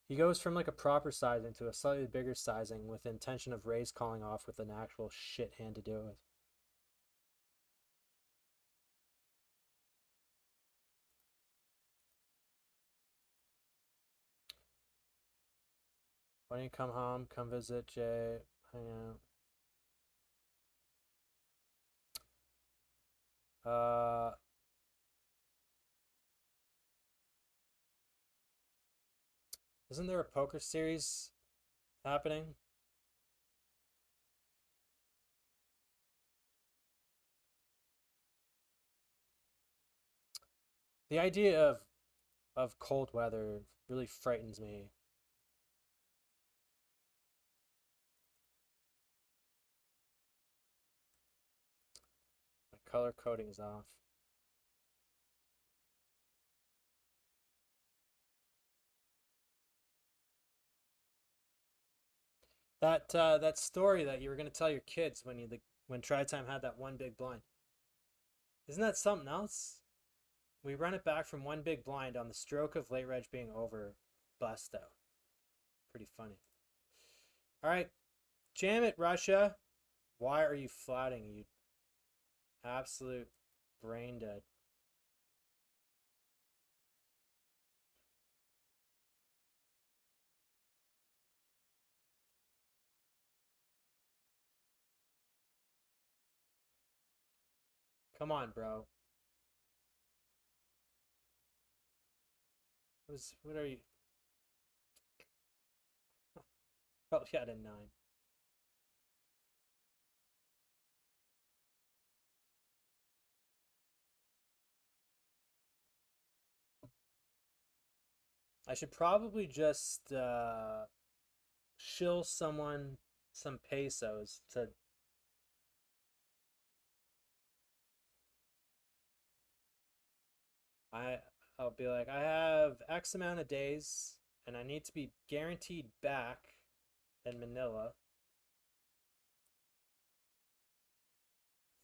He goes from like a proper sizing to a slightly bigger sizing with the intention of raise calling off with an actual shit hand to do it with. Why don't you come home? Come visit Jay. Hang out. Isn't there a poker series happening? The idea of cold weather really frightens me. My color coding is off. That story that you were gonna tell your kids when Try Time had that one big blind. Isn't that something else? We run it back from one big blind on the stroke of late reg being over, bust out. Pretty funny. All right, jam it, Russia. Why are you flatting, you absolute brain dead? Come on, bro. What are you? Probably had a 9. I should probably just shill someone some pesos to. I'll be like, I have X amount of days and I need to be guaranteed back in Manila.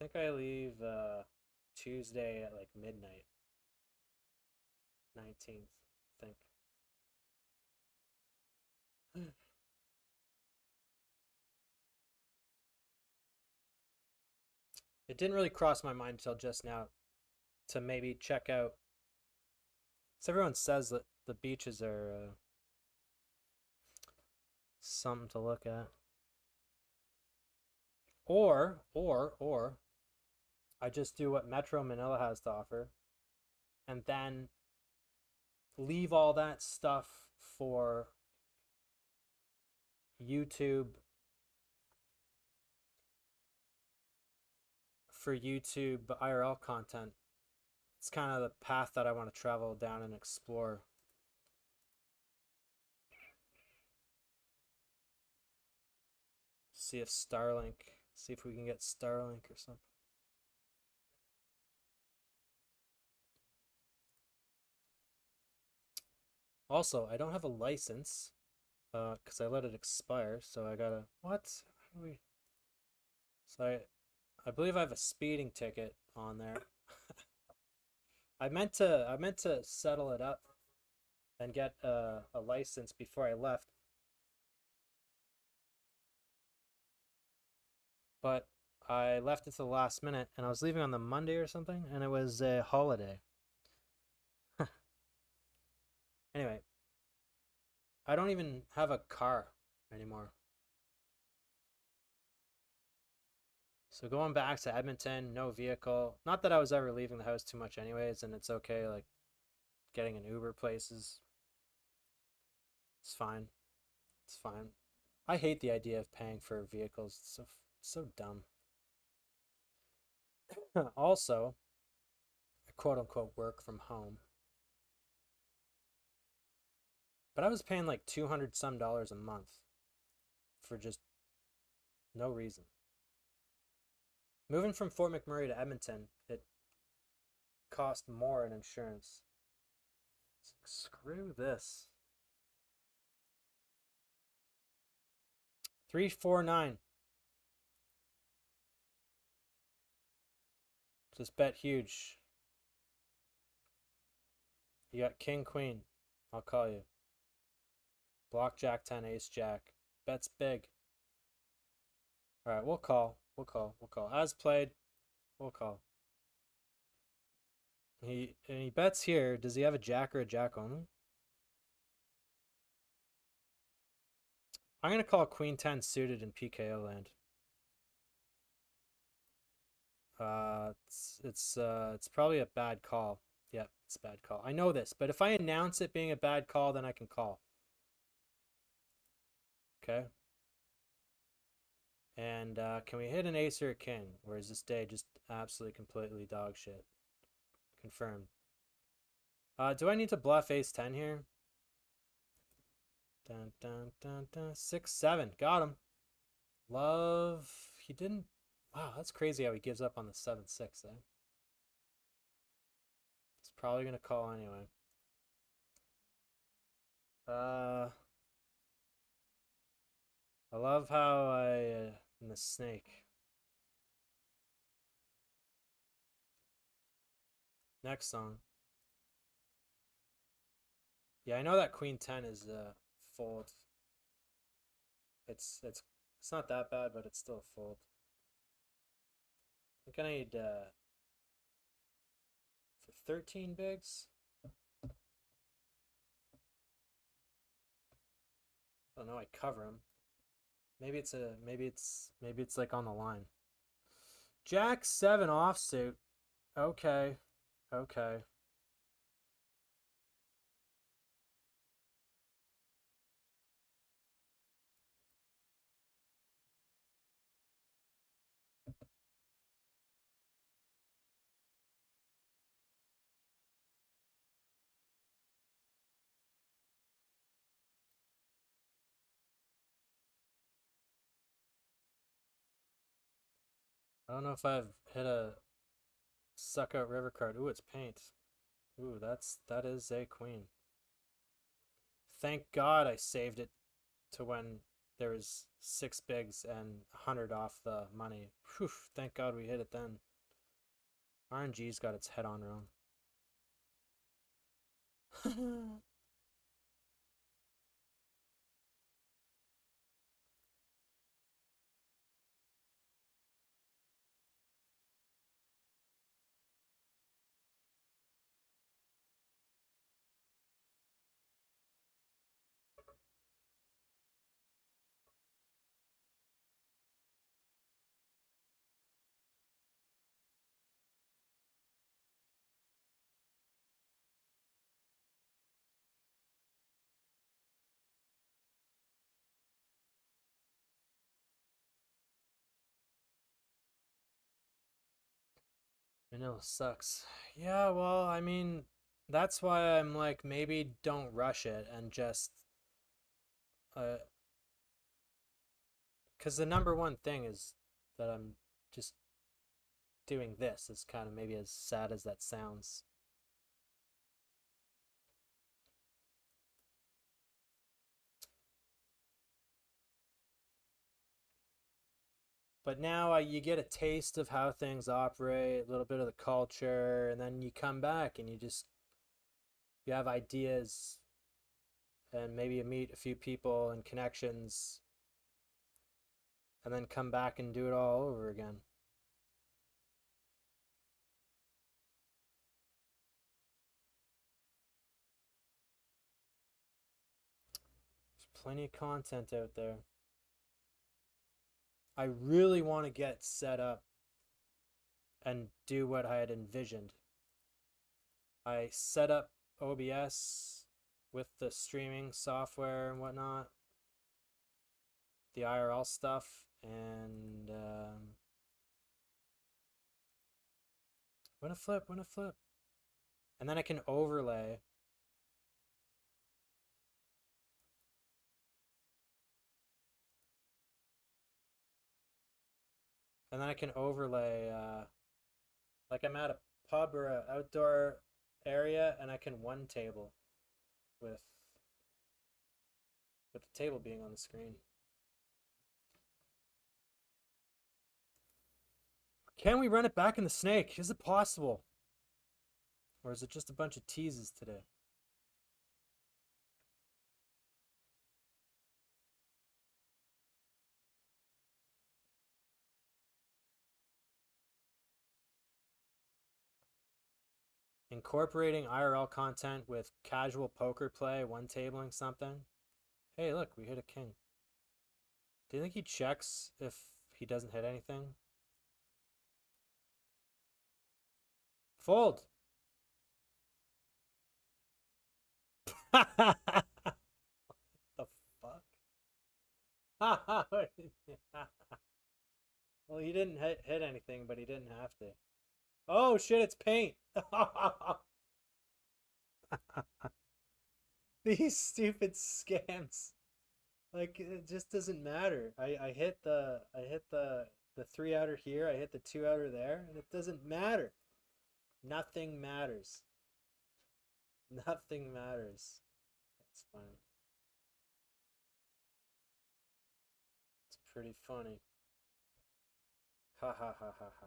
I think I leave Tuesday at like midnight. 19th, I think. It didn't really cross my mind until just now to maybe check out. Because everyone says that the beaches are something to look at. Or I just do what Metro Manila has to offer and then leave all that stuff for YouTube IRL content. It's kind of the path that I want to travel down and explore. See if we can get Starlink or something. Also, I don't have a license because I let it expire, so I gotta what? So I believe I have a speeding ticket on there. I meant to settle it up and get a license before I left, but I left it to the last minute, and I was leaving on the Monday or something, and it was a holiday. Anyway, I don't even have a car anymore. So going back to Edmonton, no vehicle. Not that I was ever leaving the house too much anyways, and it's okay, like getting an Uber places. It's fine. It's fine. I hate the idea of paying for vehicles. It's so dumb. Also, I quote unquote work from home. But I was paying like 200 some dollars a month for just no reason. Moving from Fort McMurray to Edmonton, it cost more in insurance. Screw this. 349. Just bet huge. You got king, queen. I'll call you. Block jack 10, ace jack. Bets big. Alright, we'll call. We'll call. We'll call. As played, we'll call. He bets here. Does he have a jack or a jack only? I'm gonna call queen 10 suited in PKO land. It's probably a bad call. Yeah, it's a bad call. I know this, but if I announce it being a bad call, then I can call. Okay. And can we hit an ace or a king? Or is this day just absolutely completely dog shit? Confirmed. Do I need to bluff ace 10 here? Dun, dun, dun, dun. 6-7. Got him. Love. He didn't. Wow, that's crazy how he gives up on the 7-6, eh? He's probably going to call anyway. I love how I in the snake. Next song. Yeah, I know that queen 10 is fold. It's not that bad, but it's still a fold. I think I need for 13 bigs. Oh no, I cover him. Maybe it's like on the line. Jack 7 offsuit. Okay. Okay. I don't know if I've hit a suck out river card. Ooh, it's paint. Ooh, that is a queen. Thank God I saved it to when there was 6 bigs and 100 off the money. Whew, thank God we hit it then. RNG's got its head on wrong. Vanilla sucks. Yeah, well, I mean, that's why I'm like, maybe don't rush it and just, because the number one thing is that I'm just doing this. Is kind of maybe as sad as that sounds. But now you get a taste of how things operate, a little bit of the culture, and then you come back and you have ideas, and maybe you meet a few people and connections, and then come back and do it all over again. There's plenty of content out there. I really want to get set up and do what I had envisioned. I set up OBS with the streaming software and whatnot, the IRL stuff, and win a flip. And then I can overlay. And then I can overlay, like I'm at a pub or an outdoor area, and I can one table with the table being on the screen. Can we run it back in the snake? Is it possible? Or is it just a bunch of teases today? Incorporating IRL content with casual poker play, one tabling something. Hey, look, we hit a king. Do you think he checks if he doesn't hit anything? Fold. The fuck? Well, he didn't hit anything, but he didn't have to. Oh shit, it's paint. These stupid scams. Like it just doesn't matter. I hit the 3-outer here, I hit the 2-outer there, and it doesn't matter. Nothing matters. Nothing matters. That's funny. It's pretty funny. Ha ha ha ha ha.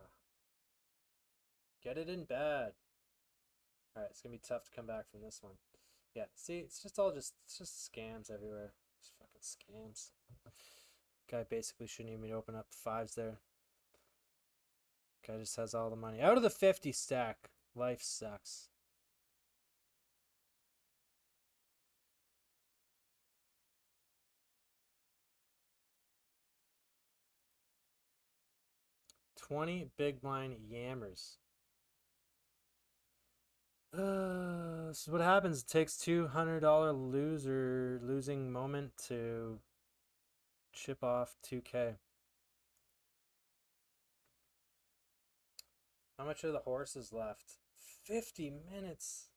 Get it in bad. Alright, it's gonna be tough to come back from this one. Yeah, see, it's just scams everywhere. Just fucking scams. Guy basically shouldn't even open up fives there. Guy just has all the money. Out of the 50 stack. Life sucks. $20 big blind yammers. This is what happens. It takes $200 losing moment to chip off 2K. How much are the horses left? 50 minutes.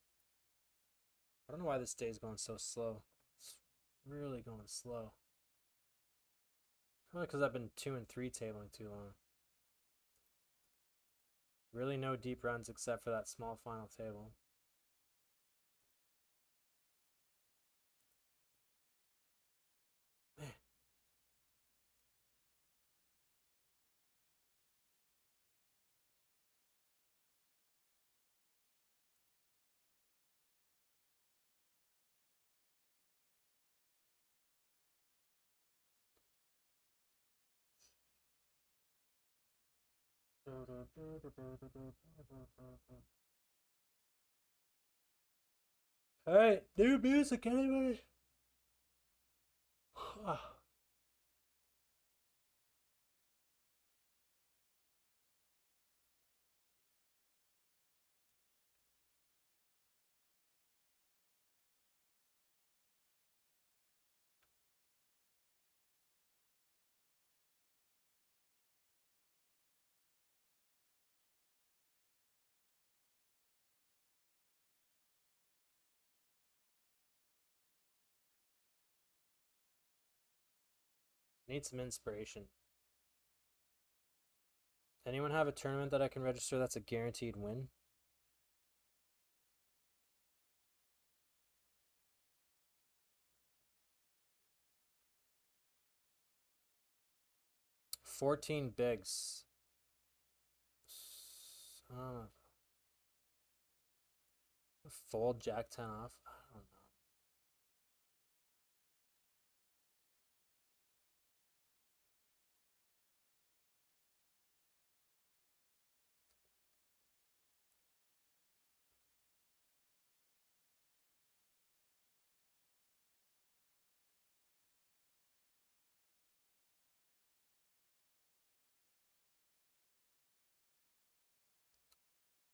I don't know why this day's going so slow. It's really going slow. Probably because I've been 2 and 3 tabling too long. Really no deep runs except for that small final table. Man. Alright, new music, anybody? Need some inspiration. Anyone have a tournament that I can register that's a guaranteed win? $14 bigs. Fold Jack 10 off? I don't know.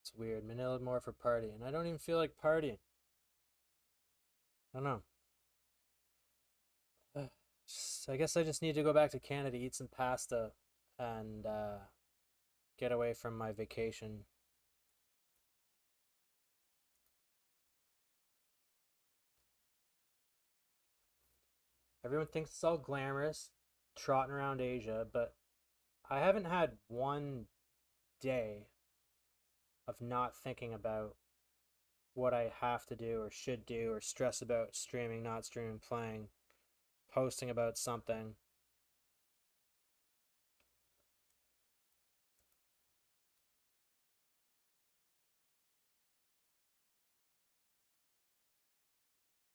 It's weird. Manila more for party, and I don't even feel like partying. I don't know. I guess I just need to go back to Canada, eat some pasta, and get away from my vacation. Everyone thinks it's all glamorous, trotting around Asia, but I haven't had one day of not thinking about what I have to do or should do or stress about streaming, not streaming, playing, posting about something.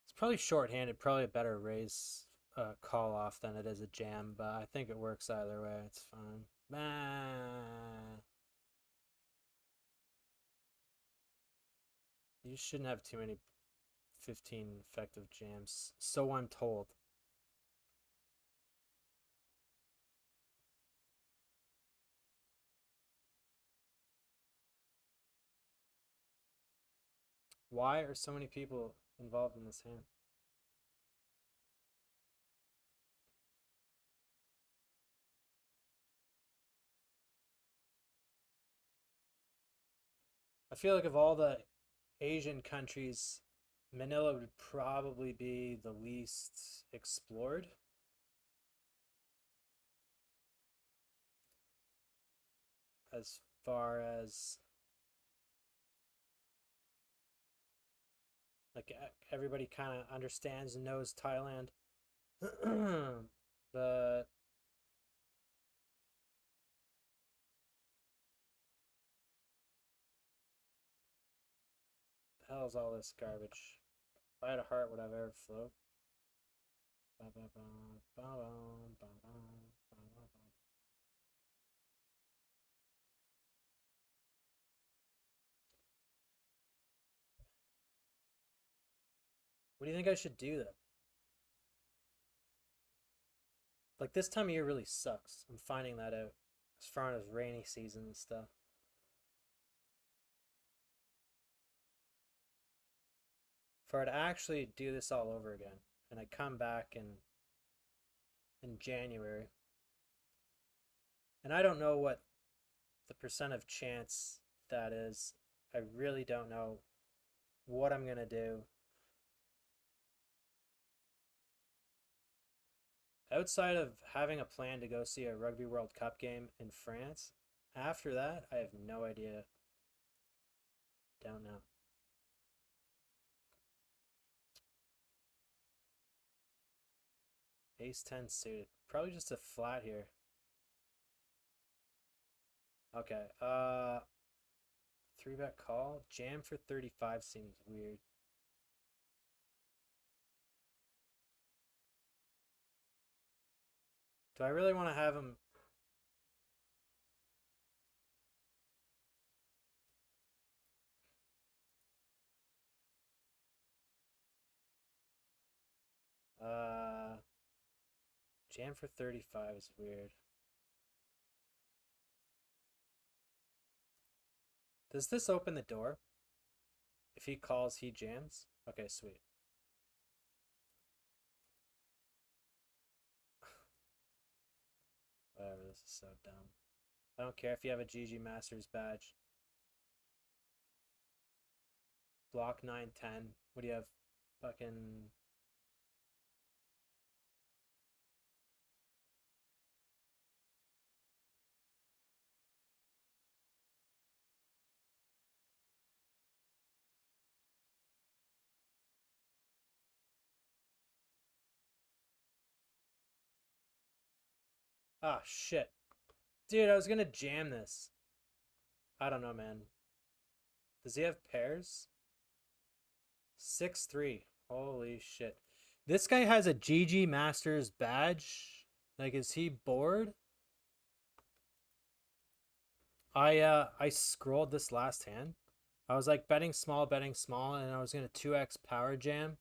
It's probably shorthanded, probably a better raise call off than it is a jam, but I think it works either way. It's fine. You shouldn't have too many 15 effective jams. So I'm told. Why are so many people involved in this hand? I feel like of all the Asian countries, Manila would probably be the least explored. As far as like everybody kind of understands and knows Thailand. But the hell's all this garbage? If I had a heart, would I ever float? What do you think I should do though? Like this time of year really sucks. I'm finding that out. As far as rainy season and stuff. If I were to actually do this all over again, and I come back in January, and I don't know what the percent of chance that is. I really don't know what I'm gonna do. Outside of having a plan to go see a Rugby World Cup game in France, after that, I have no idea. Don't know. Ace 10 suited. Probably just a flat here. Okay. 3-bet call. Jam for 35 seems weird. Do I really want to have him? Uh, Jam for 35 is weird. Does this open the door? If he calls, he jams? Okay, sweet. Whatever, this is so dumb. I don't care if you have a GG Masters badge. Block 9-10. What do you have? Fucking. Ah, shit. Dude, I was gonna jam this. I don't know, man. Does he have pairs? 6-3. Holy shit. This guy has a GG Masters badge. Like, is he bored? I scrolled this last hand. I was like betting small, and I was gonna 2x power jam.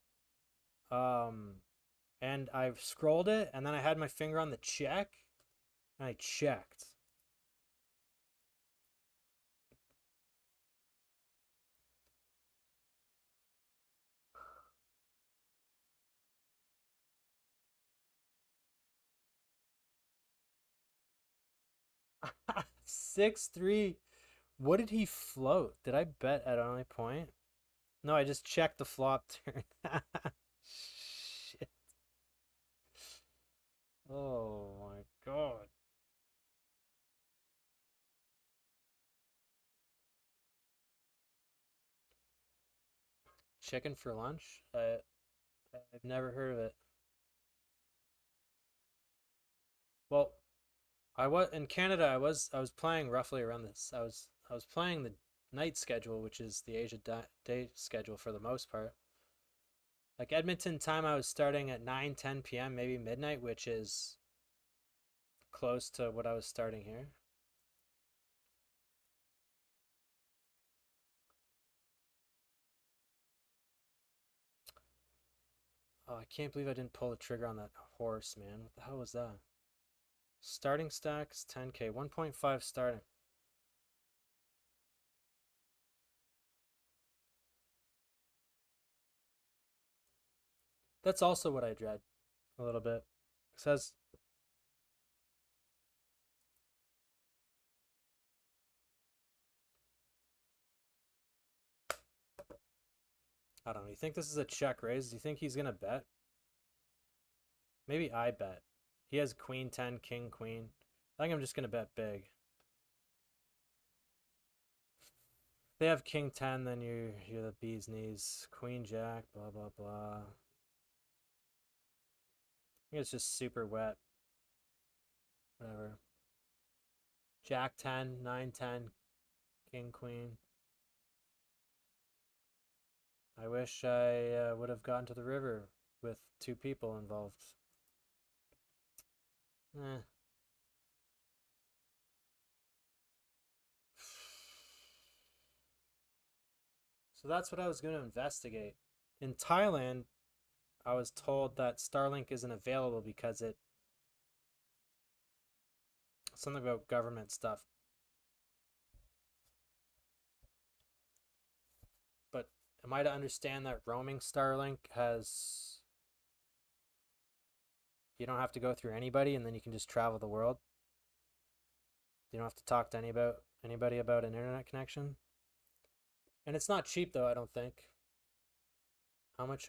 And I've scrolled it, and then I had my finger on the check, and I checked. Six three. What did he float? Did I bet at any point? No, I just checked the flop turn. Shit. Oh my god. Chicken for lunch? I've never heard of it. Well, I was in Canada. I was playing roughly around this. I was playing the night schedule, which is the Asia day schedule for the most part. Like Edmonton time, I was starting at 9, 10 p.m., maybe midnight, which is close to what I was starting here. Oh, I can't believe I didn't pull the trigger on that horse, man. What the hell was that? Starting stacks 10k, 1.5 starting. That's also what I dread a little bit. It says I don't know. You think this is a check raise? Do you think he's gonna bet? Maybe I bet. He has queen 10, king queen. I think I'm just gonna bet big. If they have king 10, then you're the bee's knees. Queen jack, blah blah blah. I think it's just super wet. Whatever. Jack 10, 9 10, king queen. I wish I would have gotten to the river with two people involved. Eh. So that's what I was going to investigate. In Thailand, I was told that Starlink isn't available because it something about government stuff. But am I to understand that roaming Starlink has you don't have to go through anybody and then you can just travel the world? You don't have to talk to anybody about an internet connection? And it's not cheap though, I don't think. How much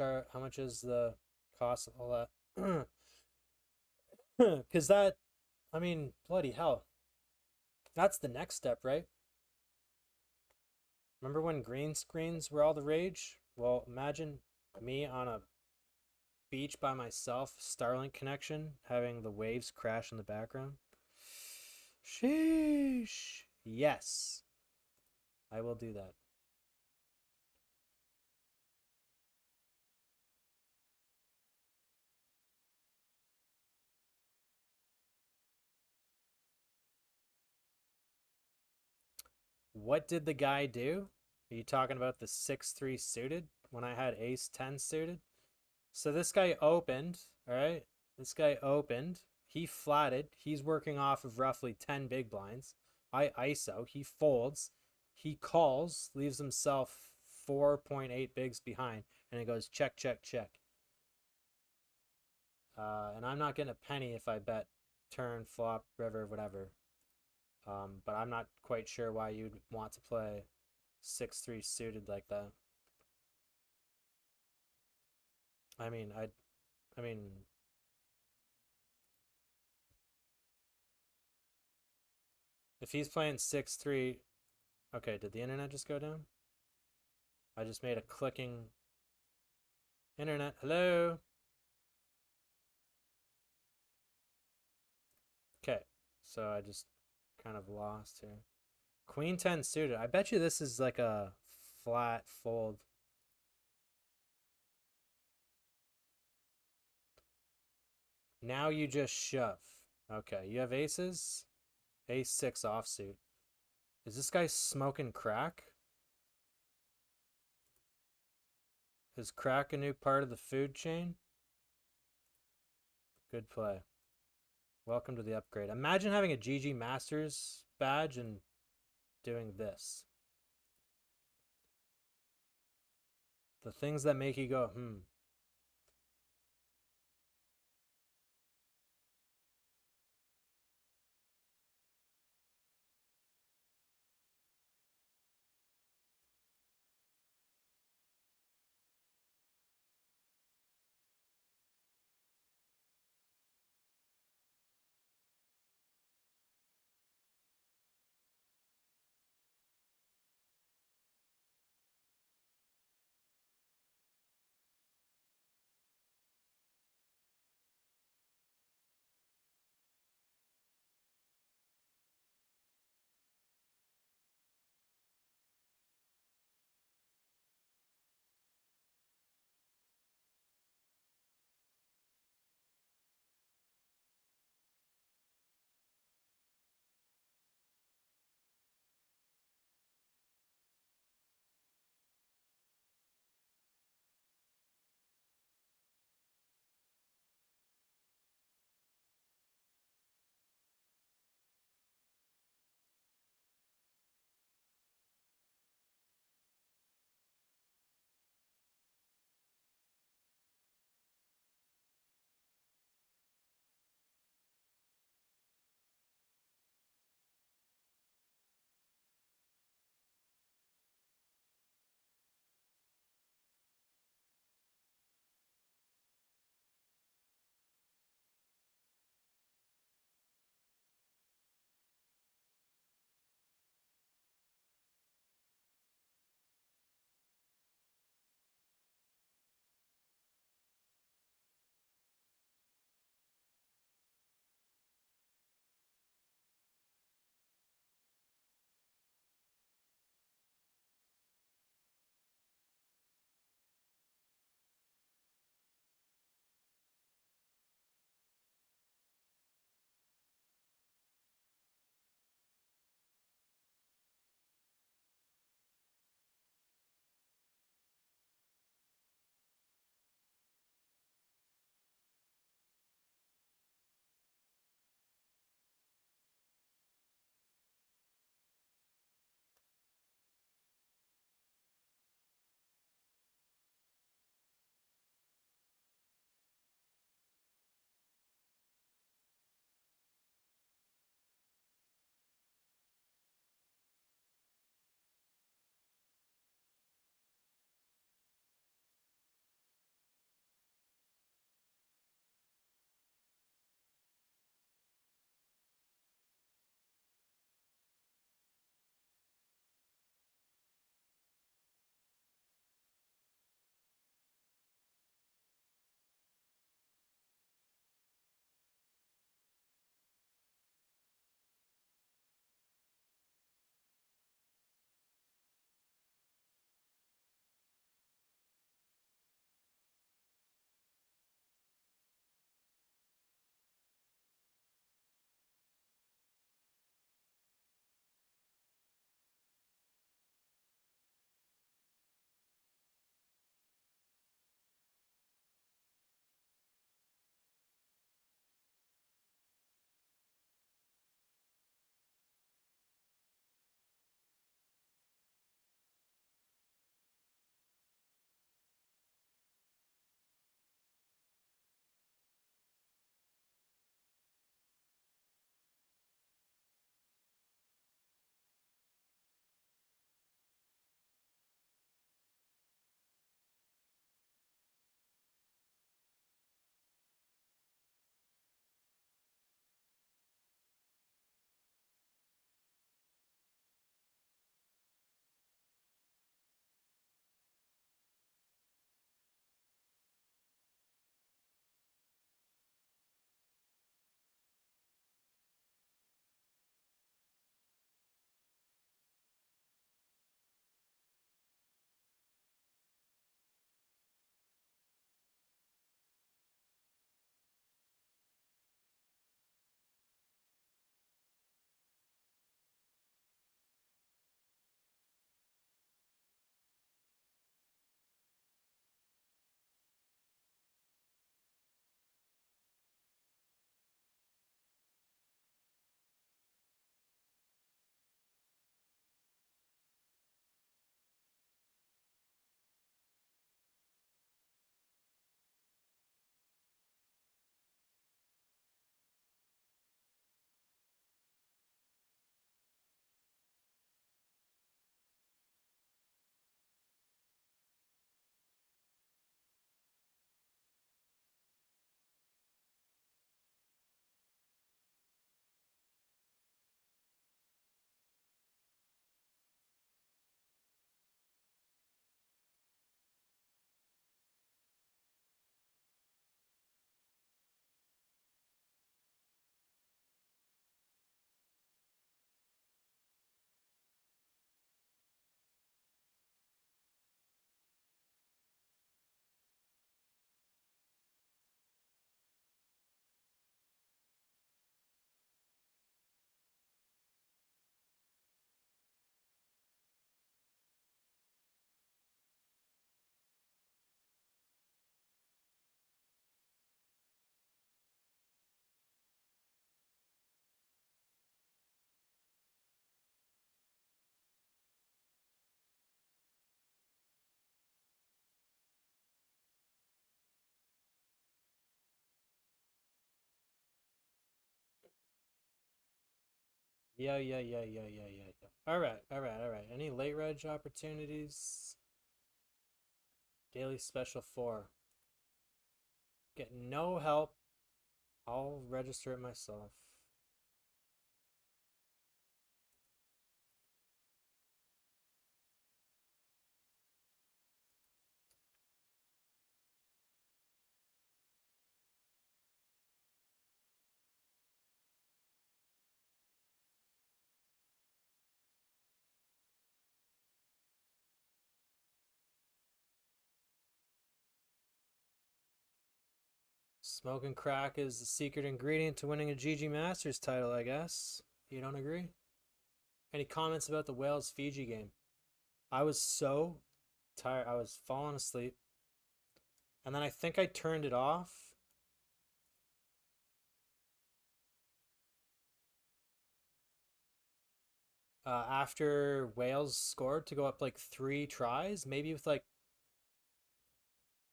is the cost of all that? Cuz that I mean, bloody hell. That's the next step, right? Remember when green screens were all the rage? Well, imagine me on a beach by myself, Starlink connection, having the waves crash in the background. Sheesh. Yes, I will do that. What did the guy do? Are you talking about the 6-3 suited when I had ace 10 suited? So this guy opened, all right? This guy opened. He flatted. He's working off of roughly 10 big blinds. I ISO. He folds. He calls, leaves himself 4.8 bigs behind, and it goes check, check, check. And I'm not getting a penny if I bet turn, flop, river, whatever. But I'm not quite sure why you'd want to play 6-3 suited like that. I mean, I mean, if he's playing 6-3, okay, did the internet just go down? I just made a clicking internet. Hello? Okay, so I just kind of lost here. Queen 10 suited. I bet you this is like a flat fold. Now you just shove. Okay, you have aces? Ace 6 offsuit. Is this guy smoking crack? Is crack a new part of the food chain? Good play. Welcome to the upgrade. Imagine having a GG Masters badge and doing this. The things that make you go, Yeah, yeah, yeah, yeah, yeah, yeah, yeah. All right, all right, all right. Any late reg opportunities? Daily special 4. Get no help. I'll register it myself. Smoking crack is the secret ingredient to winning a GG Masters title, I guess. You don't agree? Any comments about the Wales Fiji game? I was so tired. I was falling asleep. And then I think I turned it off after Wales scored to go up like 3 tries, maybe with like,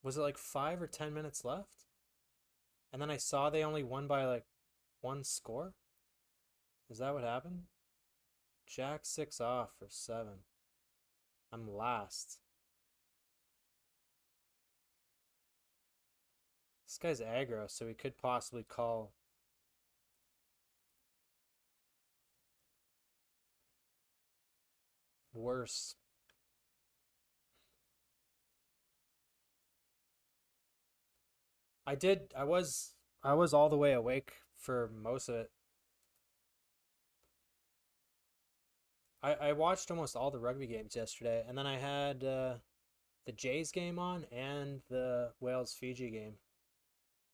was it like 5 or 10 minutes left? And then I saw they only won by like 1 score. Is that what happened? Jack 6 off for 7. I'm last. This guy's aggro, so he could possibly call. Worse. I was all the way awake for most of it. I watched almost all the rugby games yesterday, and then I had the Jays game on and the Wales Fiji game.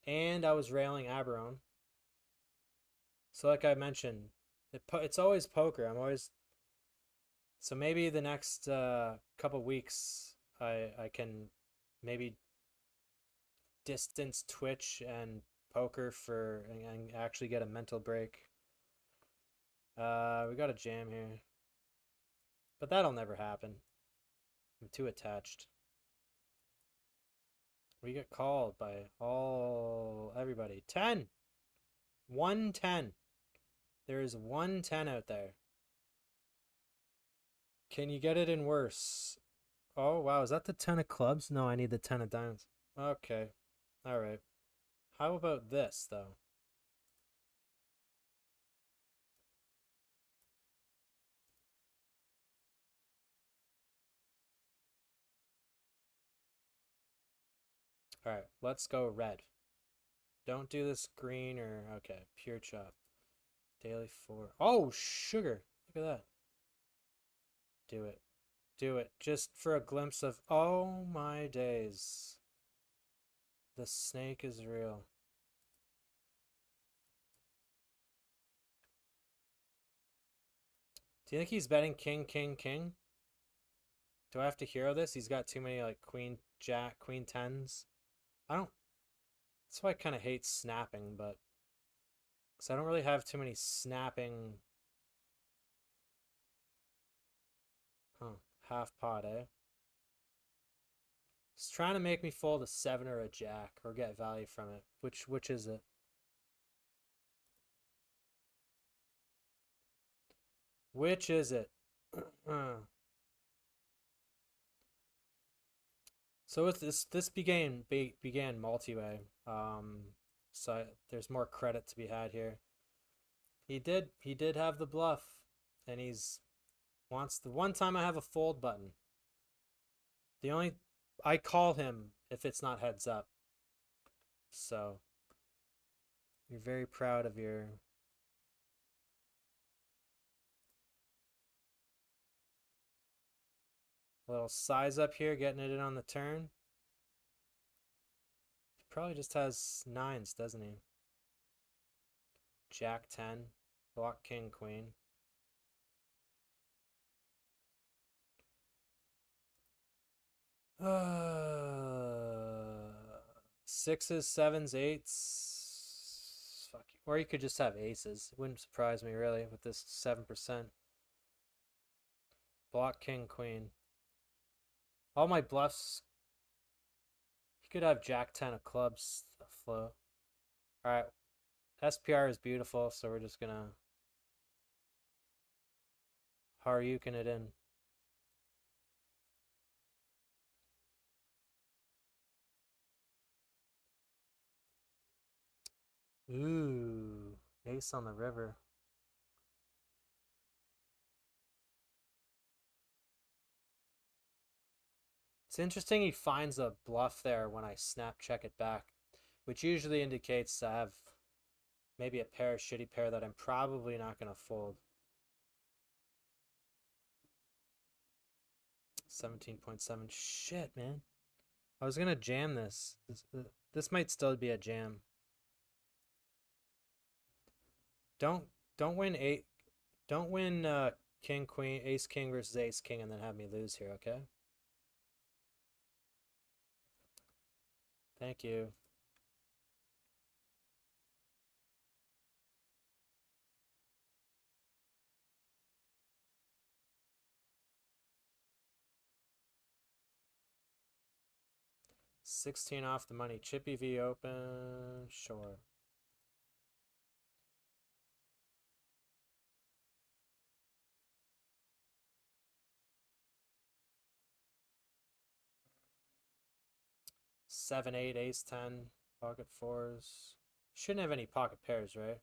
And I was railing Aberon. So like I mentioned, it's always poker. I'm always so maybe the next couple weeks I can maybe distance Twitch and poker and actually get a mental break. We got a jam here. But that'll never happen. I'm too attached. We get called by everybody. 10! 110. There is 110 out there. Can you get it in worse? Oh, wow. Is that the 10 of clubs? No, I need the 10 of diamonds. Okay. All right. How about this, though? All right. Let's go red. Don't do this green or... Okay. Pure chop. Daily 4. Oh, sugar. Look at that. Do it. Do it. Just for a glimpse of... Oh, my days. The snake is real. Do you think he's betting king, king, king? Do I have to hero this? He's got too many like queen, jack, queen tens. I don't. That's why I kind of hate snapping, but because I don't really have too many snapping. Huh? Half pot, eh? He's trying to make me fold a 7 or a jack or get value from it. Which is it? Which is it? So with this began multi-way. So there's more credit to be had here. He did have the bluff, and he's wants the one time I have a fold button. The only I call him if it's not heads up. So you're very proud of your little size up here, getting it in on the turn. He probably just has 9s, doesn't he? Jack 10, block king queen. Sixes, sevens, eights. Fuck you. Or you could just have aces. It wouldn't surprise me really with this 7%. Block king queen. All my bluffs. You could have jack 10 of clubs float. Alright. SPR is beautiful, so we're just gonna Haryukin it in. Ooh, ace on the river. It's interesting he finds a bluff there when I snap check it back, which usually indicates I have maybe a pair, shitty pair that I'm probably not going to fold. 17.7. Shit, man. I was going to jam this. This might still be a jam. Don't win eight. Don't win king queen, ace king versus ace king and then have me lose here, okay? Thank you. $16 off the money. Chippy V open. Sure. Seven, eight, ace, 10, pocket fours. Shouldn't have any pocket pairs, right?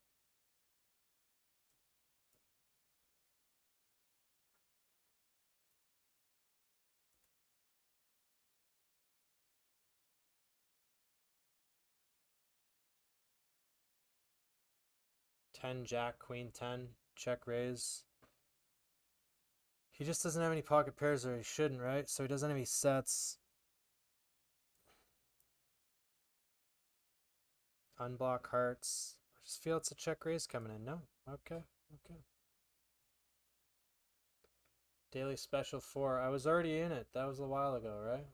Ten, jack, queen, 10, check raise. He just doesn't have any pocket pairs, or he shouldn't, right? So he doesn't have any sets. Unblock hearts. I just feel it's a check raise coming in. No? Okay. Okay. Daily special 4. I was already in it. That was a while ago, right?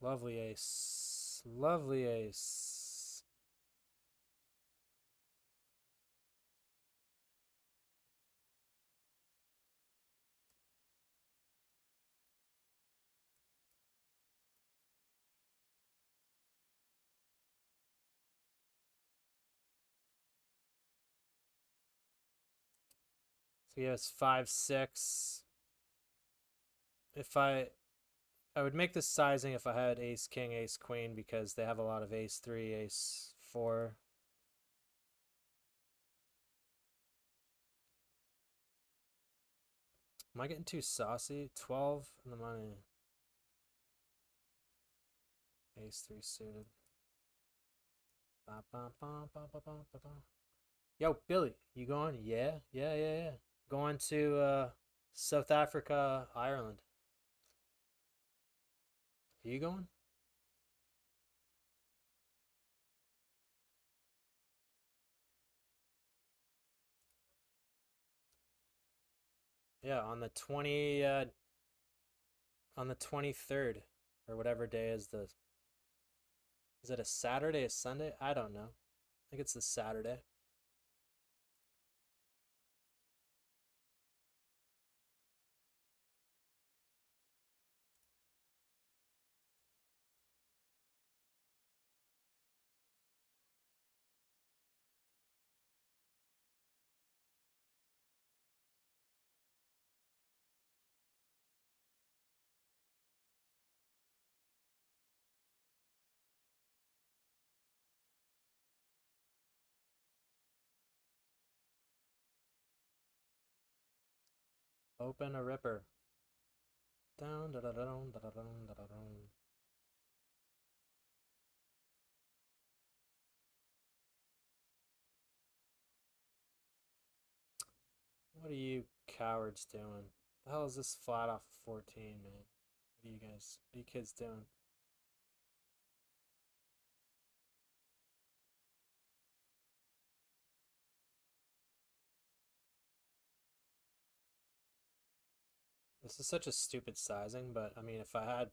Lovely ace. Lovely ace. So he has 5, 6. If I would make this sizing if I had ace king, ace queen, because they have a lot of ace 3, ace 4. Am I getting too saucy? 12 in the money. Ace 3 suited. Ba, ba, ba, ba, ba, ba, ba, ba. Yo, Billy, you going? Yeah, yeah, yeah, yeah. Going to South Africa, Ireland. Are you going? Yeah, on the 23rd or whatever day is the. Is it a Saturday, a Sunday? I don't know. I think it's the Saturday. Open a ripper. Down, da da da da da da da da. What are you cowards doing? The hell is this flat off of 14, man? What are you kids doing? This is such a stupid sizing, but I mean, if I had.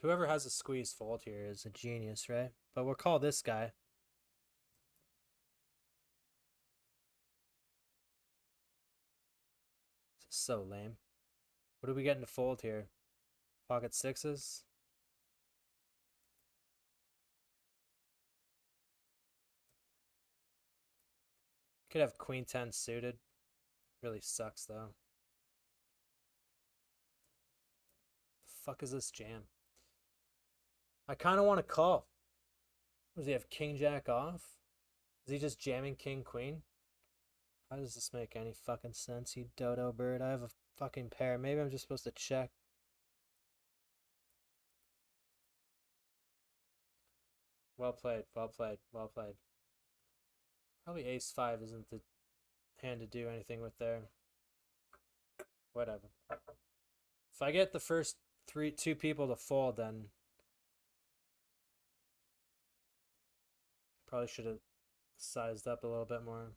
Whoever has a squeeze fold here is a genius, right? But we'll call this guy. This is so lame. What are we getting to fold here? Pocket sixes? Could have queen 10 suited. Really sucks though. The fuck is this jam? I kind of want to call. Does he have king jack off? Is he just jamming king queen? How does this make any fucking sense, you dodo bird? I have a fucking pair. Maybe I'm just supposed to check. Well played, well played, well played. Probably ace 5 isn't the hand to do anything with there. Whatever. If I get the first two people to fold, then probably should have sized up a little bit more.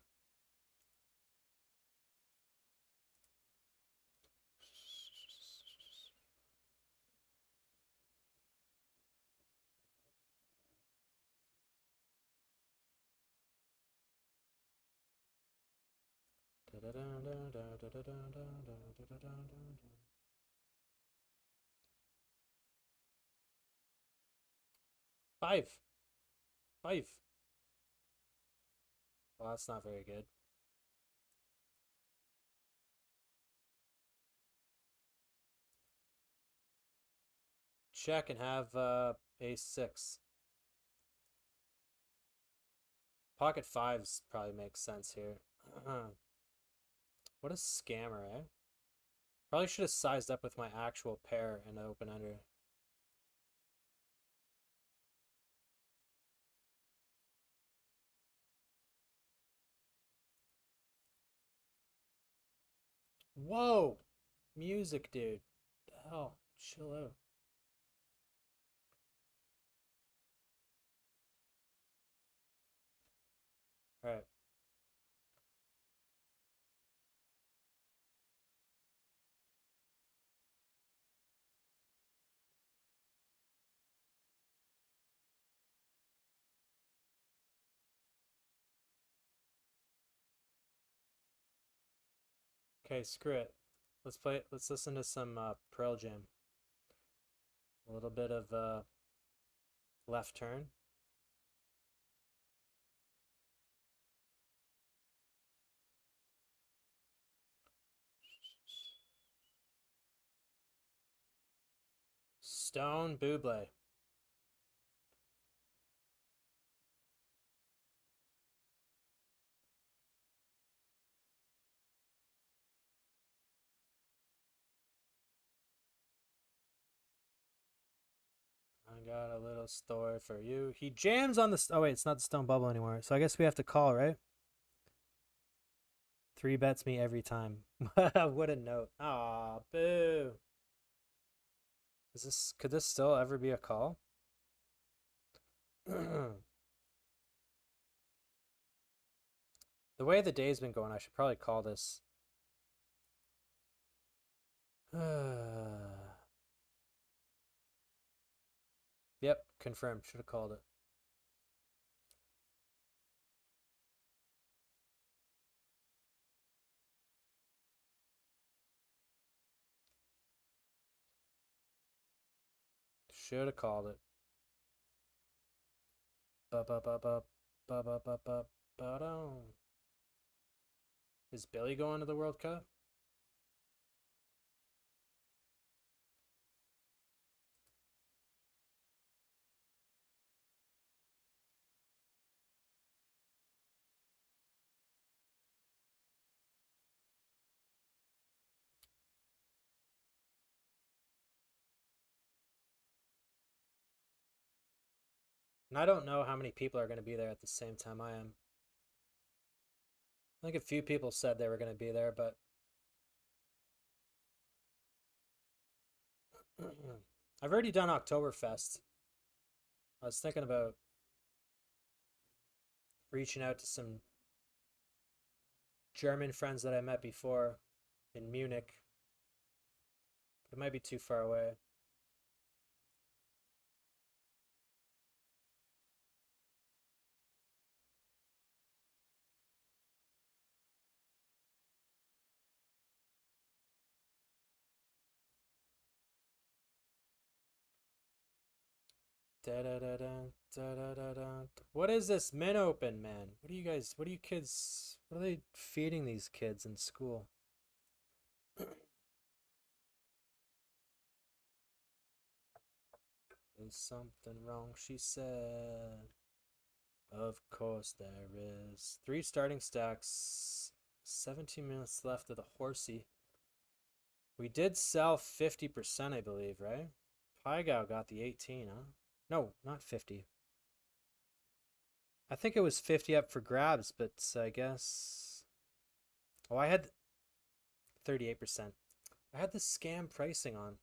Five. Five. Well, that's not very good. Check and have ace 6. Pocket 5s probably makes sense here. What a scammer, eh? Probably should have sized up with my actual pair and open ender. Whoa! Music, dude. The hell? Chill out. Alright. Okay, screw it. Let's listen to some Pearl Jam. A little bit of left turn. Stone Buble. I got a little story for you. He jams on the... Oh, wait, it's not the stone bubble anymore. So I guess we have to call, right? 3 bets me every time. What a note. Aw, boo. Could this still ever be a call? The way the day's been going, I should probably call this. Yep, confirmed. Should have called it. Should have called it. Ba ba ba ba ba ba ba ba ba dum. Is Billy going to the World Cup? And I don't know how many people are going to be there at the same time I am. I think a few people said they were going to be there, but I've already done Oktoberfest. I was thinking about reaching out to some German friends that I met before in Munich. But it might be too far away. Da, da, da, da, da, da, da, da. What is this min open, man? What are you guys, what are you kids, what are they feeding these kids in school? Is something wrong, she said. Of course there is. 3 starting stacks, 17 minutes left of the horsey. We did sell 50%, I believe, right? Pygow got the 18, huh? No, not 50. I think it was 50 up for grabs, but I guess... Oh, I had 38%. I had the scam pricing on.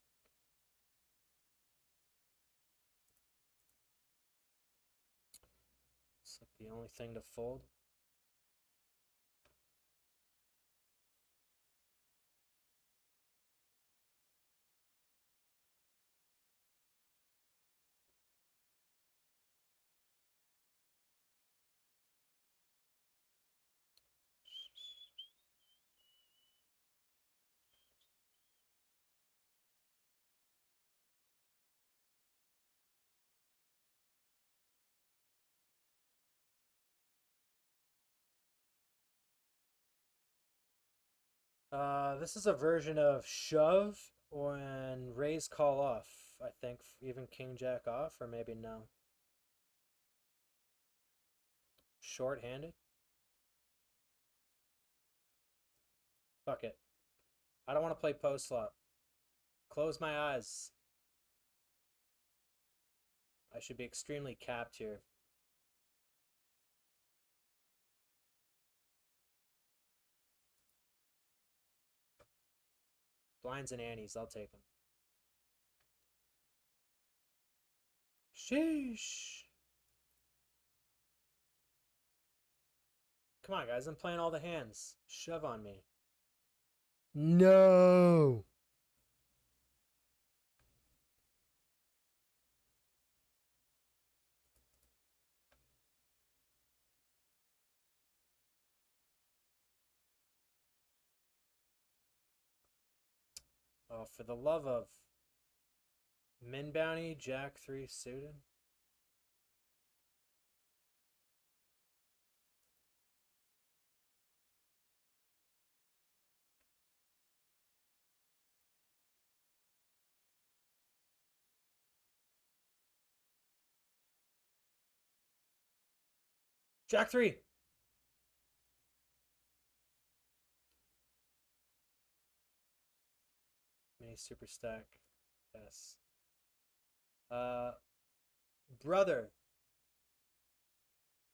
It's like the only thing to fold. This is a version of shove when raise call off. I think even king jack off, or maybe no. Short-handed. Fuck it. I don't want to play post flop. Close my eyes. I should be extremely capped here. Blinds and antes, I'll take them. Sheesh. Come on, guys. I'm playing all the hands. Shove on me. No. Oh, for the love of min bounty, jack 3 suited. Jack 3. Mini super stack. Yes. Brother.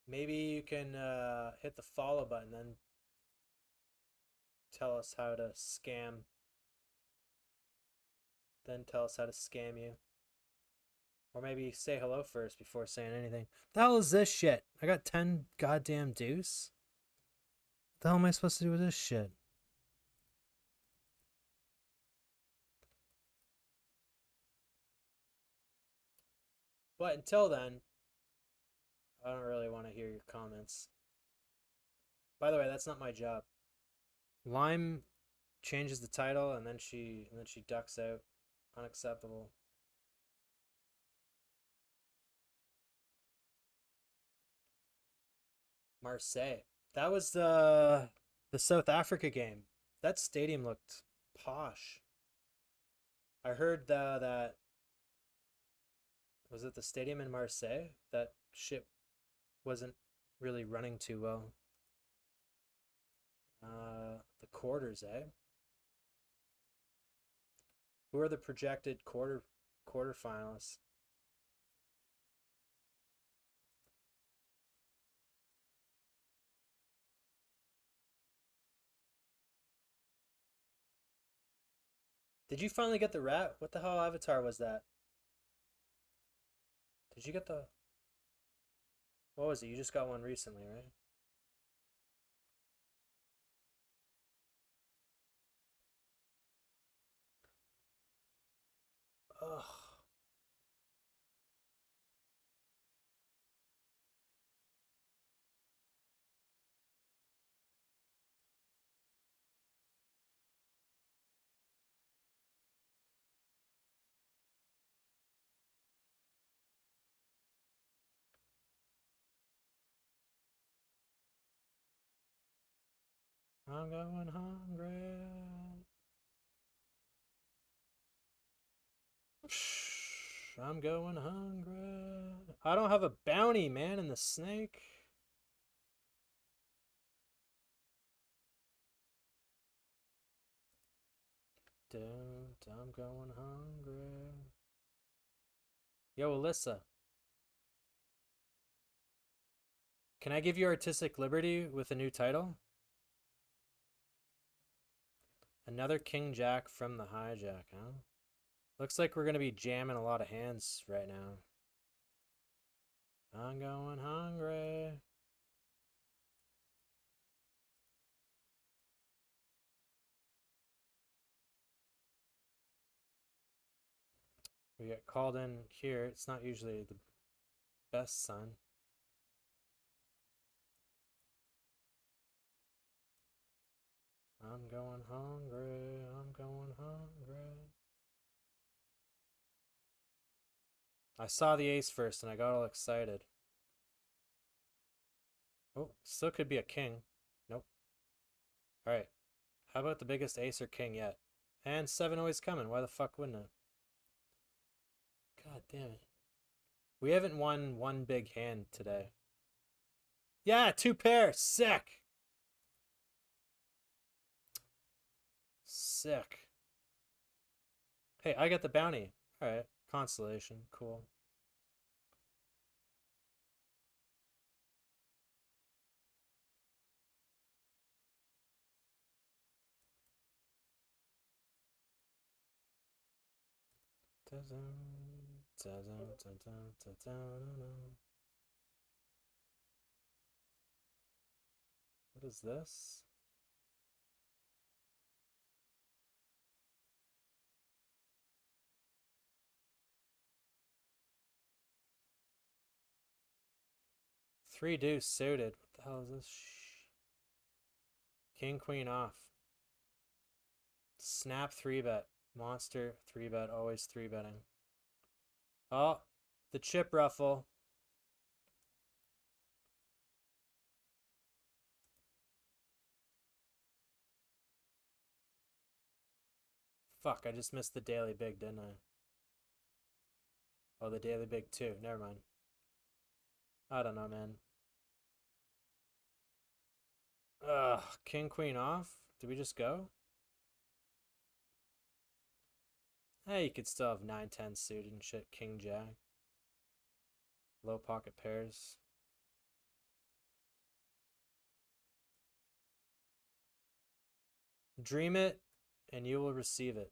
Maybe you can hit the follow button, then tell us how to scam. Then tell us how to scam you. Or maybe say hello first before saying anything. The hell is this shit? I got 10 goddamn deuce? What the hell am I supposed to do with this shit? But until then, I don't really want to hear your comments. By the way, that's not my job. Lime changes the title and then she ducks out. Unacceptable. Marseille. That was the South Africa game. That stadium looked posh. I heard that was it the stadium in Marseille? That shit wasn't really running too well. The quarters, eh? Who are the projected quarterfinalists? Did you finally get the rat? What the hell avatar was that? Did you get the... What was it? You just got one recently, right? Ugh. I'm going hungry. I'm going hungry. I don't have a bounty, man, in the snake. I'm going hungry. Yo, Alyssa. Can I give you artistic liberty with a new title? Another King Jack from the hijack, huh? Looks like we're going to be jamming a lot of hands right now. I'm going hungry. We get called in here. It's not usually the best sign. I'm going hungry. I'm going hungry. I saw the ace first and I got all excited. Oh, still could be a king. Nope. Alright. How about the biggest ace or king yet? And 7 always coming. Why the fuck wouldn't it? God damn it. We haven't won one big hand today. Yeah, 2 pair. Sick. Sick. Hey, I got the bounty. Alright. Constellation. Cool. What is this? Three deuce suited. What the hell is this? King queen off. Snap 3-bet. Monster 3-bet. Always 3-betting. Oh, the chip ruffle. Fuck, I just missed the daily big, didn't I? Oh, the daily big too. Never mind. I don't know, man. Ugh, king queen off? Did we just go? Hey, you could still have 9-10 suited and shit. King jack. Low pocket pairs. Dream it, and you will receive it.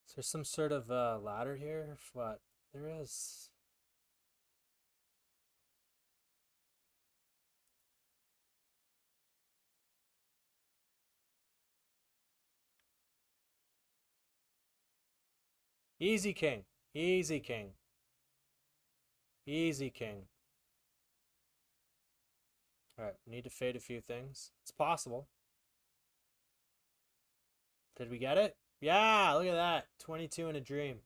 Is there some sort of ladder here? What? There is. Easy king. Easy king. Easy king. Alright, we need to fade a few things. It's possible. Did we get it? Yeah, look at that. 22 in a dream.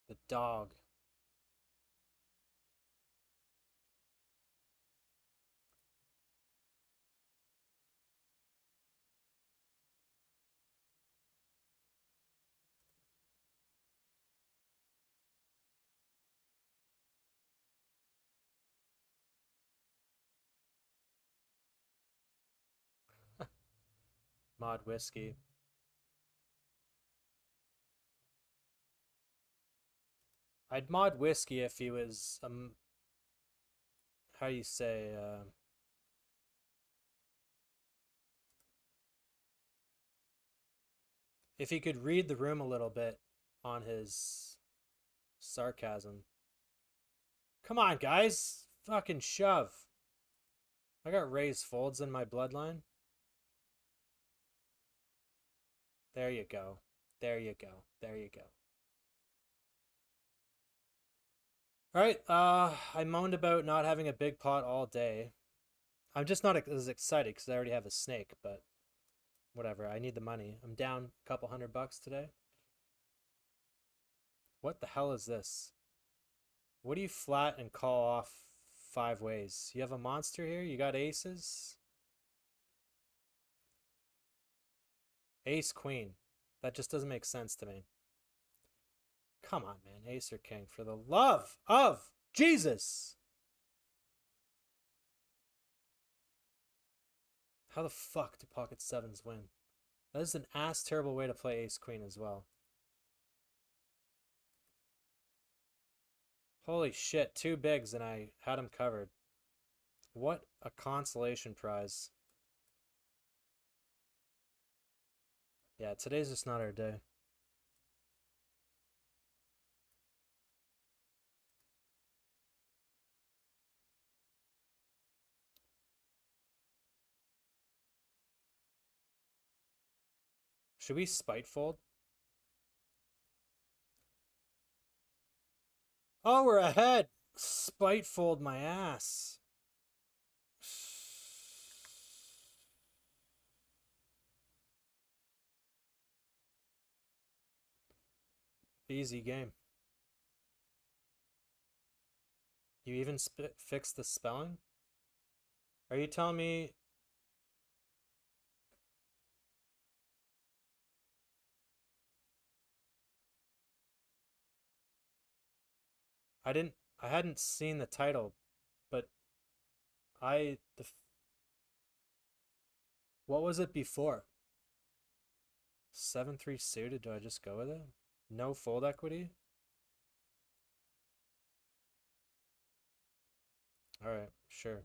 The dog. Mod whiskey. I'd mod whiskey if he was how do you say if he could read the room a little bit on his sarcasm. Come on, guys. Fucking shove. I got raised folds in my bloodline. There you go. There you go. There you go. Alright, I moaned about not having a big pot all day. I'm just not as excited because I already have a snake, but whatever. I need the money. I'm down a couple $100 today. What the hell is this? What do you flat and call off 5 ways? You have a monster here? You got aces? Ace, queen. That just doesn't make sense to me. Come on, man. Ace or king. For the love of Jesus! How the fuck do pocket sevens win? That is an ass terrible way to play ace queen as well. Holy shit, 2 bigs and I had him covered. What a consolation prize. Yeah, today's just not our day. Should we spitefold? Oh, we're ahead! Spitefold my ass. Easy game. You even fixed the spelling? Are you telling me... I hadn't seen the title, but what was it before? 7-3 suited, do I just go with it? No fold equity? Alright, sure.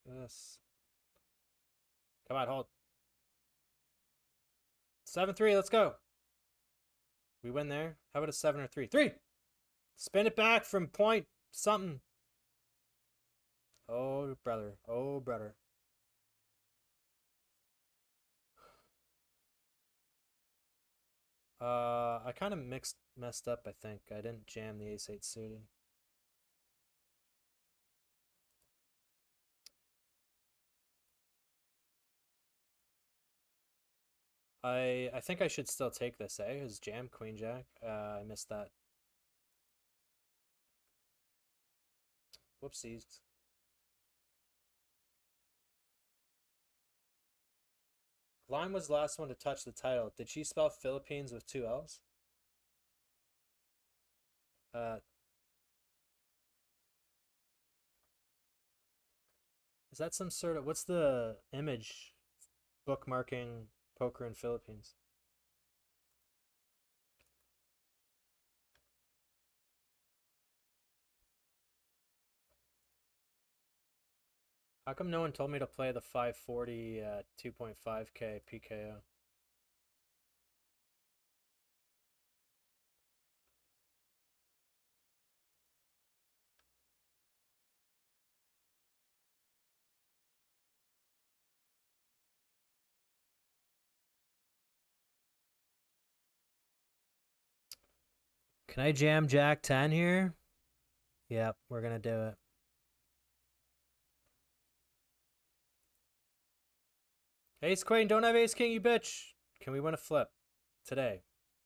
Yes. Come on, hold. 7-3, let's go. We win there. How about a 7 or 3? 3! Spin it back from point something. Oh, brother. Oh, brother. I kind of messed up, I think. I didn't jam the ace-8 suited. I think I should still take this, eh? It was jam, queen, jack. I missed that. Whoopsies. Lime was the last one to touch the title. Did she spell Philippines with 2 L's? Is that some sort of... What's the image bookmarking poker in Philippines? How come no one told me to play the 540 2.5k PKO? Can I jam Jack 10 here? Yep, we're gonna do it. Ace Queen, don't have Ace King, you bitch! Can we win a flip? Today.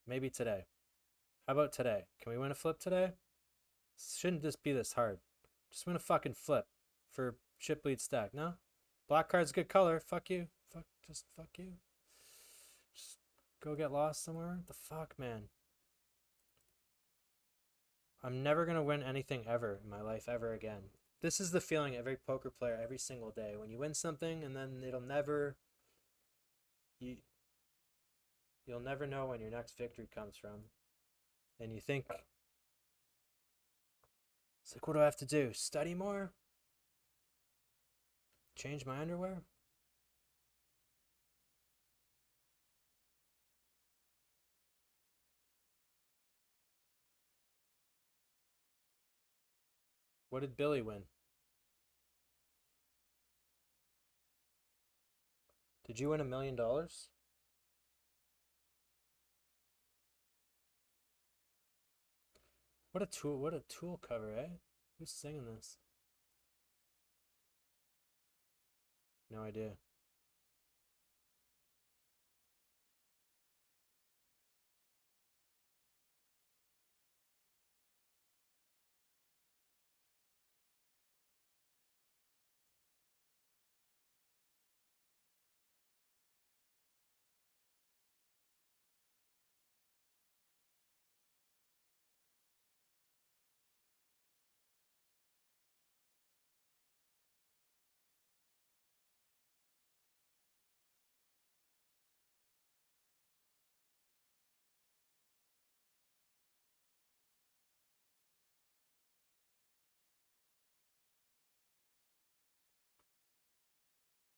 Maybe today. How about today? Can we win a flip today? Shouldn't this be this hard? Just win a fucking flip for chip lead stack, no? Black card's good color. Fuck you. Just fuck you. Just go get lost somewhere. What the fuck, man? I'm never gonna win anything ever in my life ever again. This is the feeling every poker player every single day. When you win something and then it'll never... You'll never know when your next victory comes from. And you think... It's like, what do I have to do? Study more? Change my underwear? What did Billy win? Did you win $1 million? What a tool cover, eh? Who's singing this? No idea.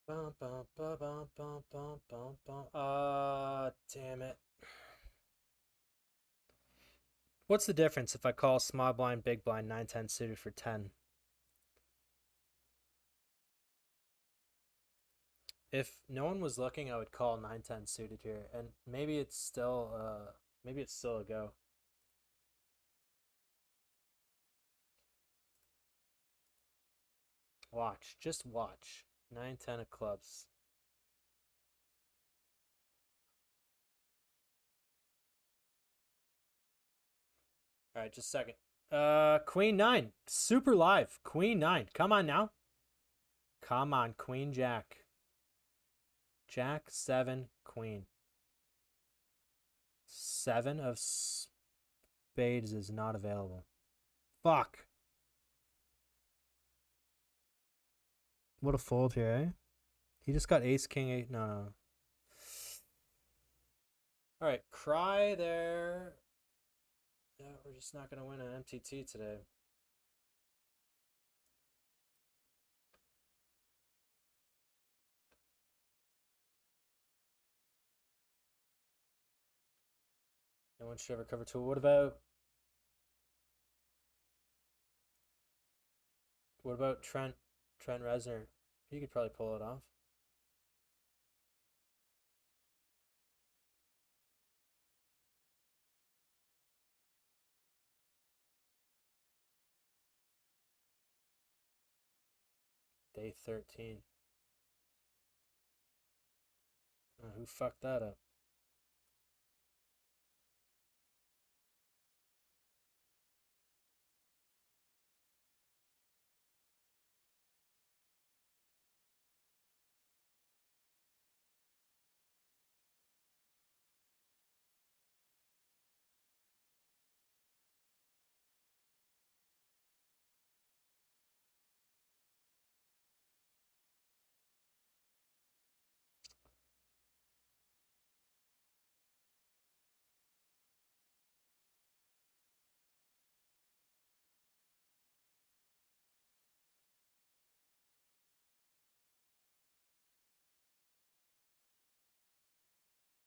Bum, bum, bum, bum, bum, bum, bum, bum. Damn it. What's the difference if I call small blind, big blind, 9-10 suited for 10? If no one was looking, I would call 9-10 suited here, and maybe it's still a go. Watch, just watch. 9-10 of clubs. All right, just a second. Queen 9, super live. Queen 9, come on now. Come on, Queen Jack. Jack 7 Queen. 7 of spades is not available. Fuck. What a fold here, eh? He just got ace king 8. No. All right, cry there. Yeah, we're just not gonna win an MTT today. No one should ever cover tool. What about Trent Reznor? He could probably pull it off. Day 13. Who fucked that up?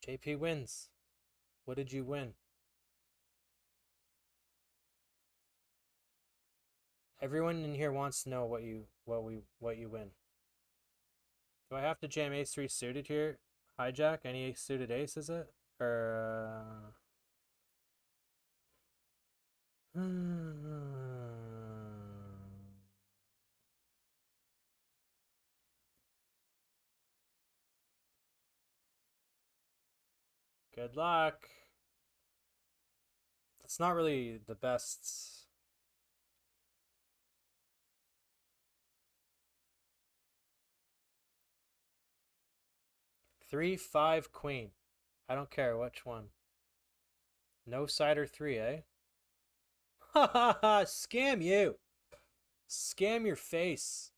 JP wins. What did you win? Everyone in here wants to know what you win. Do I have to jam ace 3 suited here? Hijack? Any suited ace, is it? Or good luck. It's not really the best. Three, 5, queen. I don't care which one. No cider 3, eh? Ha ha ha! Scam you! Scam your face.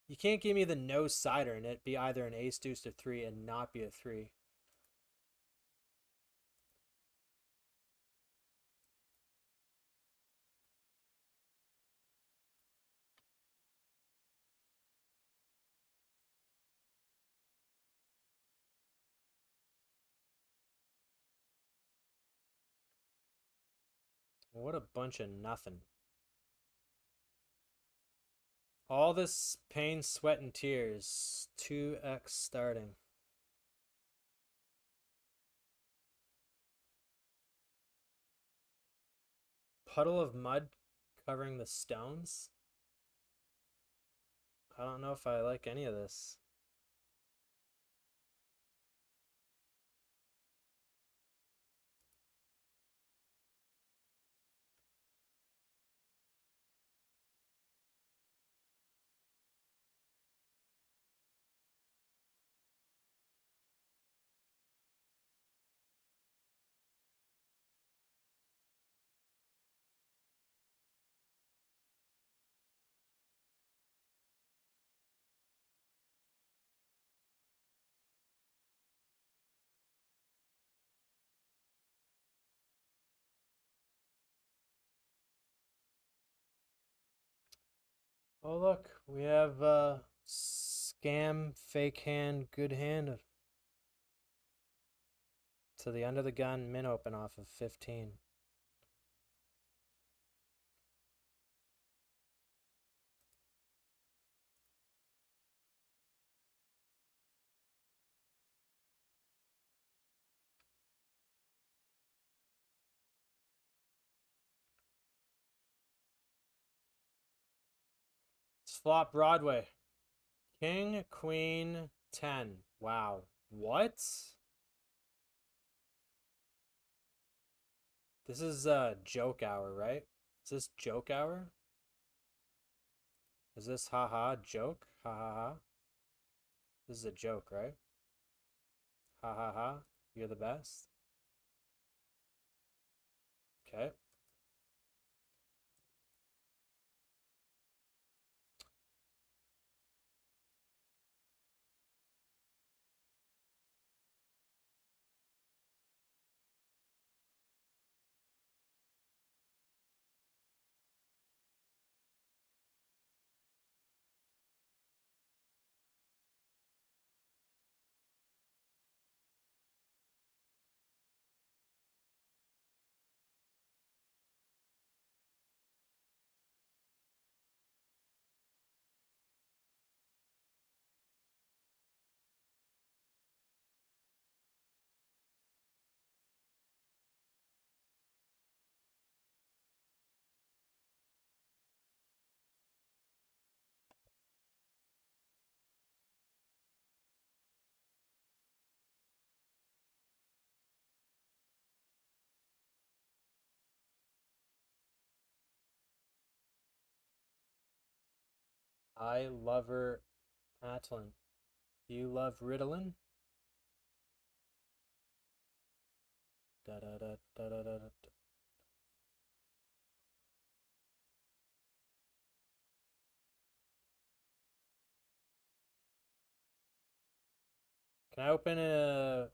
You can't give me the no cider and it be either an ace deuce to 3 and not be a 3. What a bunch of nothing. All this pain, sweat, and tears. 2x starting. Puddle of mud covering the stones. I don't know if I like any of this. Oh look, we have scam, fake hand, good hand. To the under the gun min open off of 15. Let's flop Broadway. King, Queen, 10. Wow. What? This is joke hour, right? Is this joke hour? Is this haha joke? Ha ha ha. This is a joke, right? Ha ha ha. You're the best. Okay. I love her Atlin. You love Ritalin? Da da da da da da. Can I open a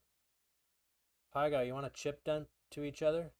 Pygo? You want to chip dent to each other?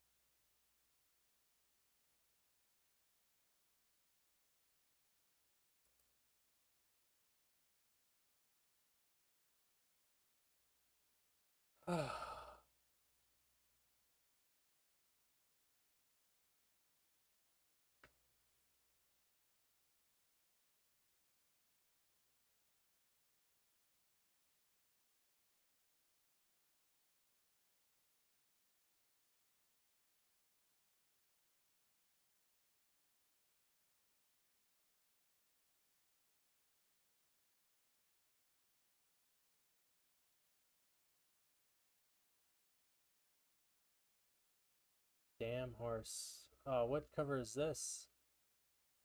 Damn horse. Oh, what cover is this?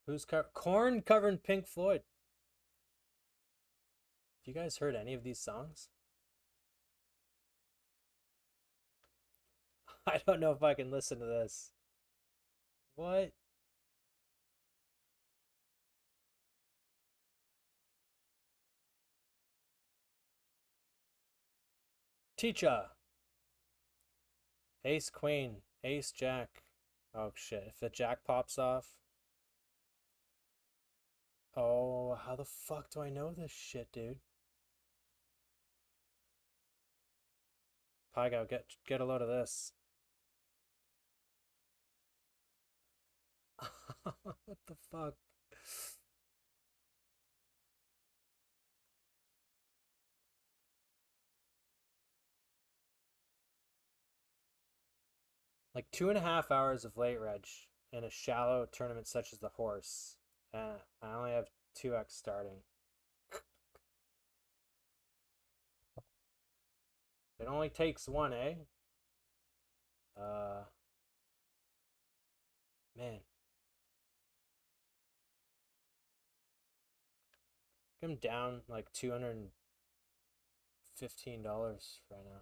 Who's cover? Corn covering Pink Floyd. Have you guys heard any of these songs? I don't know if I can listen to this. What? Teacher. Ace Queen. Ace Jack. Oh shit. If the Jack pops off. Oh, how the fuck do I know this shit, dude? Pygo, get a load of this. What the fuck? Like 2.5 hours of late reg in a shallow tournament such as the horse. I only have 2x starting. It only takes one, eh? Man. I'm down like $215 right now.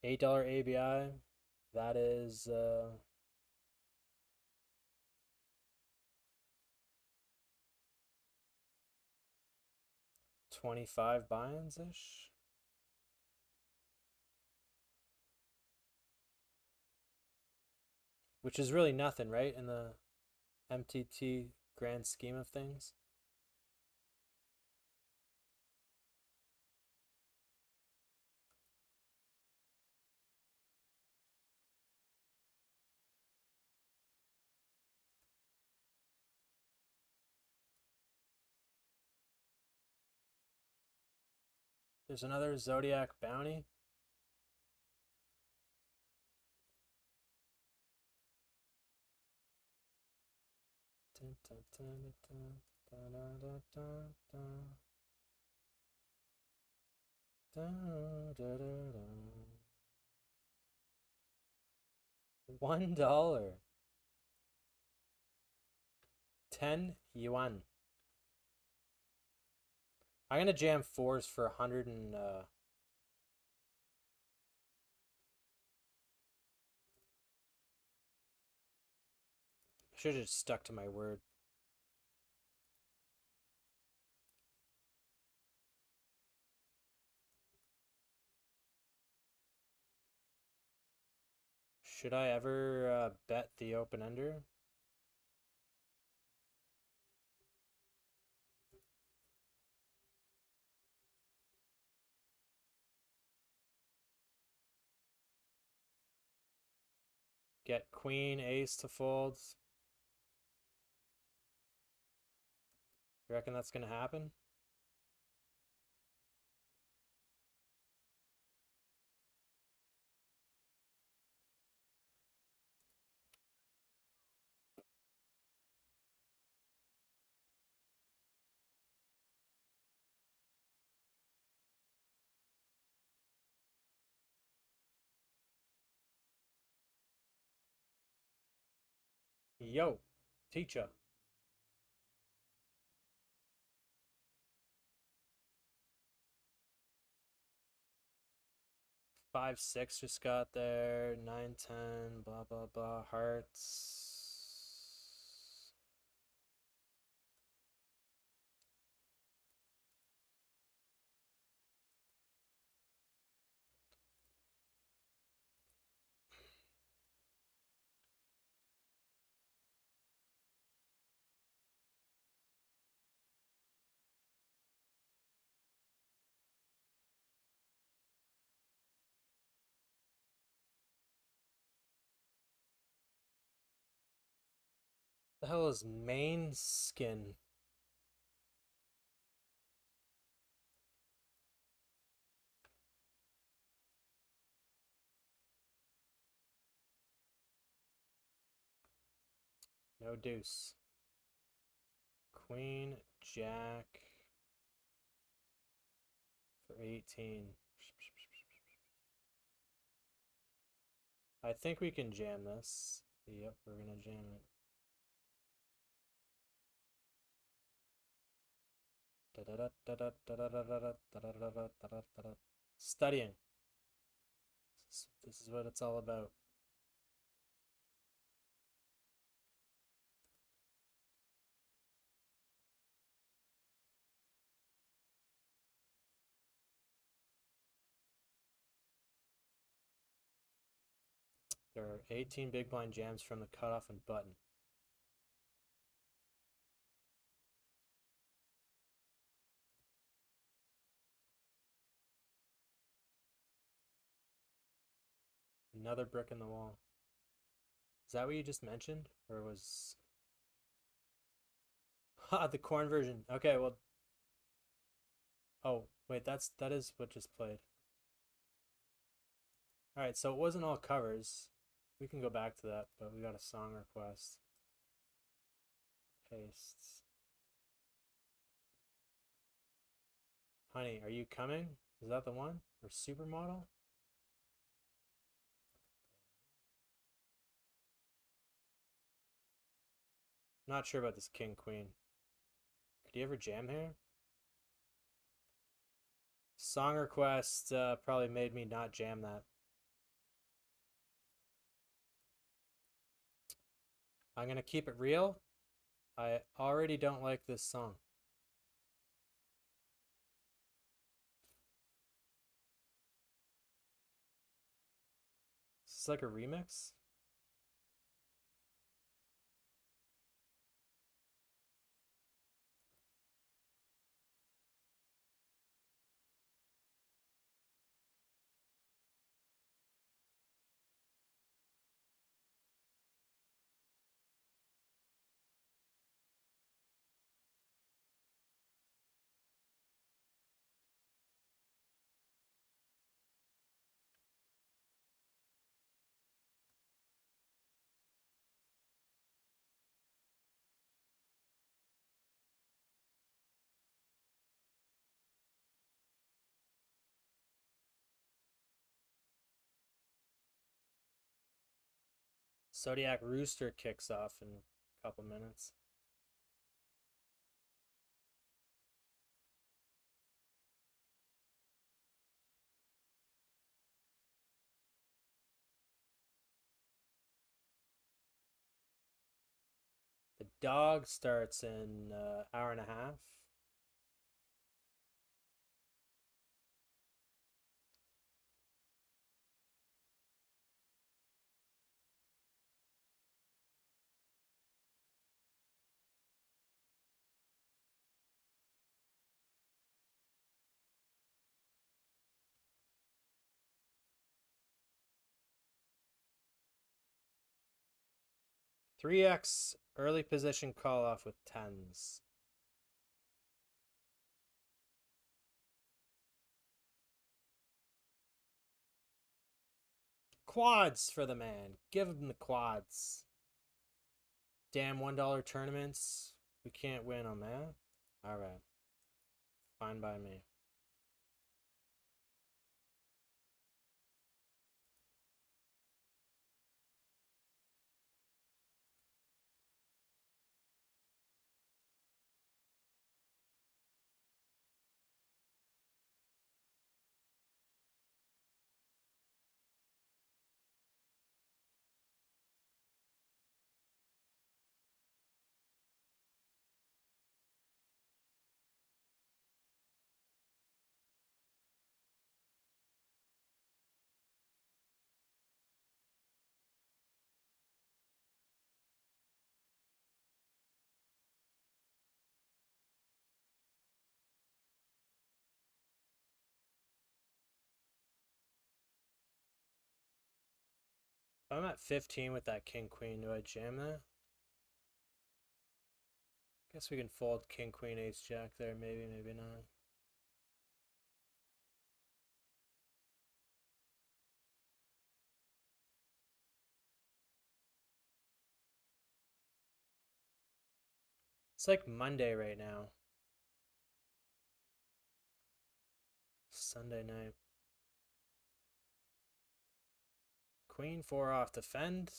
$8 ABI. That is 25 buy-ins ish. Which is really nothing, right? In the MTT grand scheme of things. There's another Zodiac bounty. $1. 10 yuan. I'm gonna jam fours for 100 and should have just stuck to my word. Should I ever bet the open ender? Get queen, ace to fold. You reckon that's gonna happen? Yo, teacher. Five, six just got there. 9, 10, blah, blah, blah. Hearts. The hell is main skin? No deuce. Queen, jack for 18. I think we can jam this. Yep, we're gonna jam it. Studying. This is what it's all about. There are 18 big blind jams from the cutoff and button. Another brick in the wall. Is that what you just mentioned? Or was... Ha, the corn version. Okay, well... Oh, wait, that is what just played. Alright, so it wasn't all covers. We can go back to that, but we got a song request. Pastes. Honey, are you coming? Is that the one? Or supermodel? Not sure about this king queen. Could you ever jam here? Song request probably made me not jam that. I'm gonna keep it real. I already don't like this song. Is this like a remix? Zodiac Rooster kicks off in a couple minutes. The dog starts in hour and a half. Three X early position call off with tens. Quads for the man. Give him the quads. Damn $1 tournaments. We can't win on that. Alright. Fine by me. If I'm at 15 with that king queen, do I jam that? Guess we can fold king queen ace jack there, maybe, maybe not. It's like Monday right now. Sunday night. Queen 4 off defend.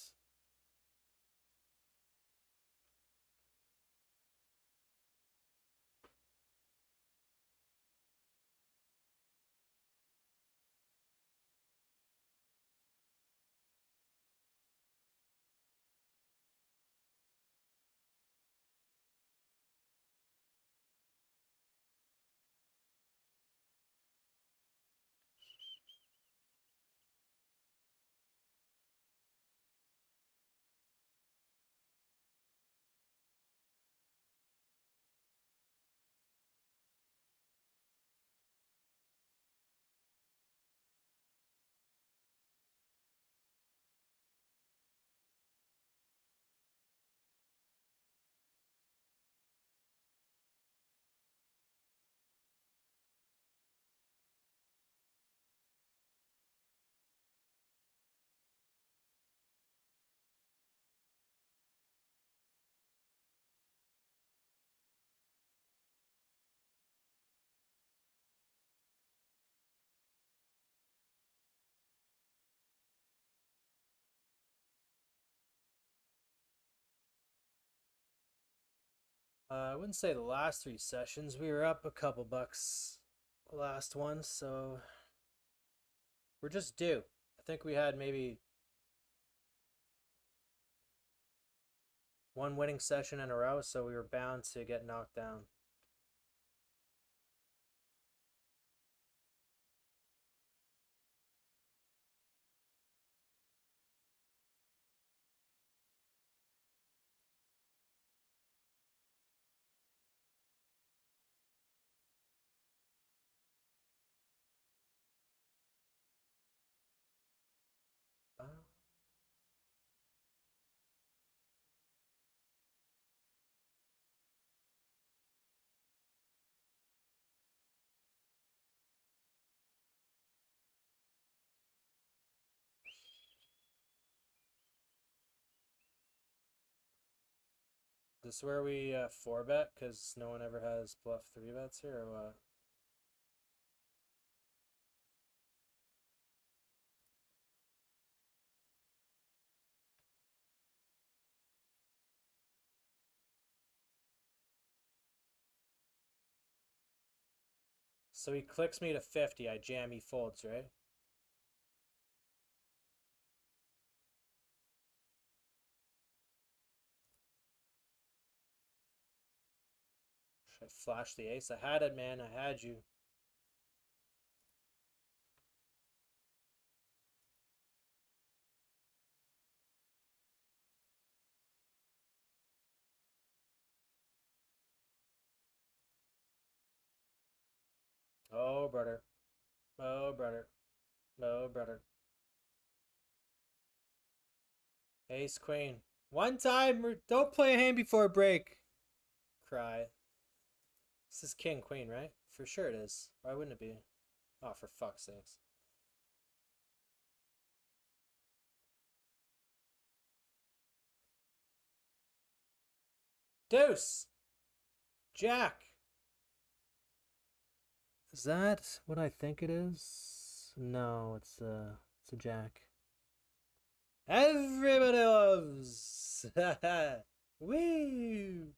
I wouldn't say the last 3 sessions. We were up a couple bucks the last one, so we're just due. I think we had maybe one winning session in a row, so we were bound to get knocked down. This where we 4-bet because no one ever has bluff 3-bets here, or what? So he clicks me to 50. I jam, he folds, right? Should I flash the ace? I had it, man. I had you. Oh, brother. Oh, brother. Oh, brother. Ace, queen. One time. Don't play a hand before break. Cry. This is king, queen, right? For sure it is. Why wouldn't it be? Oh, for fuck's sakes. Deuce! Jack! Is that what I think it is? No, it's a jack. Everybody loves! Woo!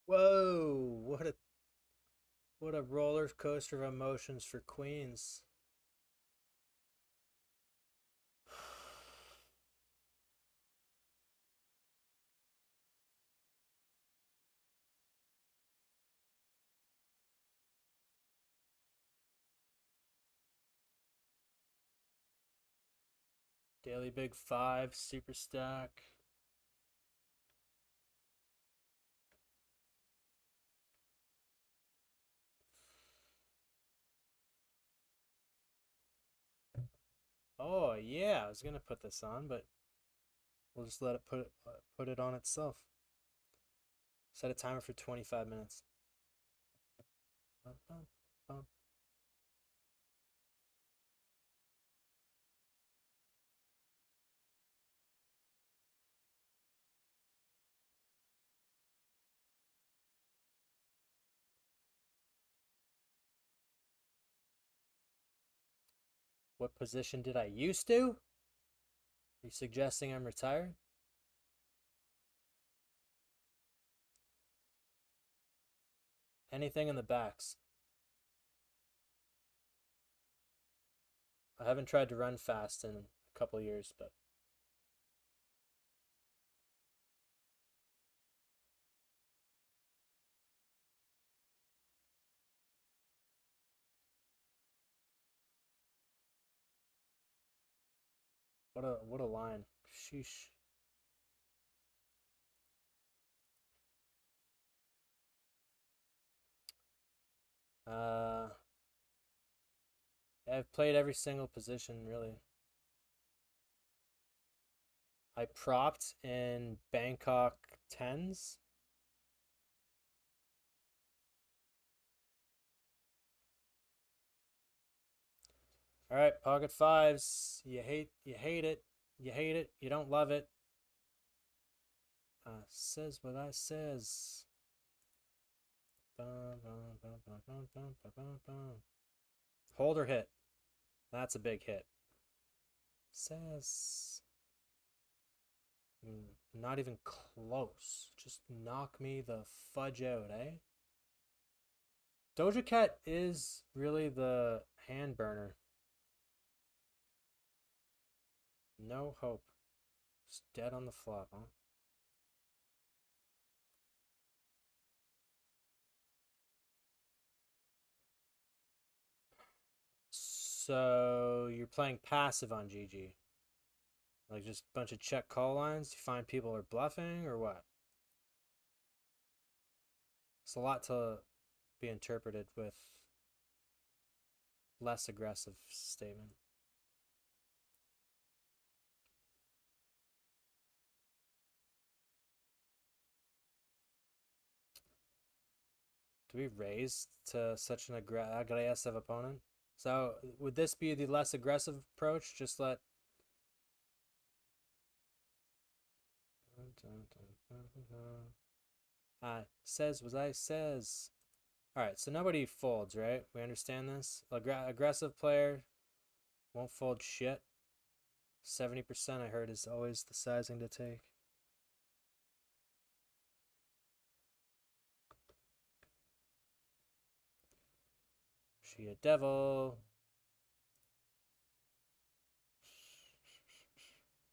Whoa! What a roller coaster of emotions for queens. Daily Big Five, Super Stack. Oh yeah, I was gonna put this on, but we'll just let it put it on itself. Set a timer for 25 minutes. Bum, bum, bum. What position did I used to? Are you suggesting I'm retired? Anything in the backs. I haven't tried to run fast in a couple years, but what a line. Sheesh. Uh, I've played every single position really. I propped in Bangkok 10s. All right, pocket fives. You hate it. You hate it. You don't love it. Says what I says. Hold or hit. That's a big hit. Says. Not even close. Just knock me the fudge out, eh? Doja Cat is really the hand burner. No hope. Just dead on the flop, huh? So you're playing passive on GG. Like just a bunch of check call lines? You find people are bluffing or what? It's a lot to be interpreted with less aggressive statement. Do we raise to such an aggressive opponent? So would this be the less aggressive approach? Just let. Says what I says. All right, so nobody folds, right? We understand this. Aggressive player won't fold shit. 70% I heard is always the sizing to take. She a devil.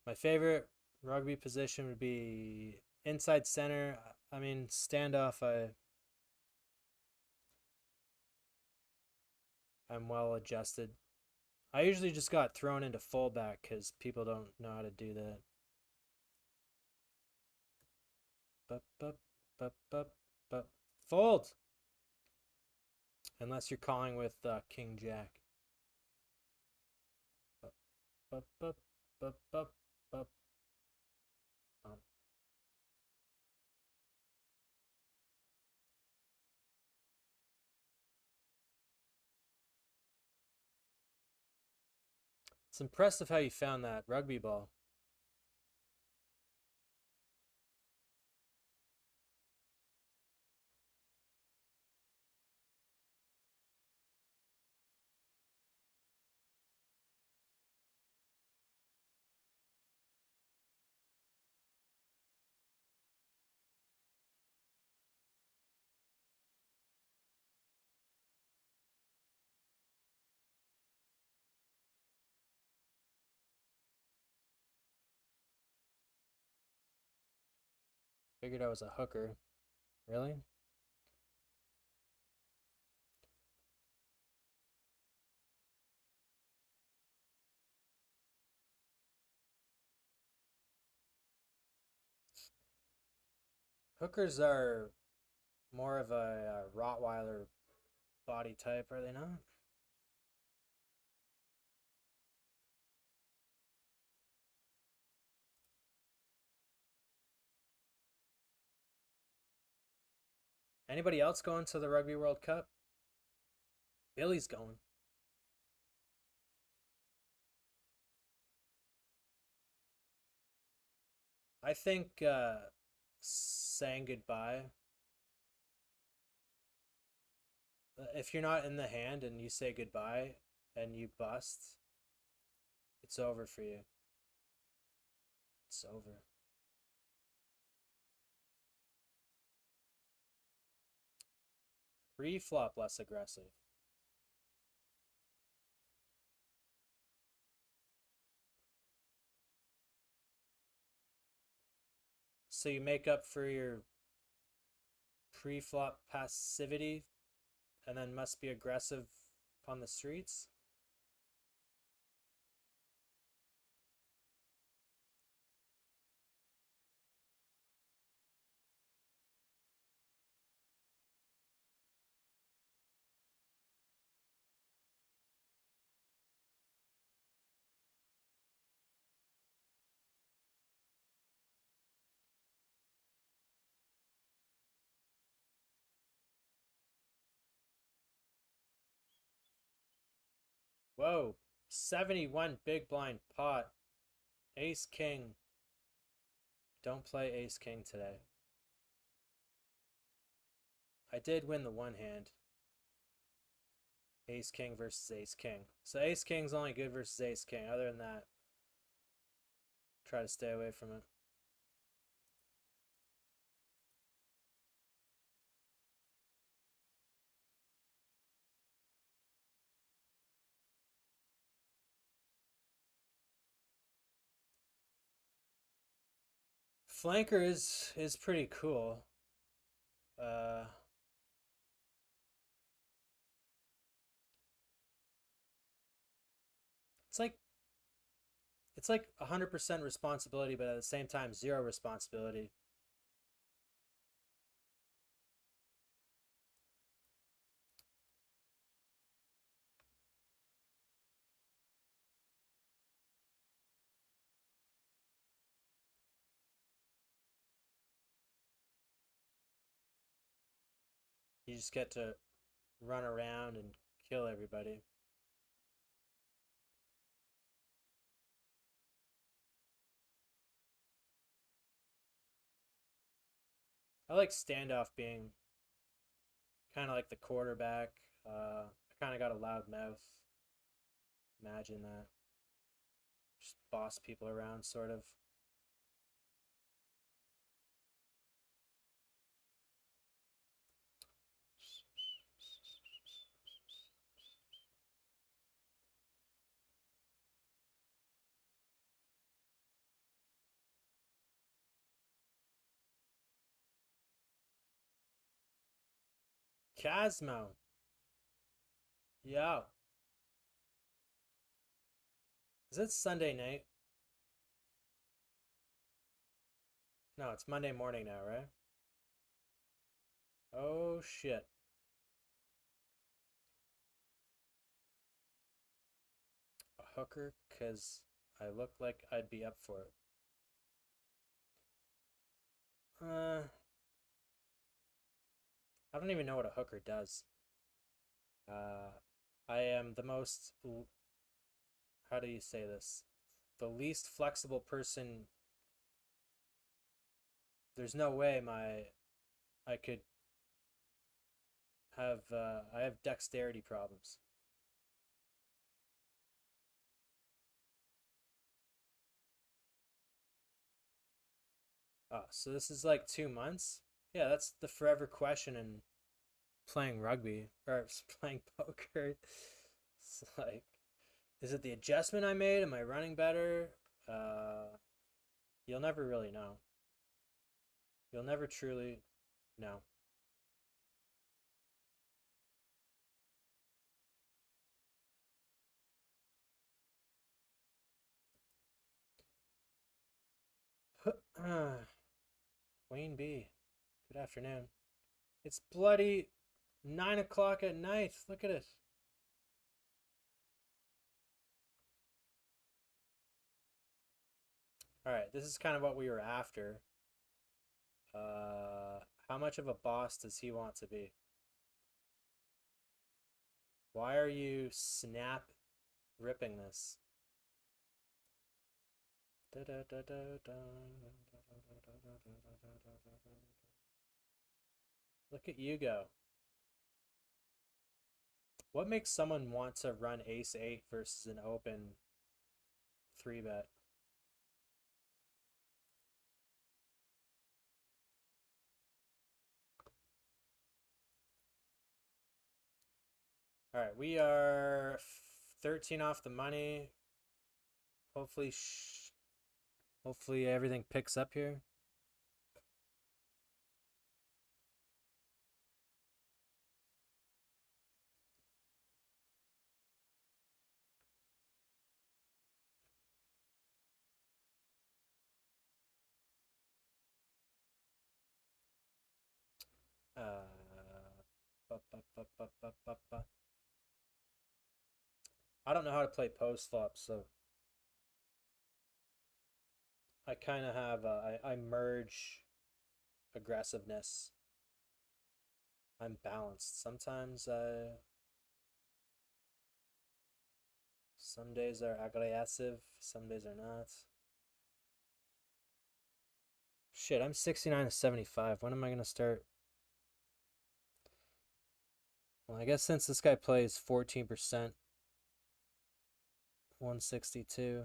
My favorite rugby position would be inside center. I mean, standoff, I'm well adjusted. I usually just got thrown into fullback because people don't know how to do that. Bup, bup, bup, bup, bup. Fold! Unless you're calling with King Jack. Bup, bup, bup, bup, bup, bup. It's impressive how you found that rugby ball. Figured I was a hooker. Really? Hookers are more of a Rottweiler body type, are they not? Anybody else going to the Rugby World Cup? Billy's going. I think saying goodbye. If you're not in the hand and you say goodbye and you bust, it's over for you. It's over. Pre-flop less aggressive. So you make up for your pre-flop passivity and then must be aggressive on the streets? Whoa, 71 big blind pot. Ace King. Don't play Ace King today. I did win the one hand. Ace King versus Ace King. So Ace King's only good versus Ace King. Other than that, try to stay away from it. Flanker is pretty cool. It's like 100% responsibility, but at the same time, zero responsibility. You just get to run around and kill everybody. I like standoff being kind of like the quarterback. I kind of got a loud mouth. Imagine that. Just boss people around, sort of. Casmo. Yo. Is it Sunday night? No, it's Monday morning now, right? Oh shit. A hooker? Because I look like I'd be up for it. I don't even know what a hooker does. I am the most, how do you say this? The least flexible person. There's no way I could have, I have dexterity problems. Oh, so this is like 2 months? Yeah, that's the forever question in playing rugby or playing poker. It's like, is it the adjustment I made? Am I running better? You'll never really know. You'll never truly know. Queen B. Good afternoon. It's bloody 9 o'clock at night. Look at it. Alright, this is kind of what we were after. How much of a boss does he want to be? Why are you snap ripping this? Look at you go. What makes someone want to run ace 8 versus an open 3-bet? All right, we are 13 off the money. Hopefully everything picks up here. I don't know how to play post flop, so I kind of have I merge aggressiveness. I'm balanced. Sometimes some days are aggressive, some days are not. Shit, I'm 69 to 75. When am I gonna start? Well, I guess since this guy plays 14%, 162.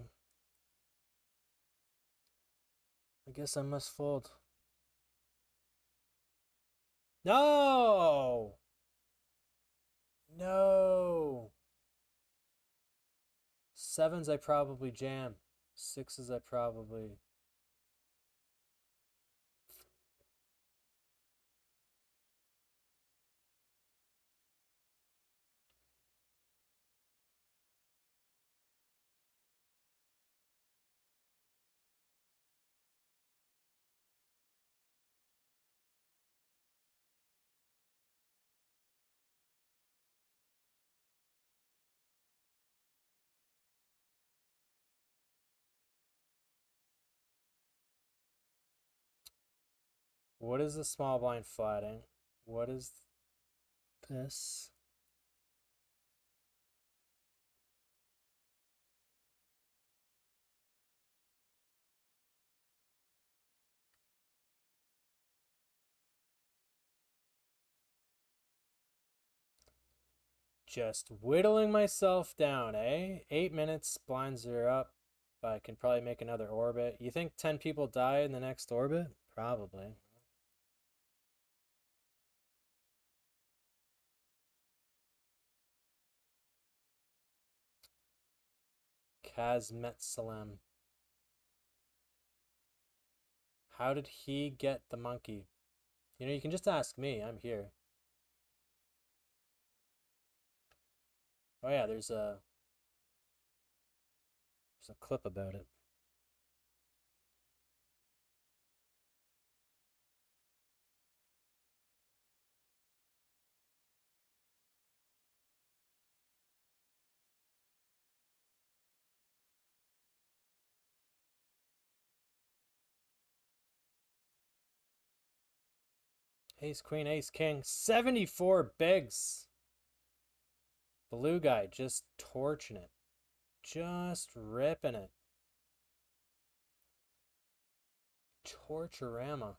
I guess I must fold. No! No! Sevens I probably jam. Sixes I probably... What is the small blind flatting? What is this? Just whittling myself down, eh? 8 minutes, blinds are up. I can probably make another orbit. You think 10 people die in the next orbit? Probably. Kazmetsalem. How did he get the monkey? You know, you can just ask me. I'm here. Oh yeah, there's a clip about it. Ace, queen, ace, king. 74 bigs. Blue guy just torching it. Just ripping it. Torturama.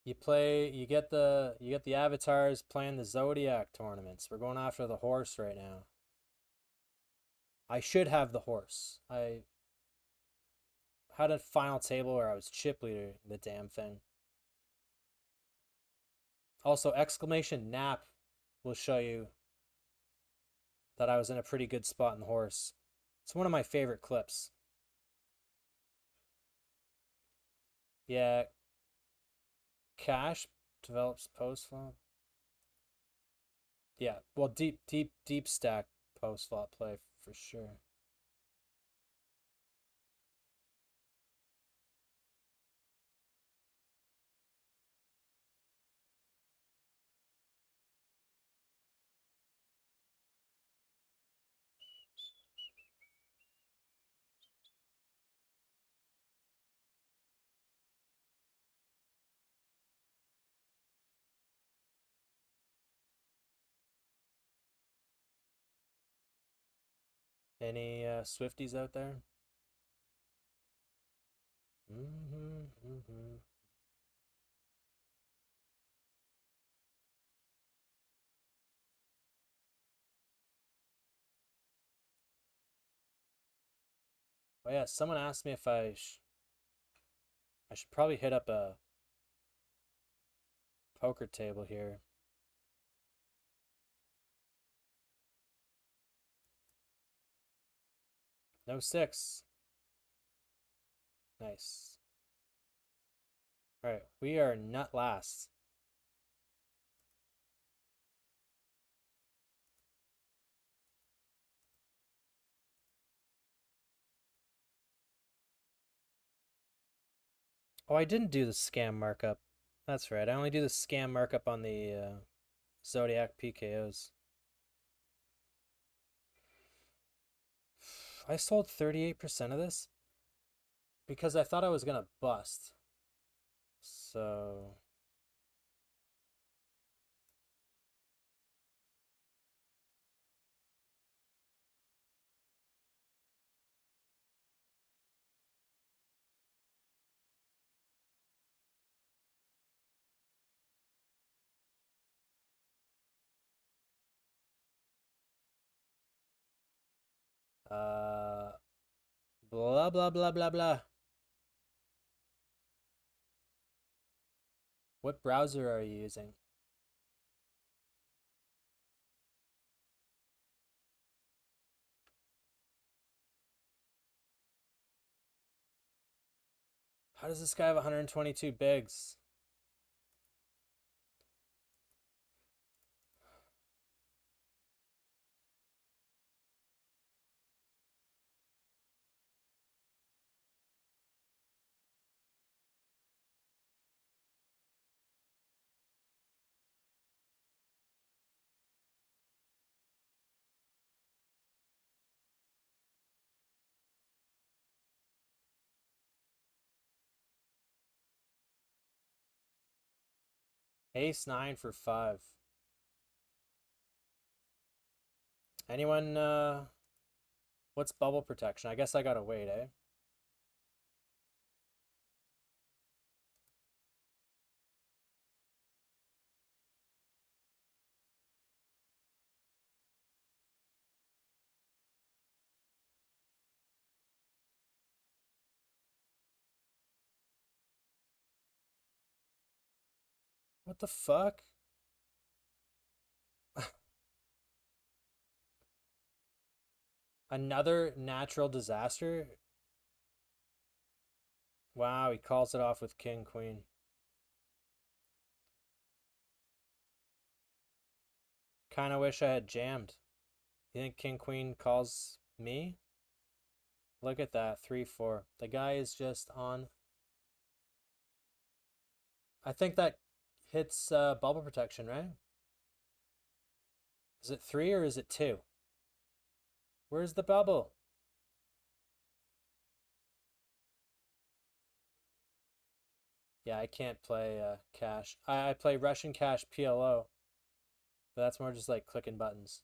You get the avatars playing the Zodiac tournaments. We're going after the horse right now. I should have the horse. I had a final table where I was chip leader, the damn thing. Also, exclamation nap will show you that I was in a pretty good spot in the horse. It's one of my favorite clips. Yeah. Cash develops post flop. Yeah, well, deep stack post flop play for sure. Any Swifties out there? Mm-hmm. Oh yeah, someone asked me if I should probably hit up a poker table here. No six. Nice. All right, we are nut last. Oh, I didn't do the scam markup. That's right. I only do the scam markup on the Zodiac PKOs. I sold 38% of this because I thought I was gonna bust. So uh blah blah blah blah blah. What browser are you using? How does this guy have 122 bigs? Ace 9 for 5. Anyone what's bubble protection? I guess I gotta wait, eh? What the fuck? Another natural disaster? Wow, he calls it off with king queen. Kind of wish I had jammed. You think king queen calls me? Look at that, 3-4. The guy is just on. I think that hits bubble protection, right? Is it 3 or is it 2? Where's the bubble? Yeah, I can't play cash. I play Russian cash PLO, but that's more just like clicking buttons.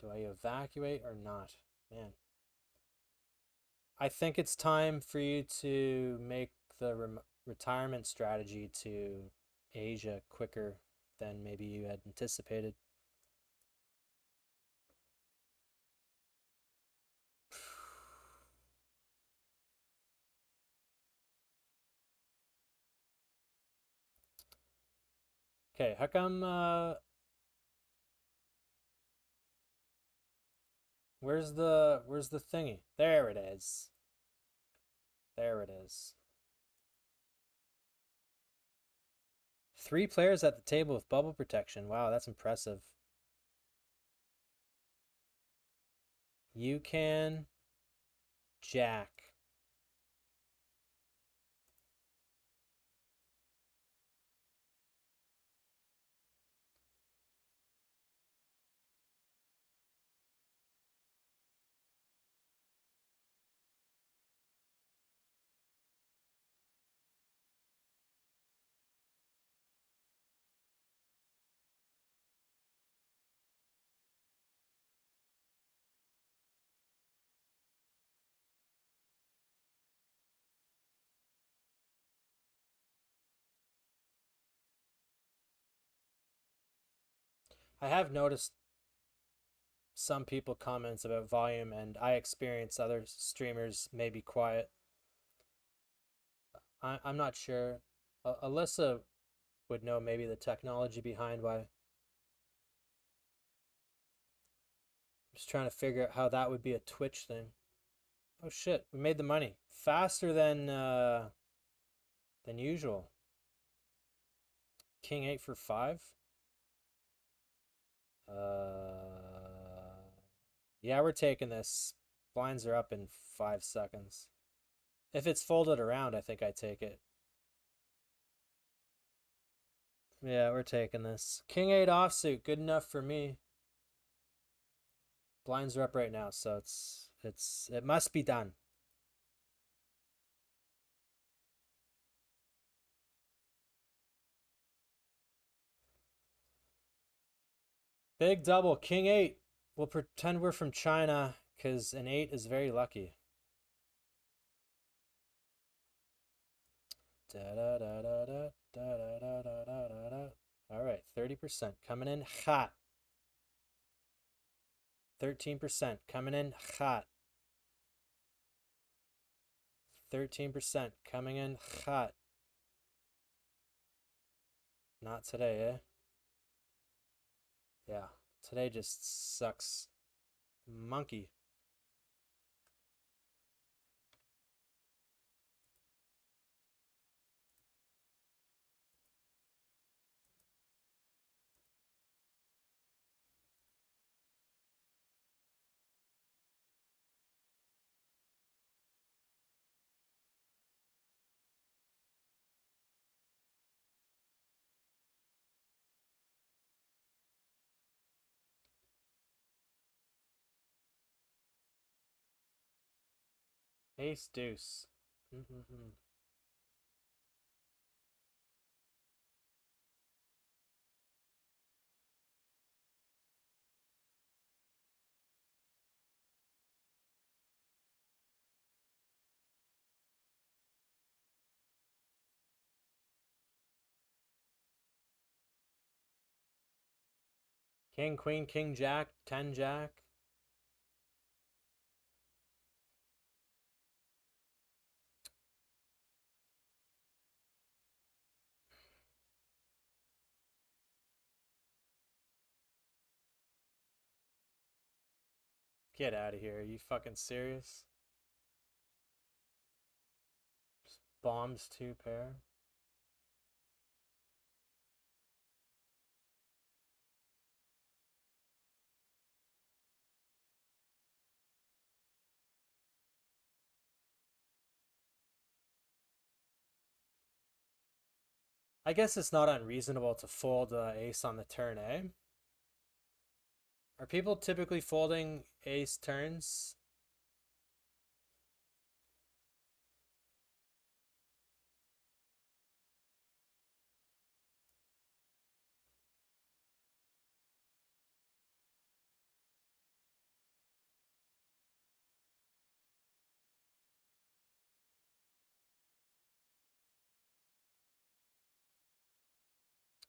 Do I evacuate or not? Man. I think it's time for you to make the retirement strategy to Asia quicker than maybe you had anticipated. Okay, how come where's the thingy? There it is. There it is. 3 players at the table with bubble protection. Wow, that's impressive. You can jack. I have noticed some people comments about volume, and I experience other streamers may be quiet. I'm not sure. Alyssa would know maybe the technology behind why. I'm just trying to figure out how that would be a Twitch thing. Oh shit, we made the money faster than usual. King 8 for 5. Yeah, we're taking this. Blinds are up in 5 seconds. If it's folded around, I think I take it. Yeah, we're taking this. King 8 offsuit, good enough for me. Blinds are up right now, so it must be done. Big double, King 8. We'll pretend we're from China, because an 8 is very lucky. All right, 30% coming in hot. 13% coming in hot. 13% coming in hot. Not today, eh? Yeah, today just sucks. Monkey. Ace deuce. King, queen, king, jack, 10 jack. Get out of here. Are you fucking serious? Just bombs 2 pair. I guess it's not unreasonable to fold ace on the turn, eh? Are people typically folding ace turns?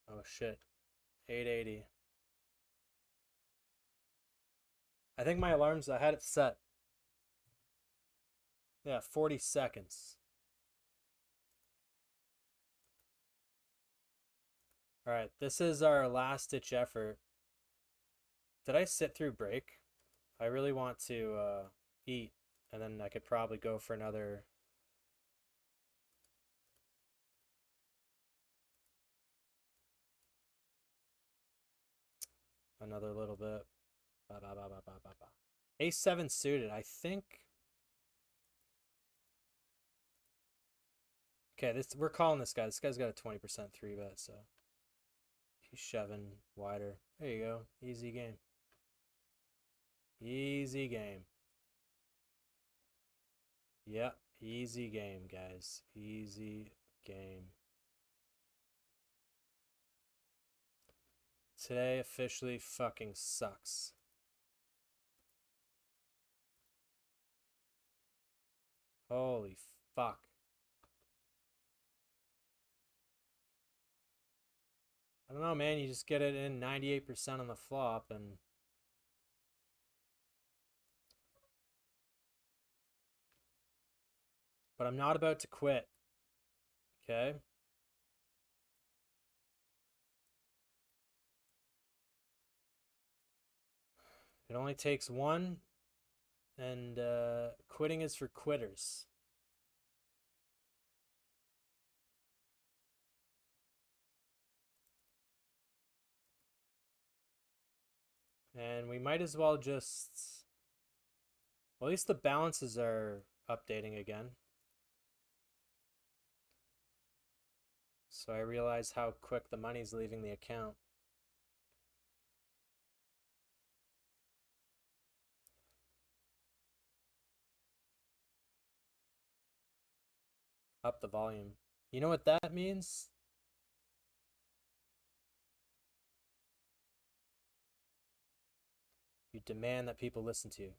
Oh shit. 880. I think my alarm's, I had it set. Yeah, 40 seconds. All right, this is our last ditch effort. Did I sit through break? I really want to eat, and then I could probably go for another. Another little bit. Ba, ba, ba, ba, ba, ba, ba. Ace 7 suited, I think. Okay, we're calling this guy. This guy's got a 20% 3-bet, so he's shoving wider. There you go. Easy game. Easy game. Yep, easy game, guys. Easy game. Today officially fucking sucks. Holy fuck. I don't know, man. You just get it in 98% on the flop and... But I'm not about to quit. Okay? It only takes one, and quitting is for quitters. And we might as well just... Well, at least the balances are updating again. So I realize how quick the money's leaving the account. Up the volume. You know what that means? You demand that people listen to you.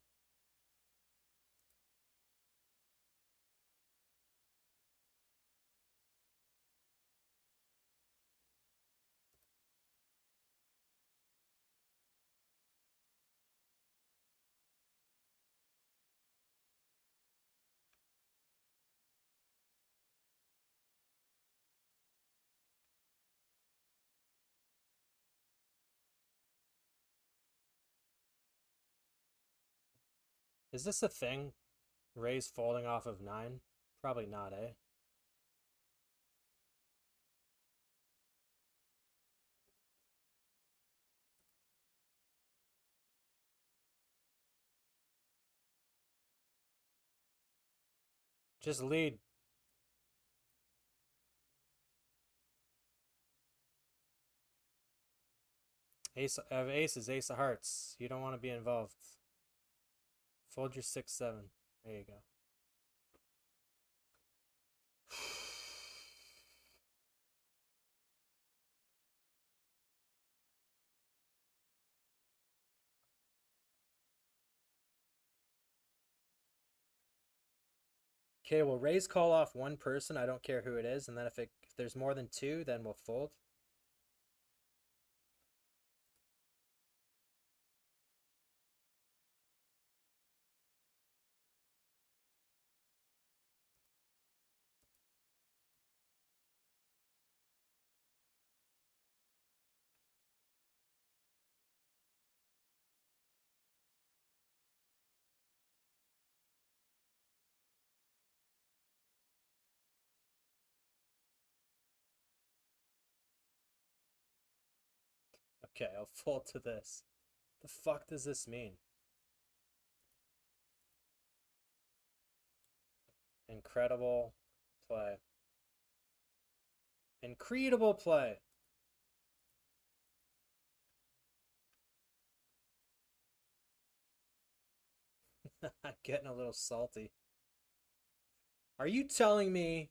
Is this a thing? Raise folding off of 9? Probably not, eh? Just lead. Ace of aces, ace of hearts. You don't want to be involved. Fold your 6-7. There you go. Okay, we'll raise call off one person. I don't care who it is. And then if there's more than two, then we'll fold. Okay, I'll fold to this. The fuck does this mean? Incredible play. Incredible play. Getting a little salty. Are you telling me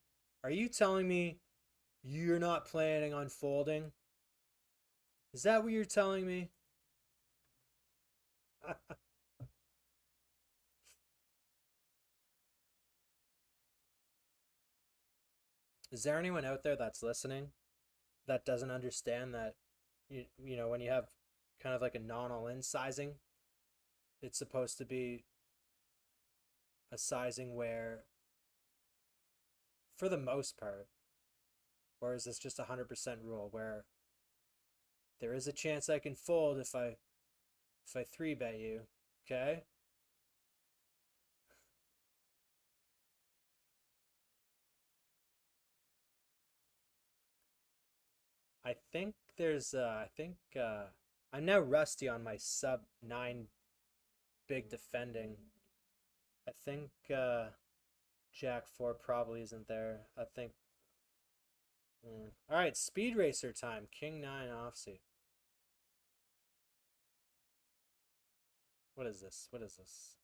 you're not planning on folding? Is that what you're telling me? Is there anyone out there that's listening that doesn't understand that you know when you have kind of like a non-all-in sizing, it's supposed to be a sizing where for the most part, or is this just 100% rule where There is a chance I can fold if I 3-bet you. Okay? I think there's I'm now rusty on my sub 9 big defending. I think Jack 4 probably isn't there. I think all right, speed racer time. King 9 offsuit. What is this? What is this?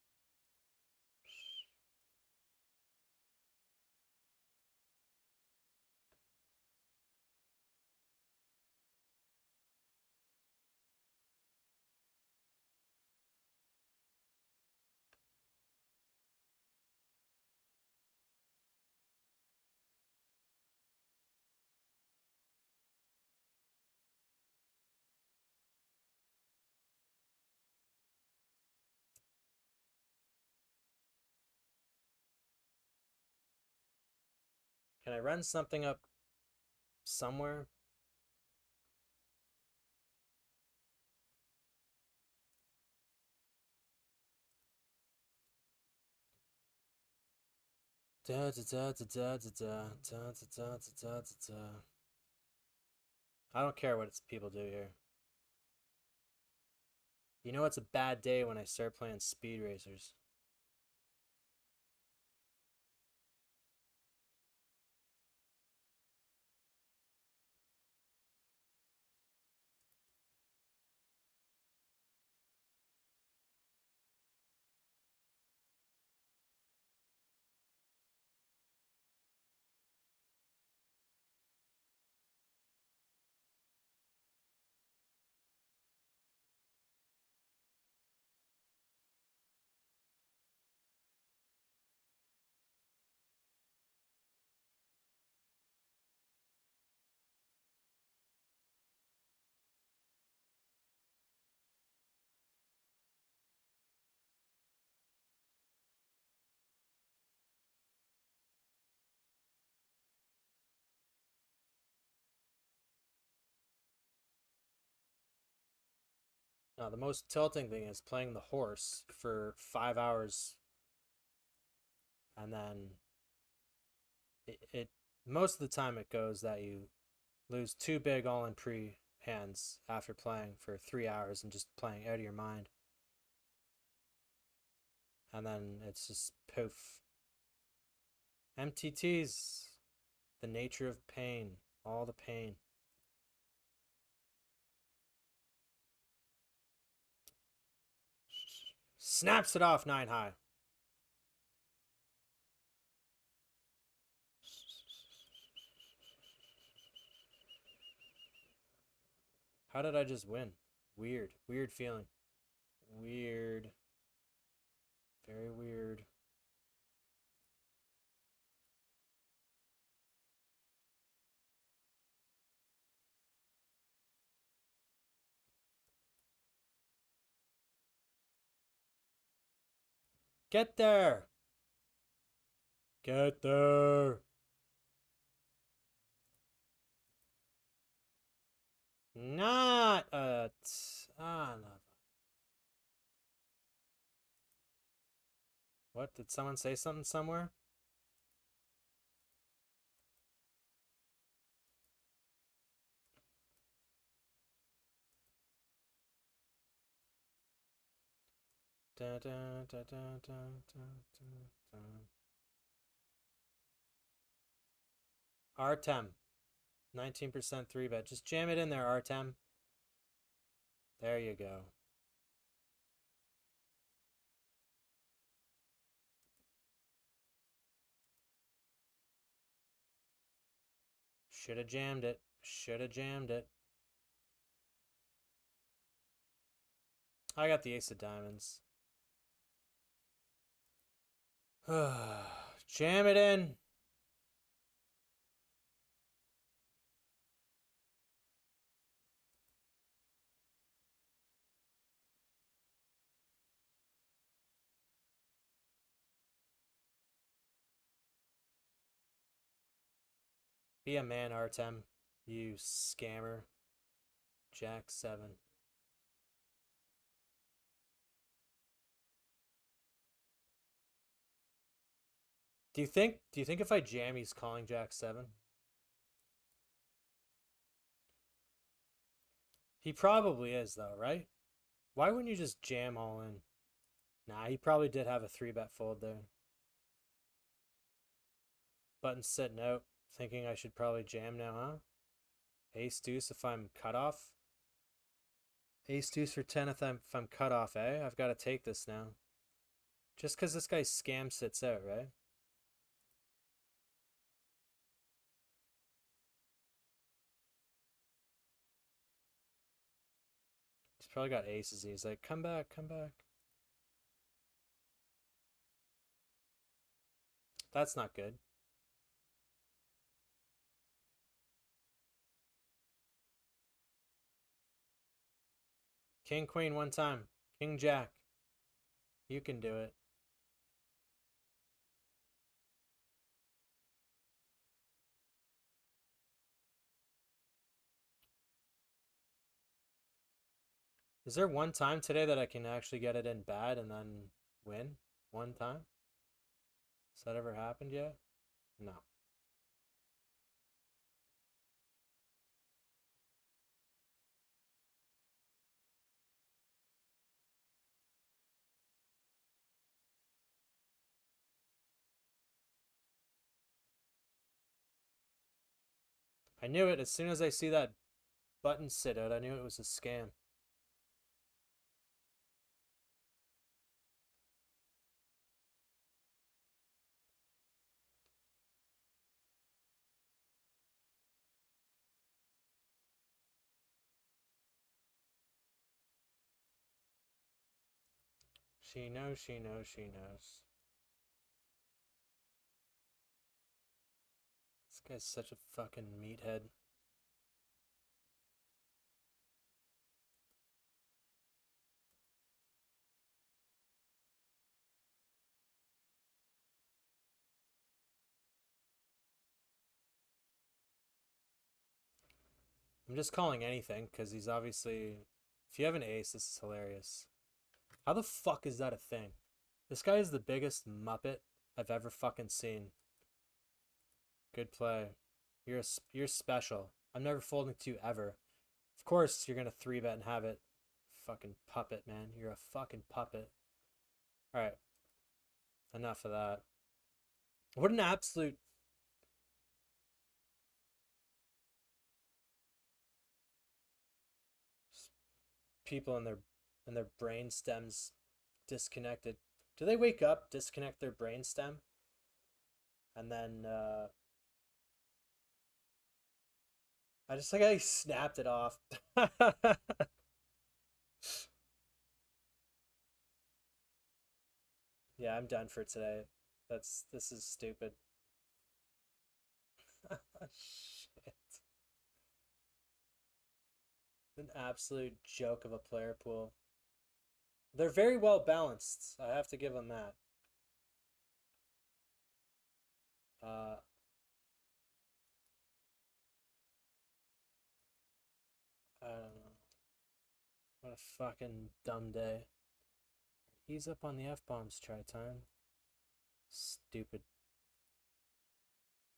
Can I run something up somewhere? Da, da, da, da, da, da, da, da, da, da, da, da. I don't care what people do here. You know it's a bad day when I start playing speed racers. Now, the most tilting thing is playing the horse for 5 hours, and then it most of the time it goes that you lose 2 big all in pre hands after playing for 3 hours and just playing out of your mind. And then it's just poof. MTTs, the nature of pain, all the pain. Snaps it off 9 high. How did I just win? Weird. Weird feeling. Weird. Very weird. Get there! Get there! Not a... no. What? Did someone say something somewhere? Da, da, da, da, da, da, da. Artem. 19% 3-bet. Just jam it in there, Artem. There you go. Should have jammed it. Should have jammed it. I got the ace of diamonds. Jam it in. Be a man, Artem. You scammer. Jack 7. Do you think if I jam he's calling Jack 7? He probably is though, right? Why wouldn't you just jam all in? Nah, he probably did have a 3-bet fold there. Button sitting out, thinking I should probably jam now, huh? Ace deuce if I'm cut off. Ace deuce for 10 if I'm cut off, eh? I've got to take this now. Just because this guy scam sits out, right? He's probably got aces. He's like, come back, come back. That's not good. King, queen one time. King, jack. You can do it. Is there one time today that I can actually get it in bad and then win? One time? Has that ever happened yet? No. I knew it as soon as I see that button sit out. I knew it was a scam. She knows, she knows, she knows. This guy's such a fucking meathead. I'm just calling anything because he's obviously. If you have an ace, this is hilarious. How the fuck is that a thing? This guy is the biggest muppet I've ever fucking seen. Good play. You're special. I'm never folding to you ever. Of course you're gonna 3-bet and have it. Fucking puppet, man. You're a fucking puppet. Alright. Enough of that. What an absolute people in their brain stems disconnected. Do they wake up, disconnect their brain stem, and then I just like I snapped it off. Yeah, I'm done for today. This is stupid. Shit. An absolute joke of a player pool. They're very well balanced. I have to give them that. Uh, I don't know. What a fucking dumb day. Ease up on the F-bombs, try time. Stupid.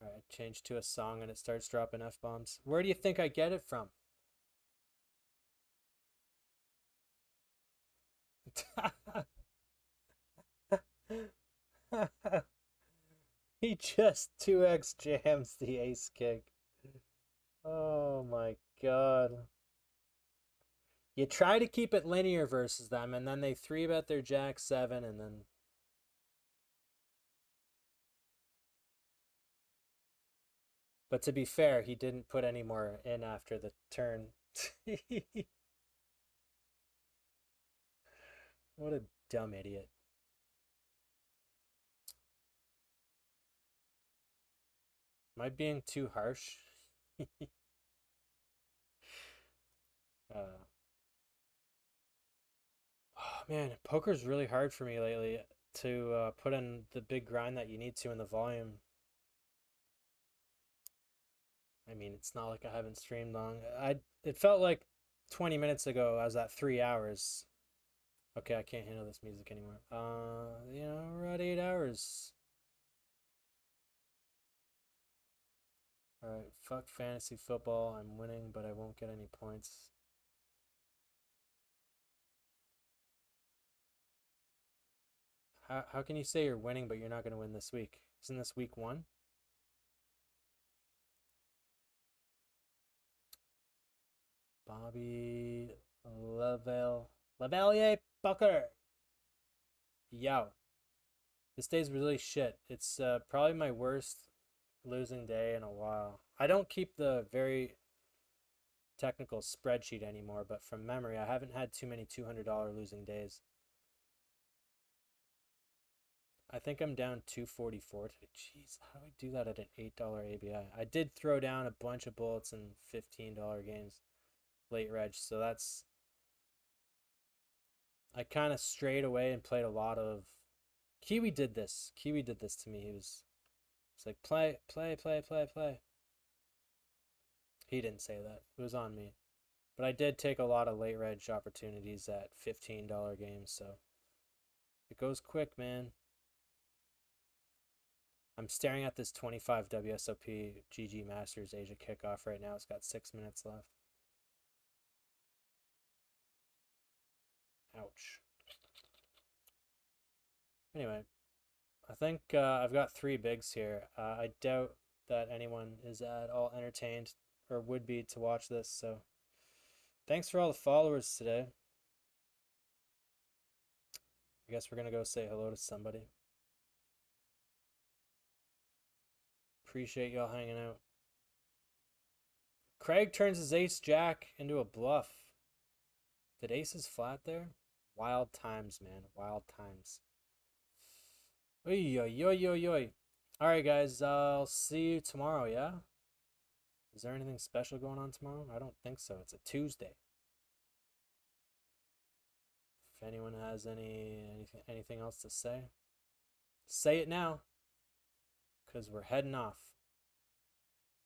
Alright, change to a song and it starts dropping F-bombs. Where do you think I get it from? He just 2x jams the ace kick. Oh my god. You try to keep it linear versus them, and then they 3-bet their jack 7, and then... But to be fair, he didn't put any more in after the turn. What a dumb idiot. Am I being too harsh? Oh man, poker's really hard for me lately to put in the big grind that you need to in the volume. I mean, it's not like I haven't streamed long. It felt like 20 minutes ago, I was at 3 hours. Okay, I can't handle this music anymore. We're at 8 hours. Alright, fuck fantasy football. I'm winning, but I won't get any points. How can you say you're winning, but you're not going to win this week? Isn't this week 1? Bobby Lavalier Bucker. Yo. This day's really shit. It's probably my worst losing day in a while. I don't keep the very technical spreadsheet anymore, but from memory, I haven't had too many $200 losing days. I think I'm down 244 today. Jeez, how do I do that at an $8 ABI? I did throw down a bunch of bullets in $15 games late reg, so that's... I kind of strayed away and played a lot of... Kiwi did this. Kiwi did this to me. It's like, play. He didn't say that. It was on me. But I did take a lot of late reg opportunities at $15 games, so it goes quick, man. I'm staring at this 25 WSOP GG Masters Asia kickoff right now. It's got 6 minutes left. Ouch. Anyway, I think I've got 3 bigs here. I doubt that anyone is at all entertained or would be to watch this, so thanks for all the followers today. I guess we're gonna go say hello to somebody. Appreciate y'all hanging out. Craig turns his ace jack into a bluff. Did aces flat there? Wild times, man. Wild times. Oy, oy, oy, oy, oy. Alright, guys. I'll see you tomorrow, yeah? Is there anything special going on tomorrow? I don't think so. It's a Tuesday. If anyone has anything else to say it now. Because we're heading off.